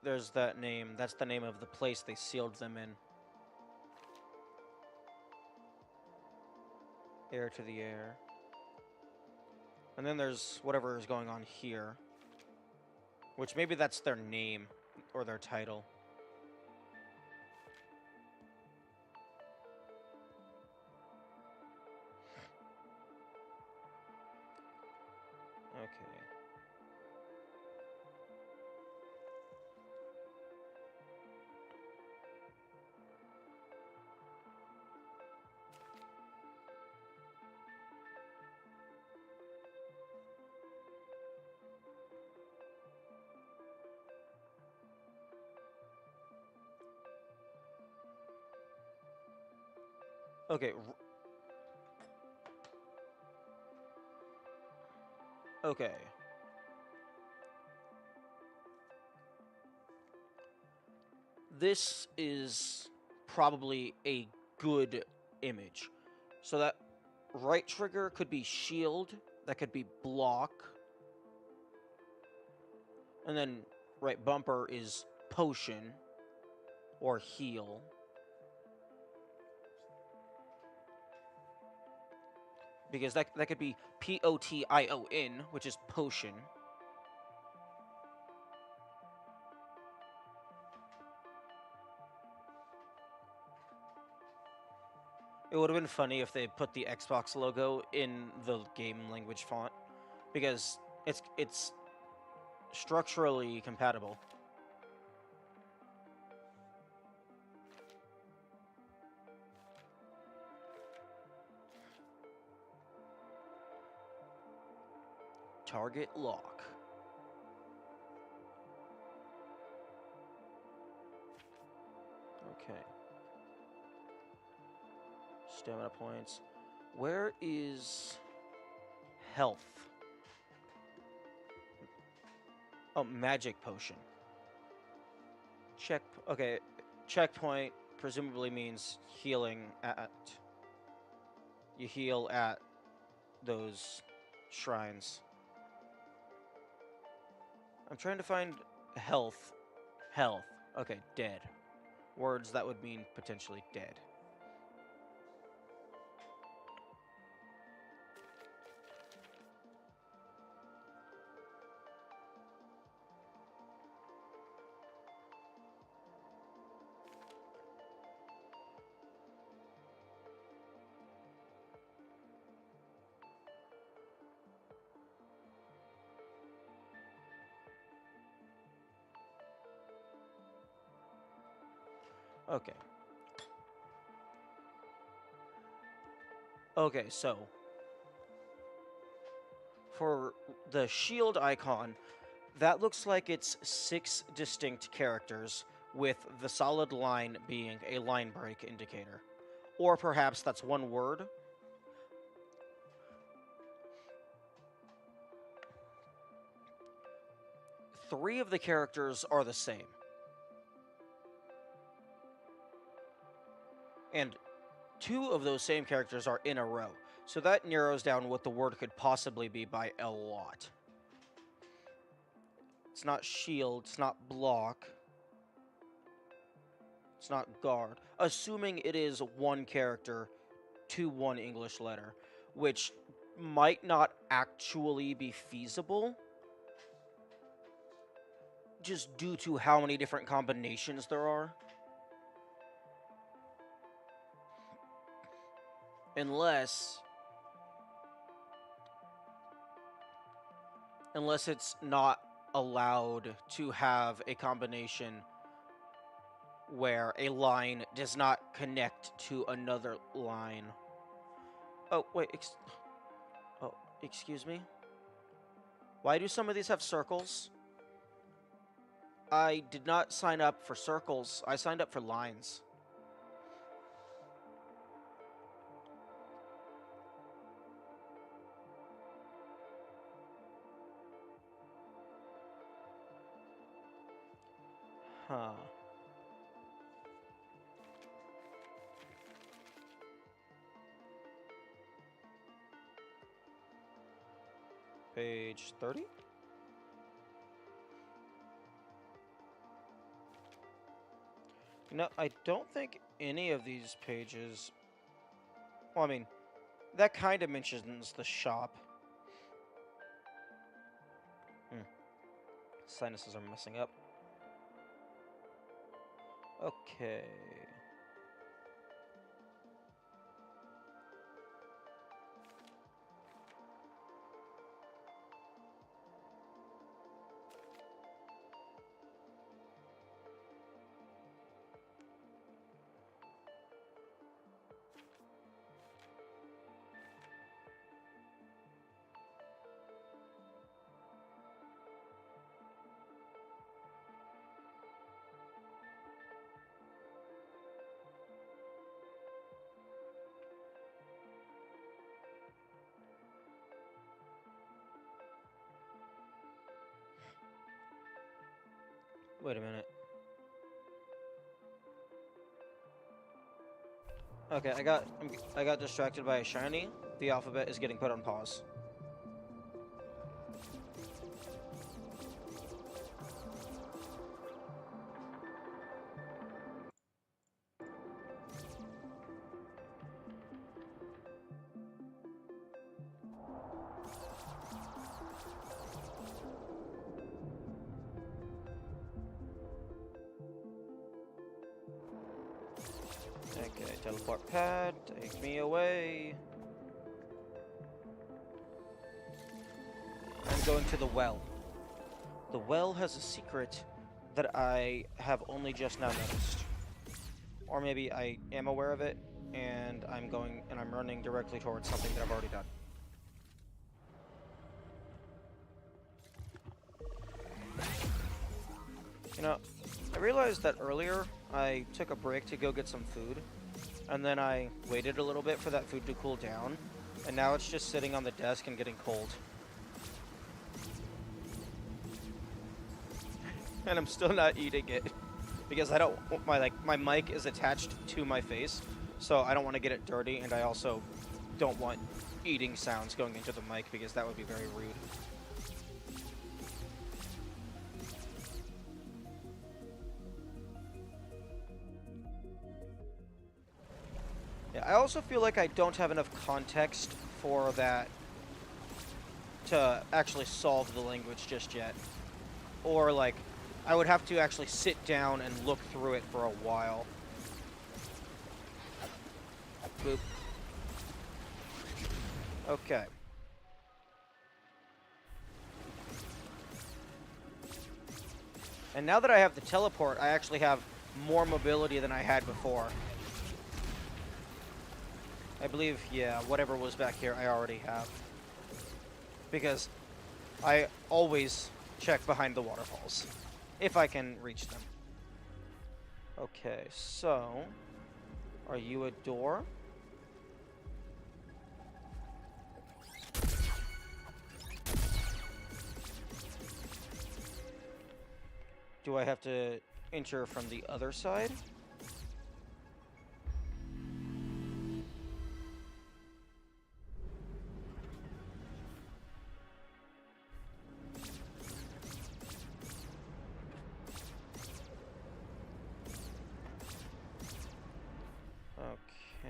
there's that name. That's the name of the place they sealed them in. Heir to the heir. And then there's whatever is going on here. Which maybe that's their name or their title. Okay. Okay. Okay. This is probably a good image. So that right trigger could be shield, that could be block, and then right bumper is potion or heal. Because that could be Potion, which is potion. It would have been funny if they put the Xbox logo in the game language font, because it's structurally compatible. Target lock. Okay. Stamina points. Where is health? Oh, magic potion. Check. Okay. Checkpoint presumably means healing at. You heal at those shrines. I'm trying to find health. Health. Okay, dead. Words that would mean potentially dead. Okay. Okay, so for the shield icon, that looks like it's 6 distinct characters, with the solid line being a line break indicator. Or perhaps that's one word. Three of the characters are the same. And 2 of those same characters are in a row. So that narrows down what the word could possibly be by a lot. It's not shield, it's not block, it's not guard. Assuming it is one character to one English letter, which might not actually be feasible, just due to how many different combinations there are. Unless it's not allowed to have a combination where a line does not connect to another line. Oh, wait, excuse me? Why do some of these have circles? I did not sign up for circles. I signed up for lines. Huh. Page 30? No, I don't think any of these pages... Well, I mean, that kind of mentions the shop. Sinuses are messing up. Okay. Wait a minute. Okay, I got distracted by a shiny. The alphabet is getting put on pause. Okay, teleport pad, take me away. I'm going to the well. The well has a secret that I have only just now noticed. Or maybe I am aware of it, and I'm running directly towards something that I've already done. You know, I realized that earlier I took a break to go get some food, and then I waited a little bit for that food to cool down, and now it's just sitting on the desk and getting cold. And I'm still not eating it because I don't my mic is attached to my face, so I don't want to get it dirty, and I also don't want eating sounds going into the mic because that would be very rude. Yeah, I also feel like I don't have enough context for that to actually solve the language just yet. Or, like, I would have to actually sit down and look through it for a while. Boop. Okay. And now that I have the teleport, I actually have more mobility than I had before. I believe, yeah, whatever was back here, I already have. Because I always check behind the waterfalls, if I can reach them. Okay, so, are you a door? Do I have to enter from the other side? Okay.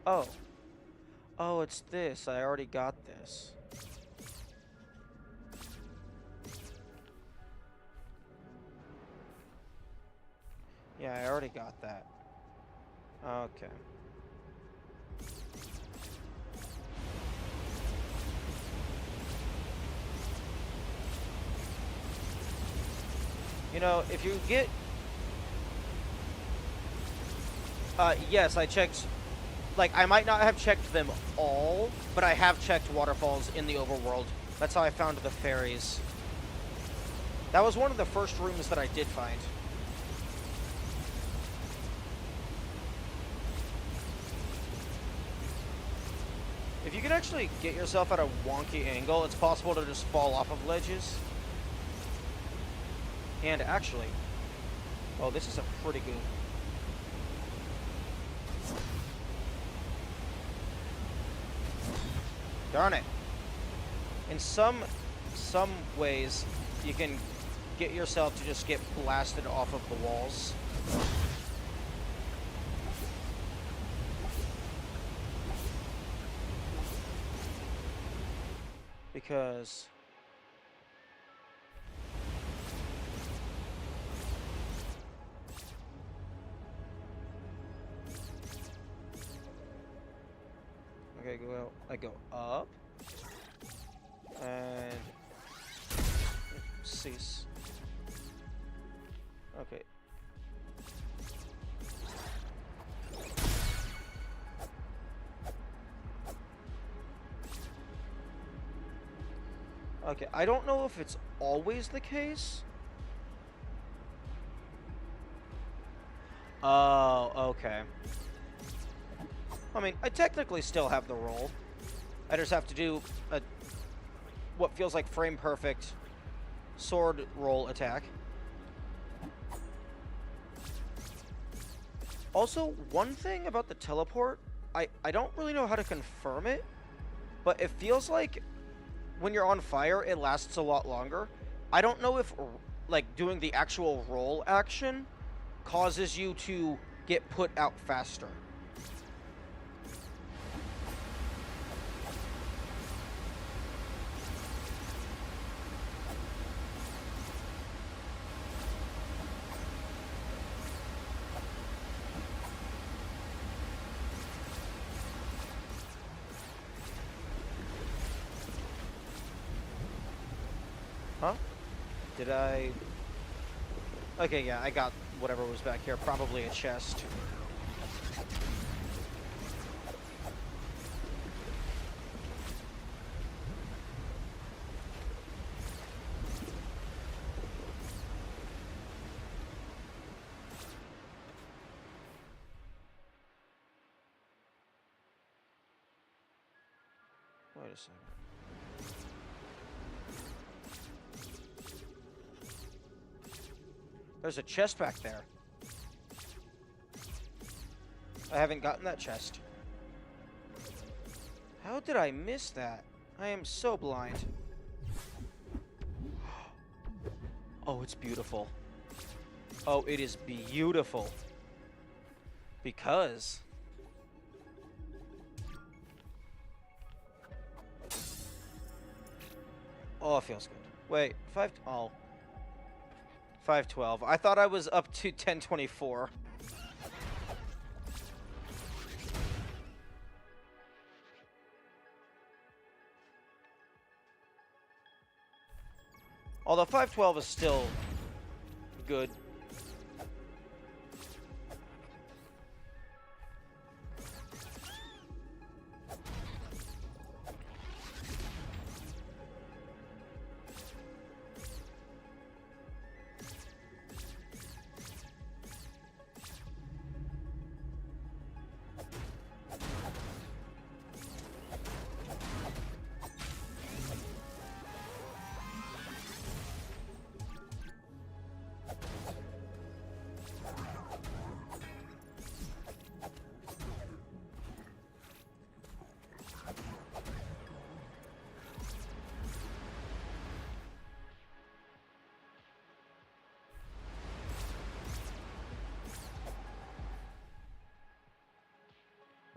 Oh. Oh, it's this. I already got this. Yeah, I already got that. Okay. You know, if you get... yes, I checked... Like, I might not have checked them all, but I have checked waterfalls in the overworld. That's how I found the fairies. That was one of the first rooms that I did find. If you can actually get yourself at a wonky angle, it's possible to just fall off of ledges. And actually... Oh, this is a pretty good... Darn it. In some ways, you can get yourself to just get blasted off of the walls. Because... Okay, I go up. And... cease. Okay. Okay, I don't know if it's always the case. Oh, okay. I mean, I technically still have the roll. I just have to do a what feels like frame perfect sword roll attack. Also, one thing about the teleport, I don't really know how to confirm it, but it feels like when you're on fire, it lasts a lot longer. I don't know if, like, doing the actual roll action causes you to get put out faster. Huh? Did I... Okay, yeah, I got whatever was back here. Probably a chest. Wait a second. There's a chest back there. I haven't gotten that chest. How did I miss that? I am so blind. Oh, it's beautiful. Oh, it is beautiful. Because... Oh, it feels good. Wait, 512. I thought I was up to 1024. Although 512 is still good.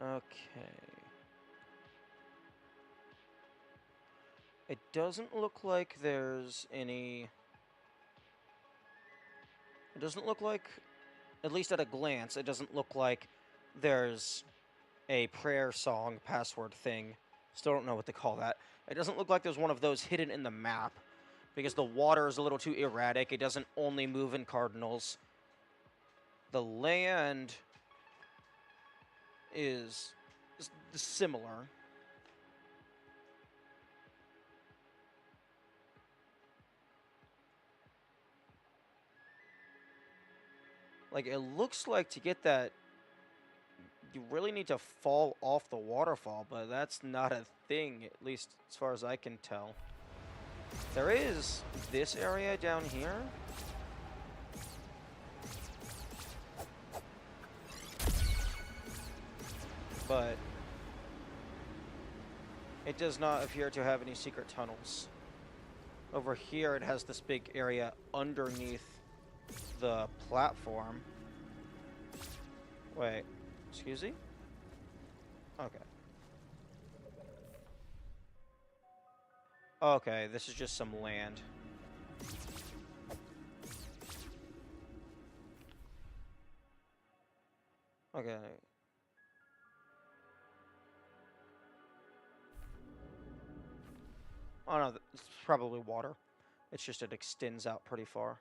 Okay. It doesn't look like there's any... It doesn't look like, at least at a glance, it doesn't look like there's a prayer song password thing. Still don't know what to call that. It doesn't look like there's one of those hidden in the map, because the water is a little too erratic. It doesn't only move in cardinals. The land is similar. Like, it looks like to get that, you really need to fall off the waterfall, but that's not a thing, at least as far as I can tell. There is this area down here. But it does not appear to have any secret tunnels. Over here, it has this big area underneath the platform. Wait, excuse me? Okay. Okay, this is just some land. Okay. Oh no, it's probably water. It's just it extends out pretty far.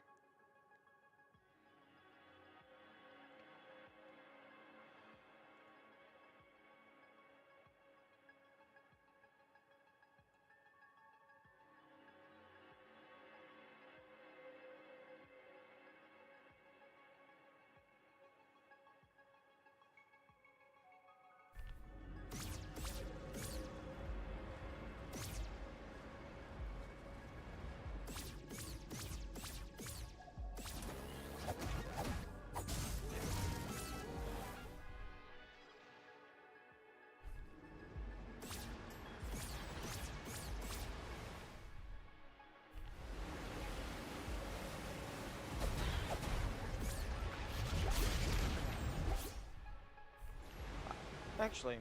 Actually,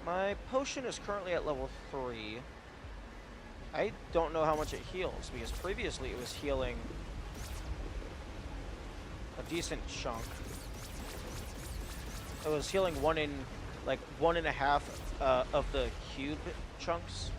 my potion is currently at level 3. I don't know how much it heals, because previously it was healing a decent chunk. It was healing like 1.5 of the cube chunks.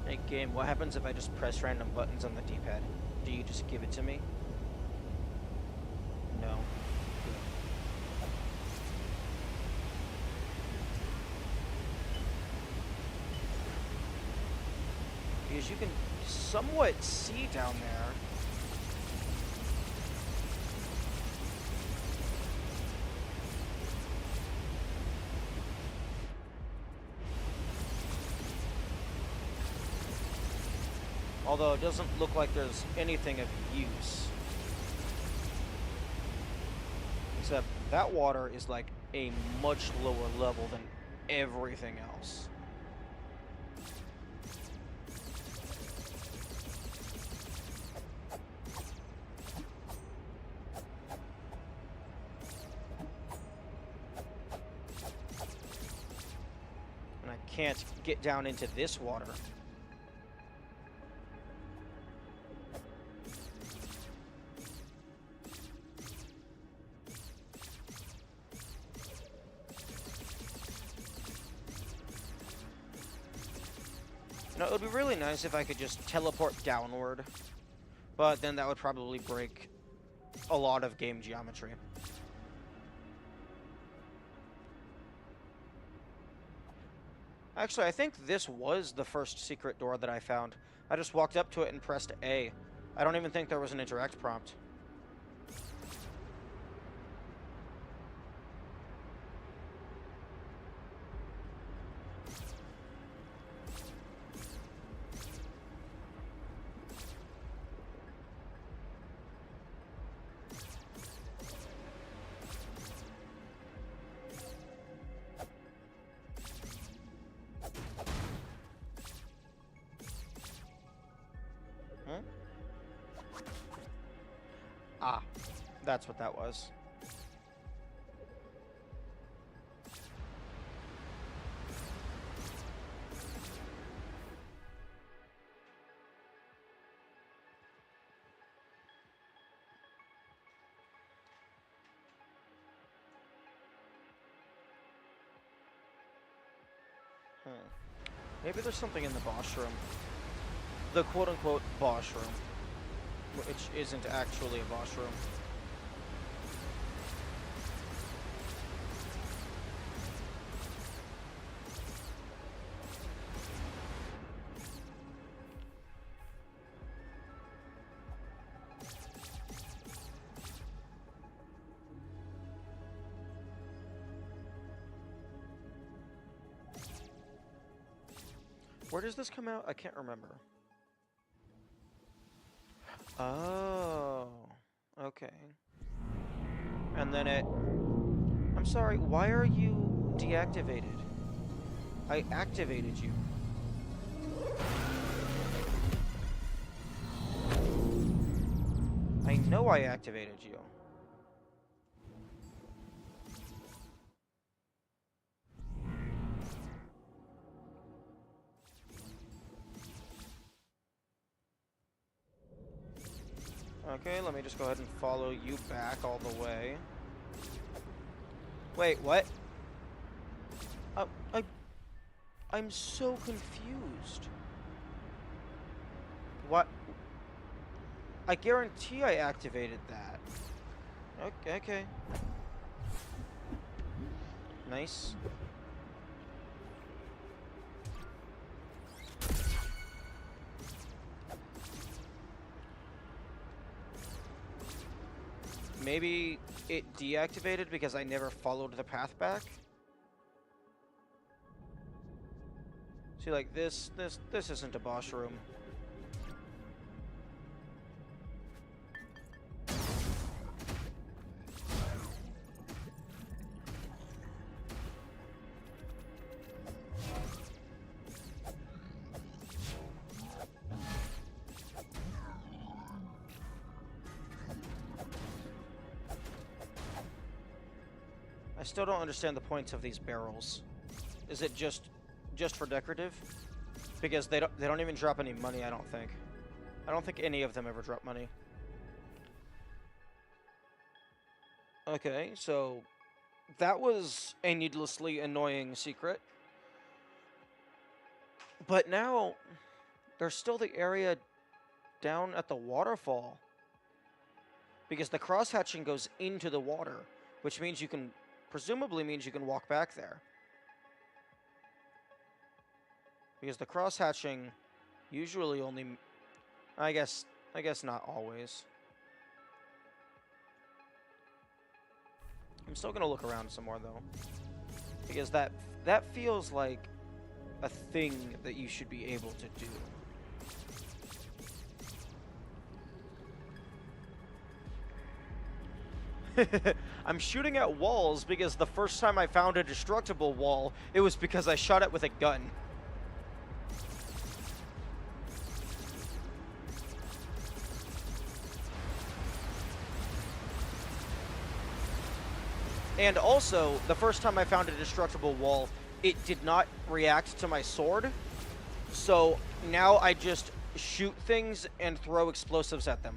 Hey game, what happens if I just press random buttons on the D-pad? Do you just give it to me? No. Because you can somewhat see down there. Although it doesn't look like there's anything of use. Except that water is like a much lower level than everything else. And I can't get down into this water. You know, it would be really nice if I could just teleport downward, but then that would probably break a lot of game geometry. Actually, I think this was the first secret door that I found. I just walked up to it and pressed A. I don't even think there was an interact prompt. Ah, that's what that was. Maybe there's something in the boss room. The quote-unquote boss room. Which isn't actually a boss room. Where does this come out? I can't remember. Oh, okay. And then it... I'm sorry, why are you deactivated? I activated you. I know I activated you. Okay, let me just go ahead and follow you back all the way. Wait, what? I'm so confused. What? I guarantee I activated that. Okay. Nice. Maybe it deactivated because I never followed the path back? See, like, this isn't a boss room. still don't understand the points of these barrels. Is it just for decorative? Because they don't even drop any money, I don't think. I don't think any of them ever drop money. Okay, so that was a needlessly annoying secret. But now there's still the area down at the waterfall. Because the cross-hatching goes into the water, which means you can, presumably means you can walk back there. Because the cross-hatching usually only, I guess not always. I'm still gonna look around some more though. Because that feels like a thing that you should be able to do. I'm shooting at walls because the first time I found a destructible wall, it was because I shot it with a gun. And also, the first time I found a destructible wall, it did not react to my sword. So now I just shoot things and throw explosives at them.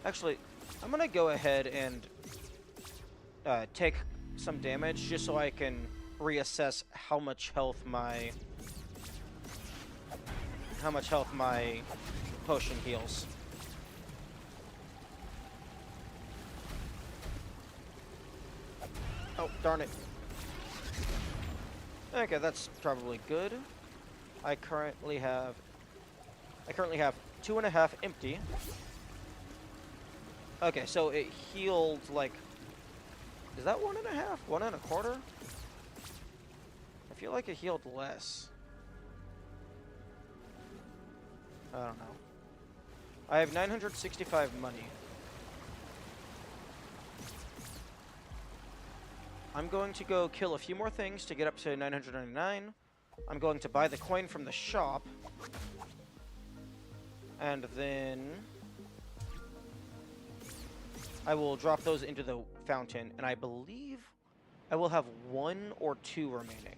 Actually, I'm gonna go ahead and take some damage just so I can reassess how much health my potion heals. Oh, darn it. Okay, that's probably good. I currently have 2.5 empty. Okay, so it healed like, is that 1.5? 1.25? I feel like it healed less. I don't know. I have 965 money. I'm going to go kill a few more things to get up to 999. I'm going to buy the coin from the shop. And then I will drop those into the fountain, and I believe I will have 1 or 2 remaining.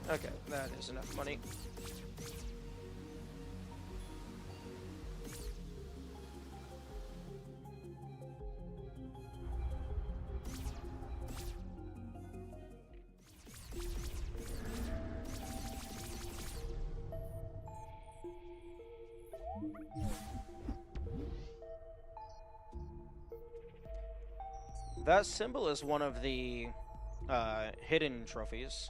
Okay, that is enough money. That symbol is one of the hidden trophies.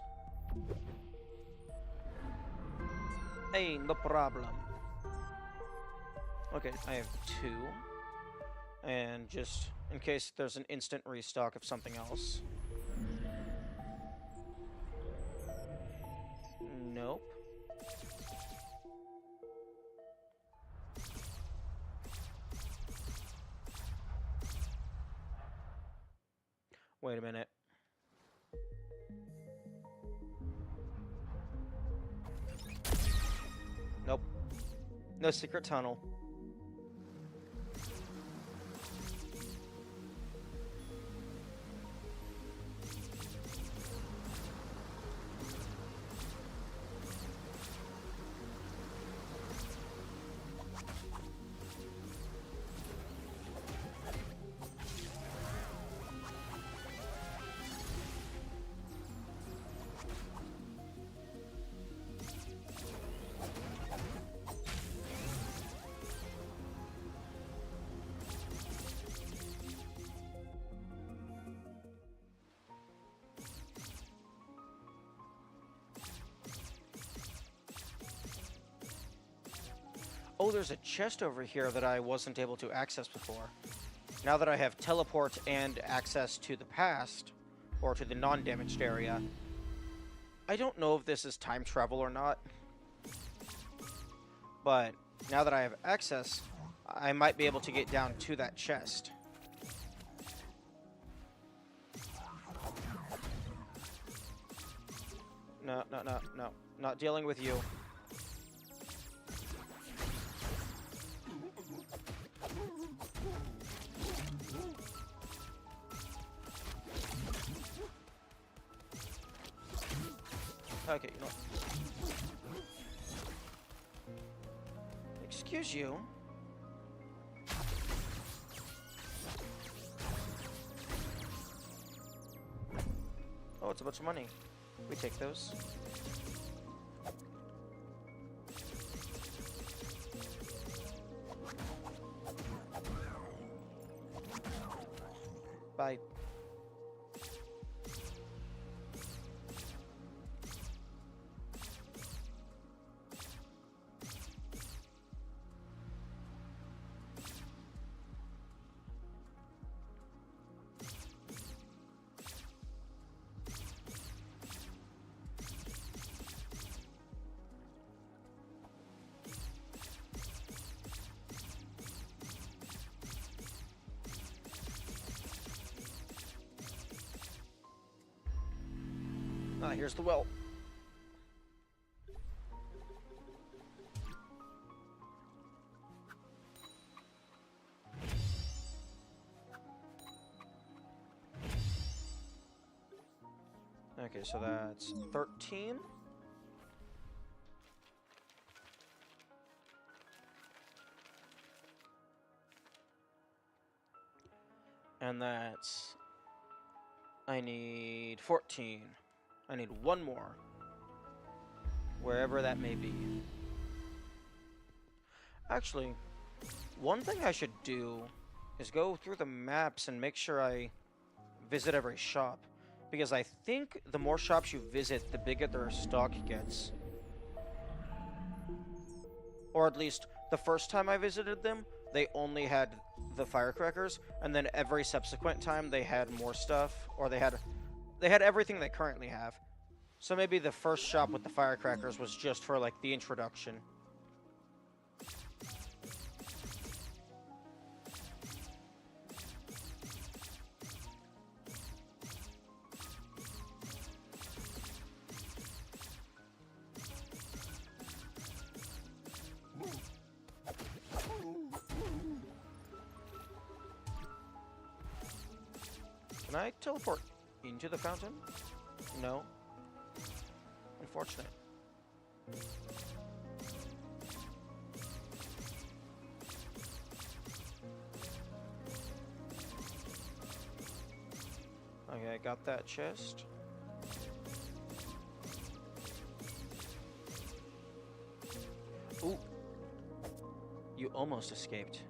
Hey, no problem. Okay, I have 2. And just in case there's an instant restock of something else. Nope. Wait a minute. Nope. No secret tunnel. Oh, there's a chest over here that I wasn't able to access before. Now that I have teleport and access to the past, or to the non-damaged area, I don't know if this is time travel or not, but now that I have access, I might be able to get down to that chest. No, no, no, no. Not dealing with you. Okay, you know. Excuse you. Oh, it's a bunch of money. We take those. Bye. Ah, here's the well. Okay, so that's 13. And that's... I need 14. I need one more. Wherever that may be. Actually, one thing I should do is go through the maps and make sure I visit every shop. Because I think the more shops you visit, the bigger their stock gets. Or at least, the first time I visited them, they only had the firecrackers, and then every subsequent time they had more stuff, or they had everything they currently have. So maybe the first shop with the firecrackers was just for, like, the introduction. Can I teleport into the fountain? No. Unfortunate. Okay, I got that chest. Ooh. You almost escaped.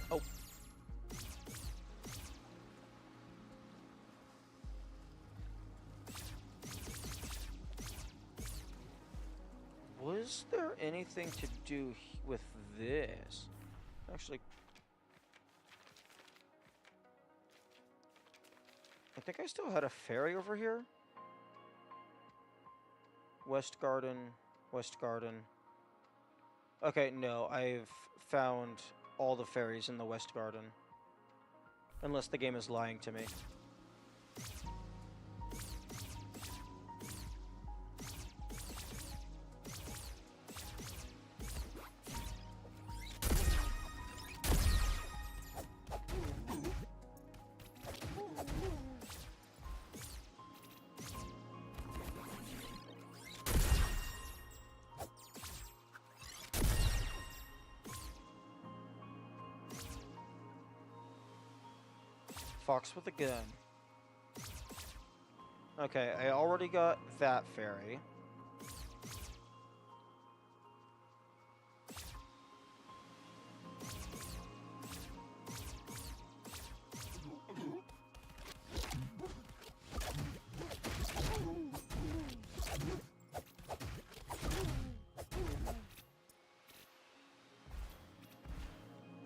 Oh. Was there anything to do with this? Actually, I think I still had a ferry over here. West Garden, West Garden. Okay, no, I've found all the ferries in the West Garden. Unless the game is lying to me. Fox with a gun. Okay, I already got that ferry.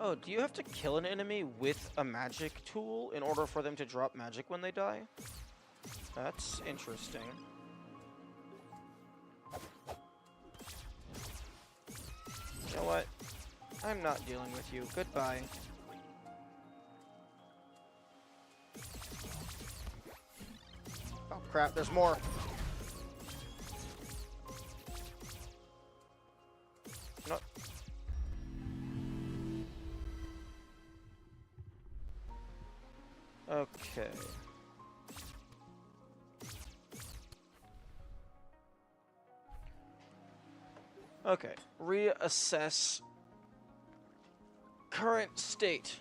Oh, do you have to kill an enemy with a magic tool in order for them to drop magic when they die? That's interesting. You know what? I'm not dealing with you. Goodbye. Oh crap, there's more. No. Okay. Okay. Reassess current state.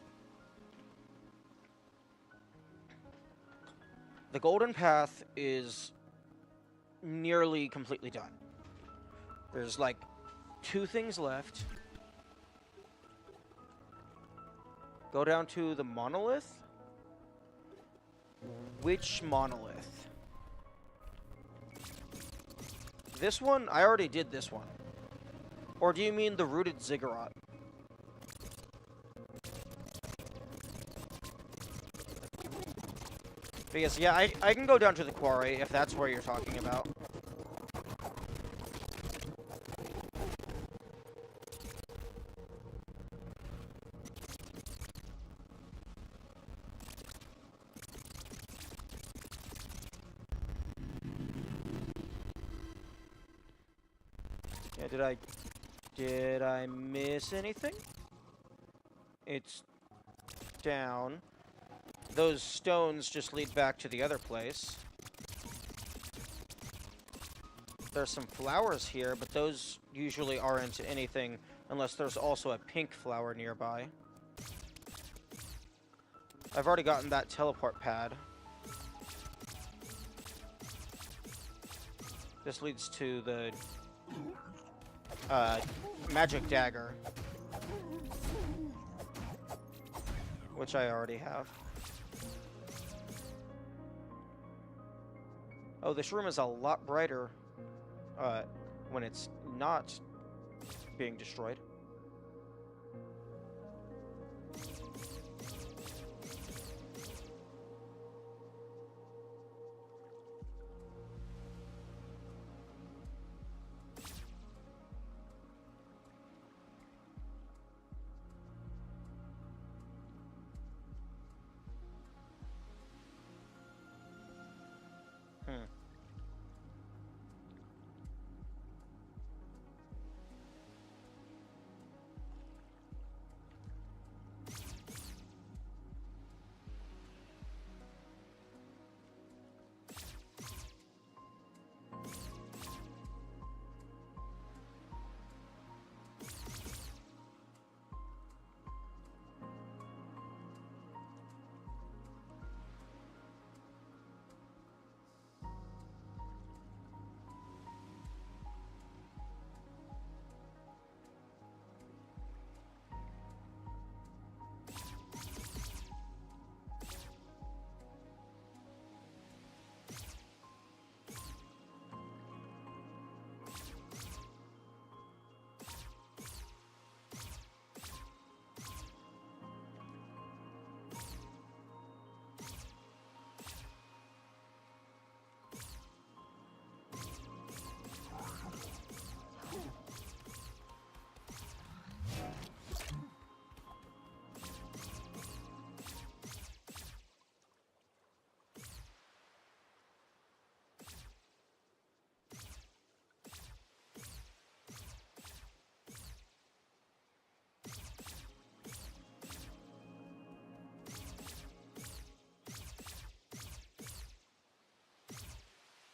The golden path is nearly completely done. There's like 2 things left. Go down to the monolith. Which monolith? This one? I already did this one. Or do you mean the rooted ziggurat? Because, yeah, I can go down to the quarry if that's where you're talking about. Yeah, did I miss anything? It's down. Those stones just lead back to the other place. There's some flowers here, but those usually aren't anything unless there's also a pink flower nearby. I've already gotten that teleport pad. This leads to the magic dagger, which I already have. Oh, this room is a lot brighter when it's not being destroyed.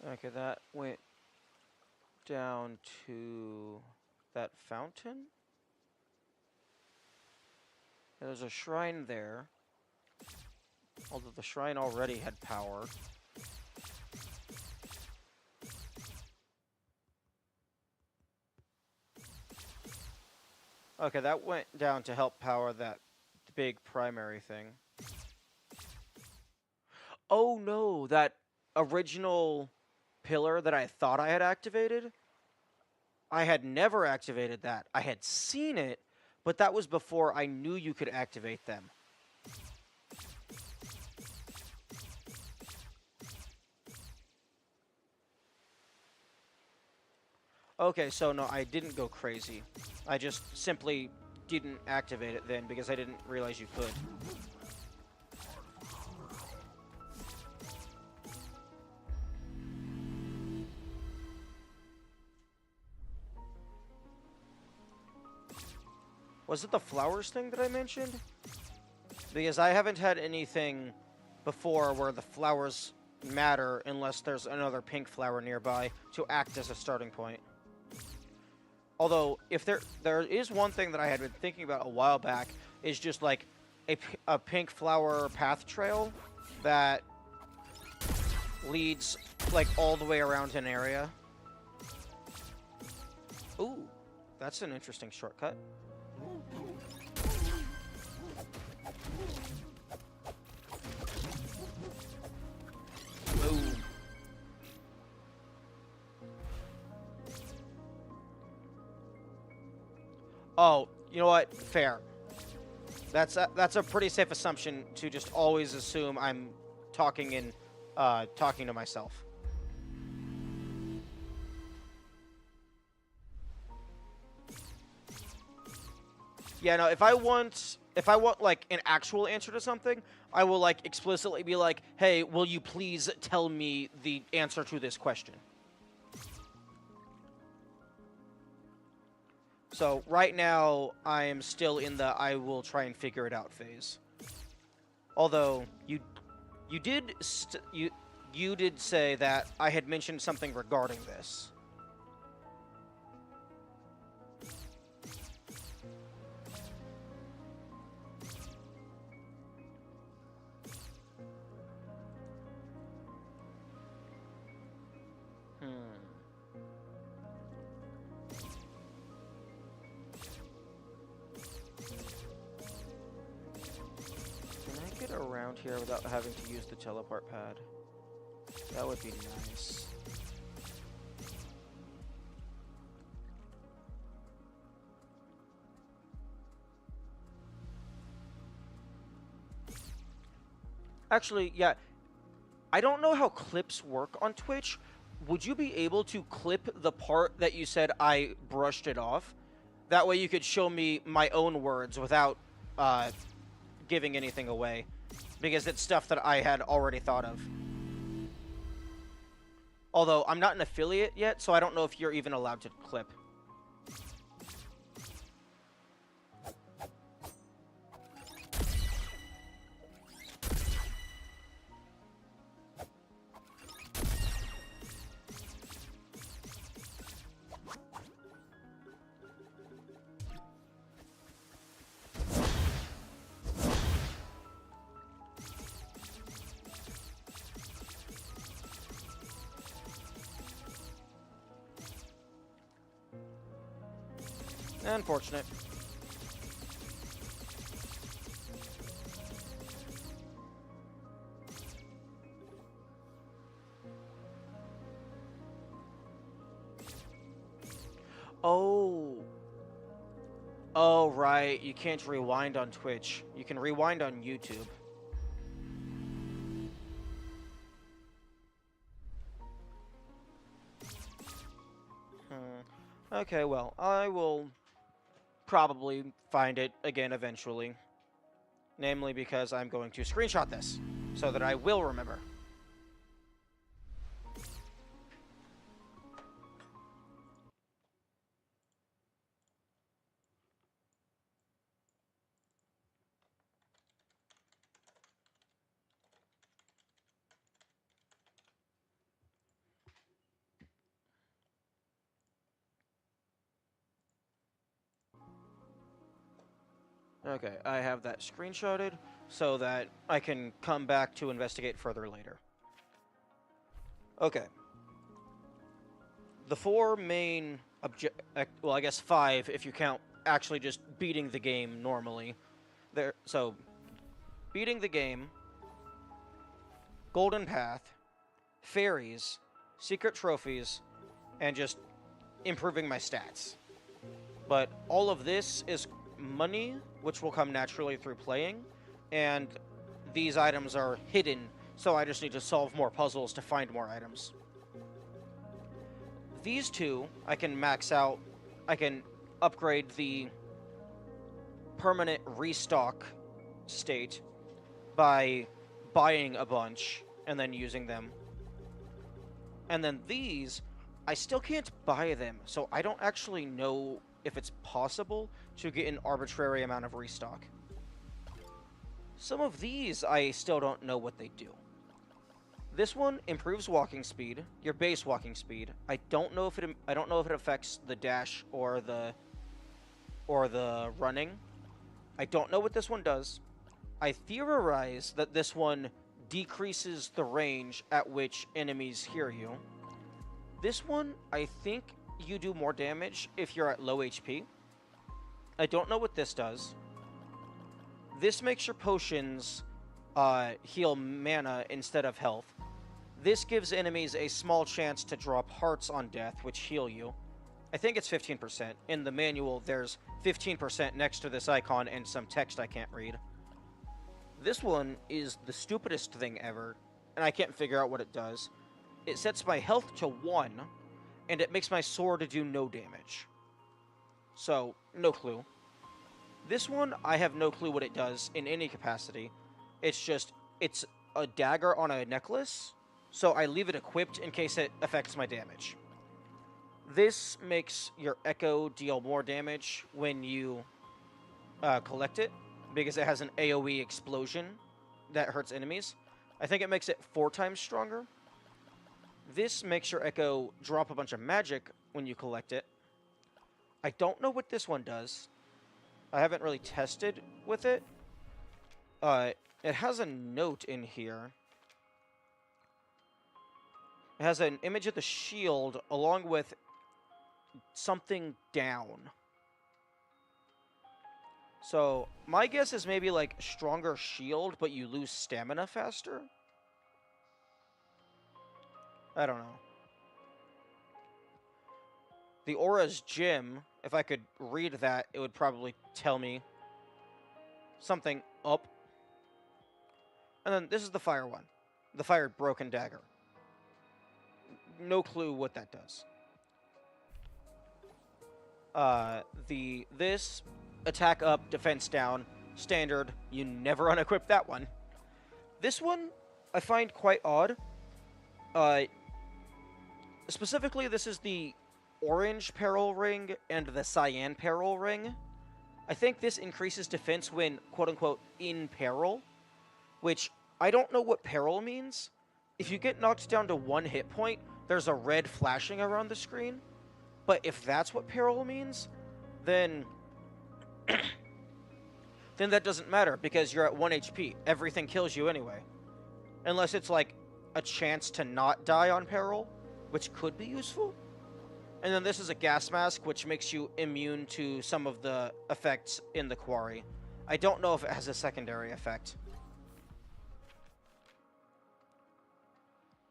Okay, that went down to that fountain. There's a shrine there, although the shrine already had power. Okay, that went down to help power that big primary thing. Oh no, that original pillar that I thought I had activated, I had never activated that. I had seen it, but that was before I knew you could activate them. Okay, so no, I didn't go crazy. I just simply didn't activate it then because I didn't realize you could. Was it the flowers thing that I mentioned? Because I haven't had anything before where the flowers matter unless there's another pink flower nearby to act as a starting point. Although, if there is one thing that I had been thinking about a while back, is just like a pink flower path trail that leads like all the way around an area. Ooh, that's an interesting shortcut. Boom. Oh, you know what? Fair. That's a pretty safe assumption to just always assume I'm talking to myself. Yeah, no, if I want like an actual answer to something, I will like explicitly be like, "Hey, will you please tell me the answer to this question?" So right now, I am still in the I will try and figure it out phase. Although you did you did say that I had mentioned something regarding this. Hmm. Can I get around here without having to use the teleport pad? That would be nice. Actually, yeah, I don't know how clips work on Twitch. Would you be able to clip the part that you said I brushed it off? That way you could show me my own words without uh, giving anything away. Because it's stuff that I had already thought of. Although, I'm not an affiliate yet, so I don't know if you're even allowed to clip. Unfortunate. Oh. Oh, right. You can't rewind on Twitch. You can rewind on YouTube. Okay, well, I will probably find it again eventually. Namely because I'm going to screenshot this, so that I will remember. Okay, I have that screenshotted, so that I can come back to investigate further later. Okay. The four main well, I guess five if you count actually just beating the game normally. So beating the game, golden path, fairies, secret trophies, and just improving my stats. But all of this is money, which will come naturally through playing, and these items are hidden, so I just need to solve more puzzles to find more items. These two, I can max out. I can upgrade the permanent restock state by buying a bunch and then using them. And then these, I still can't buy them, so I don't actually know if it's possible to get an arbitrary amount of restock. Some of these, I still don't know what they do. This one improves walking speed, your base walking speed. I don't know if it affects the dash or the running. I don't know what this one does. I theorize that this one decreases the range at which enemies hear you. This one, I think you do more damage if you're at low HP. I don't know what this does. This makes your potions heal mana instead of health. This gives enemies a small chance to drop hearts on death, which heal you. I think it's 15%. In the manual, there's 15% next to this icon and some text I can't read. This one is the stupidest thing ever, and I can't figure out what it does. It sets my health to 1, and it makes my sword do no damage. So, no clue. This one, I have no clue what it does in any capacity. It's a dagger on a necklace, so I leave it equipped in case it affects my damage. This makes your Echo deal more damage when you collect it, because it has an AoE explosion that hurts enemies. I think it makes it 4 times stronger. This makes your Echo drop a bunch of magic when you collect it. I don't know what this one does. I haven't really tested with it. It has a note in here. It has an image of the shield along with something down. So, my guess is maybe like stronger shield, but you lose stamina faster? I don't know. The Aura's Gem, if I could read that, it would probably tell me something up. And then this is the fire one. The fire broken dagger. No clue what that does. This attack up, defense down, standard. You never unequip that one. This one I find quite odd. Specifically, this is the orange peril ring and the cyan peril ring. I think this increases defense when quote-unquote in peril, which I don't know what peril means. If you get knocked down to 1 hit point, there's a red flashing around the screen. But if that's what peril means, then then that doesn't matter because you're at 1 HP. Everything kills you anyway. Unless it's like a chance to not die on peril, which could be useful. And then this is a gas mask, which makes you immune to some of the effects in the quarry. I don't know if it has a secondary effect.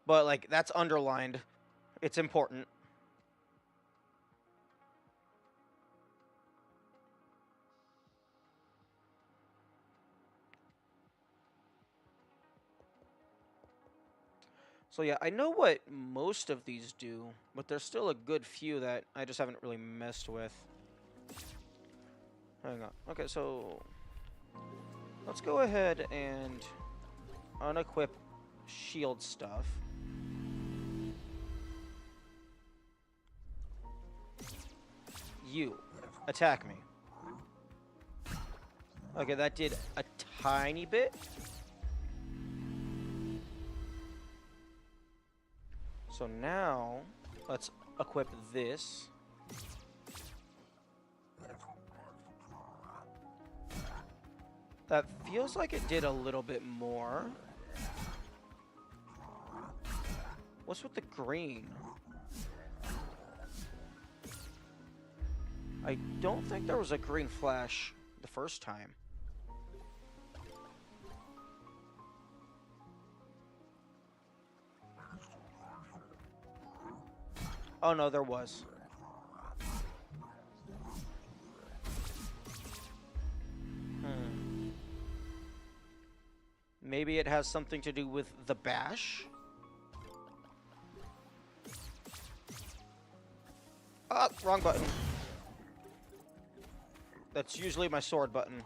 But, like, that's underlined. It's important. So yeah, I know what most of these do, but there's still a good few that I just haven't really messed with. Hang on. Okay, so let's go ahead and unequip shield stuff. You, attack me. Okay, that did a tiny bit. So now, let's equip this. That feels like it did a little bit more. What's with the green? I don't think there was a green flash the first time. Oh no, there was. maybe it has something to do with the bash? Ah, wrong button. That's usually my sword button.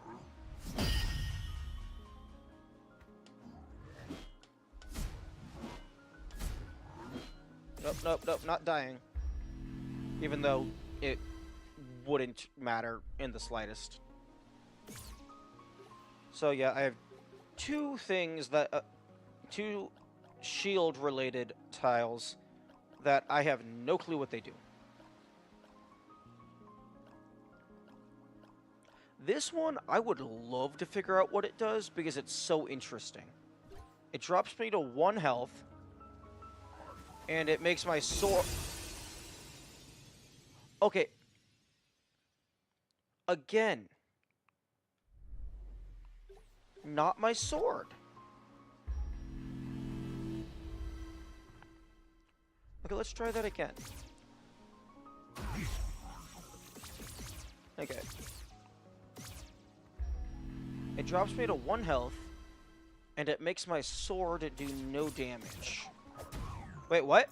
Nope, nope, nope, not dying. Even though it wouldn't matter in the slightest. So yeah, I have two things that... two shield-related tiles that I have no clue what they do. This one, I would love to figure out what it does because it's so interesting. It drops me to 1 health, and it makes my sword... Okay. Again. Not my sword. Okay, let's try that again. Okay. It drops me to 1 health, and it makes my sword do no damage. Wait, what?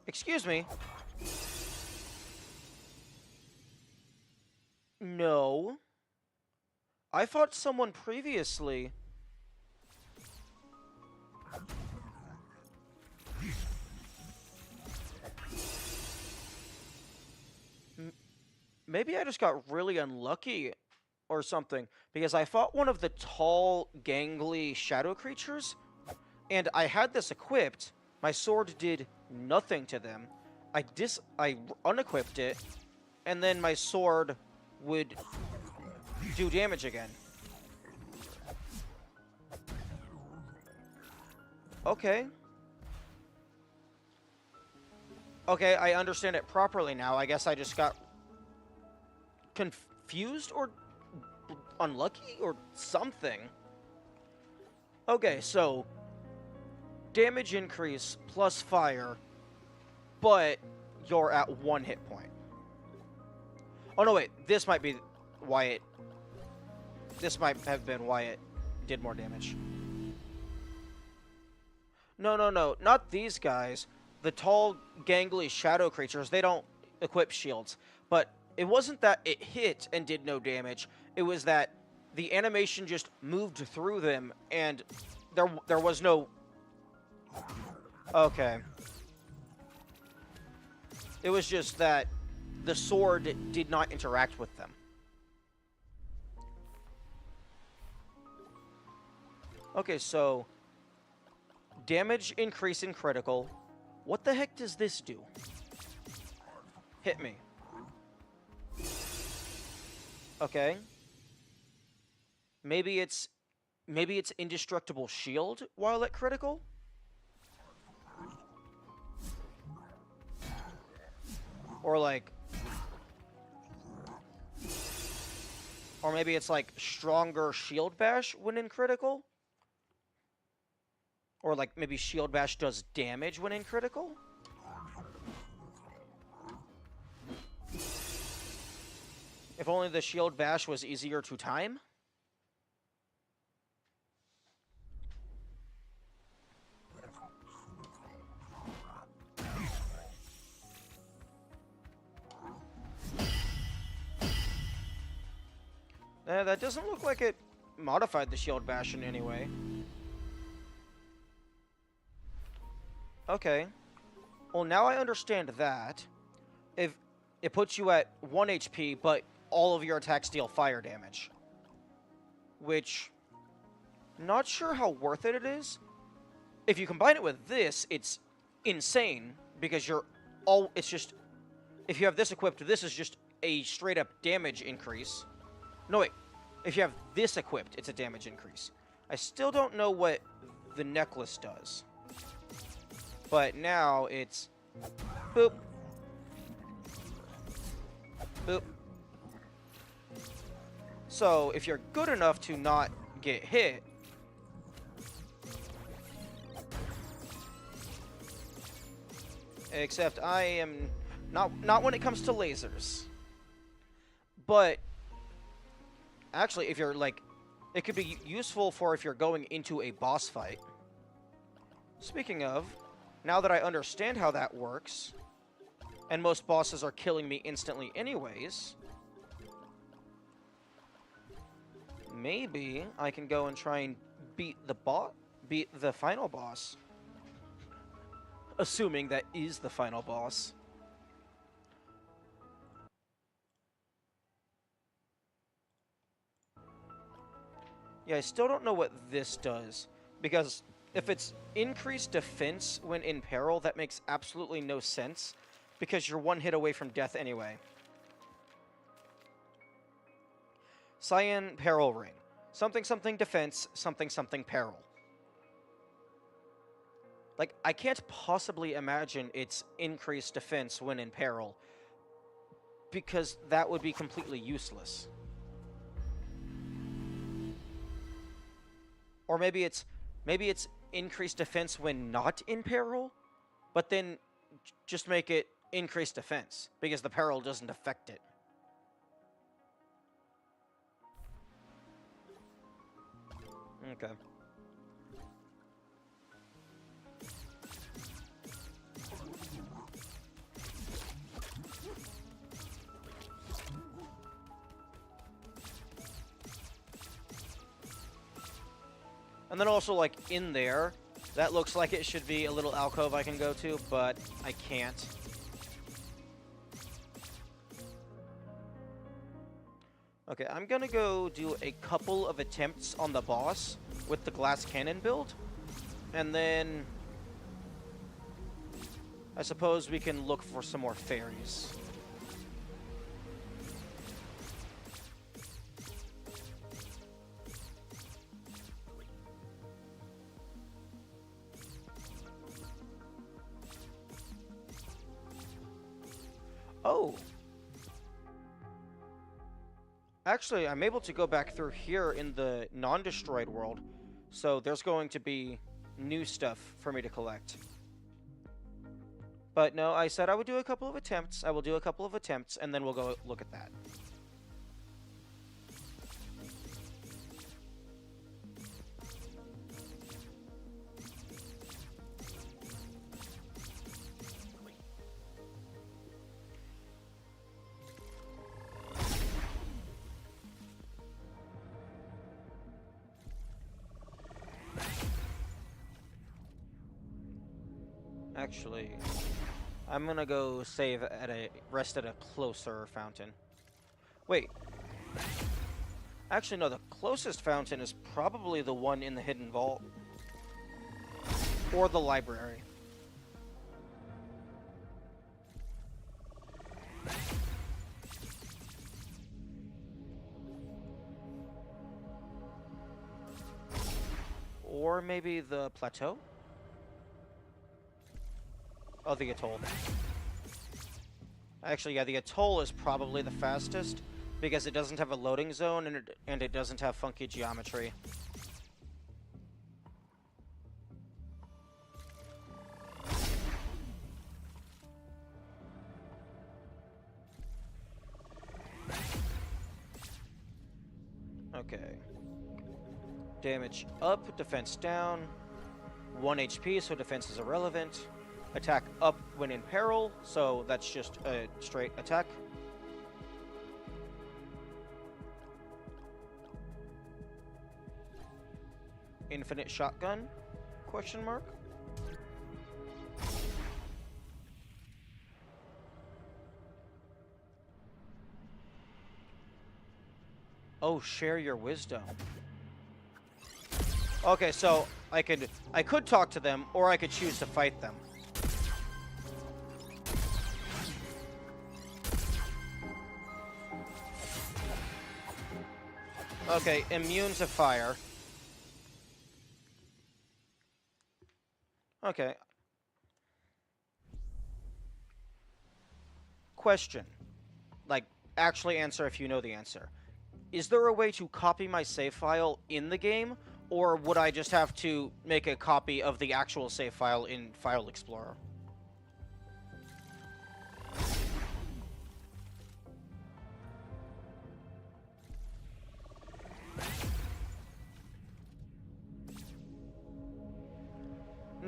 Excuse me? No. I fought someone previously. Maybe I just got really unlucky or something, because I fought one of the tall, gangly shadow creatures, and I had this equipped. My sword did nothing to them. I unequipped it, and then my sword would do damage again. Okay. Okay, I understand it properly now. I guess I just got confused or unlucky or something. Okay, so damage increase plus fire, but you're at 1 hit point. Oh no, wait, this might be why it... This might have been why it did more damage. No, no, no, not these guys. The tall, gangly shadow creatures, they don't equip shields. But it wasn't that it hit and did no damage. It was that the animation just moved through them, and there was no... Okay. It was just that the sword did not interact with them. Okay, so... damage increase in critical. What the heck does this do? Hit me. Okay. Maybe it's indestructible shield while at critical? Or like... Or maybe it's like stronger shield bash when in critical? Or like maybe shield bash does damage when in critical? If only the shield bash was easier to time? That doesn't look like it modified the shield bash in any way. Okay. Well, now I understand that. If it puts you at 1 HP, but all of your attacks deal fire damage. Which, not sure how worth it is. If you combine it with this, it's insane, because it's just, if you have this equipped, this is just a straight up damage increase. No, wait. If you have this equipped, it's a damage increase. I still don't know what the necklace does. But now it's boop, boop. So if you're good enough to not get hit, except I am not when it comes to lasers. But actually, if it could be useful for if you're going into a boss fight. Speaking of, now that I understand how that works, and most bosses are killing me instantly anyways, maybe I can go and try and beat the final boss. Assuming that is the final boss. Yeah, I still don't know what this does, because if it's increased defense when in peril, that makes absolutely no sense, because you're one hit away from death anyway. Cyan Peril Ring. Something something defense, something something peril. Like, I can't possibly imagine it's increased defense when in peril, because that would be completely useless. Or maybe it's increased defense when not in peril, but then just make it increased defense, because the peril doesn't affect it. Okay. And then also, like, in there, that looks like it should be a little alcove I can go to, but I can't. Okay, I'm gonna go do a couple of attempts on the boss with the glass cannon build, and then I suppose we can look for some more fairies. Oh! Actually, I'm able to go back through here in the non-destroyed world, so there's going to be new stuff for me to collect. But no, I said I would do a couple of attempts. I will do a couple of attempts, and then we'll go look at that. Actually, I'm gonna go save at rest at a closer fountain. Wait. Actually, no, the closest fountain is probably the one in the hidden vault. Or the library. Or maybe the plateau? Oh, the atoll. Actually, yeah, the atoll is probably the fastest, because it doesn't have a loading zone, and it doesn't have funky geometry. Okay. Damage up, defense down. 1 HP, so defense is irrelevant. Attack up when in peril, so that's just a straight attack. Infinite shotgun? Question mark? Oh, share your wisdom. Okay, so I could talk to them, or I could choose to fight them. Okay, immune to fire. Okay. Question. Like, actually answer if you know the answer. Is there a way to copy my save file in the game, or would I just have to make a copy of the actual save file in File Explorer?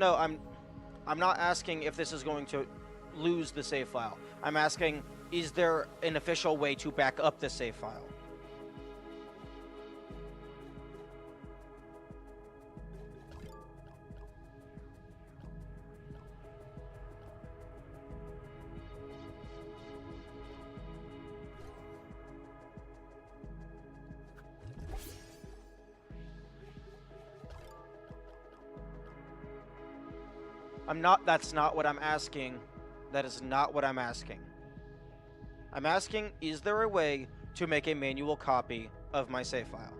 No, I'm not asking if this is going to lose the save file. I'm asking, is there an official way to back up the save file? That's not what I'm asking. That is not what I'm asking. I'm asking, is there a way to make a manual copy of my save file?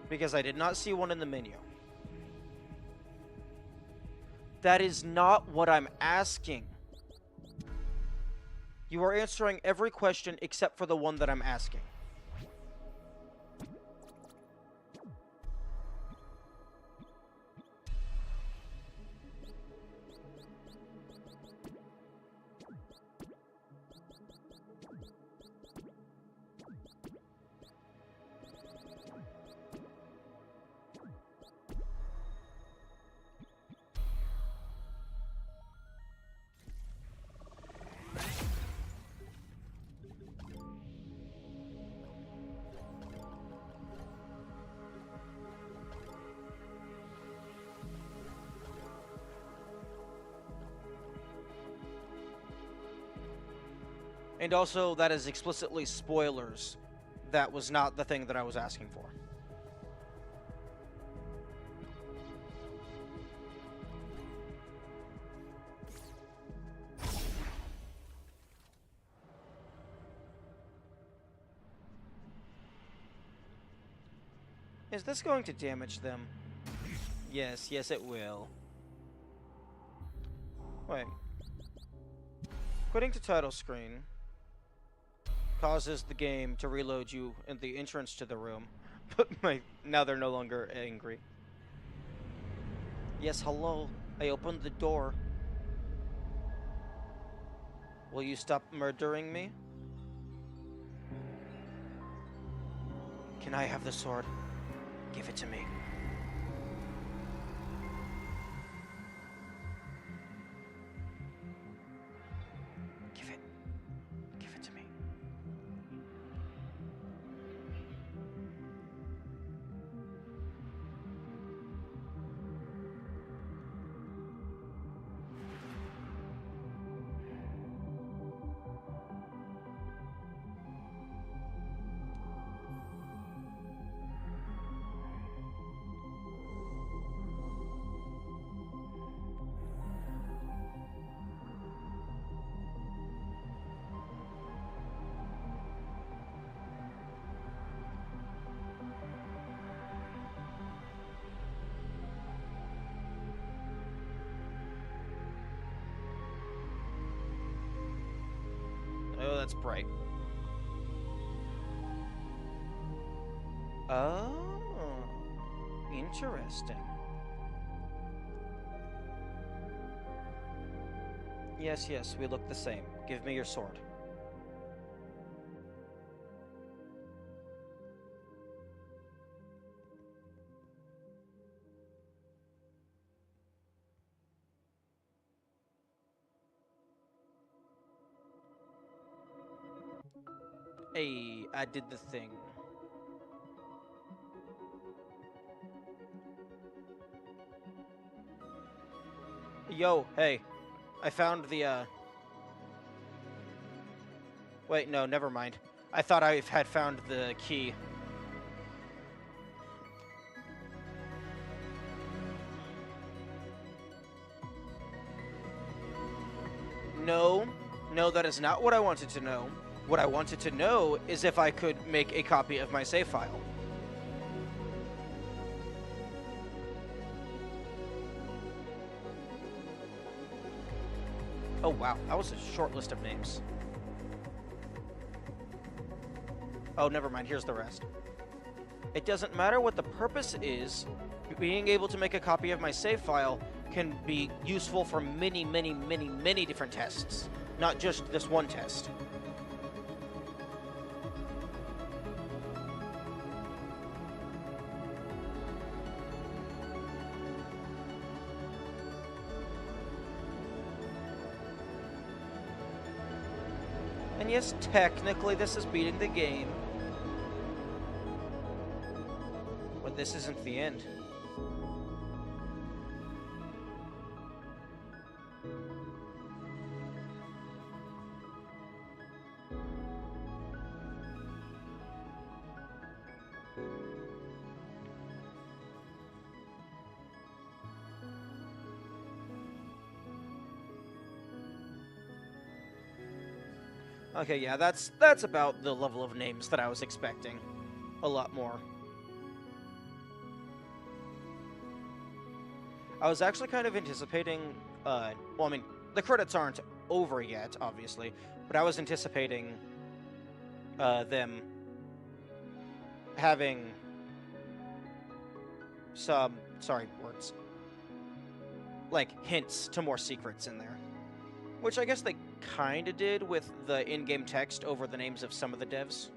Because I did not see one in the menu. That is not what I'm asking. You are answering every question except for the one that I'm asking. And also, that is explicitly spoilers. That was not the thing that I was asking for. Is this going to damage them? Yes, yes it will. Wait. Quitting to title screen causes the game to reload you in the entrance to the room. But now they're no longer angry. Yes, hello. I opened the door. Will you stop murdering me? Can I have the sword? Give it to me. Give it to me. Oh, that's bright. Oh, interesting. Yes, yes, we look the same. Give me your sword. Hey, I did the thing. Yo, hey. I found the, Wait, no, never mind. I thought I had found the key. No, that is not what I wanted to know. What I wanted to know is if I could make a copy of my save file. Oh wow, that was a short list of names. Oh, never mind, here's the rest. It doesn't matter what the purpose is, being able to make a copy of my save file can be useful for many, many, many, many different tests, not just this one test. And yes, technically this is beating the game, but this isn't the end. Okay, yeah, that's about the level of names that I was expecting. A lot more. I was actually kind of anticipating, well, I mean, the credits aren't over yet, obviously, but I was anticipating, them having some, sorry, words, like, hints to more secrets in there. Which I guess they kinda did with the in-game text over the names of some of the devs.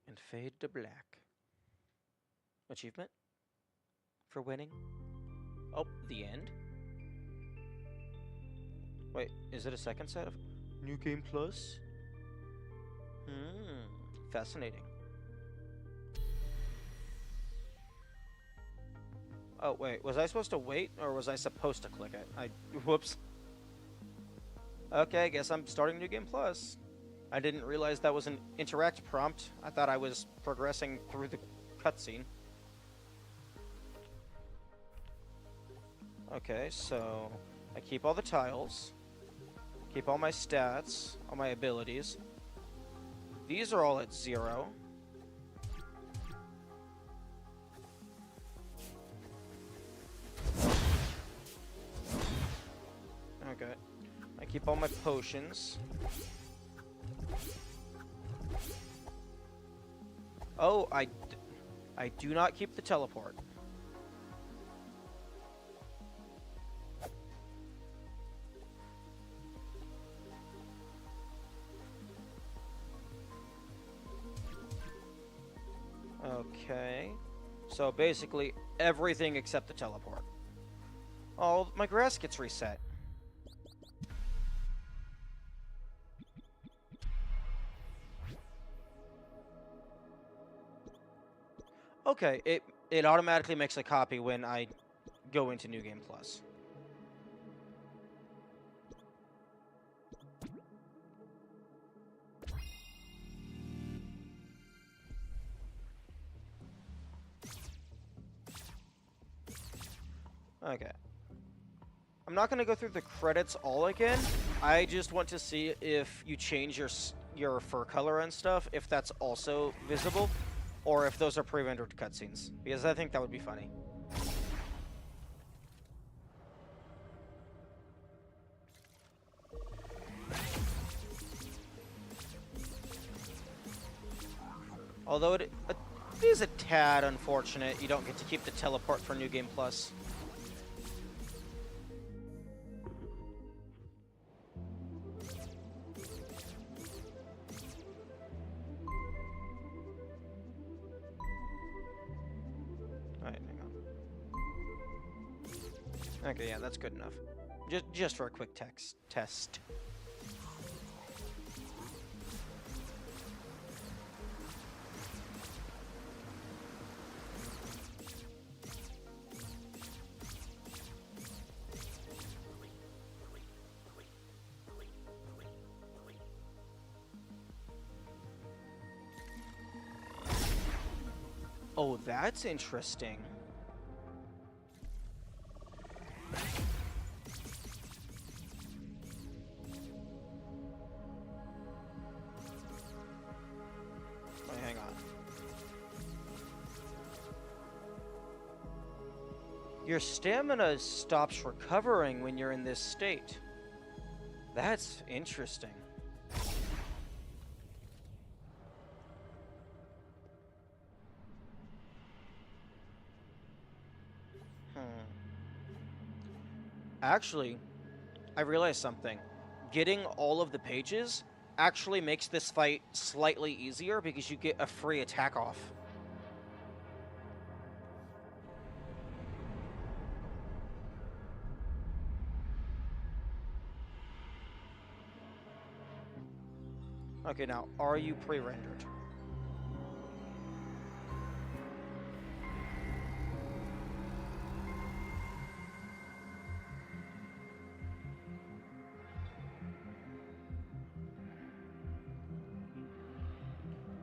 And fade to black. Achievement? For winning? Oh, the end? Wait, is it a second set of New Game Plus? Fascinating. Oh, wait, was I supposed to wait, or was I supposed to click it? Whoops. Okay, I guess I'm starting New Game Plus. I didn't realize that was an interact prompt. I thought I was progressing through the cutscene. Okay, so I keep all the tiles, keep all my stats, all my abilities. These are all at 0. Okay. I keep all my potions. Oh, I do not keep the teleport. Okay. So basically everything except the teleport. Oh, my grass gets reset. Okay, it automatically makes a copy when I go into New Game Plus. Okay. I'm not going to go through the credits all again. I just want to see if you change your fur color and stuff, if that's also visible, or if those are pre-rendered cutscenes, because I think that would be funny. Although it is a tad unfortunate you don't get to keep the teleport for New Game Plus. Alright, hang on. Okay, yeah, that's good enough. Just for a quick test. Oh, that's interesting. Wait, hang on. Your stamina stops recovering when you're in this state. That's interesting. Actually, I realized something. Getting all of the pages actually makes this fight slightly easier because you get a free attack off. Okay, now, are you pre-rendered?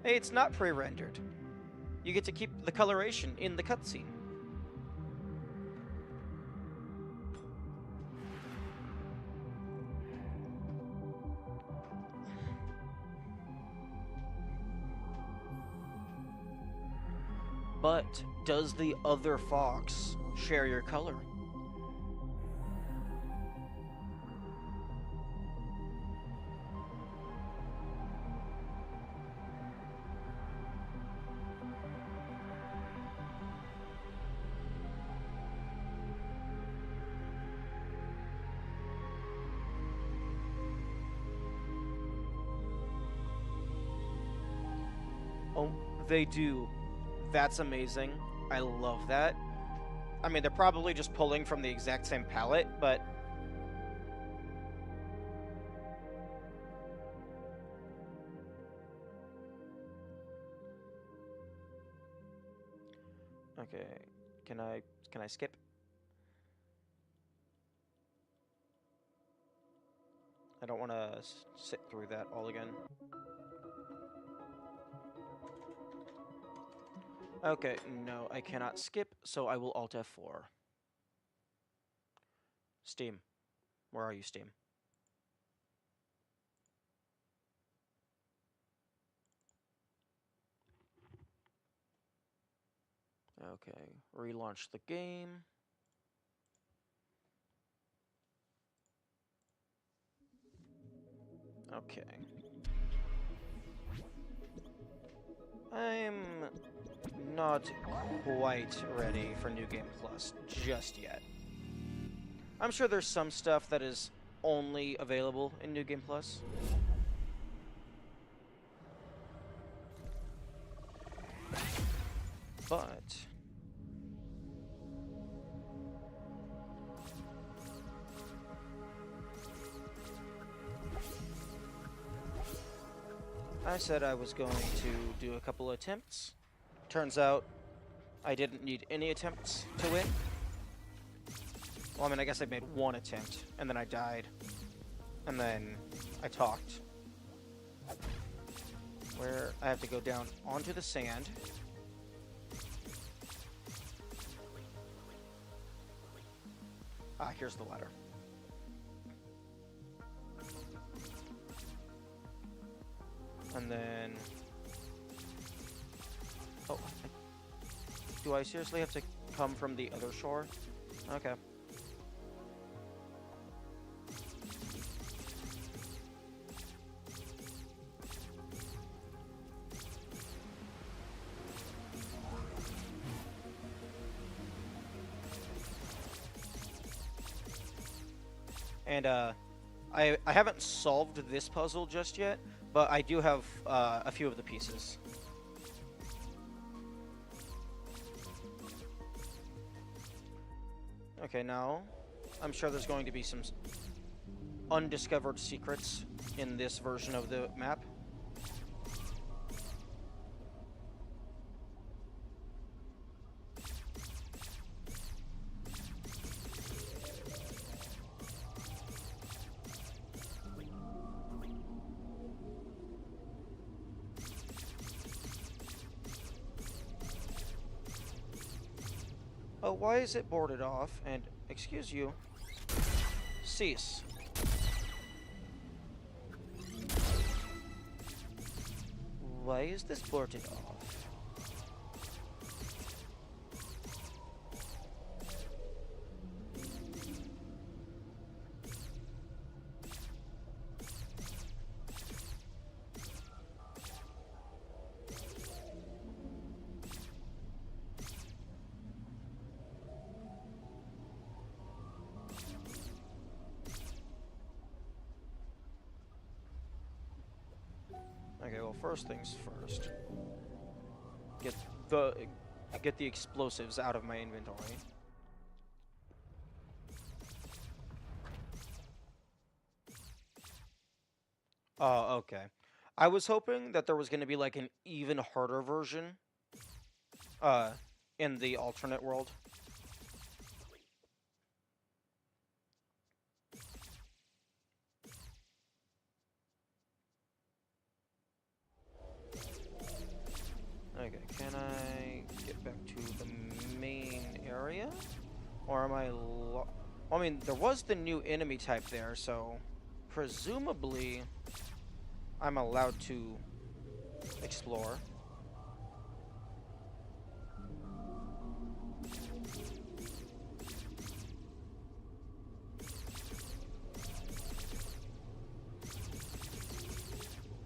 Hey, it's not pre-rendered. You get to keep the coloration in the cutscene. But does the other fox share your color? Oh, they do. That's amazing. I love that. I mean, they're probably just pulling from the exact same palette, but... Okay, can I skip? I don't want to sit through that all again. Okay, no, I cannot skip, so I will Alt F4. Steam. Where are you, Steam? Okay, relaunch the game. Okay. I'm not quite ready for New Game Plus just yet. I'm sure there's some stuff that is only available in New Game Plus. But... I said I was going to do a couple attempts. Turns out I didn't need any attempts to win. Well, I mean, I guess I made one attempt, and then I died. And then I talked. Where I have to go down onto the sand. Ah, here's the ladder. And then... Oh, do I seriously have to come from the other shore? Okay. And, I haven't solved this puzzle just yet, but I do have a few of the pieces. Okay, now I'm sure there's going to be some undiscovered secrets in this version of the map. Oh, why is it boarded off? And, excuse you, cease. Why is this boarded off? Okay, well, first things first. Get the get the explosives out of my inventory. Oh, okay. I was hoping that there was going to be like an even harder version uh in the alternate world. Okay, can I get back to the main area? Or am I I mean, there was the new enemy type there, so presumably I'm allowed to explore.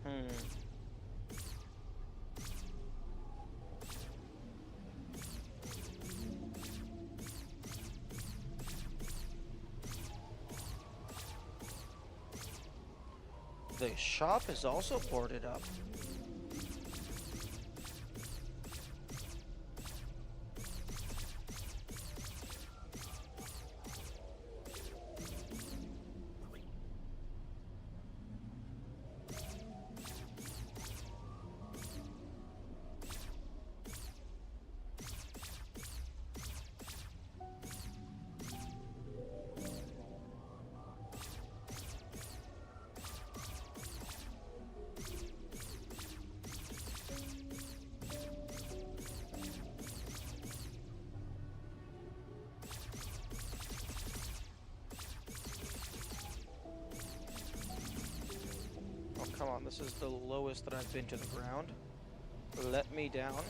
Hmm. The shop is also boarded up. Oh, come on, this is the lowest that I've been to the ground. Let me down.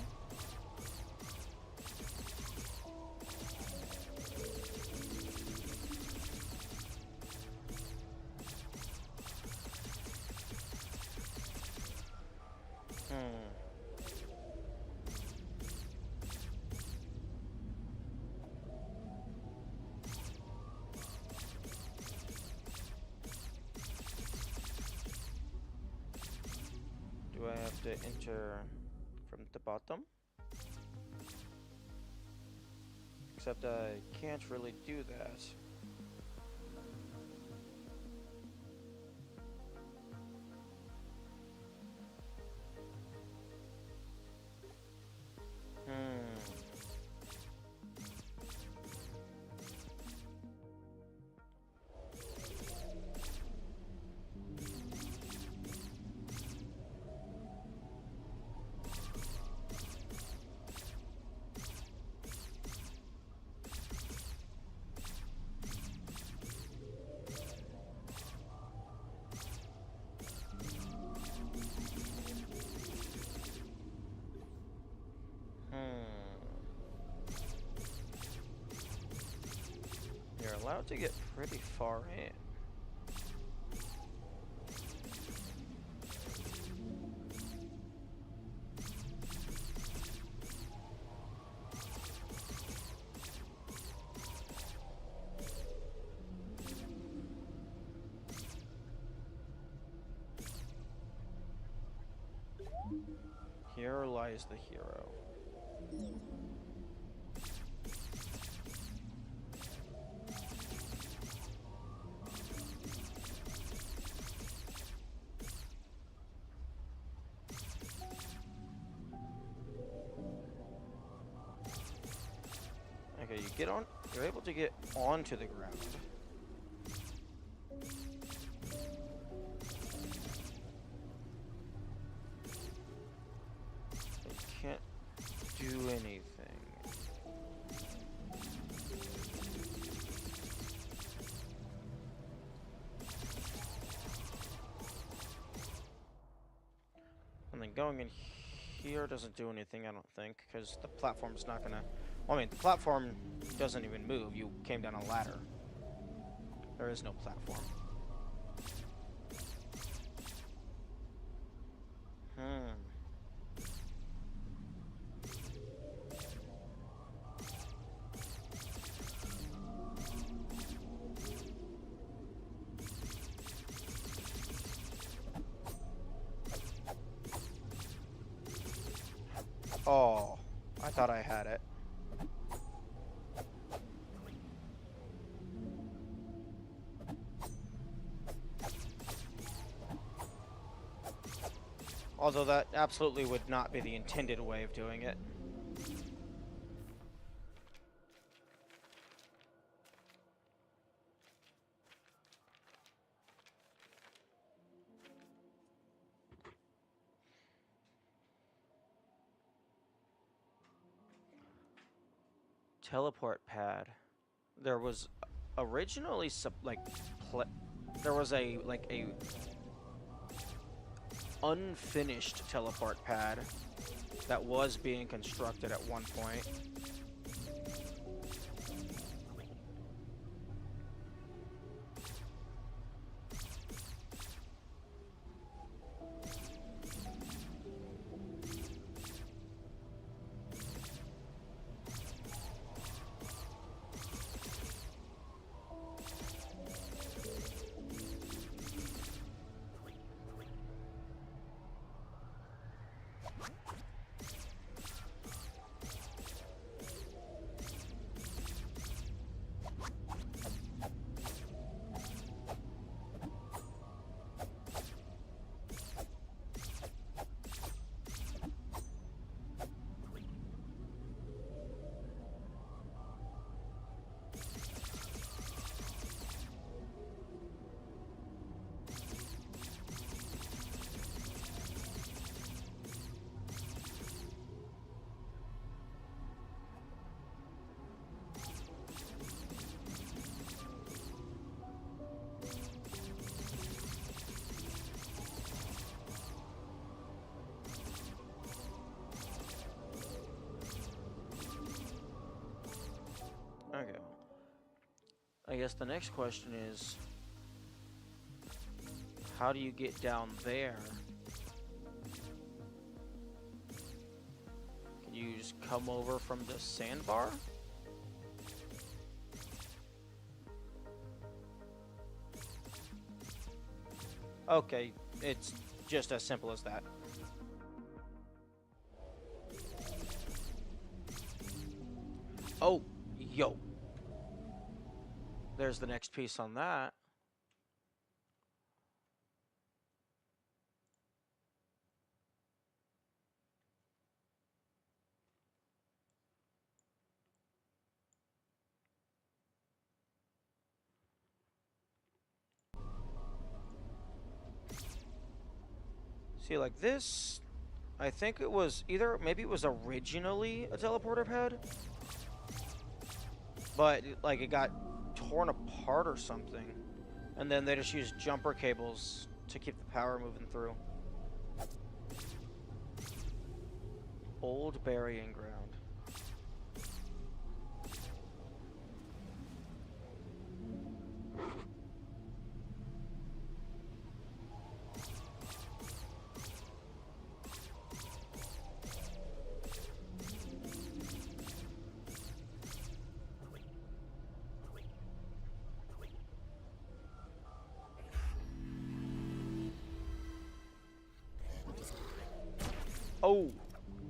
Hmm. Do I have to enter from the bottom? Except I can't really do that. Hmm. Hmm. You're allowed to get pretty far in. Here lies the hero. Okay, you're able to get onto the ground. But you can't do anything. going in here doesn't do anything, I don't think, because the platform's not gonna... Well, I mean, the platform doesn't even move. You came down a ladder. There is no platform. Oh, I thought I had it. Although that absolutely would not be the intended way of doing it. Teleport pad. There was originally there was a unfinished teleport pad that was being constructed at one point. Okay. I guess the next question is, how do you get down there? Can you just come over from the sandbar? Okay, it's just as simple as that. Oh, yo. There's the next piece on that. See, like this, I think it was maybe it was originally a teleporter pad, but like it got torn apart or something, and then they just used jumper cables to keep the power moving through. Old burying ground.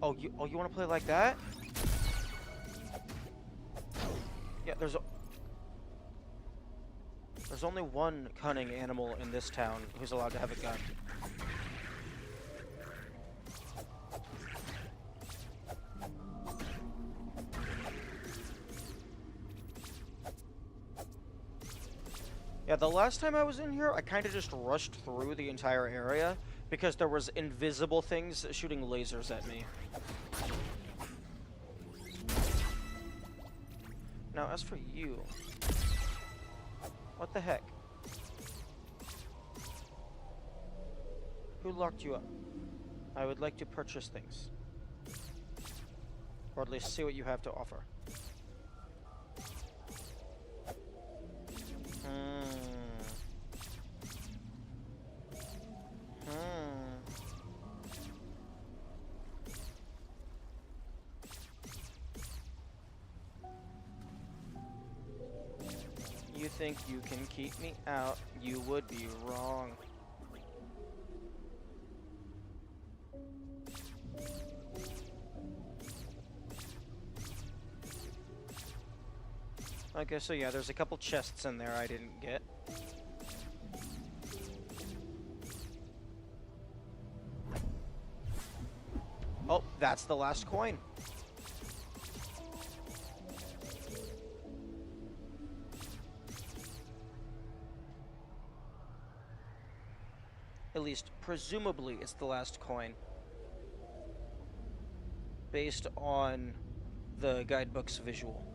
Oh, you want to play like that? Yeah, there's only one cunning animal in this town who's allowed to have a gun. Yeah, the last time I was in here, I kind of just rushed through the entire area because there was invisible things shooting lasers at me. Now, as for you, what the heck? Who locked you up? I would like to purchase things. Or at least see what you have to offer. You think you can keep me out? You would be wrong. Okay, so yeah, there's a couple chests in there I didn't get. Oh, that's the last coin. At least, presumably, it's the last coin. Based on the guidebook's visual.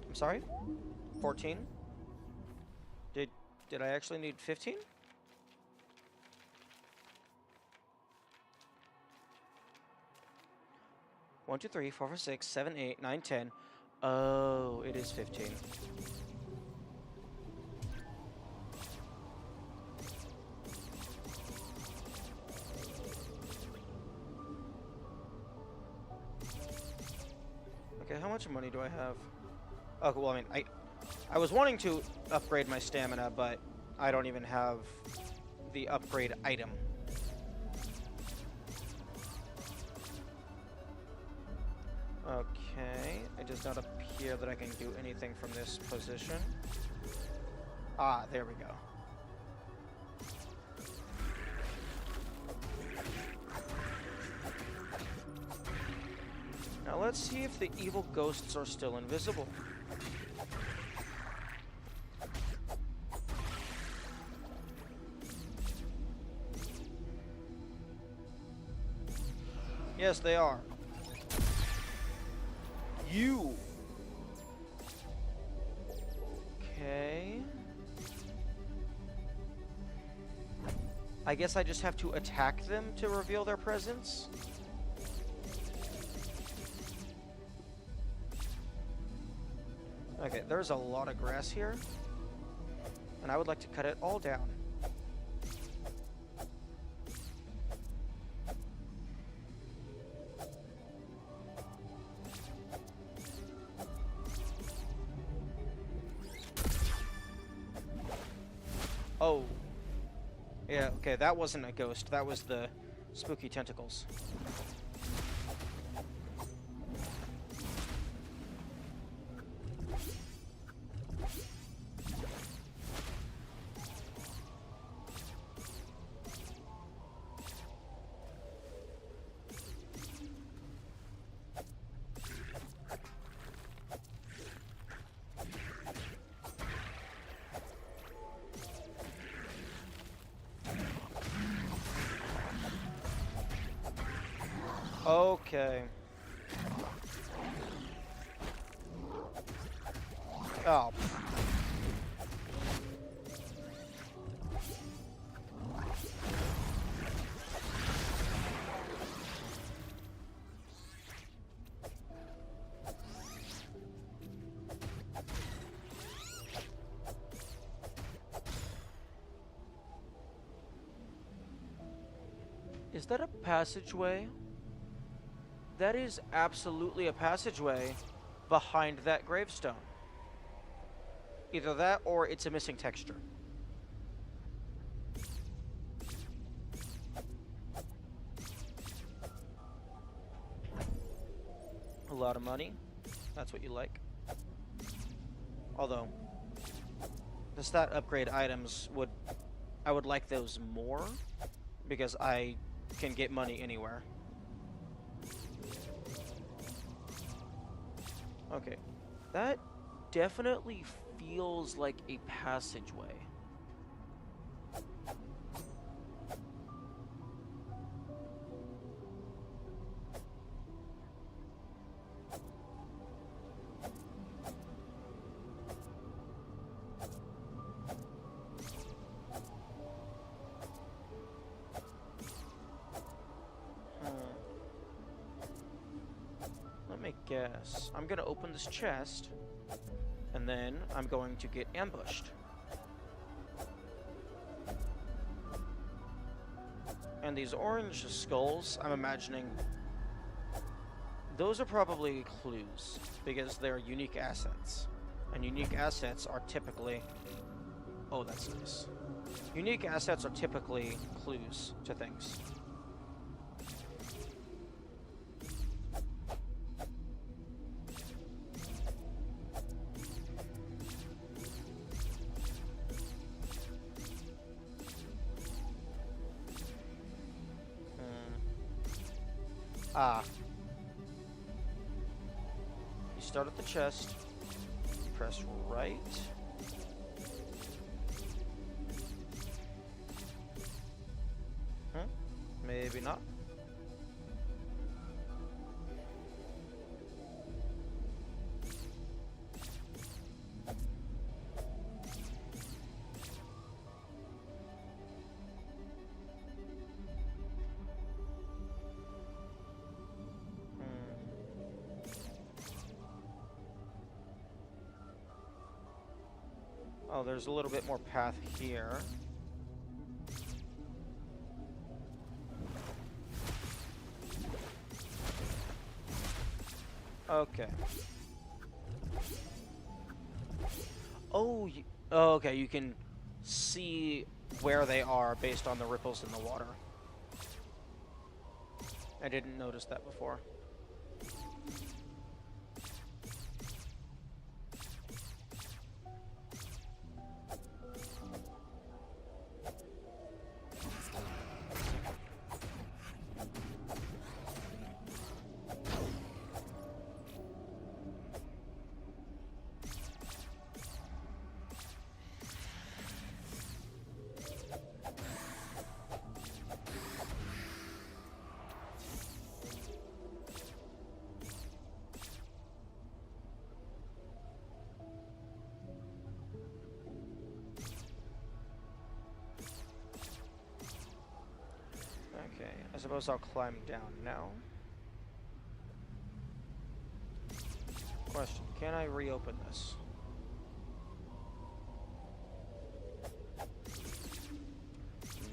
I'm sorry? 14? Did I actually need 15? One, two, three, four, five, 6, 7, 8, 9, 10. Oh, it is 15. Okay, how much money do I have? Oh, well, I mean, I was wanting to upgrade my stamina, but I don't even have the upgrade item. Okay, it does not appear that I can do anything from this position. Ah, there we go. Now let's see if the evil ghosts are still invisible. Yes, they are. You! Okay. I guess I just have to attack them to reveal their presence? Okay, there's a lot of grass here. And I would like to cut it all down. Oh. Yeah, okay, that wasn't a ghost. That was the spooky tentacles. Okay. Oh. Is that a passageway? That is absolutely a passageway behind that gravestone. Either that or it's a missing texture. A lot of money. That's what you like. Although, the stat upgrade items I would like those more because I can get money anywhere. Okay, that definitely feels like a passageway. guess I'm gonna open this chest, and then I'm going to get ambushed. And these orange skulls, I'm imagining, those are probably clues, because they're unique assets. And unique assets are typically... Oh, that's nice. Unique assets are typically clues to things. Ah. You start at the chest, press right. Maybe not. Oh, there's a little bit more path here. Okay. Oh, okay, you can see where they are based on the ripples in the water. I didn't notice that before. Okay, I suppose I'll climb down now. Question, can I reopen this?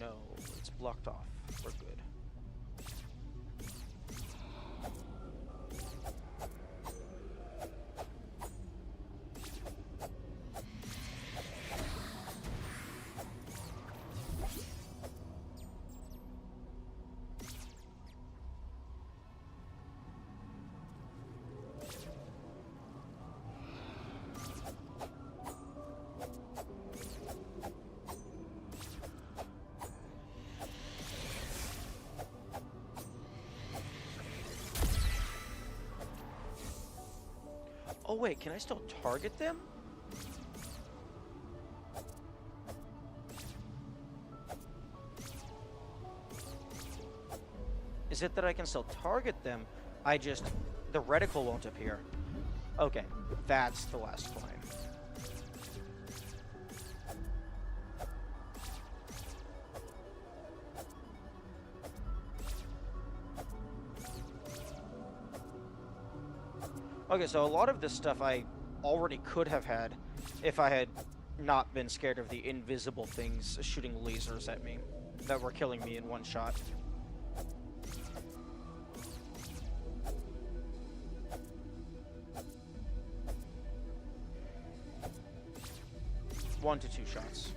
No, it's blocked off. We're good. Oh wait, can I still target them? Is it that I can still target them? The reticle won't appear. Okay, that's the last climb. Okay, so a lot of this stuff I already could have had if I had not been scared of the invisible things shooting lasers at me that were killing me in one shot. One to two shots.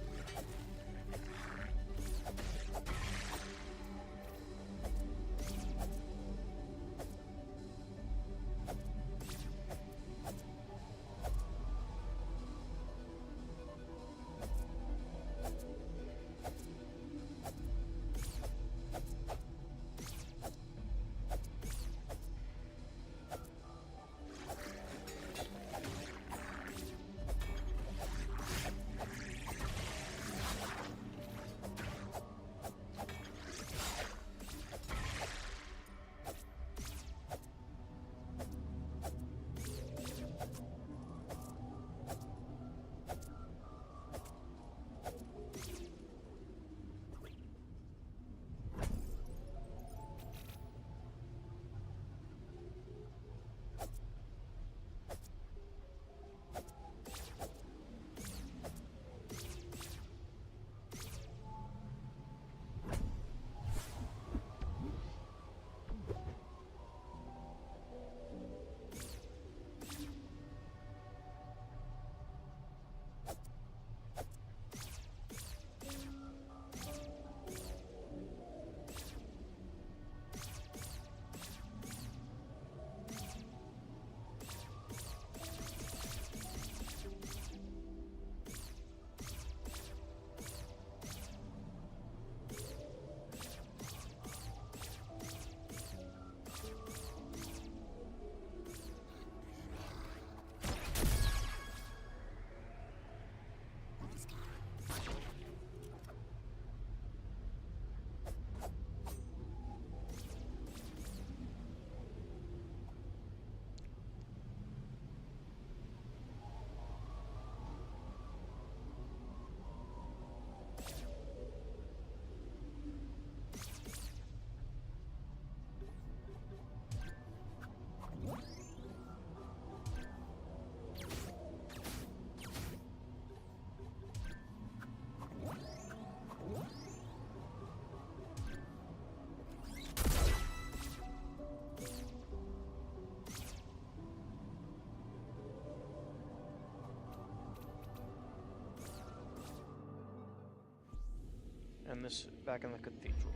And this back in the cathedral.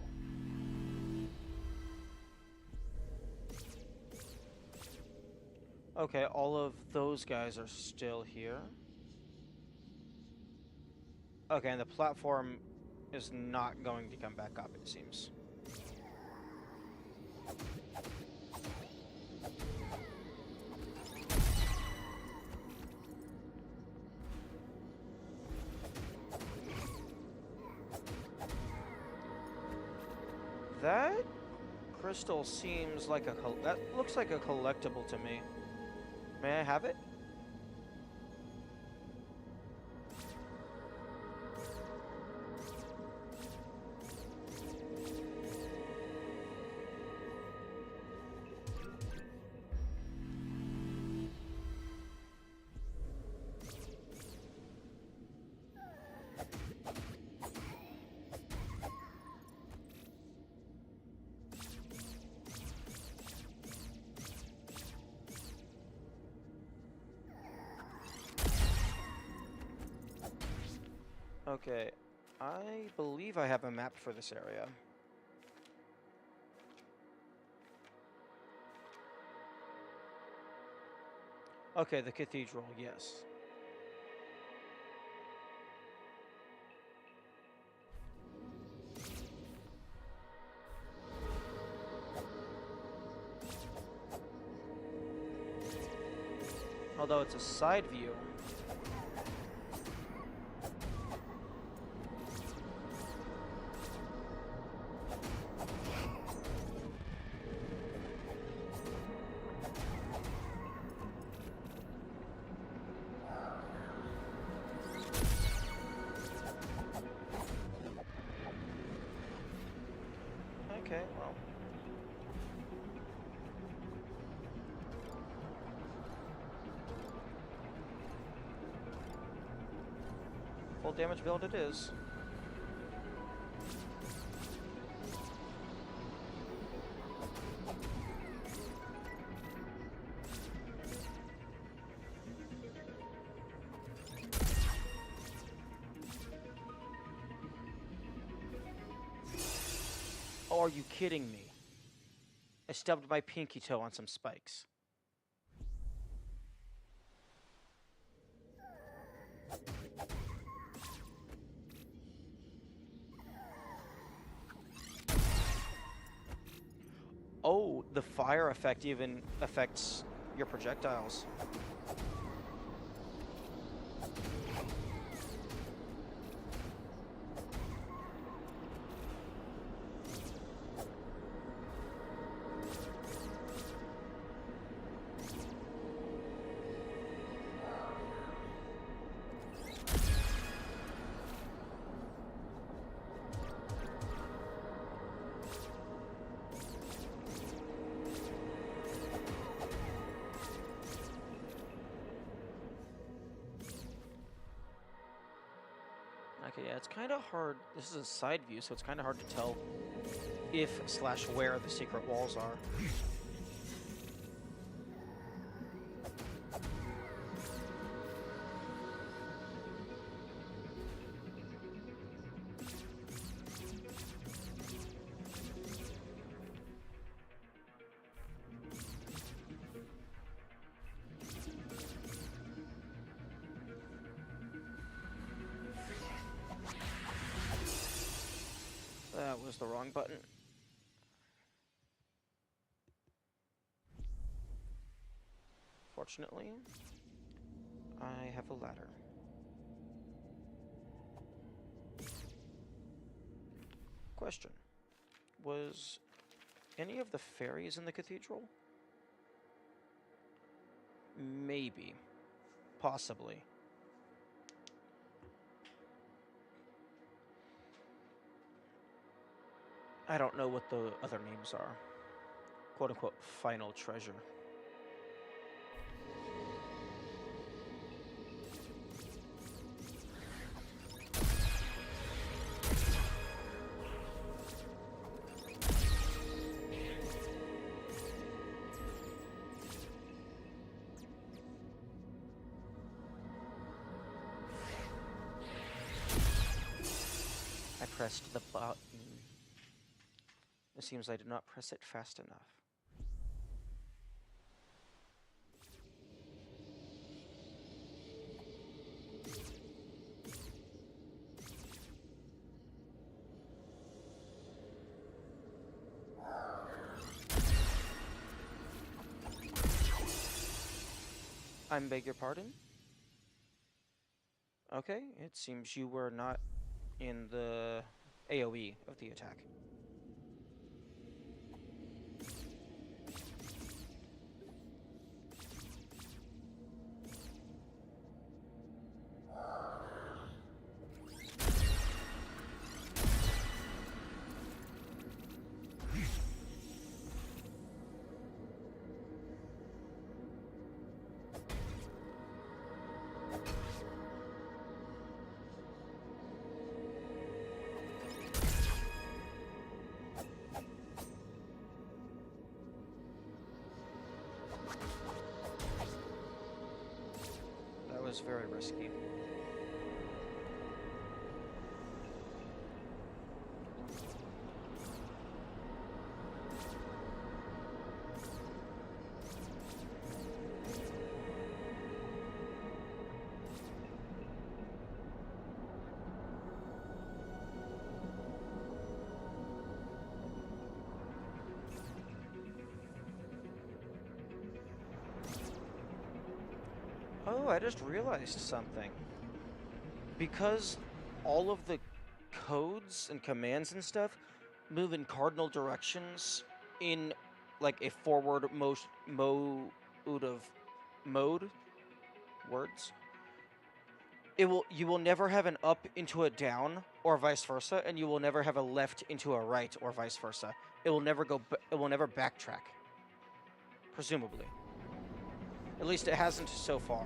Okay, all of those guys are still here. Okay, and the platform is not going to come back up, it seems. That crystal seems like that looks like a collectible to me. May I have it? Okay, I believe I have a map for this area. Okay, the cathedral, yes. Although it's a side view. Okay, well. Full damage build it is. Oh, are you kidding me? I stubbed my pinky toe on some spikes. Oh, the fire effect even affects your projectiles. Okay, yeah, it's kind of hard. This is a side view, so it's kind of hard to tell if/where the secret walls are. That was the wrong button. Fortunately, I have a ladder. Question. Was any of the fairies in the cathedral? Maybe. Possibly. I don't know what the other names are. Quote-unquote final treasure. I pressed the button. It seems I did not press it fast enough. I beg your pardon? Okay, it seems you were not in the AoE of the attack. That was very risky. Oh, I just realized something. Because all of the codes and commands and stuff move in cardinal directions in like a forward mode words. You will never have an up into a down or vice versa, and you will never have a left into a right or vice versa. It will never it will never backtrack. Presumably. At least it hasn't so far.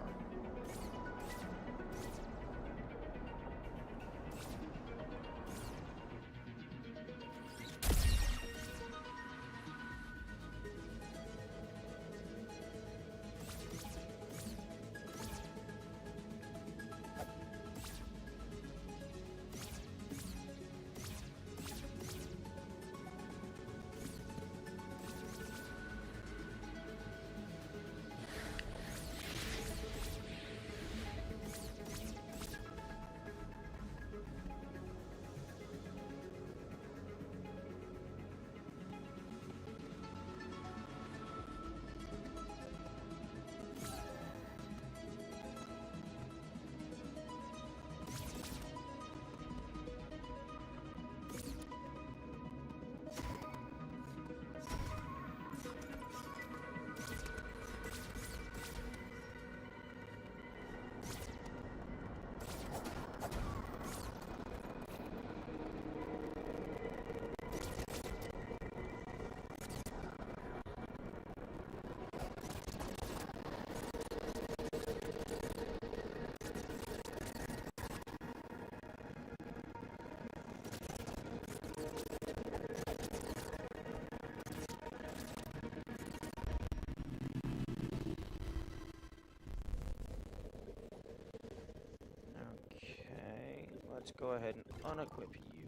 Let's go ahead and unequip you.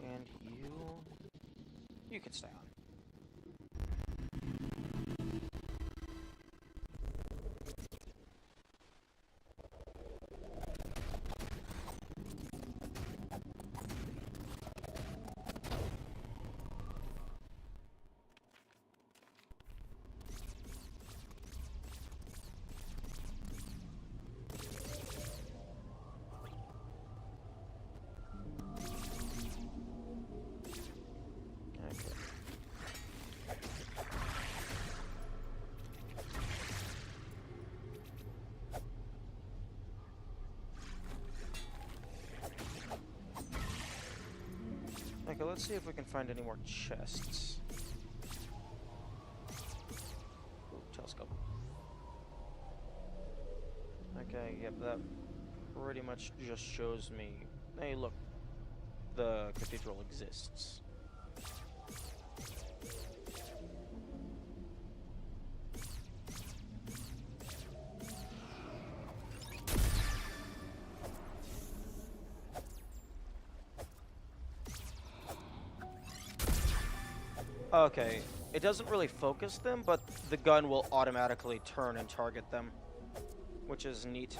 And you can stay on. Okay, let's see if we can find any more chests. Ooh, telescope. Okay, yep, that pretty much just shows me... Hey, look, the cathedral exists. Okay, it doesn't really focus them, but the gun will automatically turn and target them, which is neat.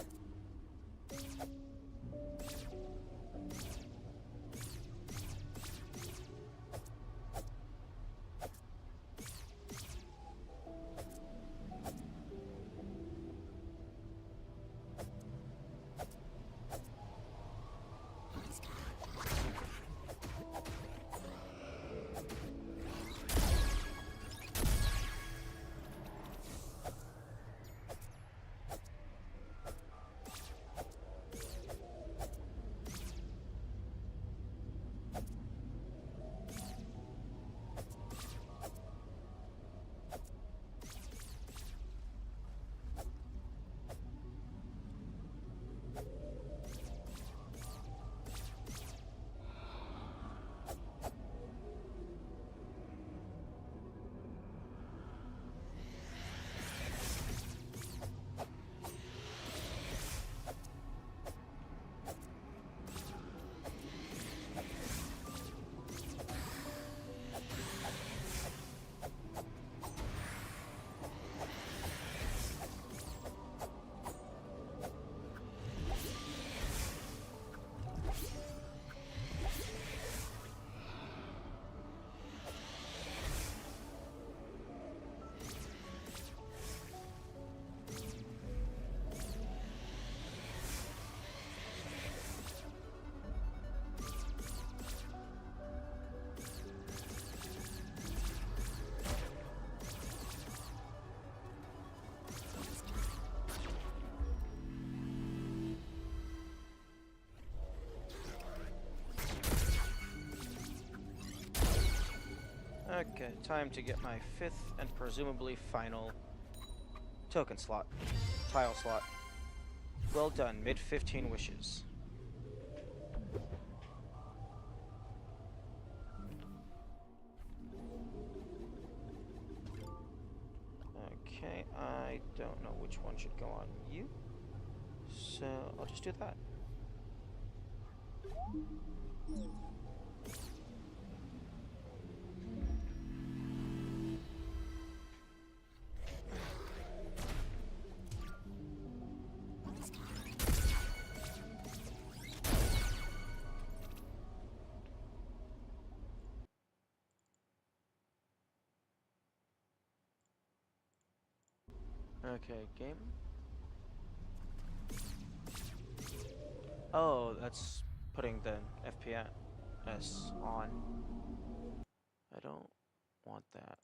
Okay, time to get my 5th and presumably final token slot. Tile slot. Well done, mid 15 wishes. Okay, I don't know which one should go on you, so I'll just do that. Okay, game. Oh, that's putting the FPS on. I don't want that.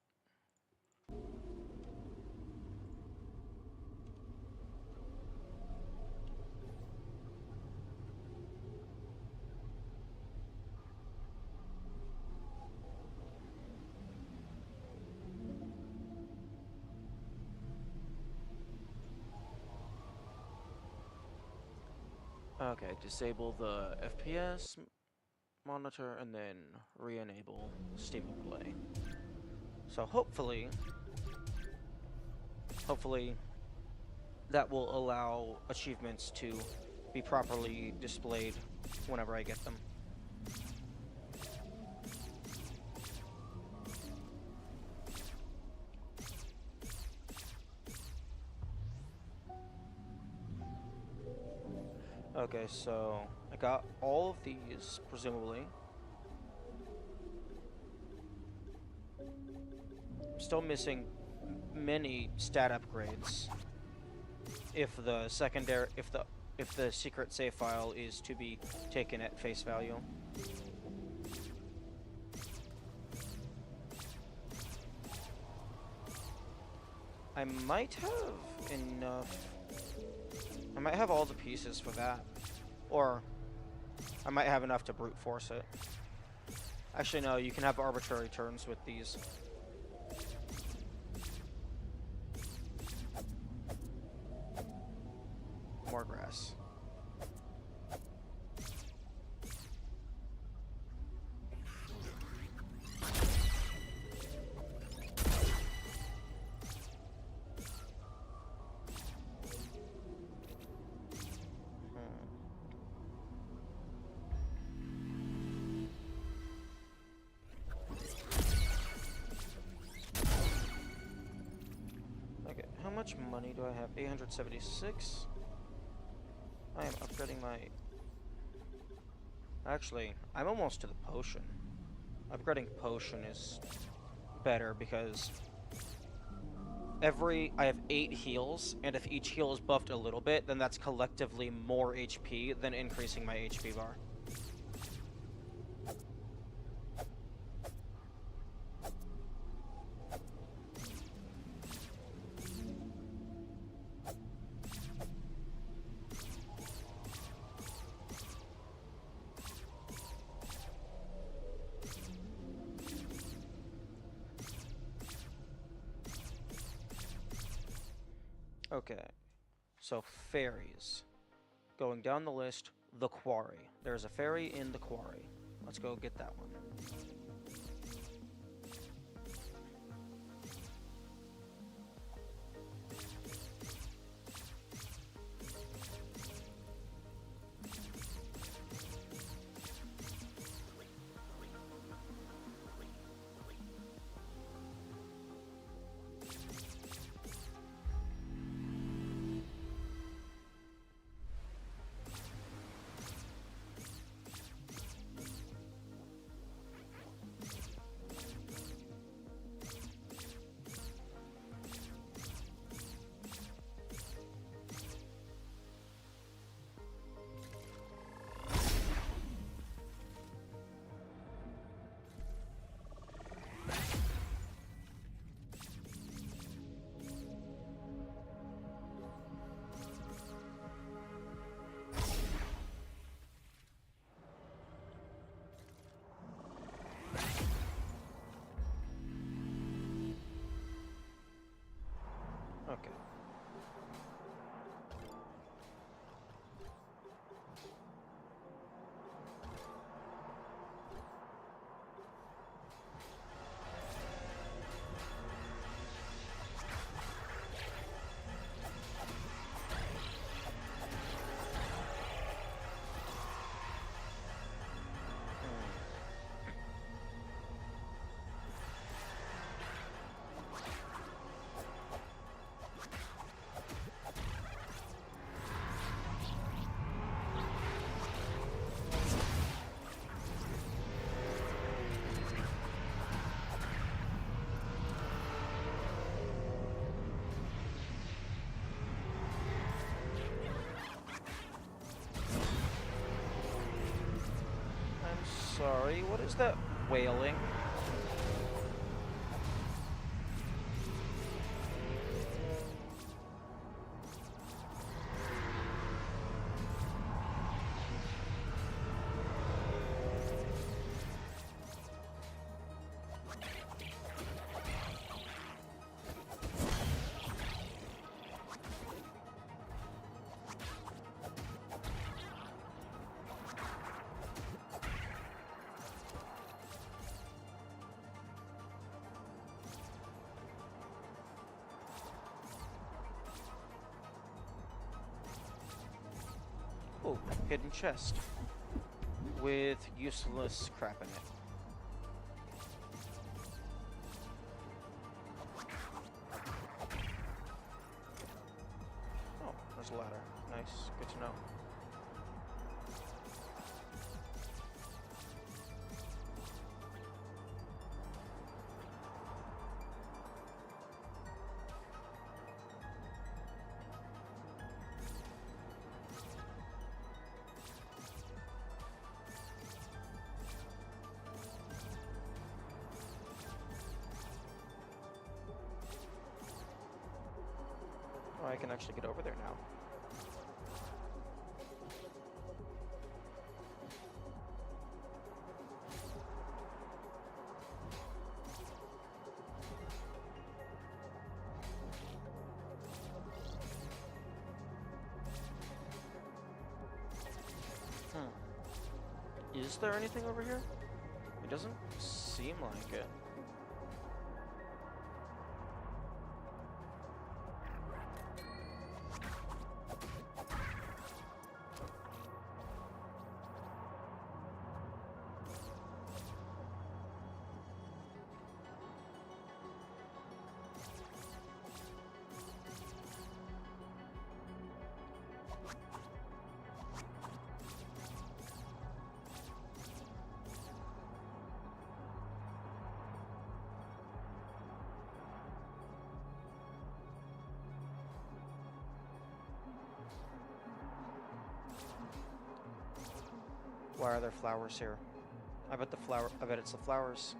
Okay, disable the FPS monitor and then re-enable Steam Overlay. So hopefully that will allow achievements to be properly displayed whenever I get them. Okay, so I got all of these, presumably. I'm still missing many stat upgrades. If the secret save file is to be taken at face value. I might have enough. I might have all the pieces for that. Or I might have enough to brute force it. Actually, no, you can have arbitrary turns with these. More grass. money do I have? 876. I am upgrading my... Actually, I'm almost to the potion. Upgrading potion is better because I have 8 heals, and if each heal is buffed a little bit, then that's collectively more HP than increasing my HP bar. Okay, so fairies. Going down the list, the quarry. There's a fairy in the quarry. Let's go get that one. Okay. Sorry, what is that wailing? Oh, hidden chest. With useless crap in it. Oh, there's a ladder. Nice. Good to know. Oh, I can actually get over there now. Is there anything over here? It doesn't seem like it. Why are there flowers here? I bet it's the flowers.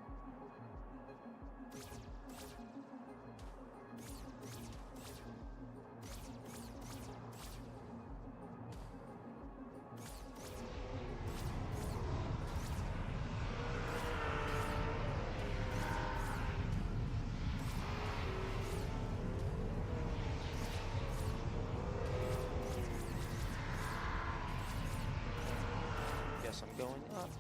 Guess I'm going up.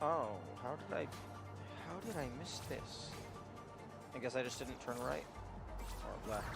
Oh, how did I miss this? I guess I just didn't turn right or left.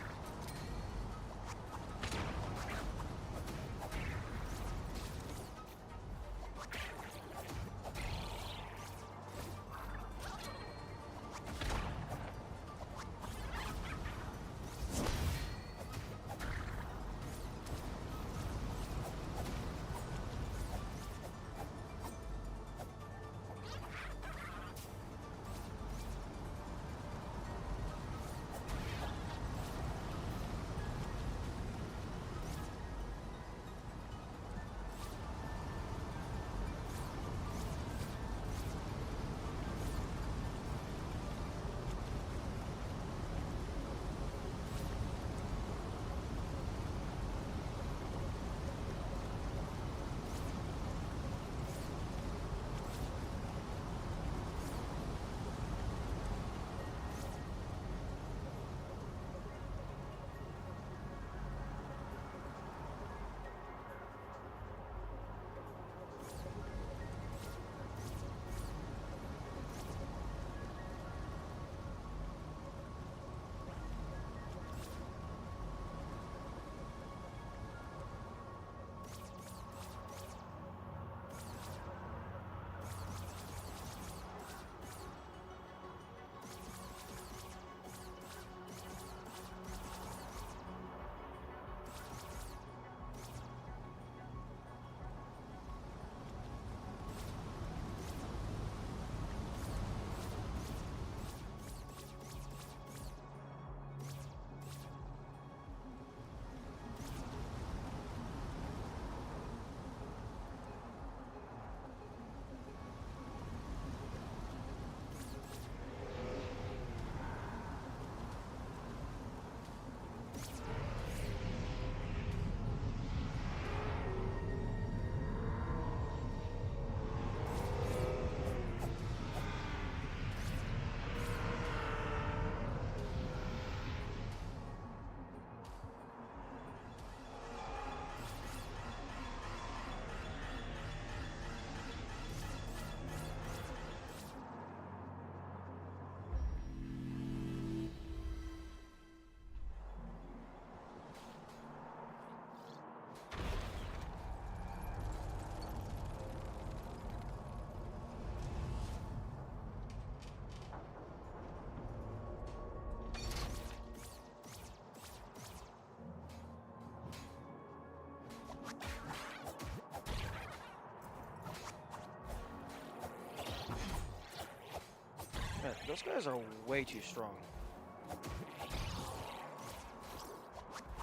Man, those guys are way too strong.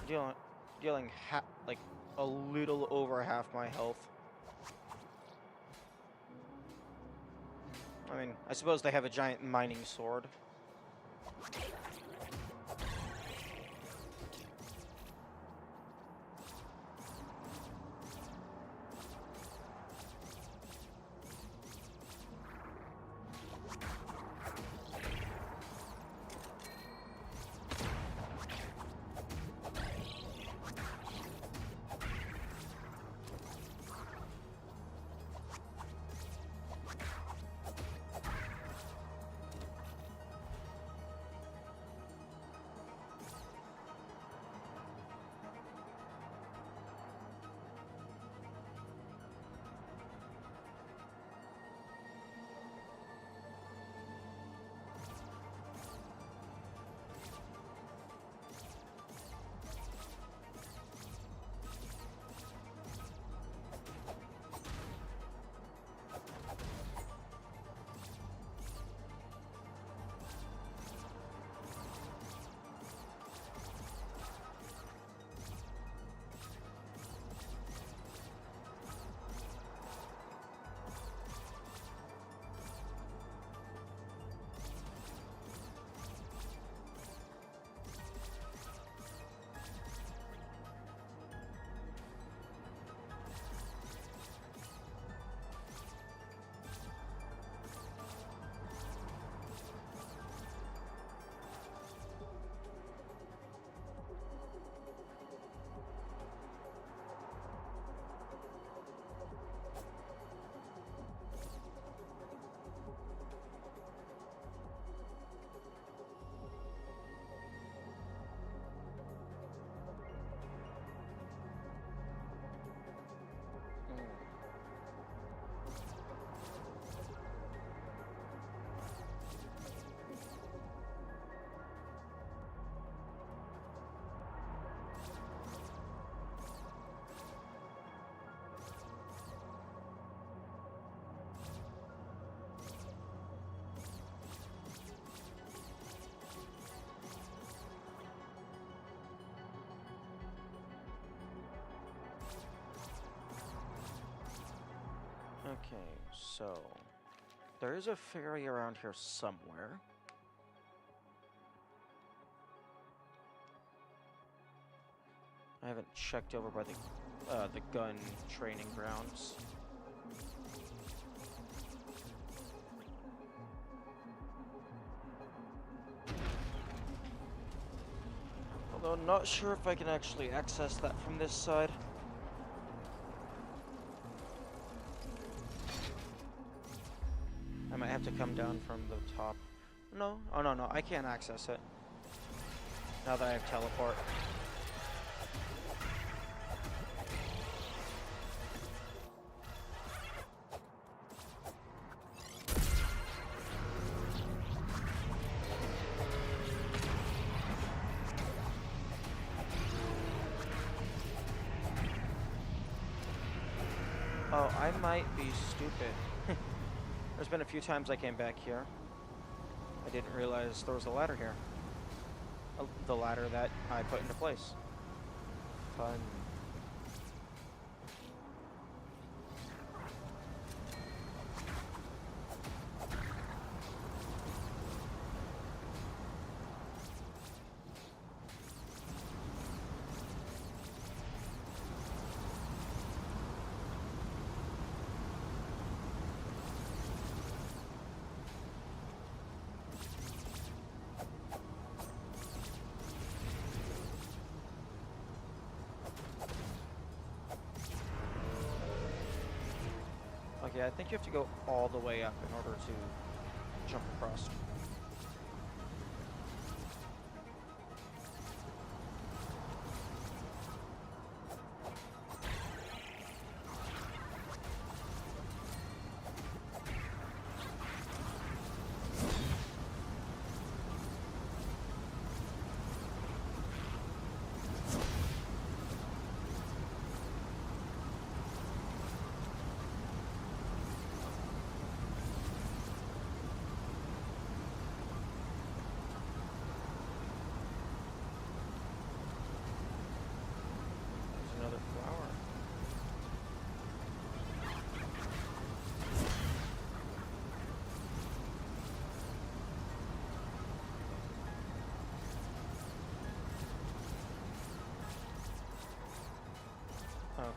Dealing like a little over half my health. I mean, I suppose they have a giant mining sword. Okay, so there is a ferry around here somewhere. I haven't checked over by the gun training grounds. Although I'm not sure if I can actually access that from this side. I might have to come down from the top. No, oh no, I can't access it. Now that I have teleport. Oh, I might be stupid. There's been a few times I came back here. I didn't realize there was a ladder here. The ladder that I put into place. Fun. Okay, I think you have to go all the way up in order to jump across.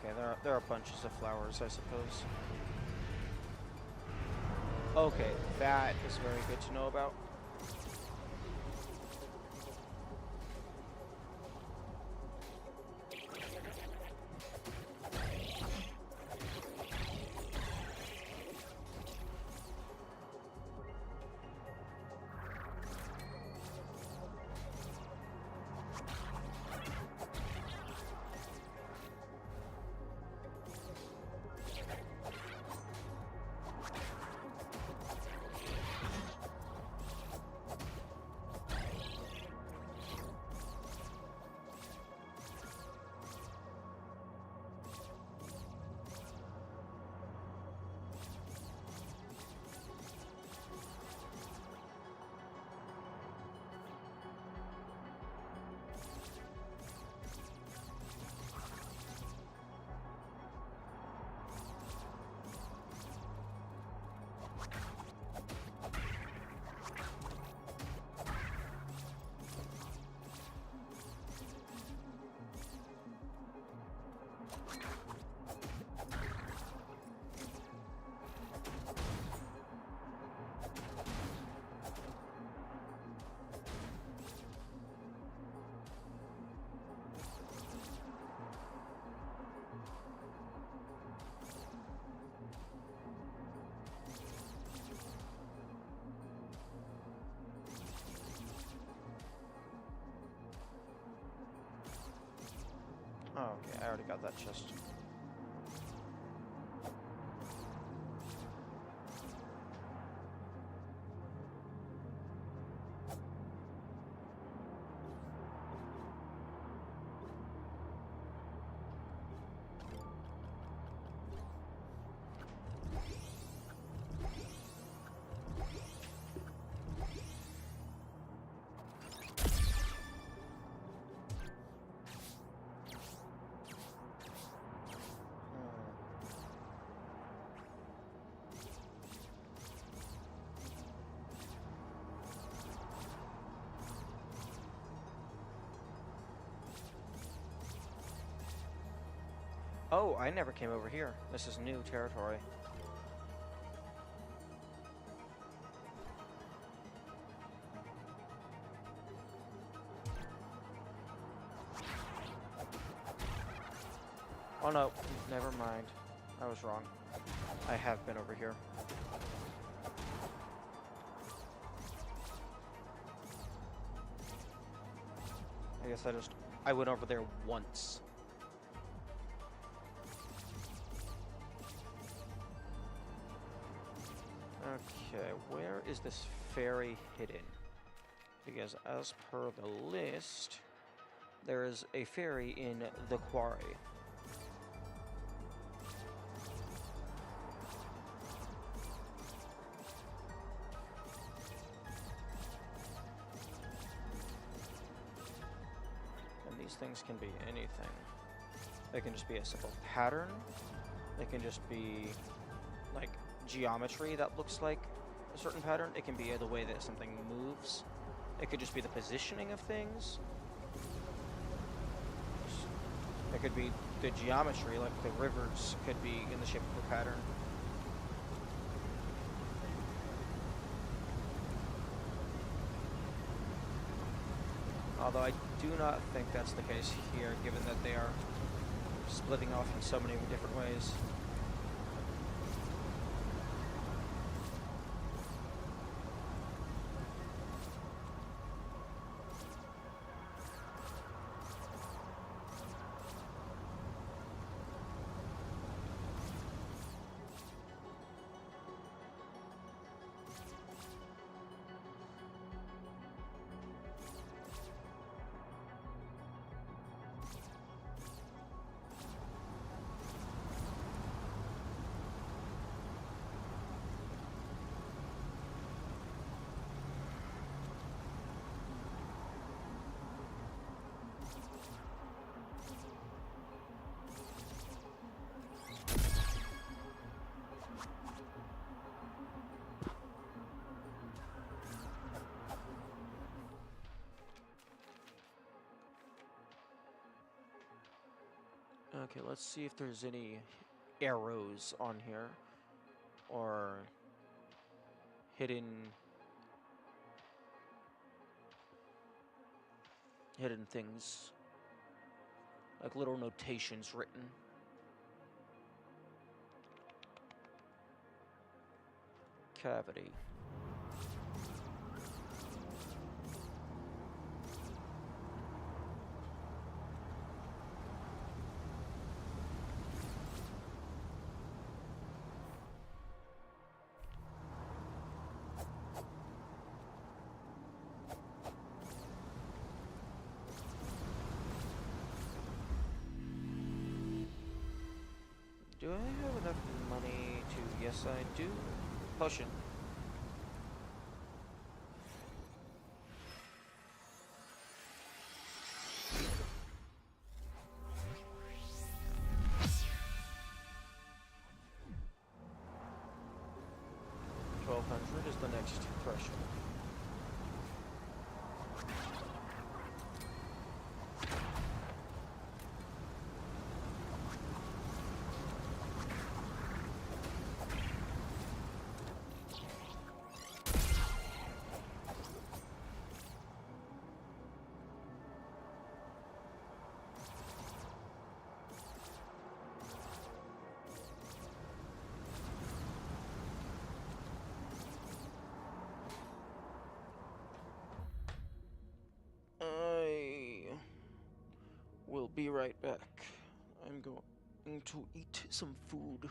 Okay, there are bunches of flowers, I suppose. Okay, that is very good to know about. Oh, okay, I already got that chest. Oh, I never came over here. This is new territory. Oh no, never mind. I was wrong. I have been over here. I guess I went over there once. Okay, where is this ferry hidden? Because as per the list, there is a ferry in the quarry. And these things can be anything. They can just be a simple pattern. They can just be like geometry that looks like a certain pattern. It can be the way that something moves. It could just be the positioning of things. It could be the geometry, like the rivers could be in the shape of a pattern. Although I do not think that's the case here, given that they are splitting off in so many different ways. Okay, let's see if there's any arrows on here, or hidden things, like little notations written. Cavity. Do I have enough money to... Yes, I do. Potion. $1,200 is the next threshold. I will be right back. I'm going to eat some food.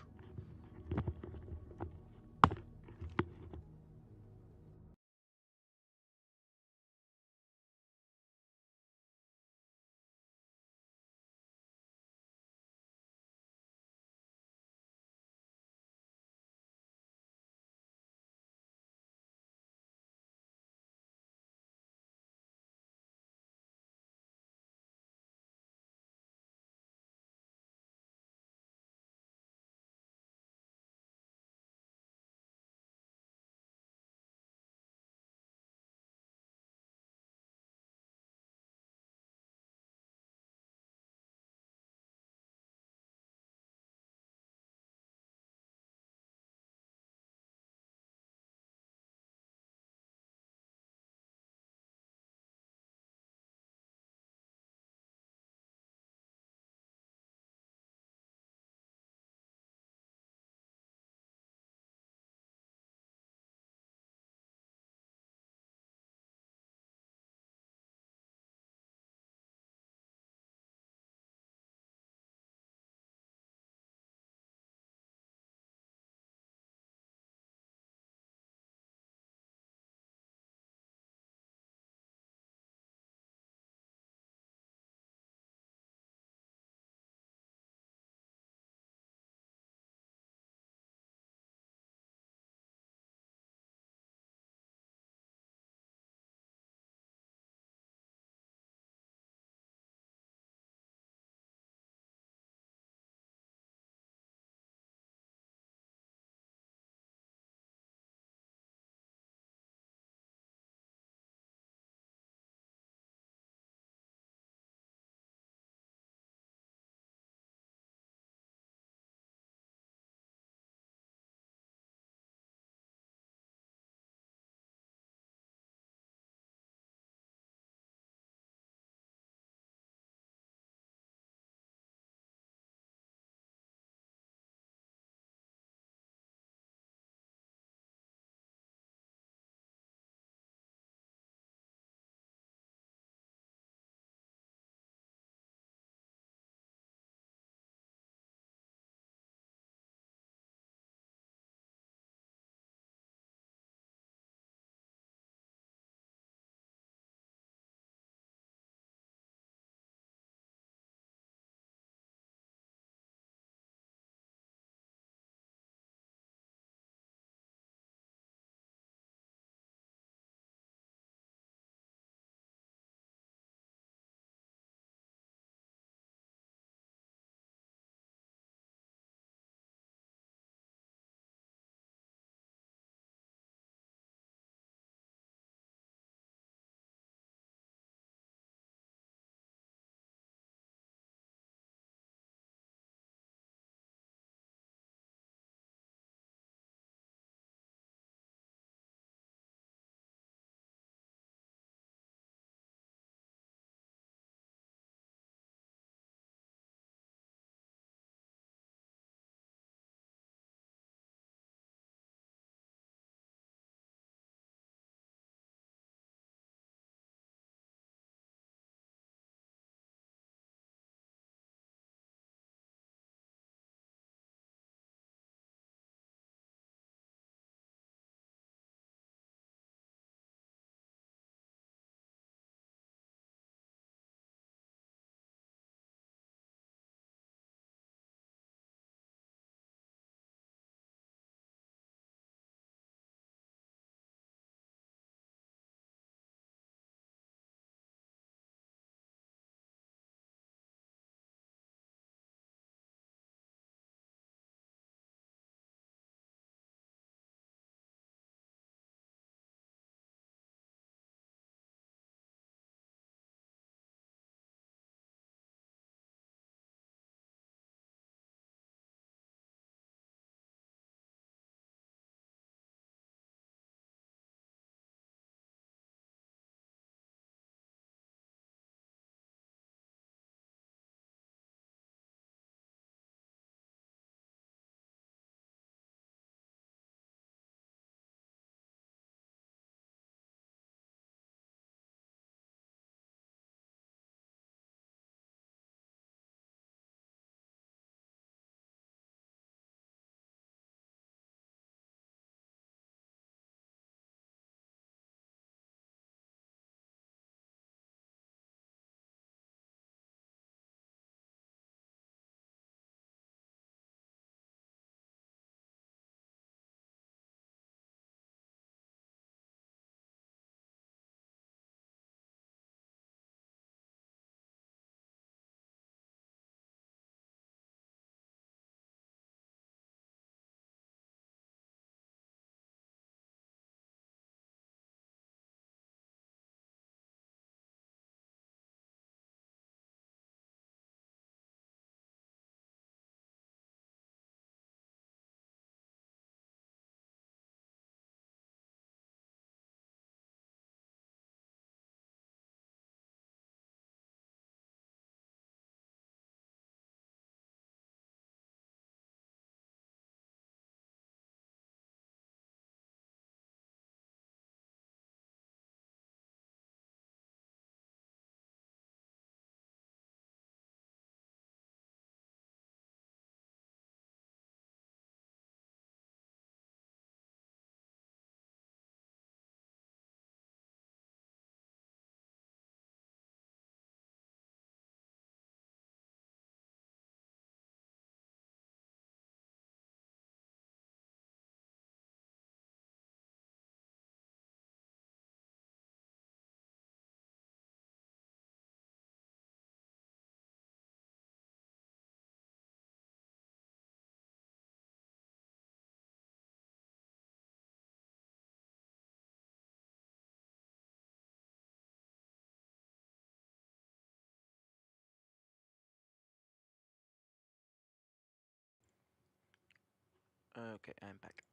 Okay, I'm back.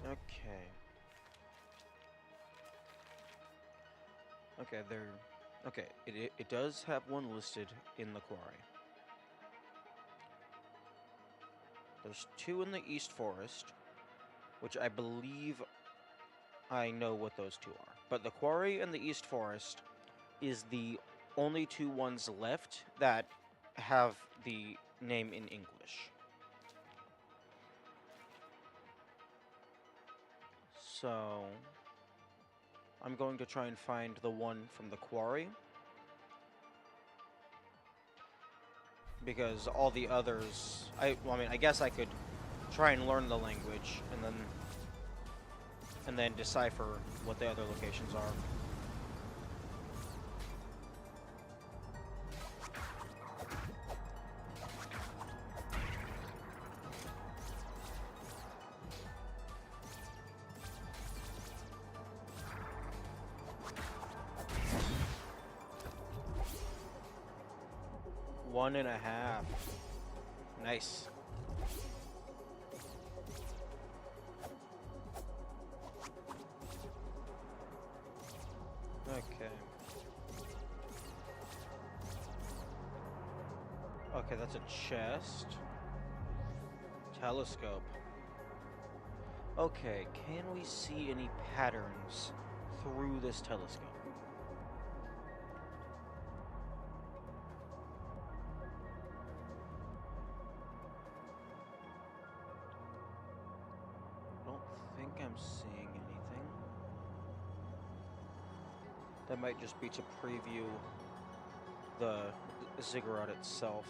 Okay. Okay, there. Okay, it does have one listed in the quarry. There's two in the East Forest, which I believe I know what those two are. But the quarry and the East Forest is the only two ones left that have the name in English. So I'm going to try and find the one from the quarry, because all the others, well, I mean, I guess I could try and learn the language and then decipher what the other locations are. One and a half. Nice. Okay. Okay, that's a chest. Telescope. Okay, can we see any patterns through this telescope? I don't think I'm seeing anything. That might just be to preview the ziggurat itself.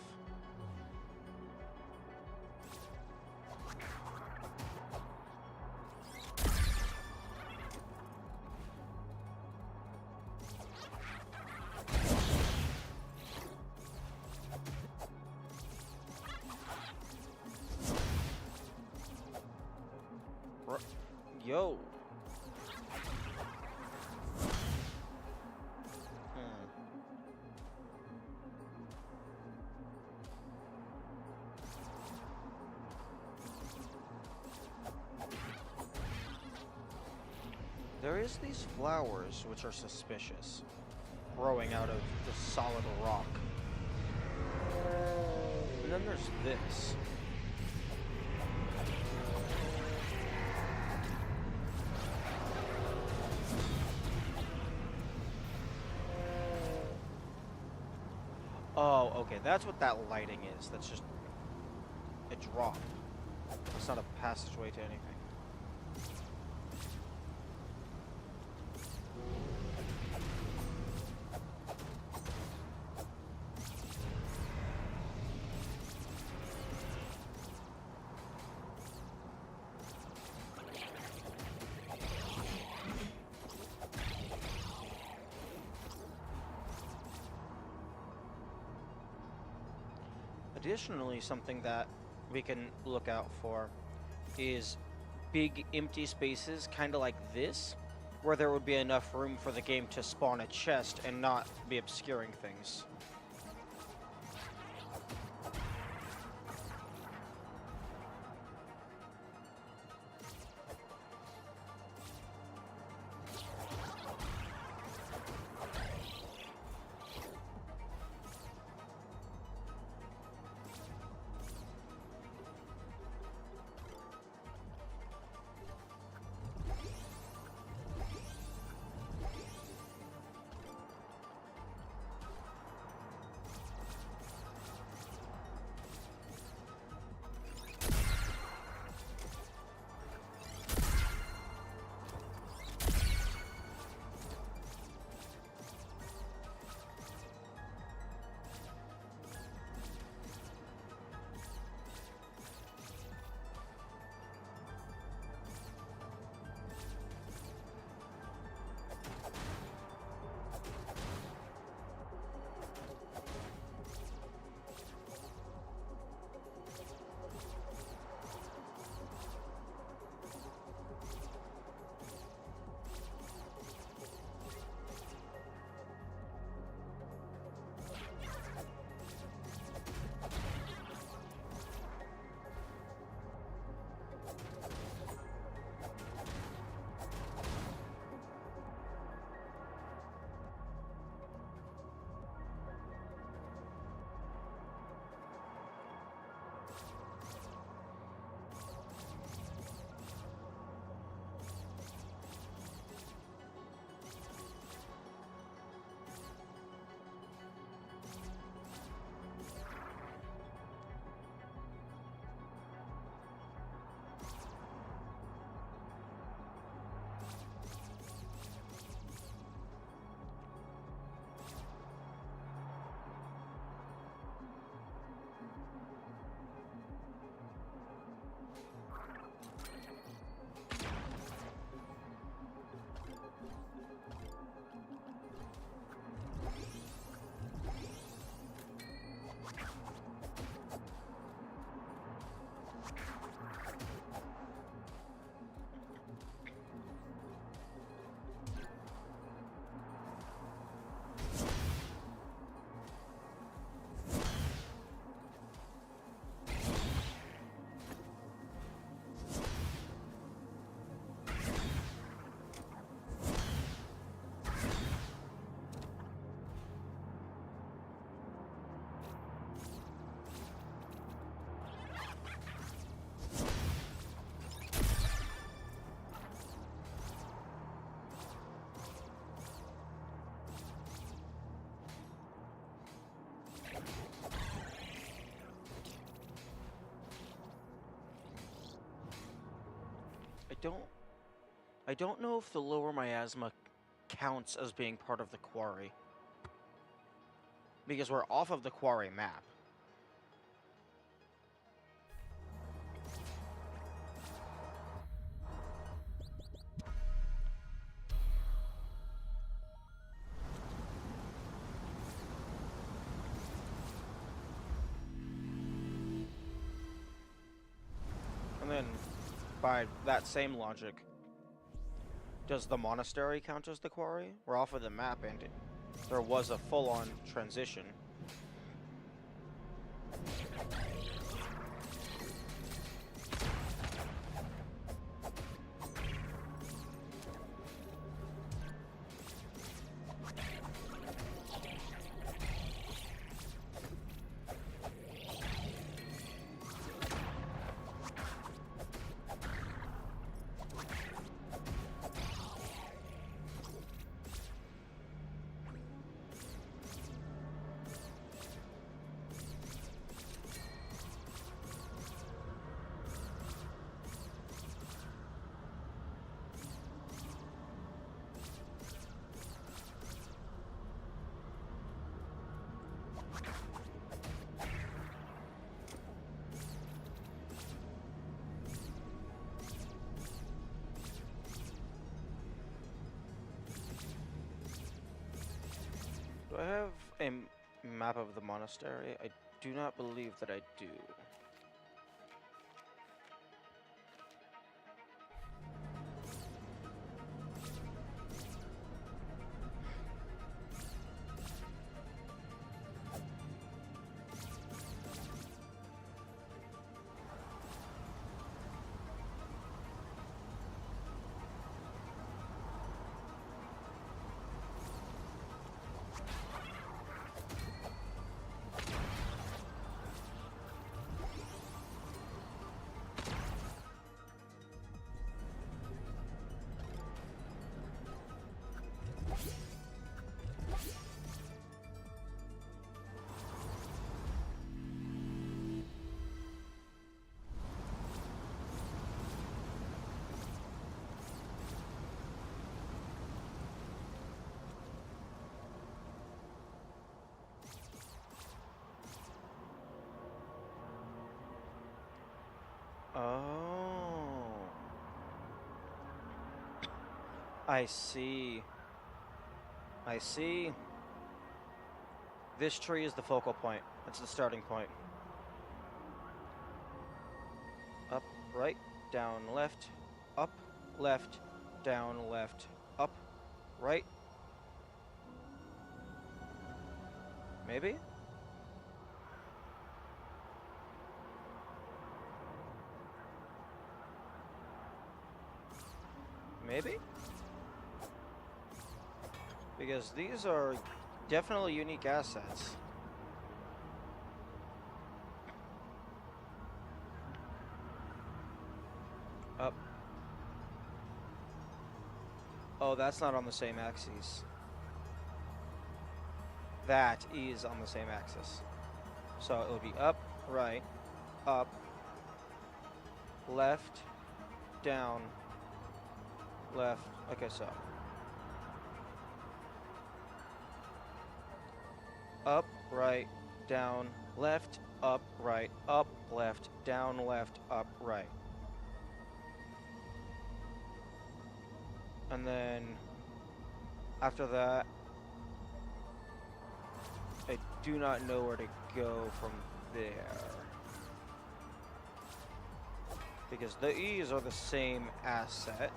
Yo. There is these flowers which are suspicious, growing out of the solid rock. And then there's this. Oh, okay, that's what that lighting is. That's just a drop. It's not a passageway to anything. Additionally, something that we can look out for is big empty spaces, kind of like this, where there would be enough room for the game to spawn a chest and not be obscuring things. I don't know if the lower miasma counts as being part of the quarry. Because we're off of the quarry map. And then, by that same logic, does the monastery count as the quarry? We're off of the map, and there was a full-on transition. Do I have a map of the monastery? I do not believe that I do. Oh. I see. I see. This tree is the focal point. That's the starting point. Up, right, down, left, up, left, down, left, up, right. Maybe? Maybe? Because these are definitely unique assets. Up. Oh, that's not on the same axis. That is on the same axis. So it would be up, right, up, left, down, left. Okay, so up, right, down, left, up, right, up, left, down, left, up, right. And then after that, I do not know where to go from there. Because these are the same asset.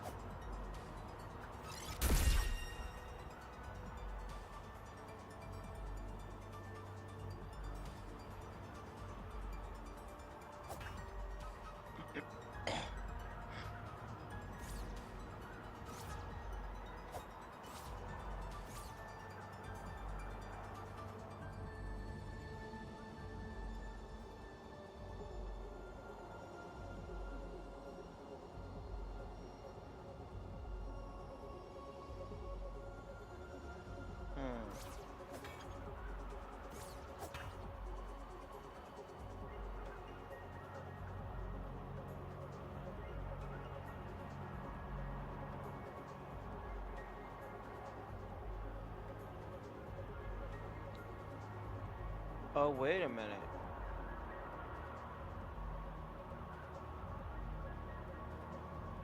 Oh, wait a minute.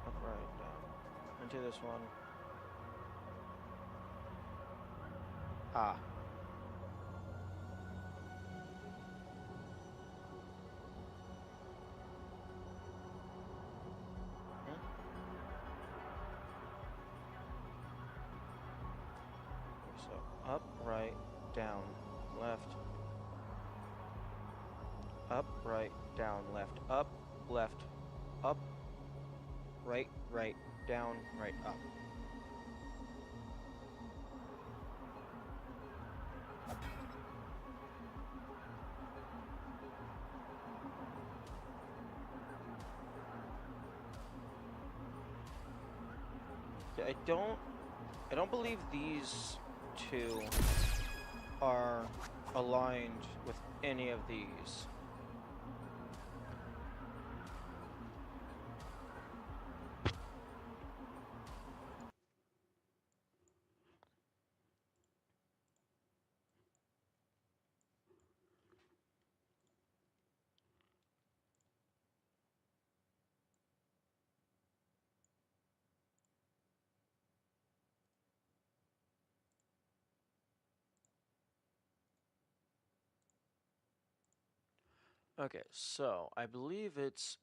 Up, right, down. Into this one. Ah. Hmm? So, up, right, down, left. Up, right, down, left. Up, left, up, right, right, down, right, up. Yeah, I don't believe these two are aligned with any of these. Okay, so I believe it's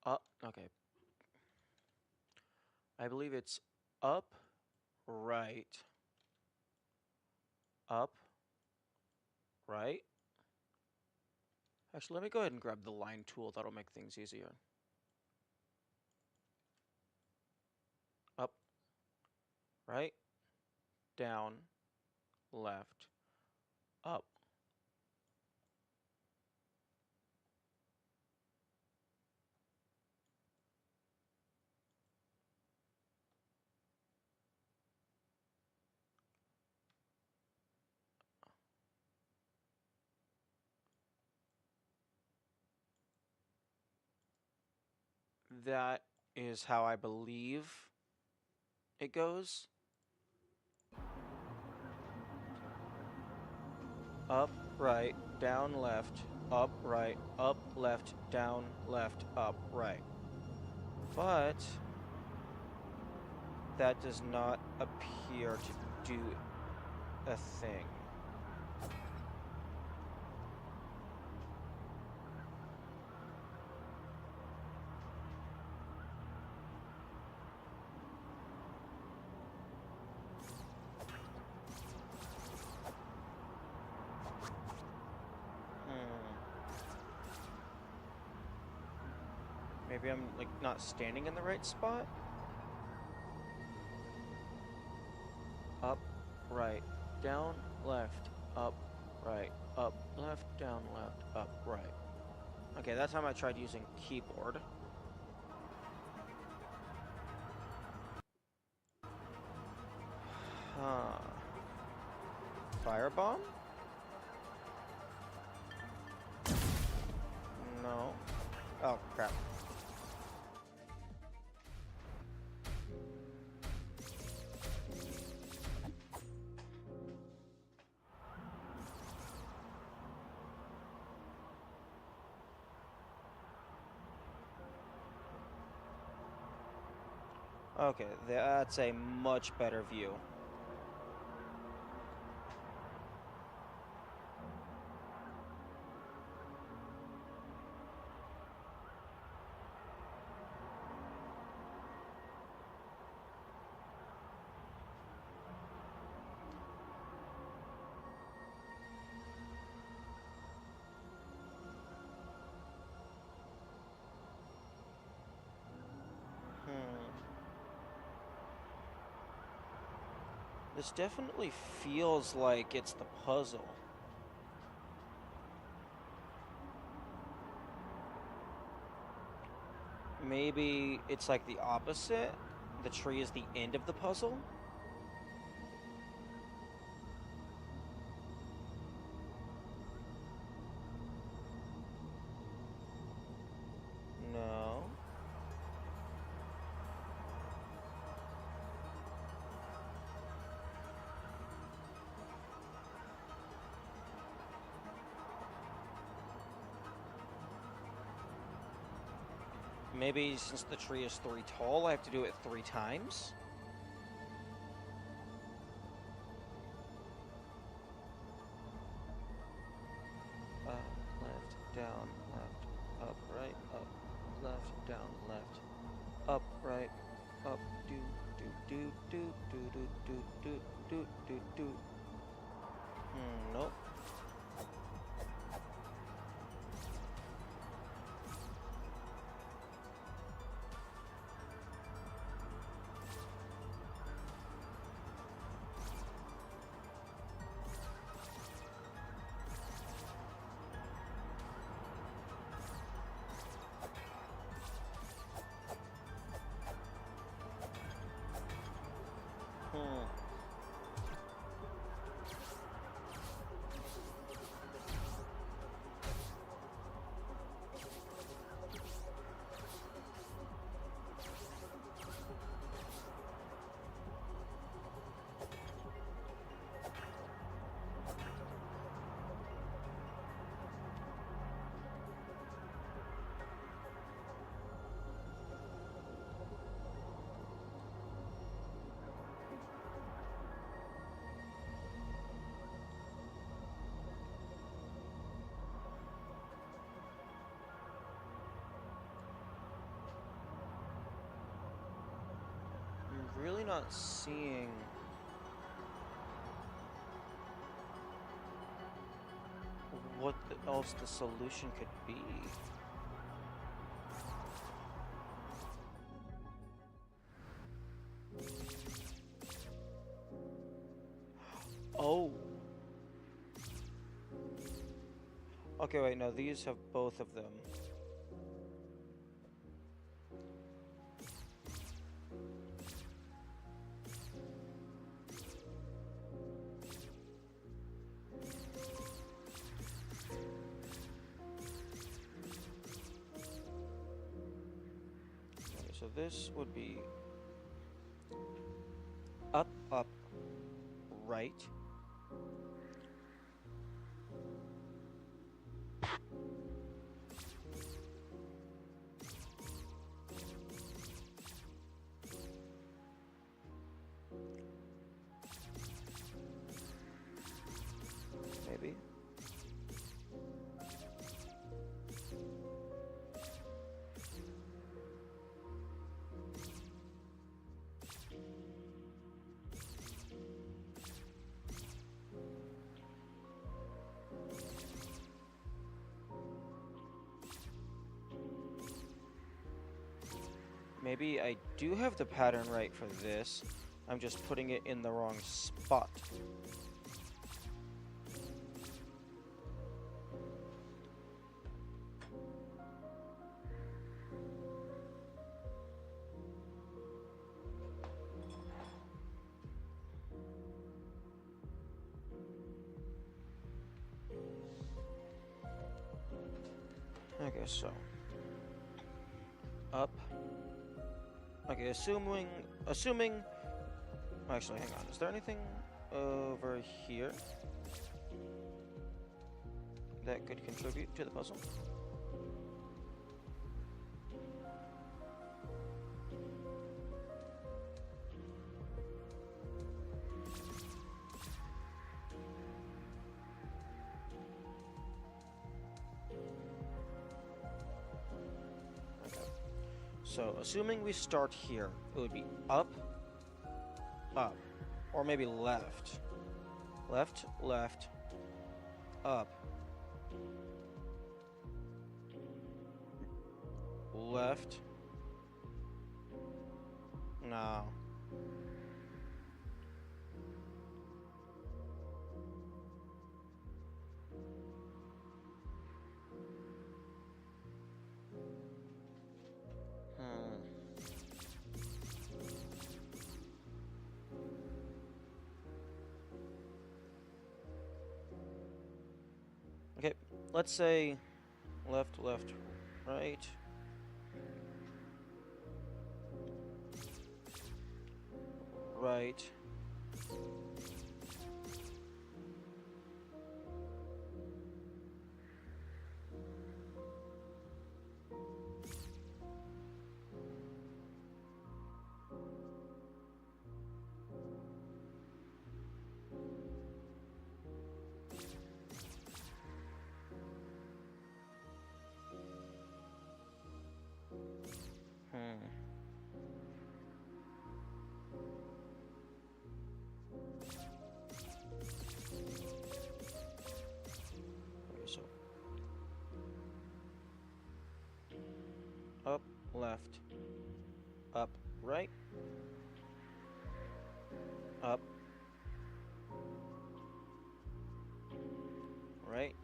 up. Okay, I believe it's up, right, up, right. Actually, let me go ahead and grab the line tool. That'll make things easier. Up, right, down, left, up. That is how I believe it goes. Up, right, down, left, up, right, up, left, down, left, up, right. But that does not appear to do a thing. Maybe I'm like not standing in the right spot? Up, right, down, left, up, right, up, left, down, left, up, right. Okay, that time I tried using keyboard. Huh. Firebomb? No. Oh, crap. Okay, that's a much better view. This definitely feels like it's the puzzle. Maybe it's like the opposite. The tree is the end of the puzzle. No. Maybe since the tree is 3 tall, I have to do it 3 times? Left, down, left, up, right, up, left, down, left, up, right, up, do, do, do, do, do, do, do, do, do, do. Nope. I'm really not seeing what else the solution could be. Oh. Okay, wait, no, these have both of them. Okay, so this would be up, up, right. Maybe. Maybe I do have the pattern right for this. I'm just putting it in the wrong spot. Okay, so up. Okay, assuming, actually, hang on. Is there anything over here that could contribute to the puzzle? So, assuming we start here, it would be up, up, or maybe left. Left, left, up. Left. No. Okay, let's say left, left, right. Right. left, up, right, up, right,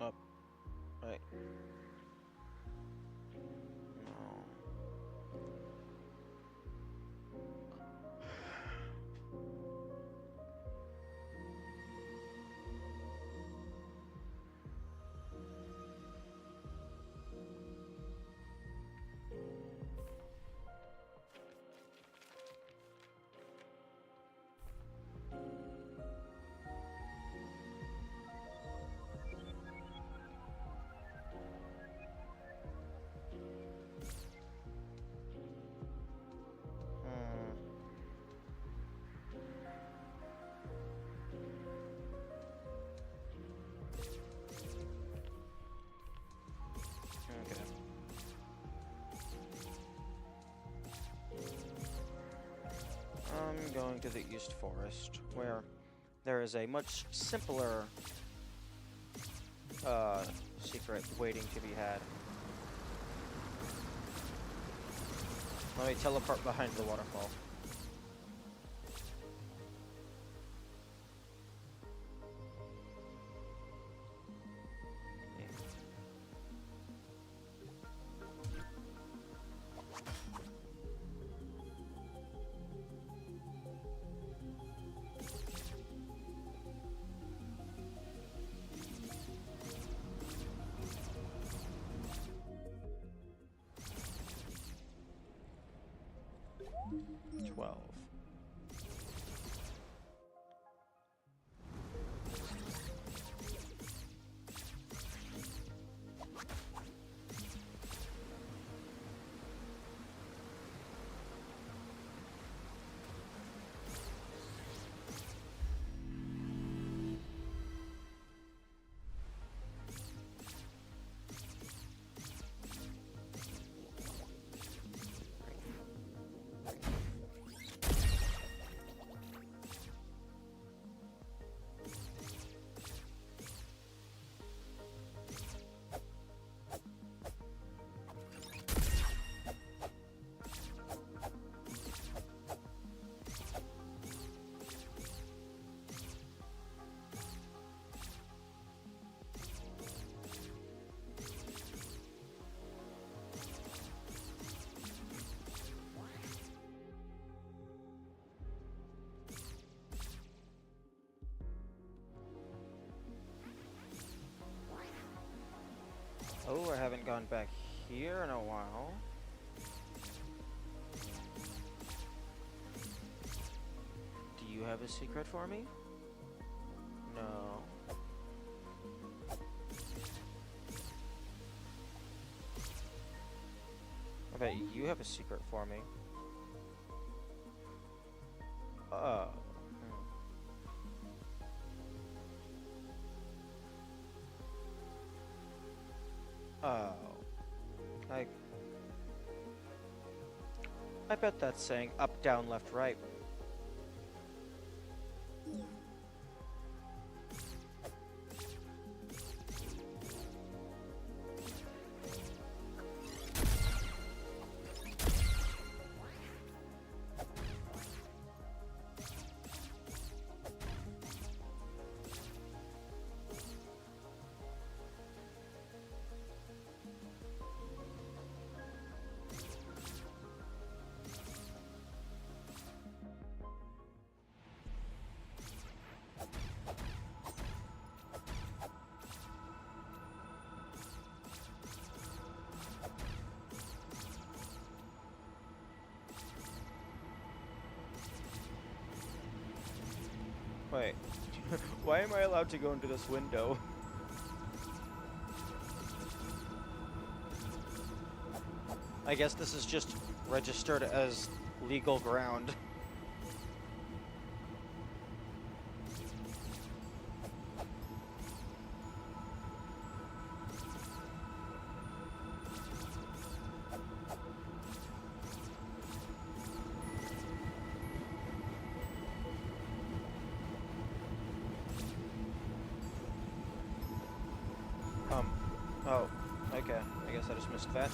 up, right. No. Hmm. Okay. I'm going to the East Forest, where there is a much simpler secret waiting to be had. Let me teleport behind the waterfall. Yeah. 12. Oh, I haven't gone back here in a while. Do you have a secret for me? No. I bet you have a secret for me. Oh. Oh. I... I bet that's saying up, down, left, right. Wait. Why am I allowed to go into this window? I guess this is just registered as legal ground. Okay, I guess I just missed that.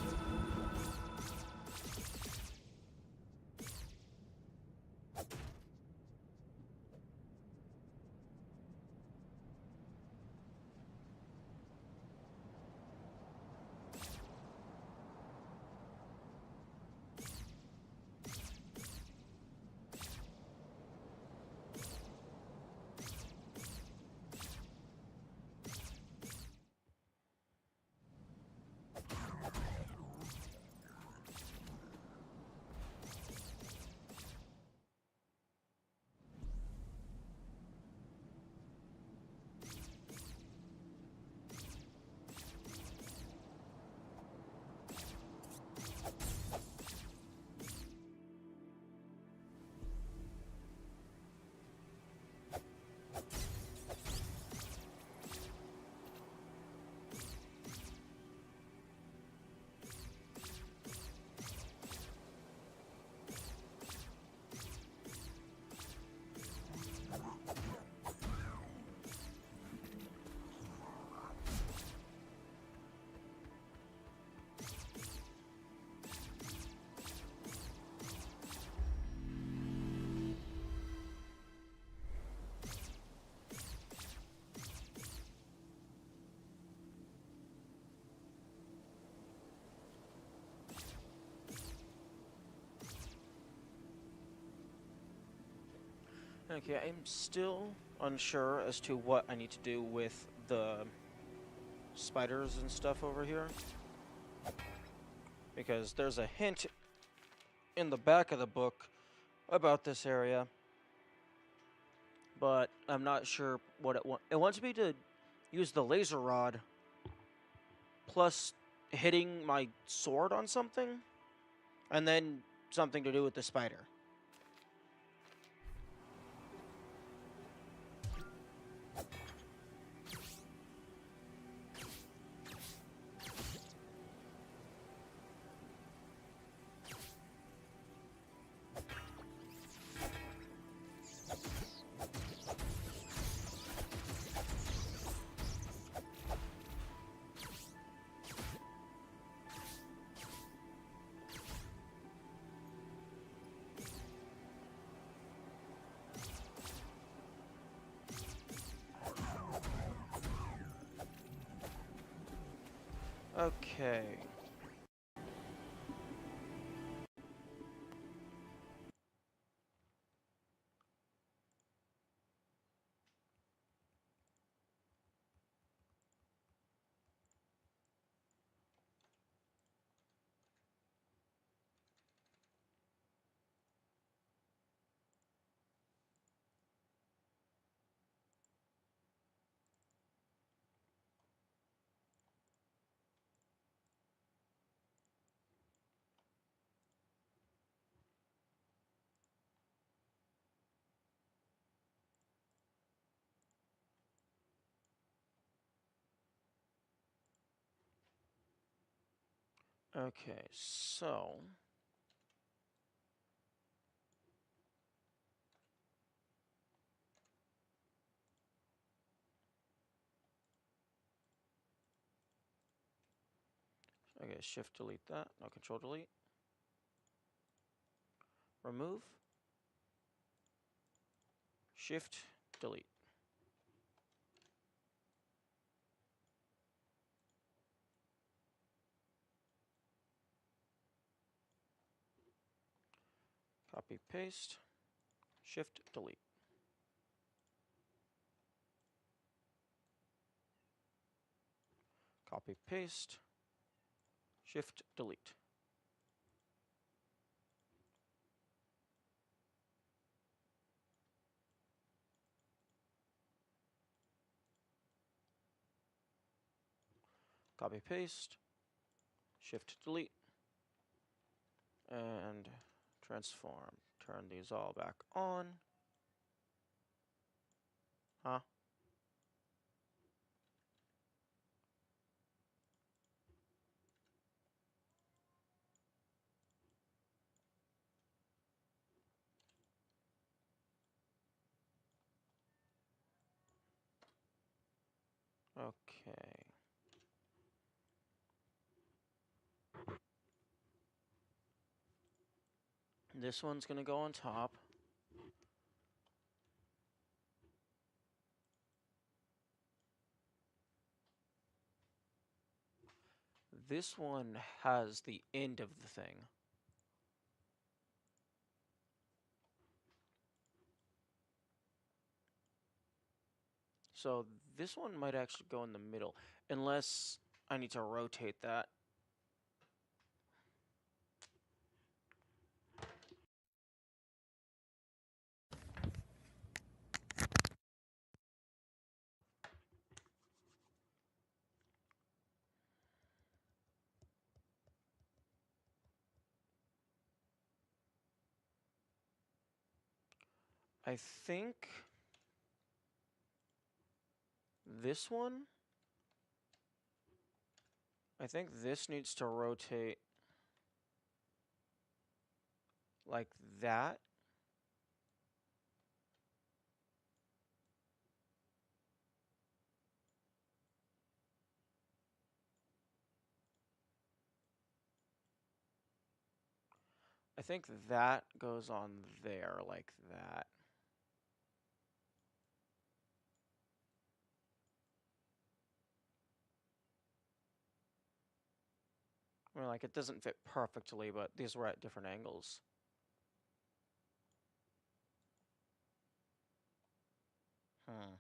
Okay, I'm still unsure as to what I need to do with the spiders and stuff over here. Because there's a hint in the back of the book about this area, but I'm not sure what it wants. It wants me to use the laser rod plus hitting my sword on something, and then something to do with the spider. Okay. Okay, so okay, shift delete that. No, control delete. Remove. Shift delete. Copy paste. Shift delete. Copy paste. Shift delete. Copy paste. Shift delete. And transform. Turn these all back on. Huh? Okay. This one's gonna go on top. This one has the end of the thing. So this one might actually go in the middle, unless I need to rotate that. I think this one, I think this needs to rotate like that. I think that goes on there like that. I mean, like, it doesn't fit perfectly, but these were at different angles. Hmm.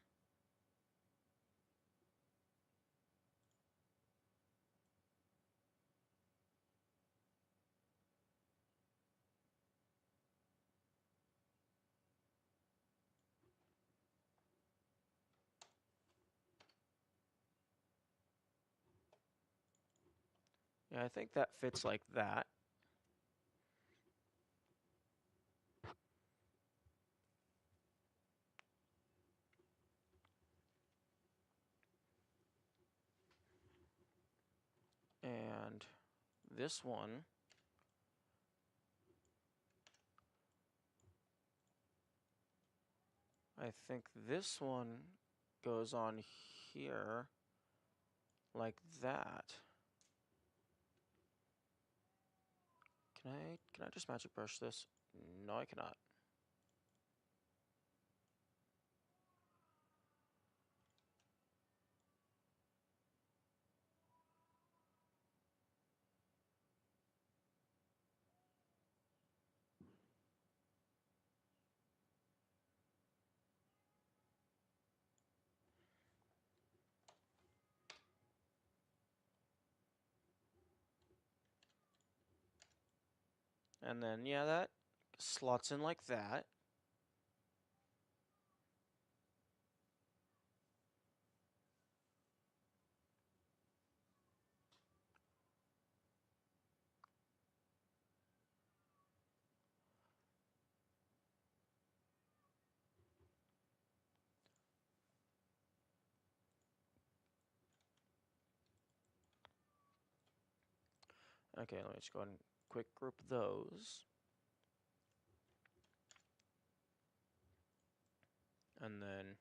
Yeah, I think that fits like that. And this one, I think this one goes on here like that. Can I just magic brush this? No, I cannot. And then, yeah, that slots in like that. Okay, let me just go ahead and quick group those. And then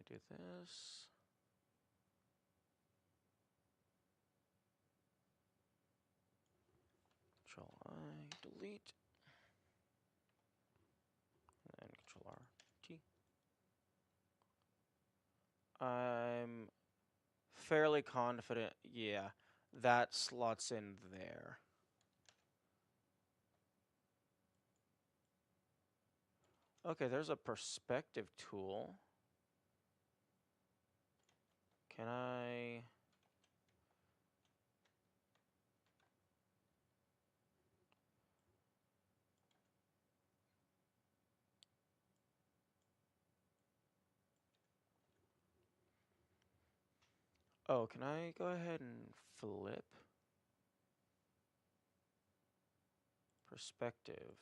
we do this. Control I, delete. And Control R, T. I'm fairly confident, yeah, that slots in there. Okay, there's a perspective tool. Can I... Oh, can I go ahead and flip? Perspective.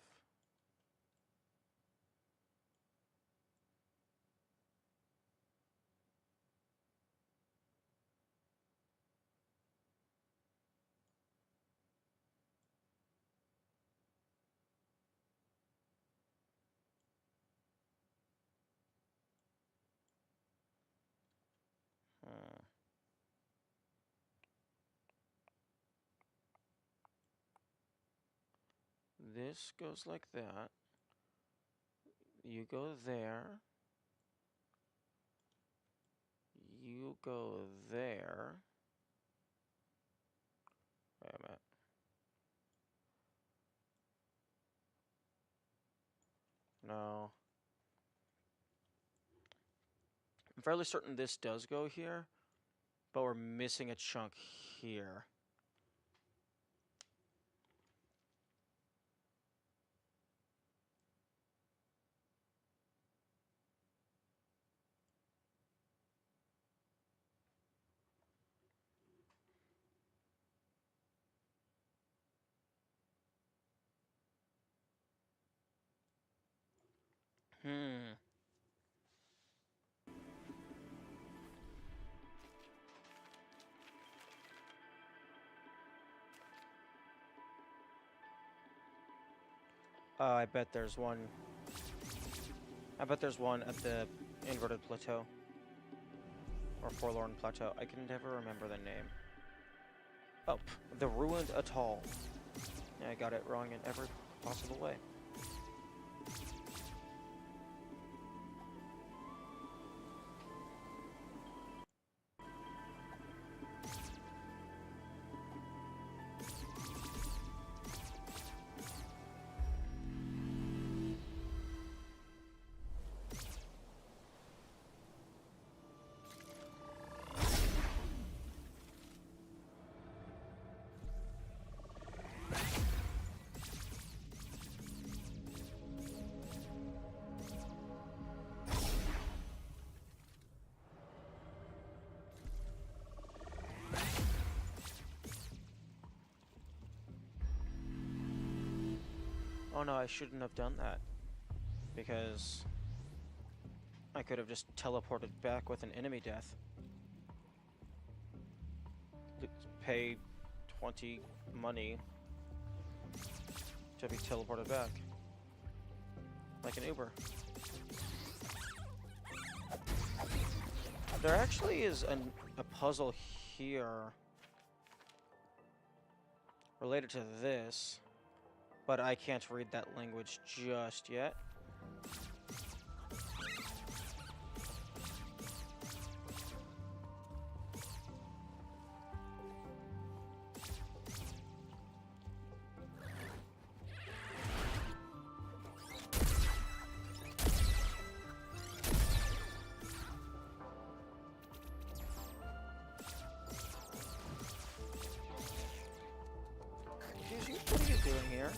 this goes like that. You go there. You go there. Wait a minute. No. I'm fairly certain this does go here, but we're missing a chunk here. Hmm. I bet there's one. I bet there's one at the inverted plateau. Or forlorn plateau. I can never remember the name. Oh, the ruined atoll. Yeah, I got it wrong in every possible way. Oh no, I shouldn't have done that. Because I could have just teleported back with an enemy death. Pay 20 money to be teleported back. Like an Uber. There actually is a puzzle here related to this, but I can't read that language just yet. What are you doing here?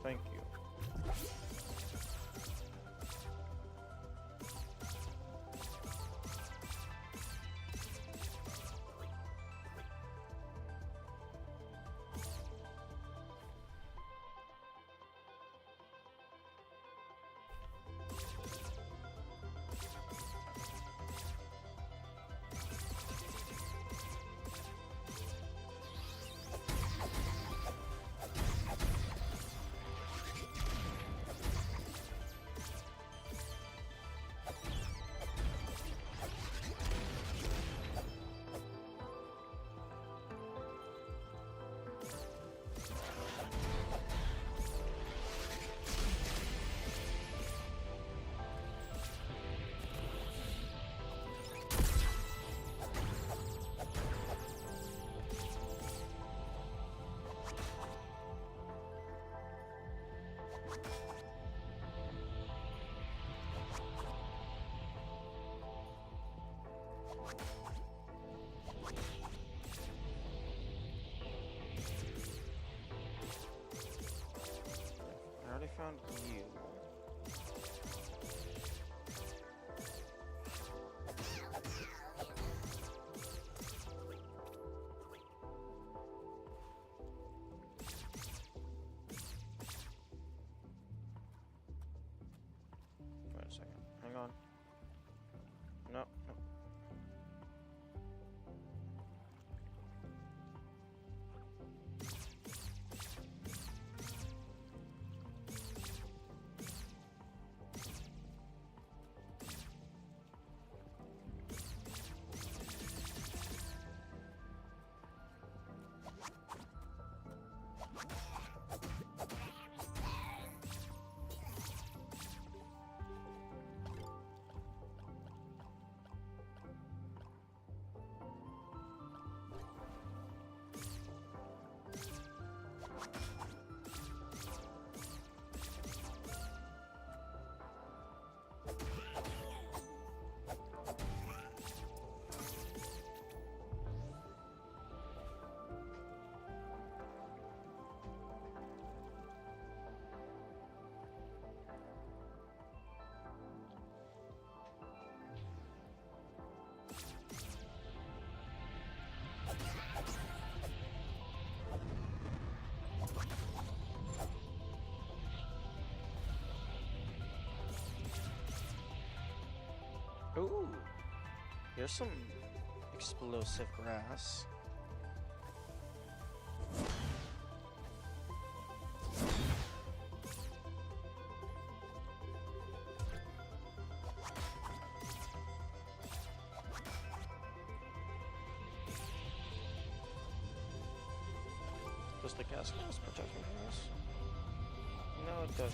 Thank you. I already found you. Wait a second. Hang on. No, no. Ooh, here's some explosive grass. Does the gas mask protect me from this? No, it doesn't.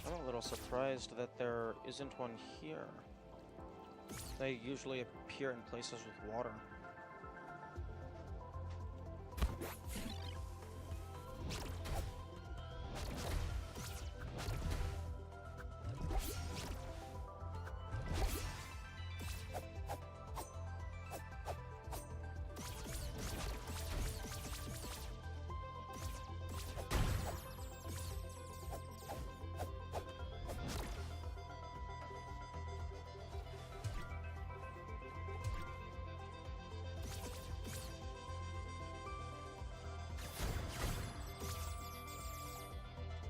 I'm a little surprised that there isn't one here. They usually appear in places with water.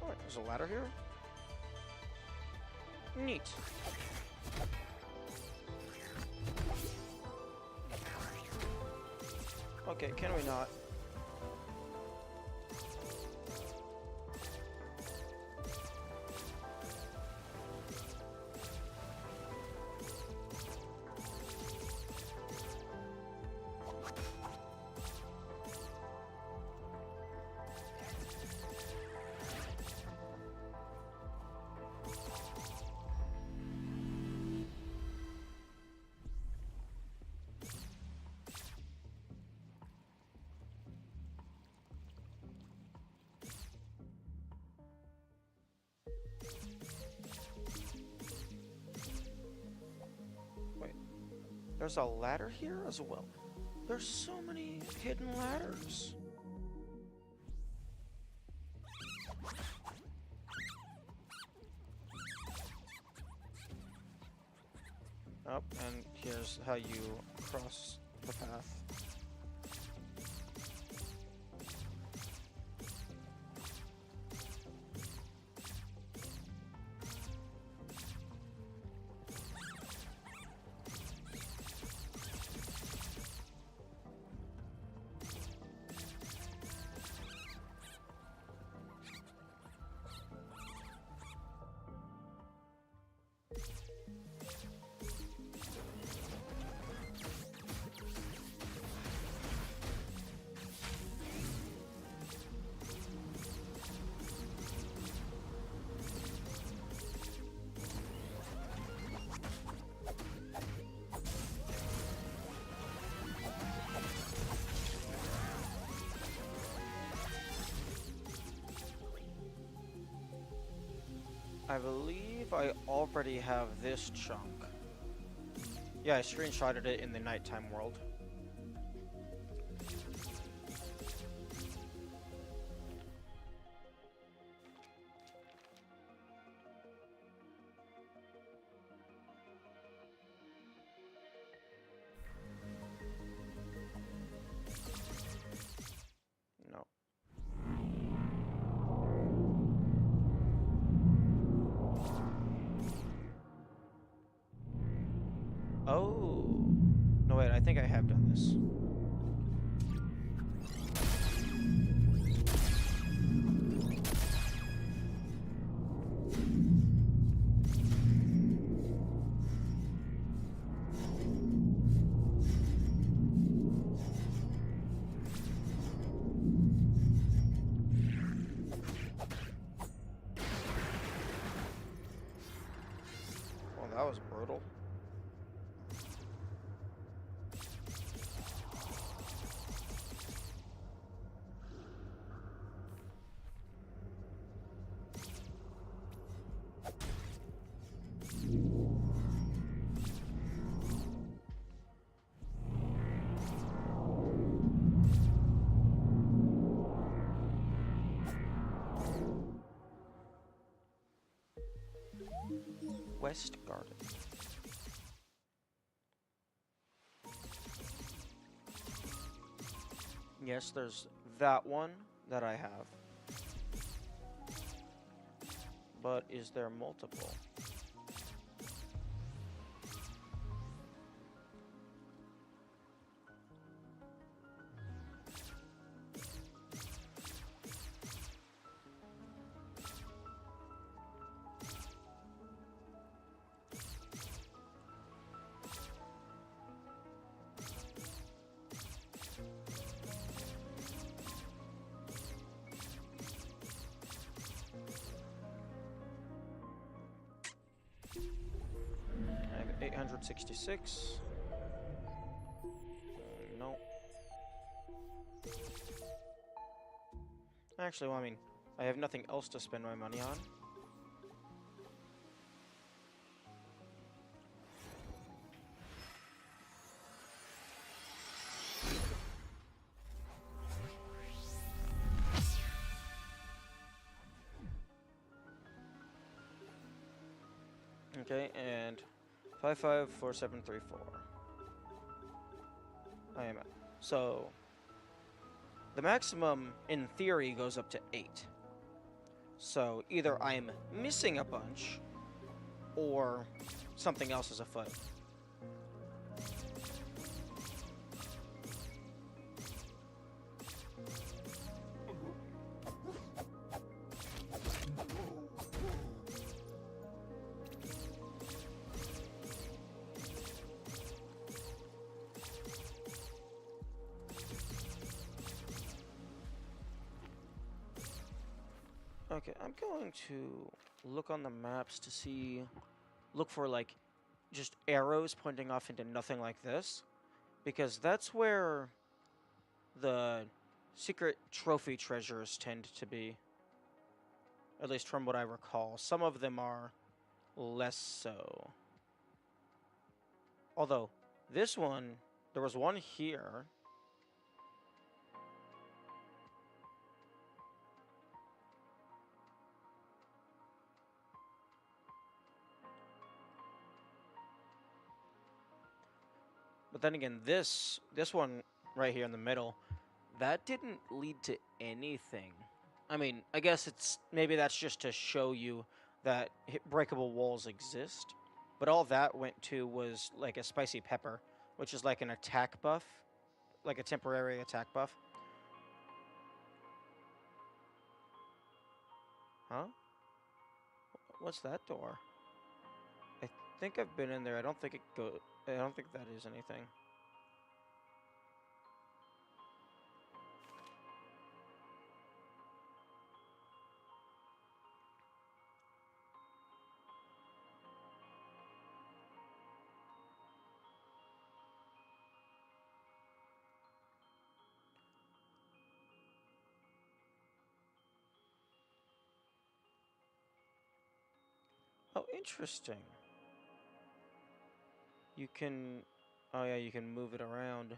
Alright, there's a ladder here. Neat. Okay, can we not? Wait, there's a ladder here as well. There's so many hidden ladders. Oh, and here's how you cross the path. I believe I already have this chunk. Yeah, I screenshotted it in the nighttime world. No. Oh. No, wait, I think I have done this. Well, that was brutal. West Garden. Yes, there's that one that I have. But is there multiple? I have 866. No. Actually, well, I mean, I have nothing else to spend my money on. Okay, and 554734. I am at. So the maximum in theory goes up to 8. So either I'm missing a bunch or something else is afoot. Okay, I'm going to look on the maps to see, look for like just arrows pointing off into nothing like this, because that's where the secret trophy treasures tend to be, at least from what I recall. Some of them are less so. Although, this one, there was one here. But then again, this one right here in the middle, that didn't lead to anything. I mean, I guess it's maybe that's just to show you that breakable walls exist. But all that went to was like a spicy pepper, which is like an attack buff, like a temporary attack buff. Huh? What's that door? I think I've been in there. I don't think it go. I don't think that is anything. Oh, interesting. You can... Oh yeah, you can move it around.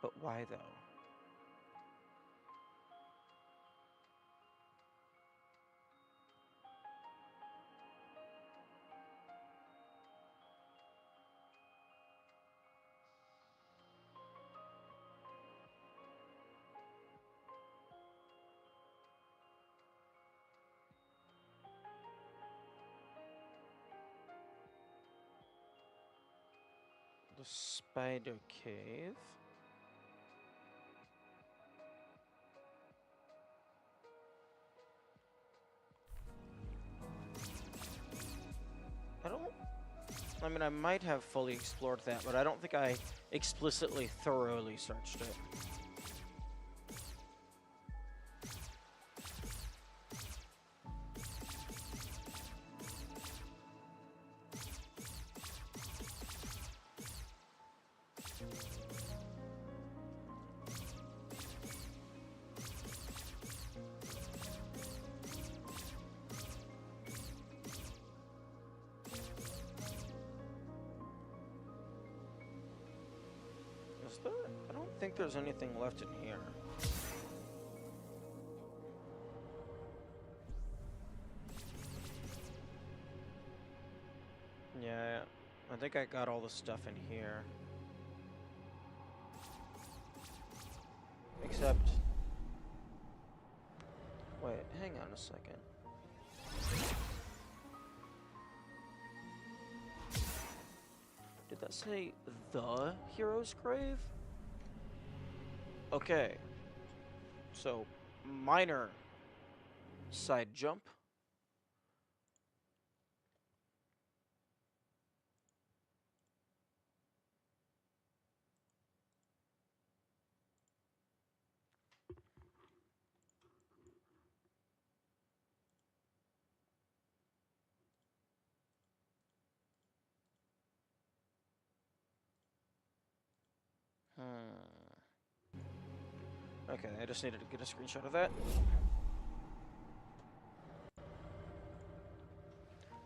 But why, though? The spider cave. I don't... I mean, I might have fully explored that, but I don't think I explicitly thoroughly searched it. Is there? I don't think there's anything left in here. Yeah, I think I got all the stuff in here. Except... Wait, hang on a second. Did that say the hero's grave? Okay. So, minor side jump. Okay, I just needed to get a screenshot of that.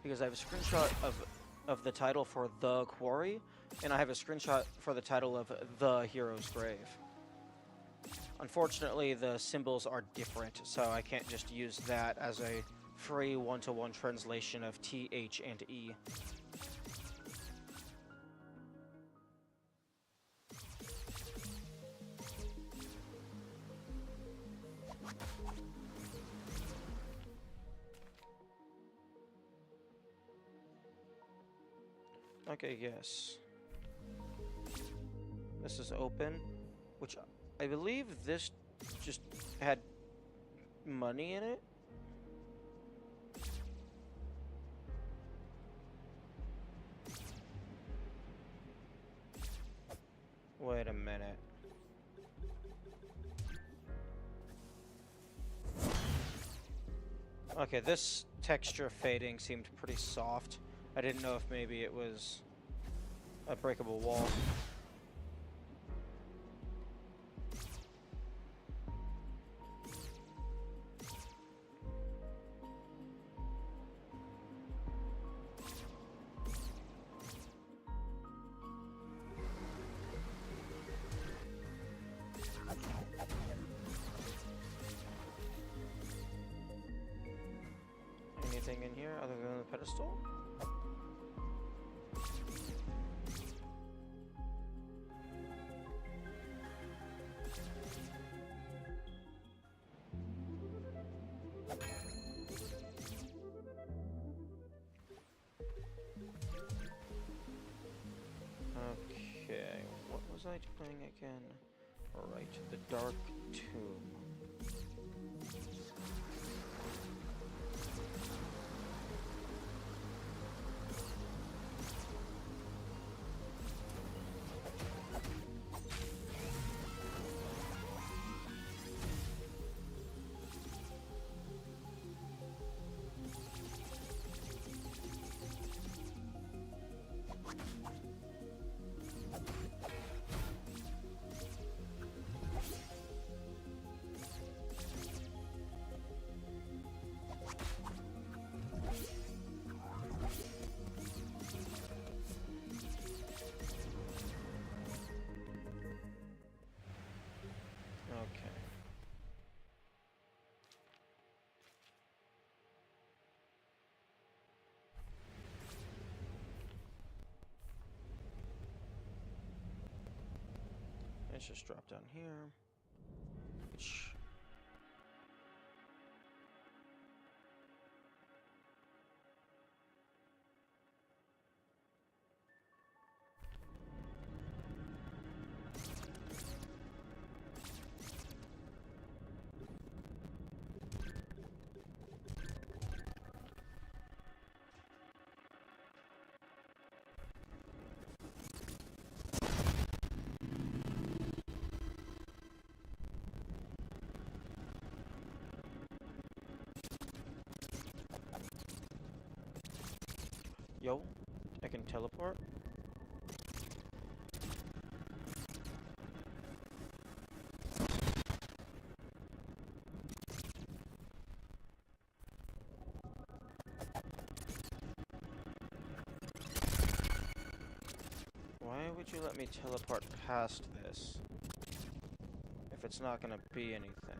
Because I have a screenshot of the title for The Quarry, and I have a screenshot for the title of The Hero's Grave. Unfortunately, the symbols are different, so I can't just use that as a free one-to-one translation of T, H, and E. Okay, yes. This is open, which I believe this just had money in it. Wait a minute. Okay, this texture fading seemed pretty soft. I didn't know if maybe it was a breakable wall. Anything in here other than the pedestal? Okay, what was I doing again? Alright, the Dark Tomb. Let's just drop down here. Yo, I can teleport. Why would you let me teleport past this if it's not gonna be anything?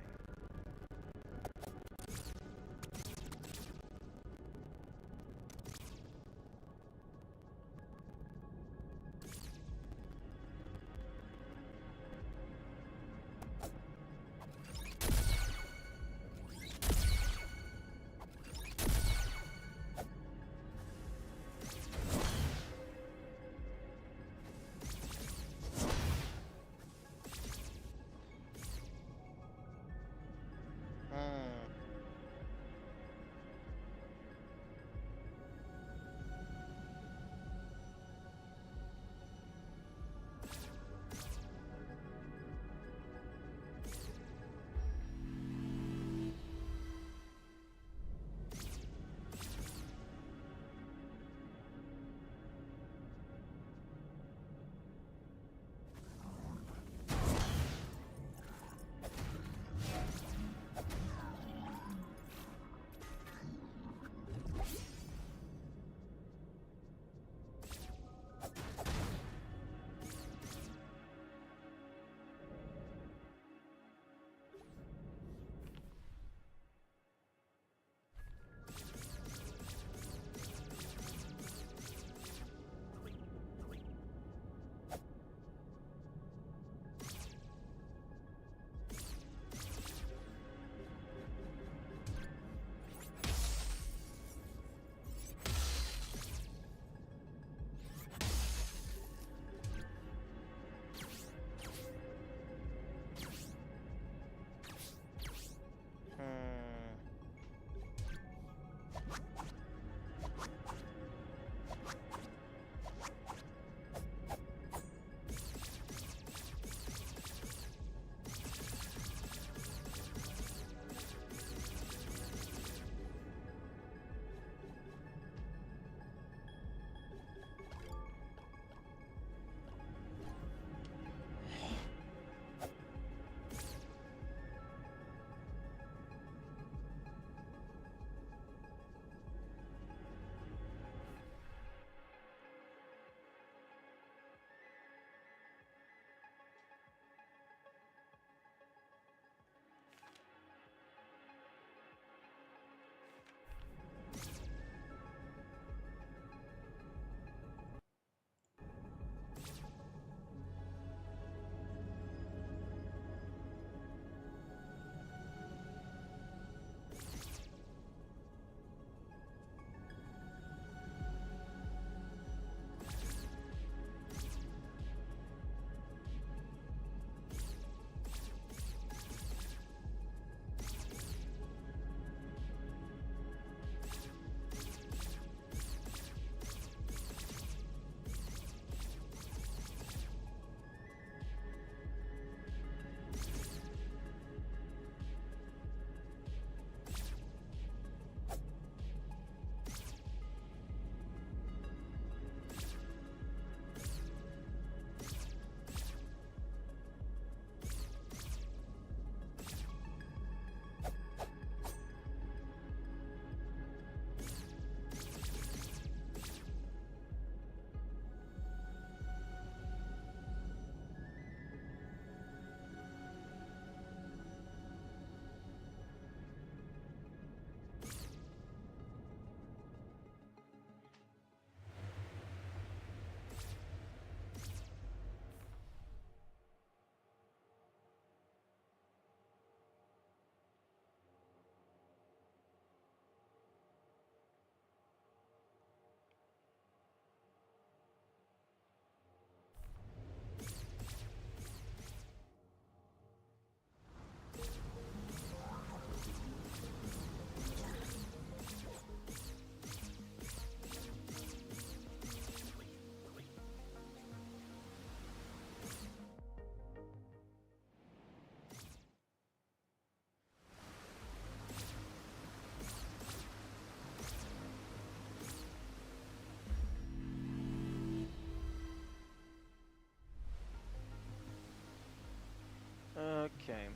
Okay,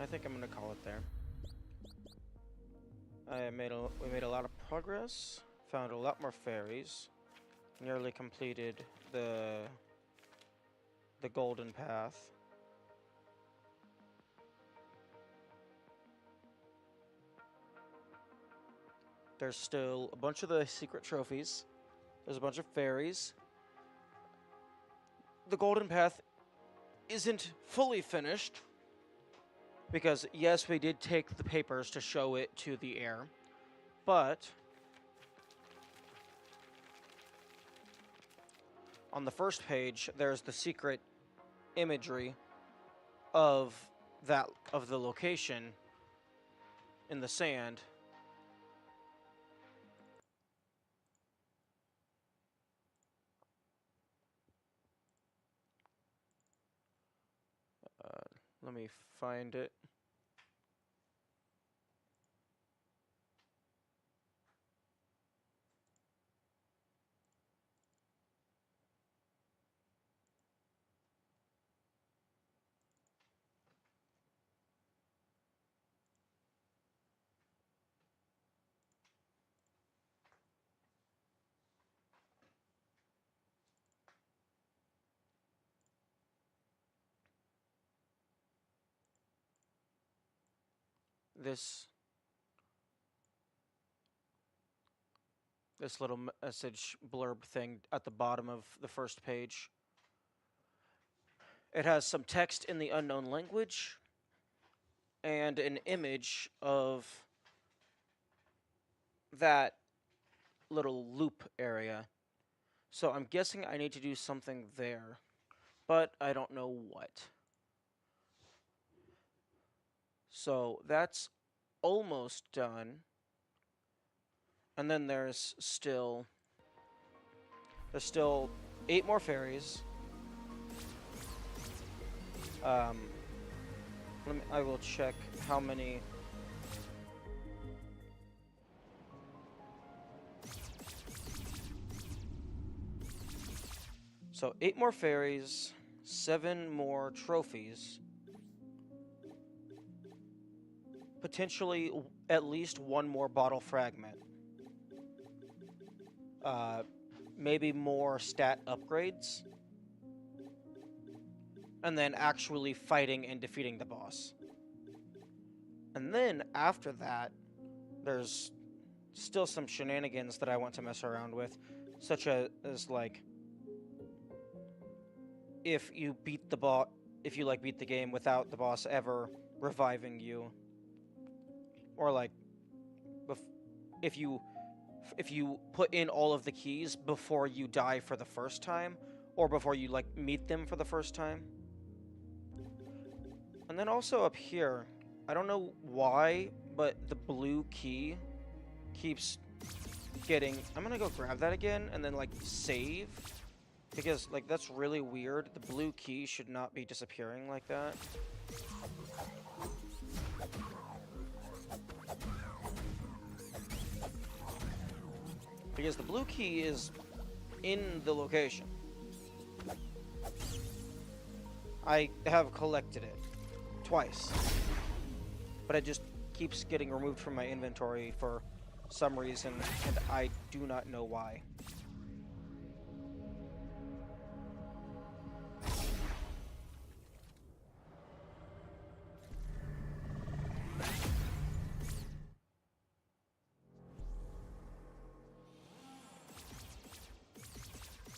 I think I'm gonna call it there. We made a lot of progress, found a lot more fairies, nearly completed the golden path. There's still a bunch of the secret trophies. There's a bunch of fairies. The golden path isn't fully finished because yes, we did take the papers to show it to the heir, but on the first page there's the secret imagery of the location in the sand. Let me find it. This this little message blurb thing at the bottom of the first page. It has some text in the unknown language and an image of that little loop area. So I'm guessing I need to do something there, but I don't know what. So that's almost done. And then there's still 8 more fairies. I will check how many. So 8 more fairies, 7 more trophies, potentially at least 1 more bottle fragment. Maybe more stat upgrades. And then actually fighting and defeating the boss. And then after that, there's still some shenanigans that I want to mess around with, such as like if you beat the game without the boss ever reviving you, or like if you put in all of the keys before you die for the first time, or before you like meet them for the first time. And then also up here, I don't know why, but the blue key keeps getting. I'm gonna go grab that again and then like save, because like that's really weird. The blue key should not be disappearing like that. Because the blue key is in the location. I have collected it twice, but it just keeps getting removed from my inventory for some reason, and I do not know why.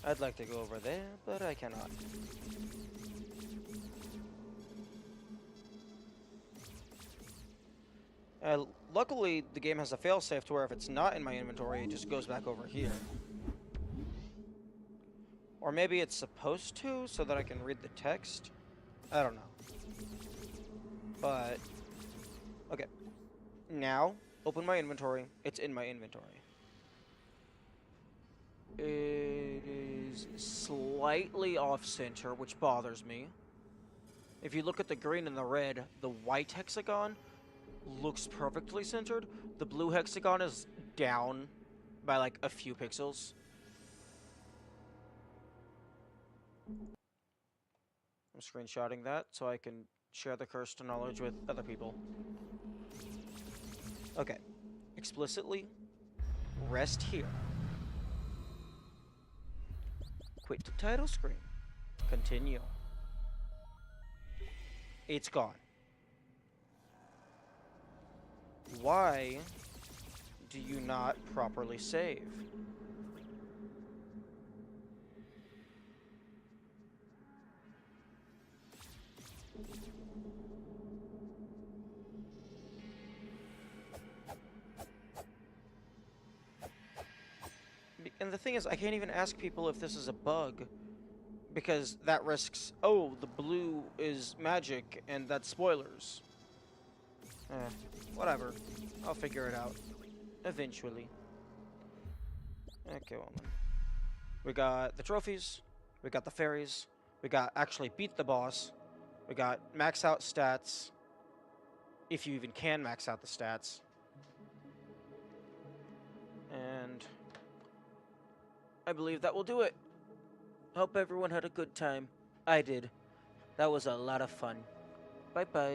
I'd like to go over there, but I cannot. Luckily, the game has a failsafe to where if it's not in my inventory, it just goes back over here. Or maybe it's supposed to, so that I can read the text? I don't know. But, okay. Now, open my inventory. It's in my inventory. It is slightly off-center, which bothers me. If you look at the green and the red, the white hexagon looks perfectly centered. The blue hexagon is down by like a few pixels. I'm screenshotting that so I can share the cursed knowledge with other people. Okay. Explicitly, rest here. Quit the title screen. Continue. It's gone. Why do you not properly save? And the thing is, I can't even ask people if this is a bug, because that risks, oh, the blue is magic, and that's spoilers. Eh, whatever. I'll figure it out. Eventually. Okay, well then. We got the trophies, we got the fairies, we got actually beat the boss, we got max out stats, if you even can max out the stats. And I believe that will do it. Hope everyone had a good time. I did. That was a lot of fun. Bye bye.